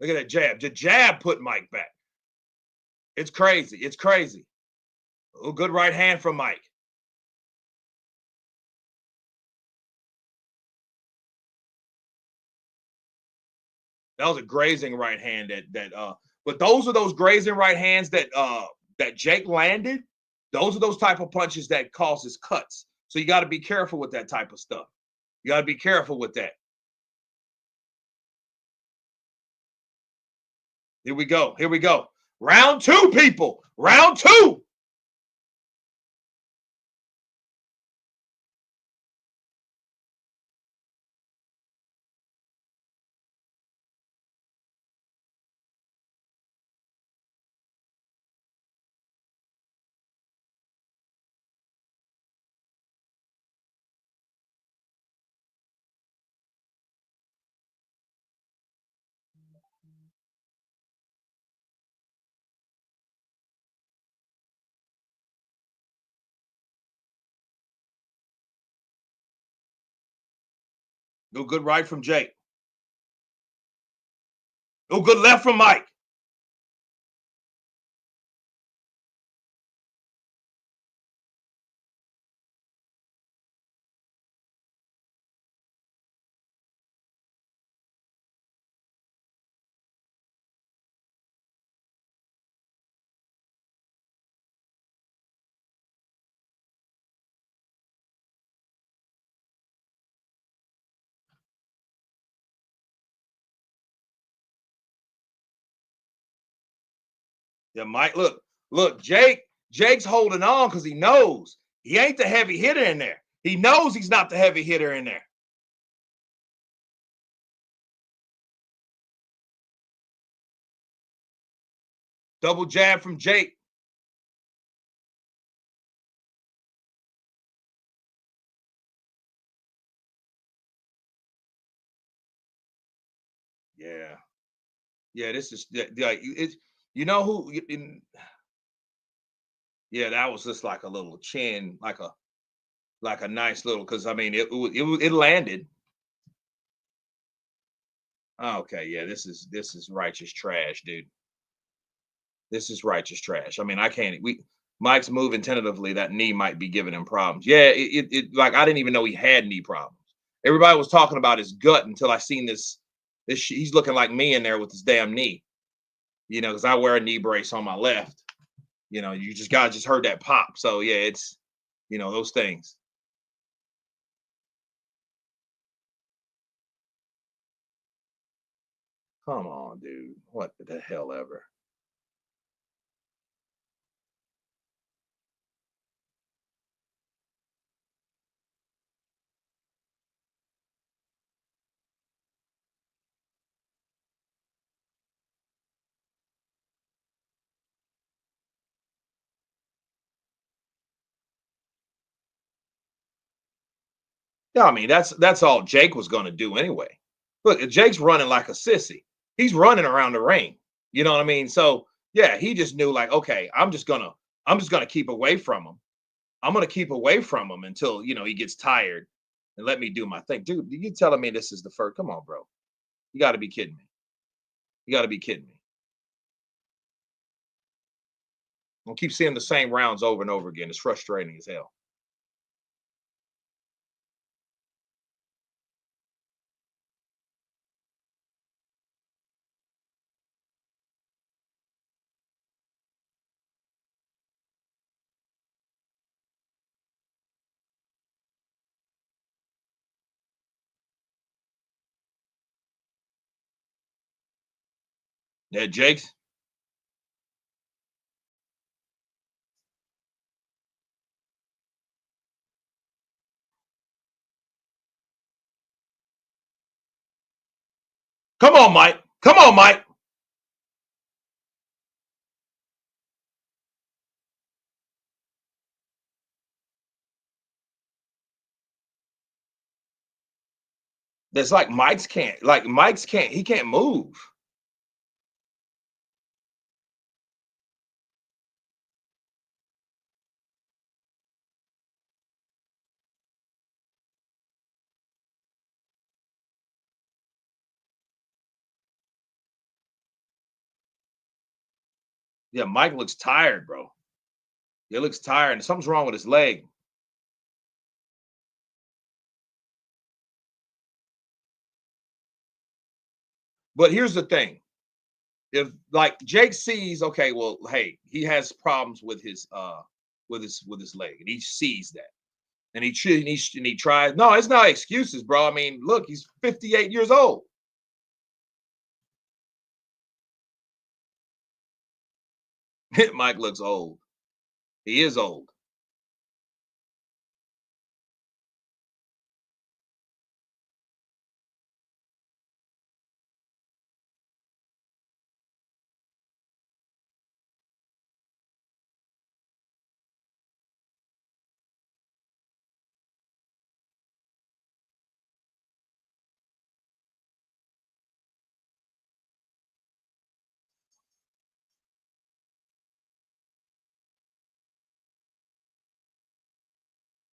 Speaker 1: Look at that jab. The jab put Mike back. It's crazy. It's crazy. Oh, good right hand from Mike. That was a grazing right hand but those are those grazing right hands that Jake landed. Those are those type of punches that causes cuts. So you got to be careful with that type of stuff. You got to be careful with that. Here we go. Here we go. Round two, people. Round two. No good right from Jake. No good left from Mike. Yeah, Mike, look, Jake's holding on because he knows he ain't the heavy hitter in there. He knows he's not the heavy hitter in there. Double jab from Jake. Yeah. Yeah, this is like it's you know who yeah, that was just like a little chin, like a nice little because I mean it landed. Okay, yeah, this is righteous trash, dude. This is righteous trash. I mean, I can't. Mike's moving tentatively. That knee might be giving him problems. Yeah, like I didn't even know he had knee problems. Everybody was talking about his gut until I seen this. He's looking like me in there with his damn knee. You know, because I wear a knee brace on my left. You know, you just heard that pop. So yeah, it's those things. Come on, dude. What the hell ever. Yeah, I mean that's all Jake was going to do anyway. Look, Jake's running like a sissy. He's running around the ring. You know what I mean? So yeah, he just knew like, okay, I'm just gonna keep away from him. I'm gonna keep away from him until he gets tired and let me do my thing. Dude, you telling me this is the first? Come on, bro. You got to be kidding me. You got to be kidding me. I'll keep seeing the same rounds over and over again. It's frustrating as hell. Yeah, Jake's. Come on, Mike. Come on, Mike. That's like Mike's can't. He can't move. Yeah, Mike looks tired, bro. He looks tired, and something's wrong with his leg. But here's the thing: if like Jake sees, okay, well, hey, he has problems with his leg, and he sees that, and he tries. No, it's not excuses, bro. I mean, look, he's 58 years old. Mike looks old. He is old.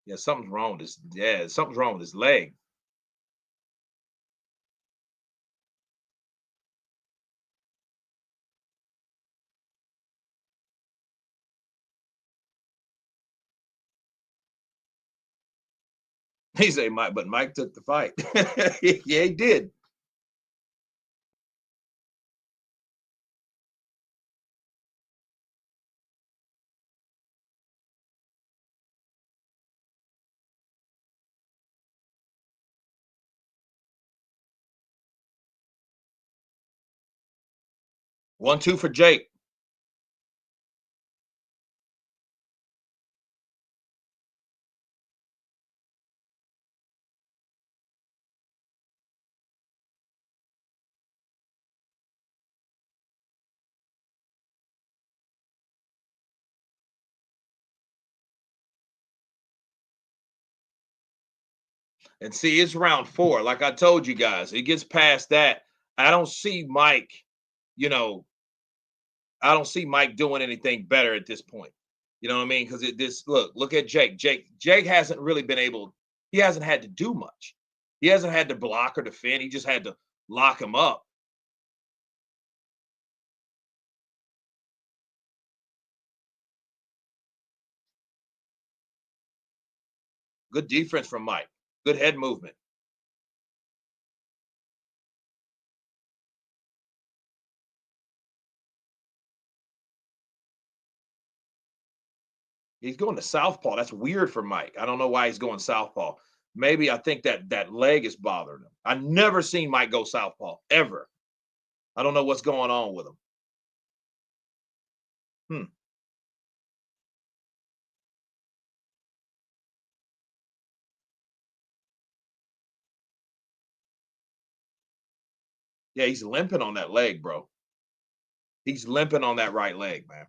Speaker 1: Yeah, something's wrong with his. Yeah, something's wrong with his leg. He say Mike, but Mike took the fight. Yeah, he did. One, two for Jake. And see, it's round 4. Like I told you guys, it gets past that. I don't see Mike, you know, I don't see Mike doing anything better at this point. You know what I mean? Because this look at Jake. Jake hasn't really been able, he hasn't had to do much. He hasn't had to block or defend. He just had to lock him up. Good defense from Mike. Good head movement. He's going to southpaw. That's weird for Mike. I don't know why he's going southpaw. Maybe I think that leg is bothering him. I never seen Mike go southpaw ever. I don't know what's going on with him. Hmm. Yeah, he's limping on that leg, bro. He's limping on that right leg, man.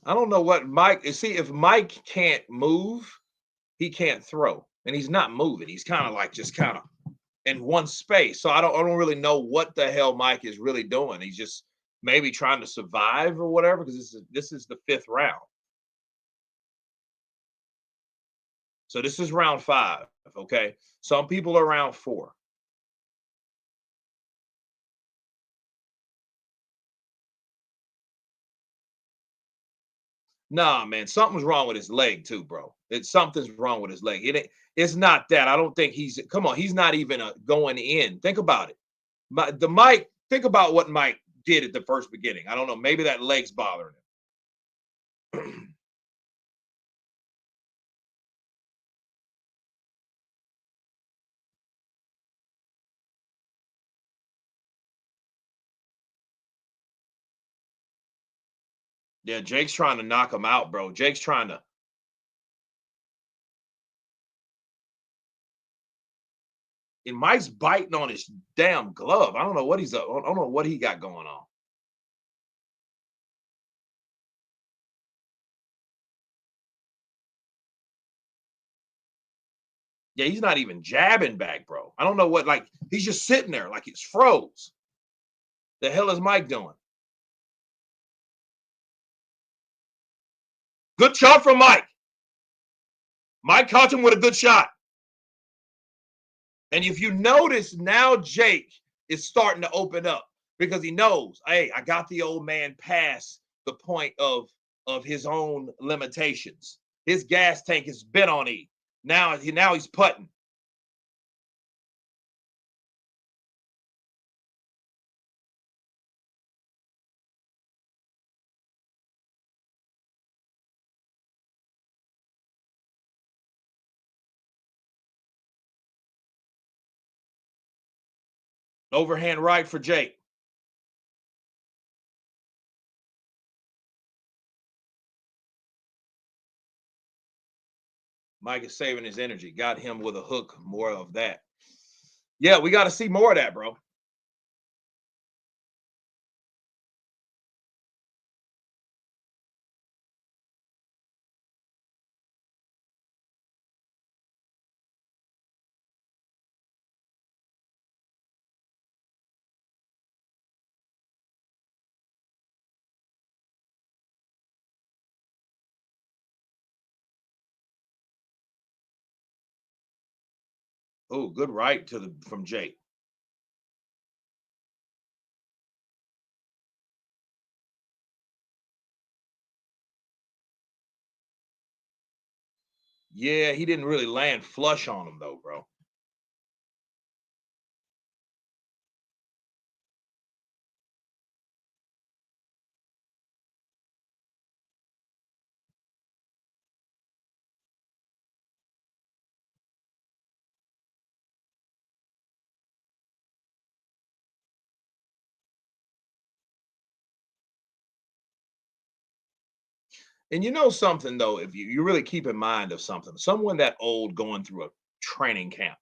Speaker 1: I don't know what Mike see if Mike can't move, he can't throw. And he's not moving. He's kind of like just kind of in one space. So I don't really know what the hell Mike is really doing. He's just maybe trying to survive or whatever because this is the 5th round. So this is round 5, okay? Some people are round 4. Nah, man, something's wrong with his leg too, bro. Something's wrong with his leg. It's not that. I don't think he's come on, he's not even going in. Think about it. The Mike, think about what Mike did at the first beginning. I don't know. Maybe that leg's bothering him. Yeah, Jake's trying to knock him out, bro. Jake's trying to. And Mike's biting on his damn glove. I don't know what he's up. I don't know what he got going on. Yeah, he's not even jabbing back, bro. I don't know what, like, he's just sitting there like it's froze. The hell is Mike doing? Good shot from Mike. Mike caught him with a good shot. And if you notice, now Jake is starting to open up because he knows, hey, I got the old man past the point of his own limitations. His gas tank is bent on E. Now he's putting. Overhand right for Jake. Mike is saving his energy. Got him with a hook. More of that. Yeah, we got to see more of that, bro. Oh, good right to the from Jake. Yeah, he didn't really land flush on him though, bro. And you know something though, if you really keep in mind of something, someone that old going through a training camp,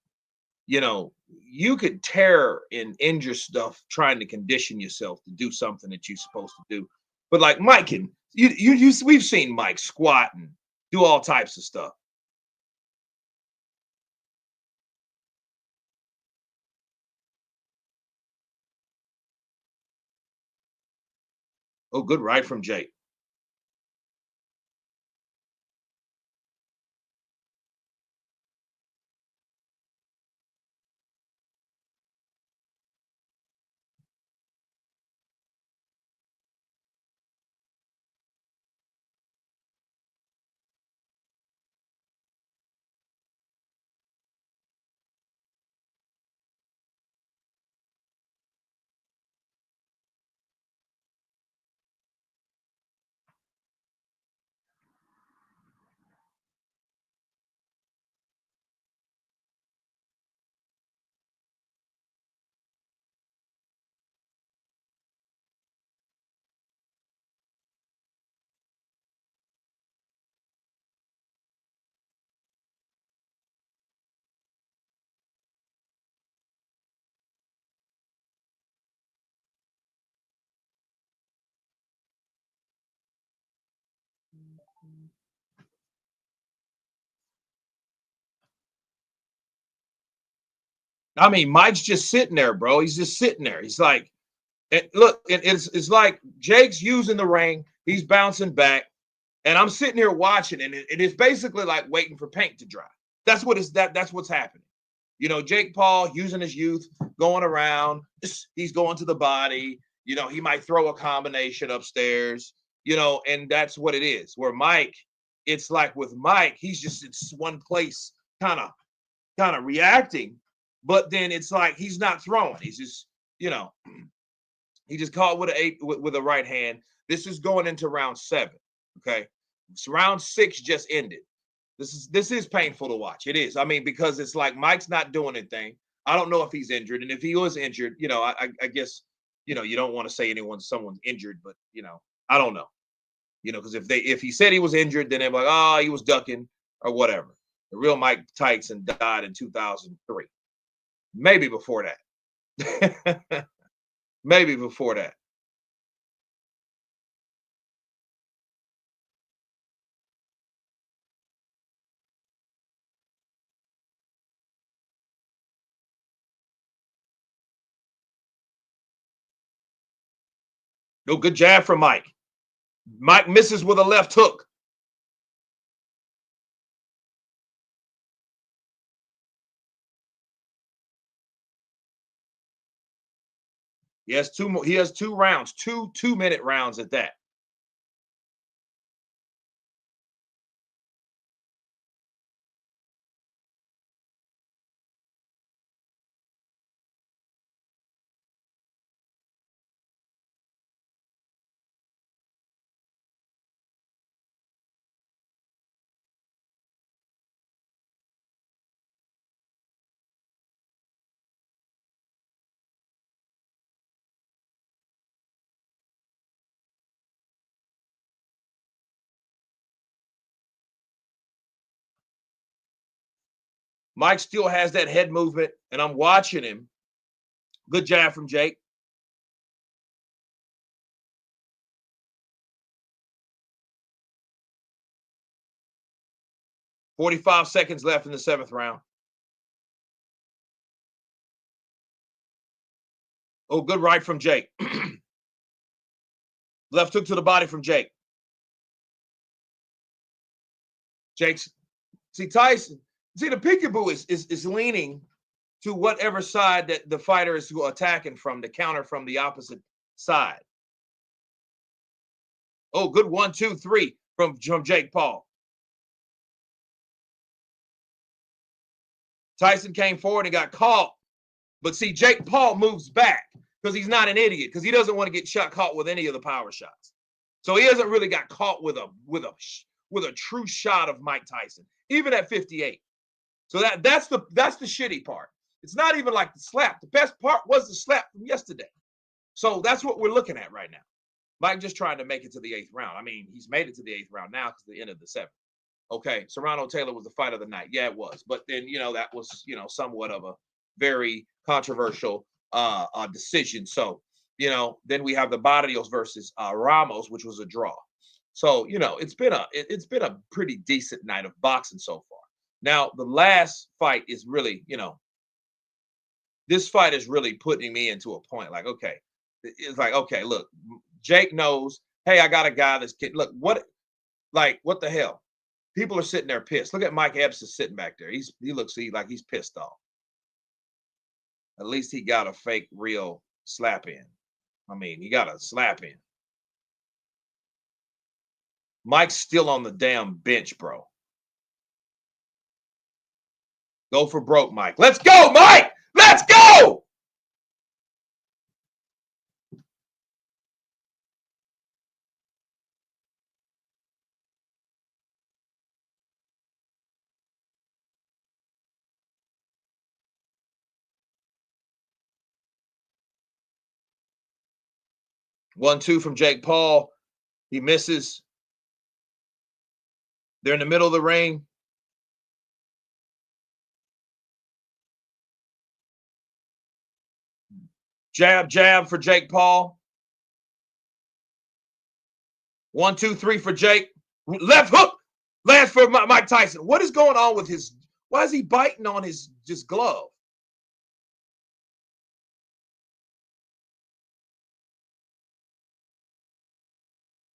Speaker 1: you know, you could tear and injure stuff trying to condition yourself to do something that you're supposed to do. But like Mike and we've seen Mike squat and do all types of stuff. Oh, good right from Jake. I mean, Mike's just sitting there, bro. He's just sitting there. He's like, look, it's like Jake's using the ring. He's bouncing back, and I'm sitting here watching, and it is basically like waiting for paint to dry. That's what that's what's happening. You know, Jake Paul using his youth, going around. He's going to the body. You know, he might throw a combination upstairs. You know, and that's what it is. Where Mike, it's like with Mike, he's just in one place, kind of reacting, but then it's like he's not throwing. He's just, you know, he just caught with with a right hand. This is going into round 7. Okay, so round 6 just ended. This is painful to watch. It is. I mean, because it's like Mike's not doing anything. I don't know if he's injured, and if he was injured, you know, I guess, you know, you don't want to say someone's injured, but you know, I don't know, you know, because if he said he was injured, then they're like, oh, he was ducking or whatever. The real Mike Tyson died in 2003, maybe before that. Maybe before that. No, good jab from Mike. Mike misses with a left hook. He has two more. He has 2 rounds, 2-minute rounds at that. Mike still has that head movement, and I'm watching him. Good jab from Jake. 45 seconds left in the 7th round. Oh, good right from Jake. Left hook to the body from Jake. Jake's see Tyson. See the peekaboo is leaning to whatever side that the fighter is attacking from, to counter from the opposite side. Oh, good 1, 2, 3 from Jake Paul. Tyson came forward and got caught. But see, Jake Paul moves back because he's not an idiot, because he doesn't want to get caught with any of the power shots. So he hasn't really got caught with a true shot of Mike Tyson, even at 58. So that's the shitty part. It's not even like the slap. The best part was the slap from yesterday. So that's what we're looking at right now. Mike just trying to make it to the 8th round. I mean, he's made it to the 8th round now because the end of the 7th. Okay, Serrano Taylor was the fight of the night. Yeah, it was. But then, that was, somewhat of a very controversial decision. So, then we have the Barrios versus Ramos, which was a draw. So, it's been a pretty decent night of boxing so far. Now, the last fight is really, this fight is really putting me into a point. Like, okay, it's like, okay, look, Jake knows, hey, I got a guy that's look, what the hell? People are sitting there pissed. Look at Mike Epps is sitting back there. He looks like he's pissed off. At least he got a fake real slap in. I mean, he got a slap in. Mike's still on the damn bench, bro. Go for broke, Mike. Let's go, Mike! Let's go! One, two from Jake Paul. He misses. They're in the middle of the ring. Jab, jab for Jake Paul. 1, 2, 3 for Jake. Left hook. Lands for Mike Tyson. What is going on with his? Why is he biting on his glove?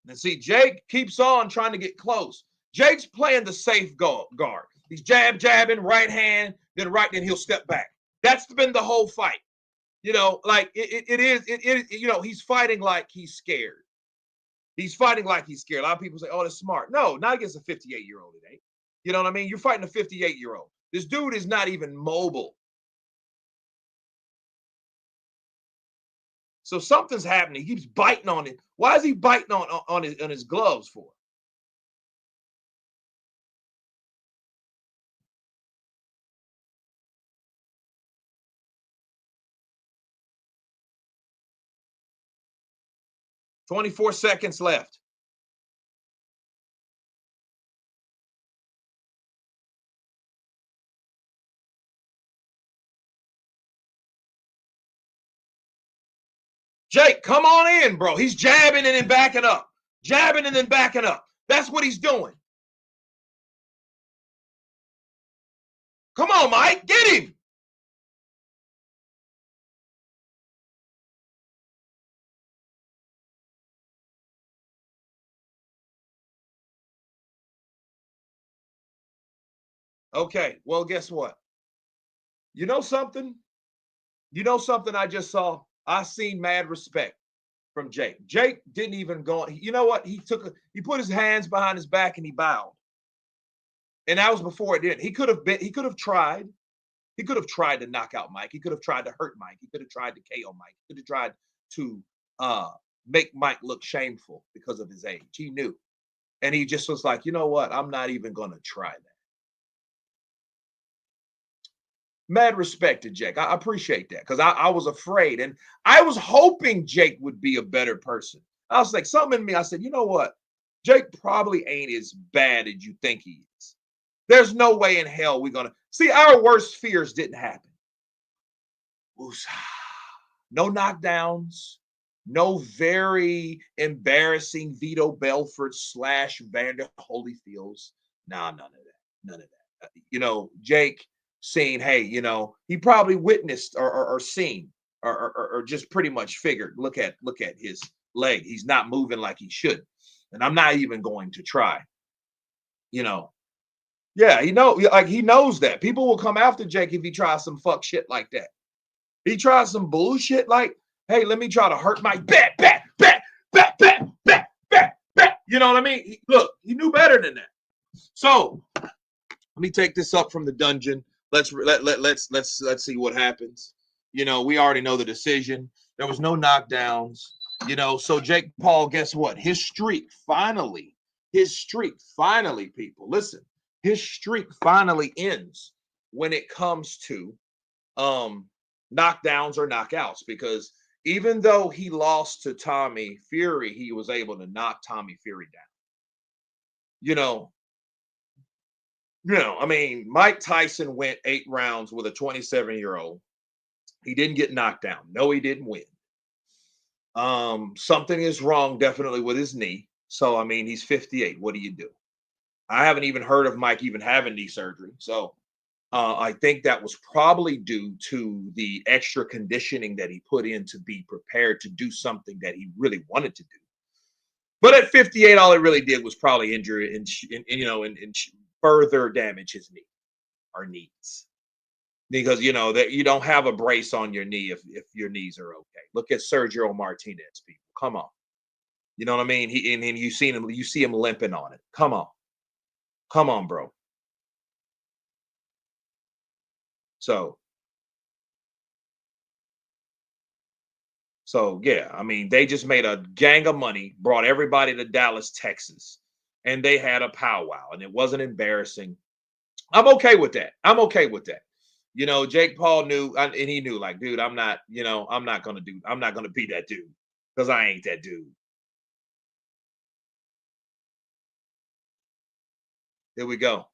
Speaker 1: And see, Jake keeps on trying to get close. Jake's playing the safe guard. He's jabbing right hand, then he'll step back. That's been the whole fight. Like it is, he's fighting like he's scared. He's fighting like he's scared. A lot of people say, oh, that's smart. No, not against a 58-year-old today. You know what I mean? You're fighting a 58-year-old. This dude is not even mobile. So something's happening. He keeps biting on it. Why is he biting on his gloves for? "24 seconds left." Jake, come on in, bro. He's jabbing and then backing up. Jabbing and then backing up. That's what he's doing. Come on, Mike. Get him. Okay, well, guess what? You know something? You know something I just saw? I seen mad respect from Jake. Jake didn't even go. You know what? He put his hands behind his back and he bowed. And that was before it did. He could have tried. He could have tried to knock out Mike. He could have tried to hurt Mike. He could have tried to KO Mike. He could have tried to make Mike look shameful because of his age. He knew. And he just was like, you know what? I'm not even going to try that. Mad respect to Jake. I appreciate that, because I was afraid, and I was hoping Jake would be a better person. I was like, something in me, I said, you know what? Jake probably ain't as bad as you think he is. There's no way in hell we're going to see. Our worst fears didn't happen. No knockdowns, no very embarrassing Vito Belfort / Vander Holyfields. Nah, none of that. None of that. Jake saying, hey, he probably witnessed or seen or just pretty much figured, look at his leg. He's not moving like he should. And I'm not even going to try. Yeah, he knows that people will come after Jake if he tries some fuck shit like that. He tries some bullshit like, hey, let me try to hurt Mike. Bet. You know what I mean? Look, he knew better than that. So let me take this up from the dungeon. Let's see what happens. You know, we already know the decision. There was no knockdowns. You know, so Jake Paul, guess what? His streak finally, people, listen, his streak finally ends when it comes to knockdowns or knockouts, because even though he lost to Tommy Fury, he was able to knock Tommy Fury down. I mean, Mike Tyson went 8 rounds with a 27-year-old. He didn't get knocked down. No, he didn't win. Something is wrong definitely with his knee. So, I mean, he's 58. What do you do? I haven't even heard of Mike even having knee surgery. So, I think that was probably due to the extra conditioning that he put in to be prepared to do something that he really wanted to do. But at 58, all it really did was probably injure and further damage his knee or knees, because that you don't have a brace on your knee if your knees are okay. Look at Sergio Martinez, people. Come on, you know what I mean? And you see him limping on it. Come on, bro. So yeah, I mean, they just made a gang of money, brought everybody to Dallas, Texas, and they had a powwow, and it wasn't embarrassing. I'm okay with that. Jake Paul knew, and he knew, like, dude, I'm not gonna be that dude, because I ain't that dude. Here we go.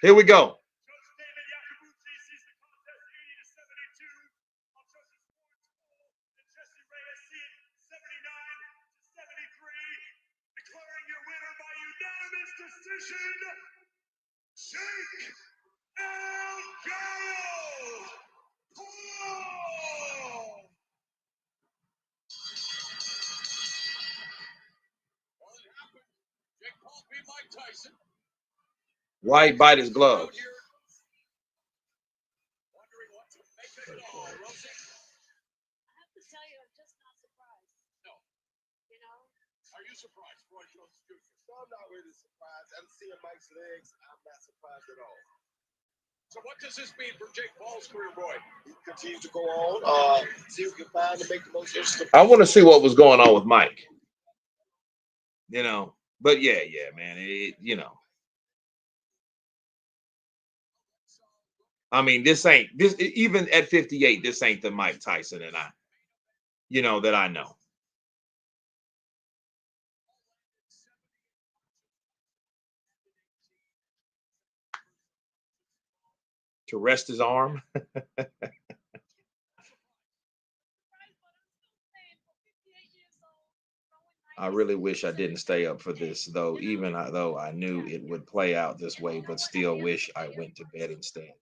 Speaker 1: Here we go.
Speaker 6: Tyson.
Speaker 1: Why bite his gloves?
Speaker 6: Wondering what to make of it all, Rosie.
Speaker 7: I have to tell you, I'm just not surprised.
Speaker 6: No. Are you surprised, Roy Jones Jr.?
Speaker 8: No, I'm not really surprised. I'm seeing Mike's legs. I'm not surprised at all.
Speaker 6: So what does this mean for Jake Paul's career, Roy?
Speaker 8: He continues to go on. See if we can find to make the most interesting.
Speaker 1: I want to see what was going on with Mike. But yeah, man. I mean, this even at 58, this ain't the Mike Tyson that I know. To rest his arm. I really wish I didn't stay up for this, though, even though I knew it would play out this way, but still wish I went to bed instead.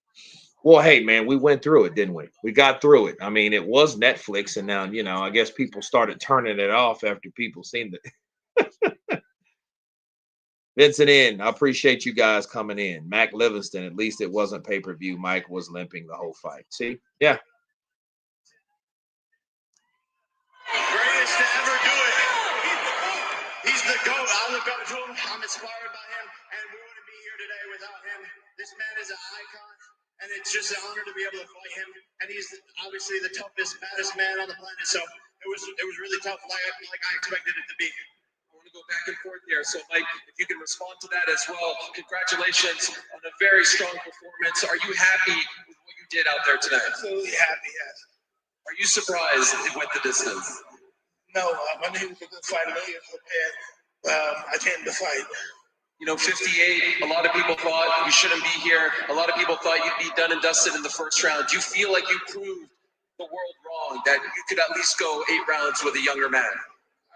Speaker 1: Well, hey, man, we went through it, didn't we? We got through it. I mean, it was Netflix, and now, I guess people started turning it off after people seen it. Vincent in. I appreciate you guys coming in. Mac Livingston, at least it wasn't pay-per-view. Mike was limping the whole fight. See? Yeah.
Speaker 3: Greatest to ever do it. He's the GOAT. I look up to him. I'm inspired by him, and we wouldn't be here today without him. This man is an icon, and it's just an honor to be able to fight him. And he's obviously the toughest, baddest man on the planet. So it was really tough, like I expected it to be.
Speaker 6: I want to go back and forth here. So, Mike, if you can respond to that as well. Congratulations on a very strong performance. Are you happy with what you did out there tonight?
Speaker 8: Absolutely happy, yes.
Speaker 6: Are you surprised it went the distance?
Speaker 8: No, I knew he was a good fighter. He was prepared. I came to fight.
Speaker 6: 58, a lot of people thought you shouldn't be here. A lot of people thought you'd be done and dusted in the first round. Do you feel like you proved the world wrong, that you could at least go 8 rounds with a younger man?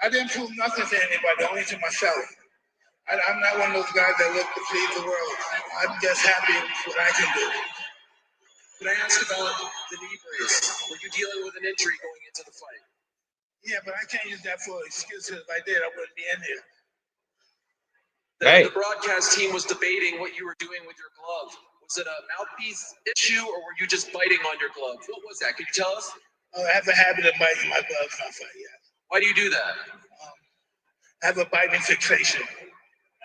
Speaker 8: I didn't prove nothing to anybody, only to myself. I'm not one of those guys that look to please the world. I'm just happy with what I can do.
Speaker 6: Can I ask about the knee brace? Were you dealing with an injury going into the fight?
Speaker 8: Yeah, but I can't use that for excuses. If I did, I wouldn't be in here.
Speaker 6: The broadcast team was debating what you were doing with your glove. Was it a mouthpiece issue, or were you just biting on your glove? What was that? Could you tell us?
Speaker 8: I have a habit of biting my gloves when I fight, yeah.
Speaker 6: Why do you do that?
Speaker 8: I have a biting fixation.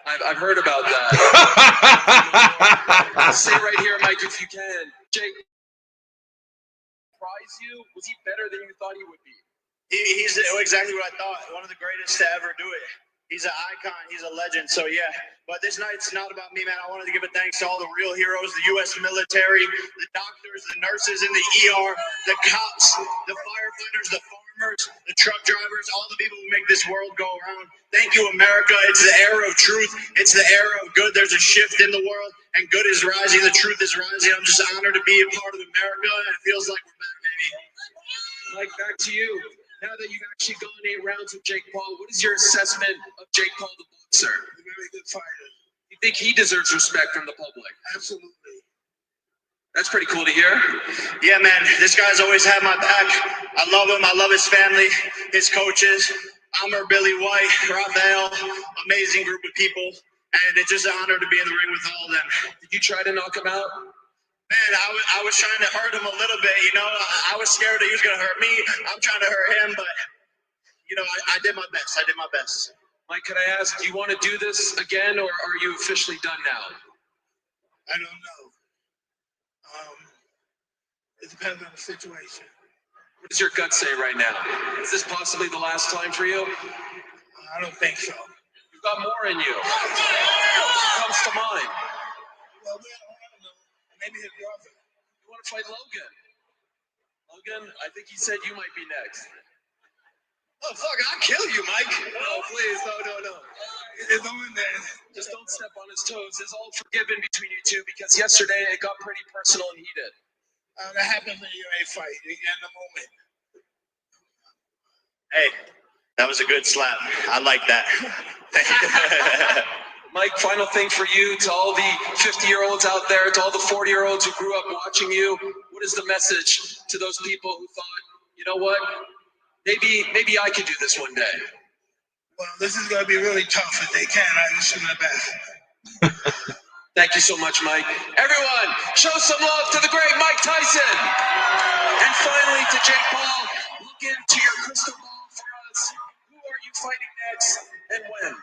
Speaker 6: I've heard about that. Say right here, Mike, if you can. Jake, surprise you? Was he better than you thought he would be?
Speaker 3: He's exactly what I thought. One of the greatest to ever do it. He's an icon. He's a legend. So, yeah. But this night's not about me, man. I wanted to give a thanks to all the real heroes, the U.S. military, the doctors, the nurses in the ER, the cops, the firefighters, the farmers, the truck drivers, all the people who make this world go around. Thank you, America. It's the era of truth. It's the era of good. There's a shift in the world, and good is rising. The truth is rising. I'm just honored to be a part of America, and it feels like we're back, baby.
Speaker 6: Mike, back to you. Now that you've actually gone 8 rounds with Jake Paul, what is your assessment of Jake Paul, the boxer?
Speaker 8: He's a very good fighter.
Speaker 6: You think he deserves respect from the public?
Speaker 8: Absolutely.
Speaker 6: That's pretty cool to hear.
Speaker 3: Yeah, man, this guy's always had my back. I love him. I love his family, his coaches, Amr, Billy White, Raphael, amazing group of people. And it's just an honor to be in the ring with all of them.
Speaker 6: Did you try to knock him out?
Speaker 3: Man, I was trying to hurt him a little bit, you know. I was scared that he was going to hurt me. I'm trying to hurt him, but, you know, I did my best. I did my best.
Speaker 6: Mike, could I ask, do you want to do this again, or are you officially done now?
Speaker 8: I don't know. It depends on the situation.
Speaker 6: What does your gut say right now? Is this possibly the last time for you?
Speaker 8: I don't think so.
Speaker 6: You've got more in you. What comes to mind?
Speaker 8: Well, I don't know. Maybe his brother.
Speaker 6: You want to fight Logan? Logan, I think he said you might be next.
Speaker 3: Oh, fuck, I'll kill you, Mike.
Speaker 6: No, please, no.
Speaker 8: It's on there.
Speaker 6: Just don't step on his toes. It's all forgiven between you two because yesterday it got pretty personal and heated.
Speaker 8: That happens when you're in a fight. You get in the moment.
Speaker 3: Hey, that was a good slap. I like that.
Speaker 6: Mike, final thing for you, to all the 50-year-olds out there, to all the 40-year-olds who grew up watching you, what is the message to those people who thought, you know what, maybe I could do this one day?
Speaker 8: Well, this is going to be really tough. If they can, I wish them the best.
Speaker 6: Thank you so much, Mike. Everyone, show some love to the great Mike Tyson. And finally, to Jake Paul, look into your crystal ball for us. Who are you fighting next and when?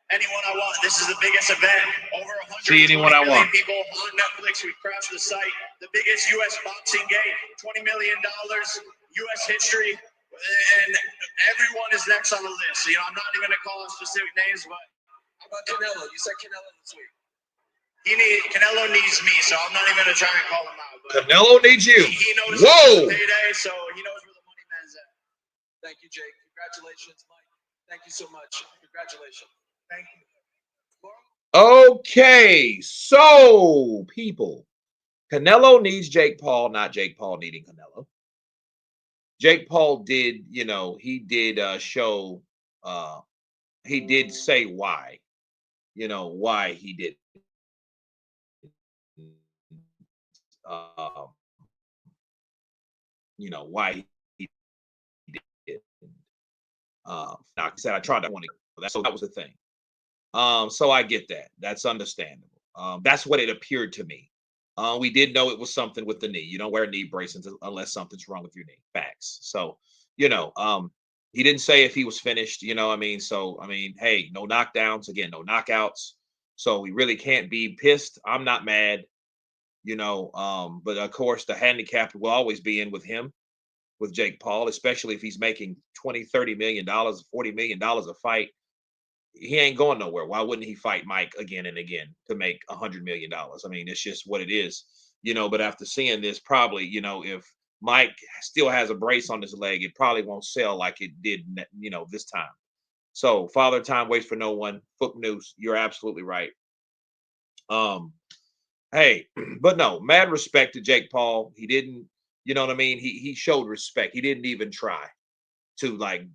Speaker 3: Anyone I want. This is the biggest event. Over 100
Speaker 1: See anyone I want.
Speaker 3: people on Netflix. We crashed the site. The biggest U.S. boxing game. $20 million. U.S. history. And everyone is next on the list. You know, I'm not even going to call out specific names, but
Speaker 6: How about Canelo? You said Canelo this week.
Speaker 3: Canelo needs me, so I'm not even going to try and call him out. But
Speaker 1: Canelo needs you.
Speaker 3: he knows
Speaker 1: Whoa.
Speaker 3: it's payday, so he knows where the money man's at.
Speaker 6: Thank you, Jake. Congratulations, Mike. Thank you so much. Congratulations.
Speaker 8: Thank you.
Speaker 1: Okay, so people, Canelo needs Jake Paul, not Jake Paul needing Canelo. Jake Paul did, he did show, he did say why, why he did. Why he did. Now, he said I tried to want to. So that was the thing. So I get that. That's understandable. That's what it appeared to me. We did know it was something with the knee. You don't wear knee braces unless something's wrong with your knee. Facts. So, he didn't say if he was finished, So, hey, no knockdowns. Again, no knockouts. So we really can't be pissed. I'm not mad, but of course the handicap will always be in with him, with Jake Paul, especially if he's making $20, $30 million, $40 million a fight. He ain't going nowhere. Why wouldn't he fight Mike again and again to make $100 million? It's just what it is, but after seeing this, probably, if Mike still has a brace on his leg, it probably won't sell like it did, this time. So Father Time waits for no one. Foot news. You're absolutely right. Hey, but no, mad respect to Jake Paul. He didn't, He showed respect. He didn't even try to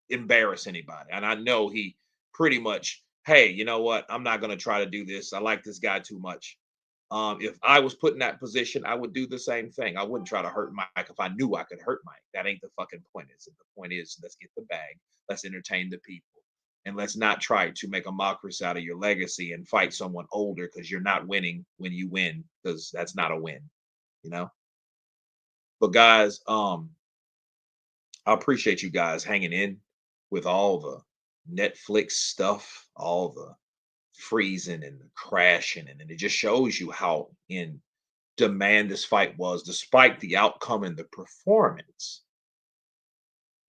Speaker 1: embarrass anybody. And I know he pretty much, hey, you know what? I'm not going to try to do this. I like this guy too much. If I was put in that position, I would do the same thing. I wouldn't try to hurt Mike if I knew I could hurt Mike. That ain't the fucking point. The point is, let's get the bag. Let's entertain the people. And let's not try to make a mockery out of your legacy and fight someone older because you're not winning when you win, because that's not a win, you know? But guys, I appreciate you guys hanging in with all the Netflix stuff, all the freezing and the crashing, and it just shows you how in demand this fight was, despite the outcome and the performance.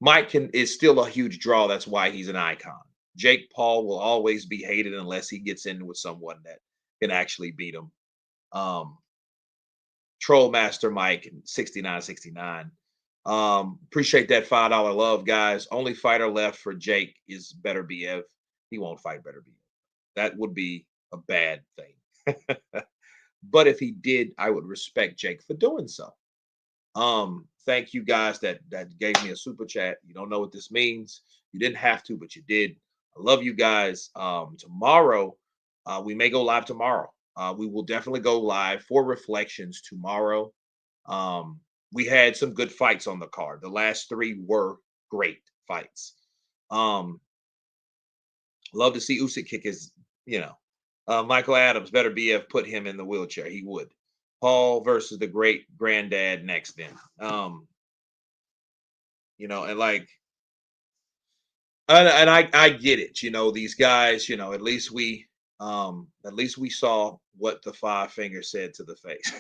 Speaker 1: Mike is still a huge draw. That's why he's an icon. Jake Paul will always be hated unless he gets in with someone that can actually beat him. Troll Master Mike and 6969. Appreciate that $5 love, guys. Only fighter left for Jake is Better BF. He won't fight Better BF. That would be a bad thing. But if he did, I would respect Jake for doing so. Thank you guys that gave me a super chat. You don't know what this means. You didn't have to, but you did. I love you guys. Tomorrow, we may go live tomorrow. We will definitely go live for reflections tomorrow. We had some good fights on the card. The last 3 were great fights. Love to see Usyk kick his, Michael Adams, Better BF, put him in the wheelchair. He would. Paul versus the great granddad next then. And like, and I get it. These guys, at least we saw what the 5 fingers said to the face.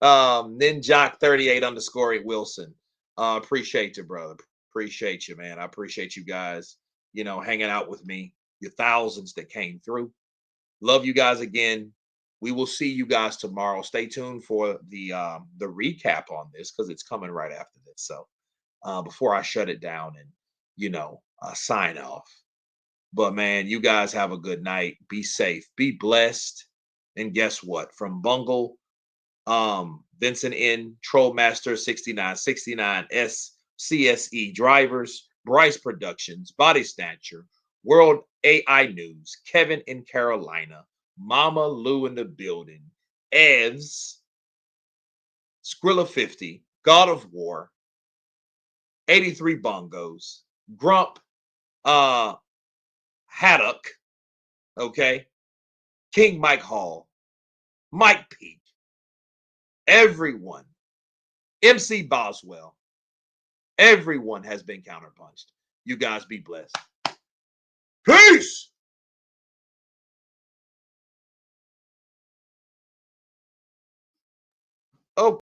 Speaker 1: Ninjak 38 _ Wilson. Appreciate you, brother. Appreciate you, man. I appreciate you guys, hanging out with me. Your thousands that came through. Love you guys again. We will see you guys tomorrow. Stay tuned for the recap on this because it's coming right after this. So before I shut it down and sign off. But man, you guys have a good night. Be safe. Be blessed. And guess what? From Bungle, Vincent N, Trollmaster 6969 S, CSE Drivers, Bryce Productions, Body Snatcher, World AI News, Kevin in Carolina, Mama Lou in the building, Evs, Skrilla 50, God of War, 83 Bongos, Grump, Haddock, okay, King Mike Hall, Mike Peak, everyone, MC Boswell, everyone has been counterpunched. You guys be blessed. Peace. Oh.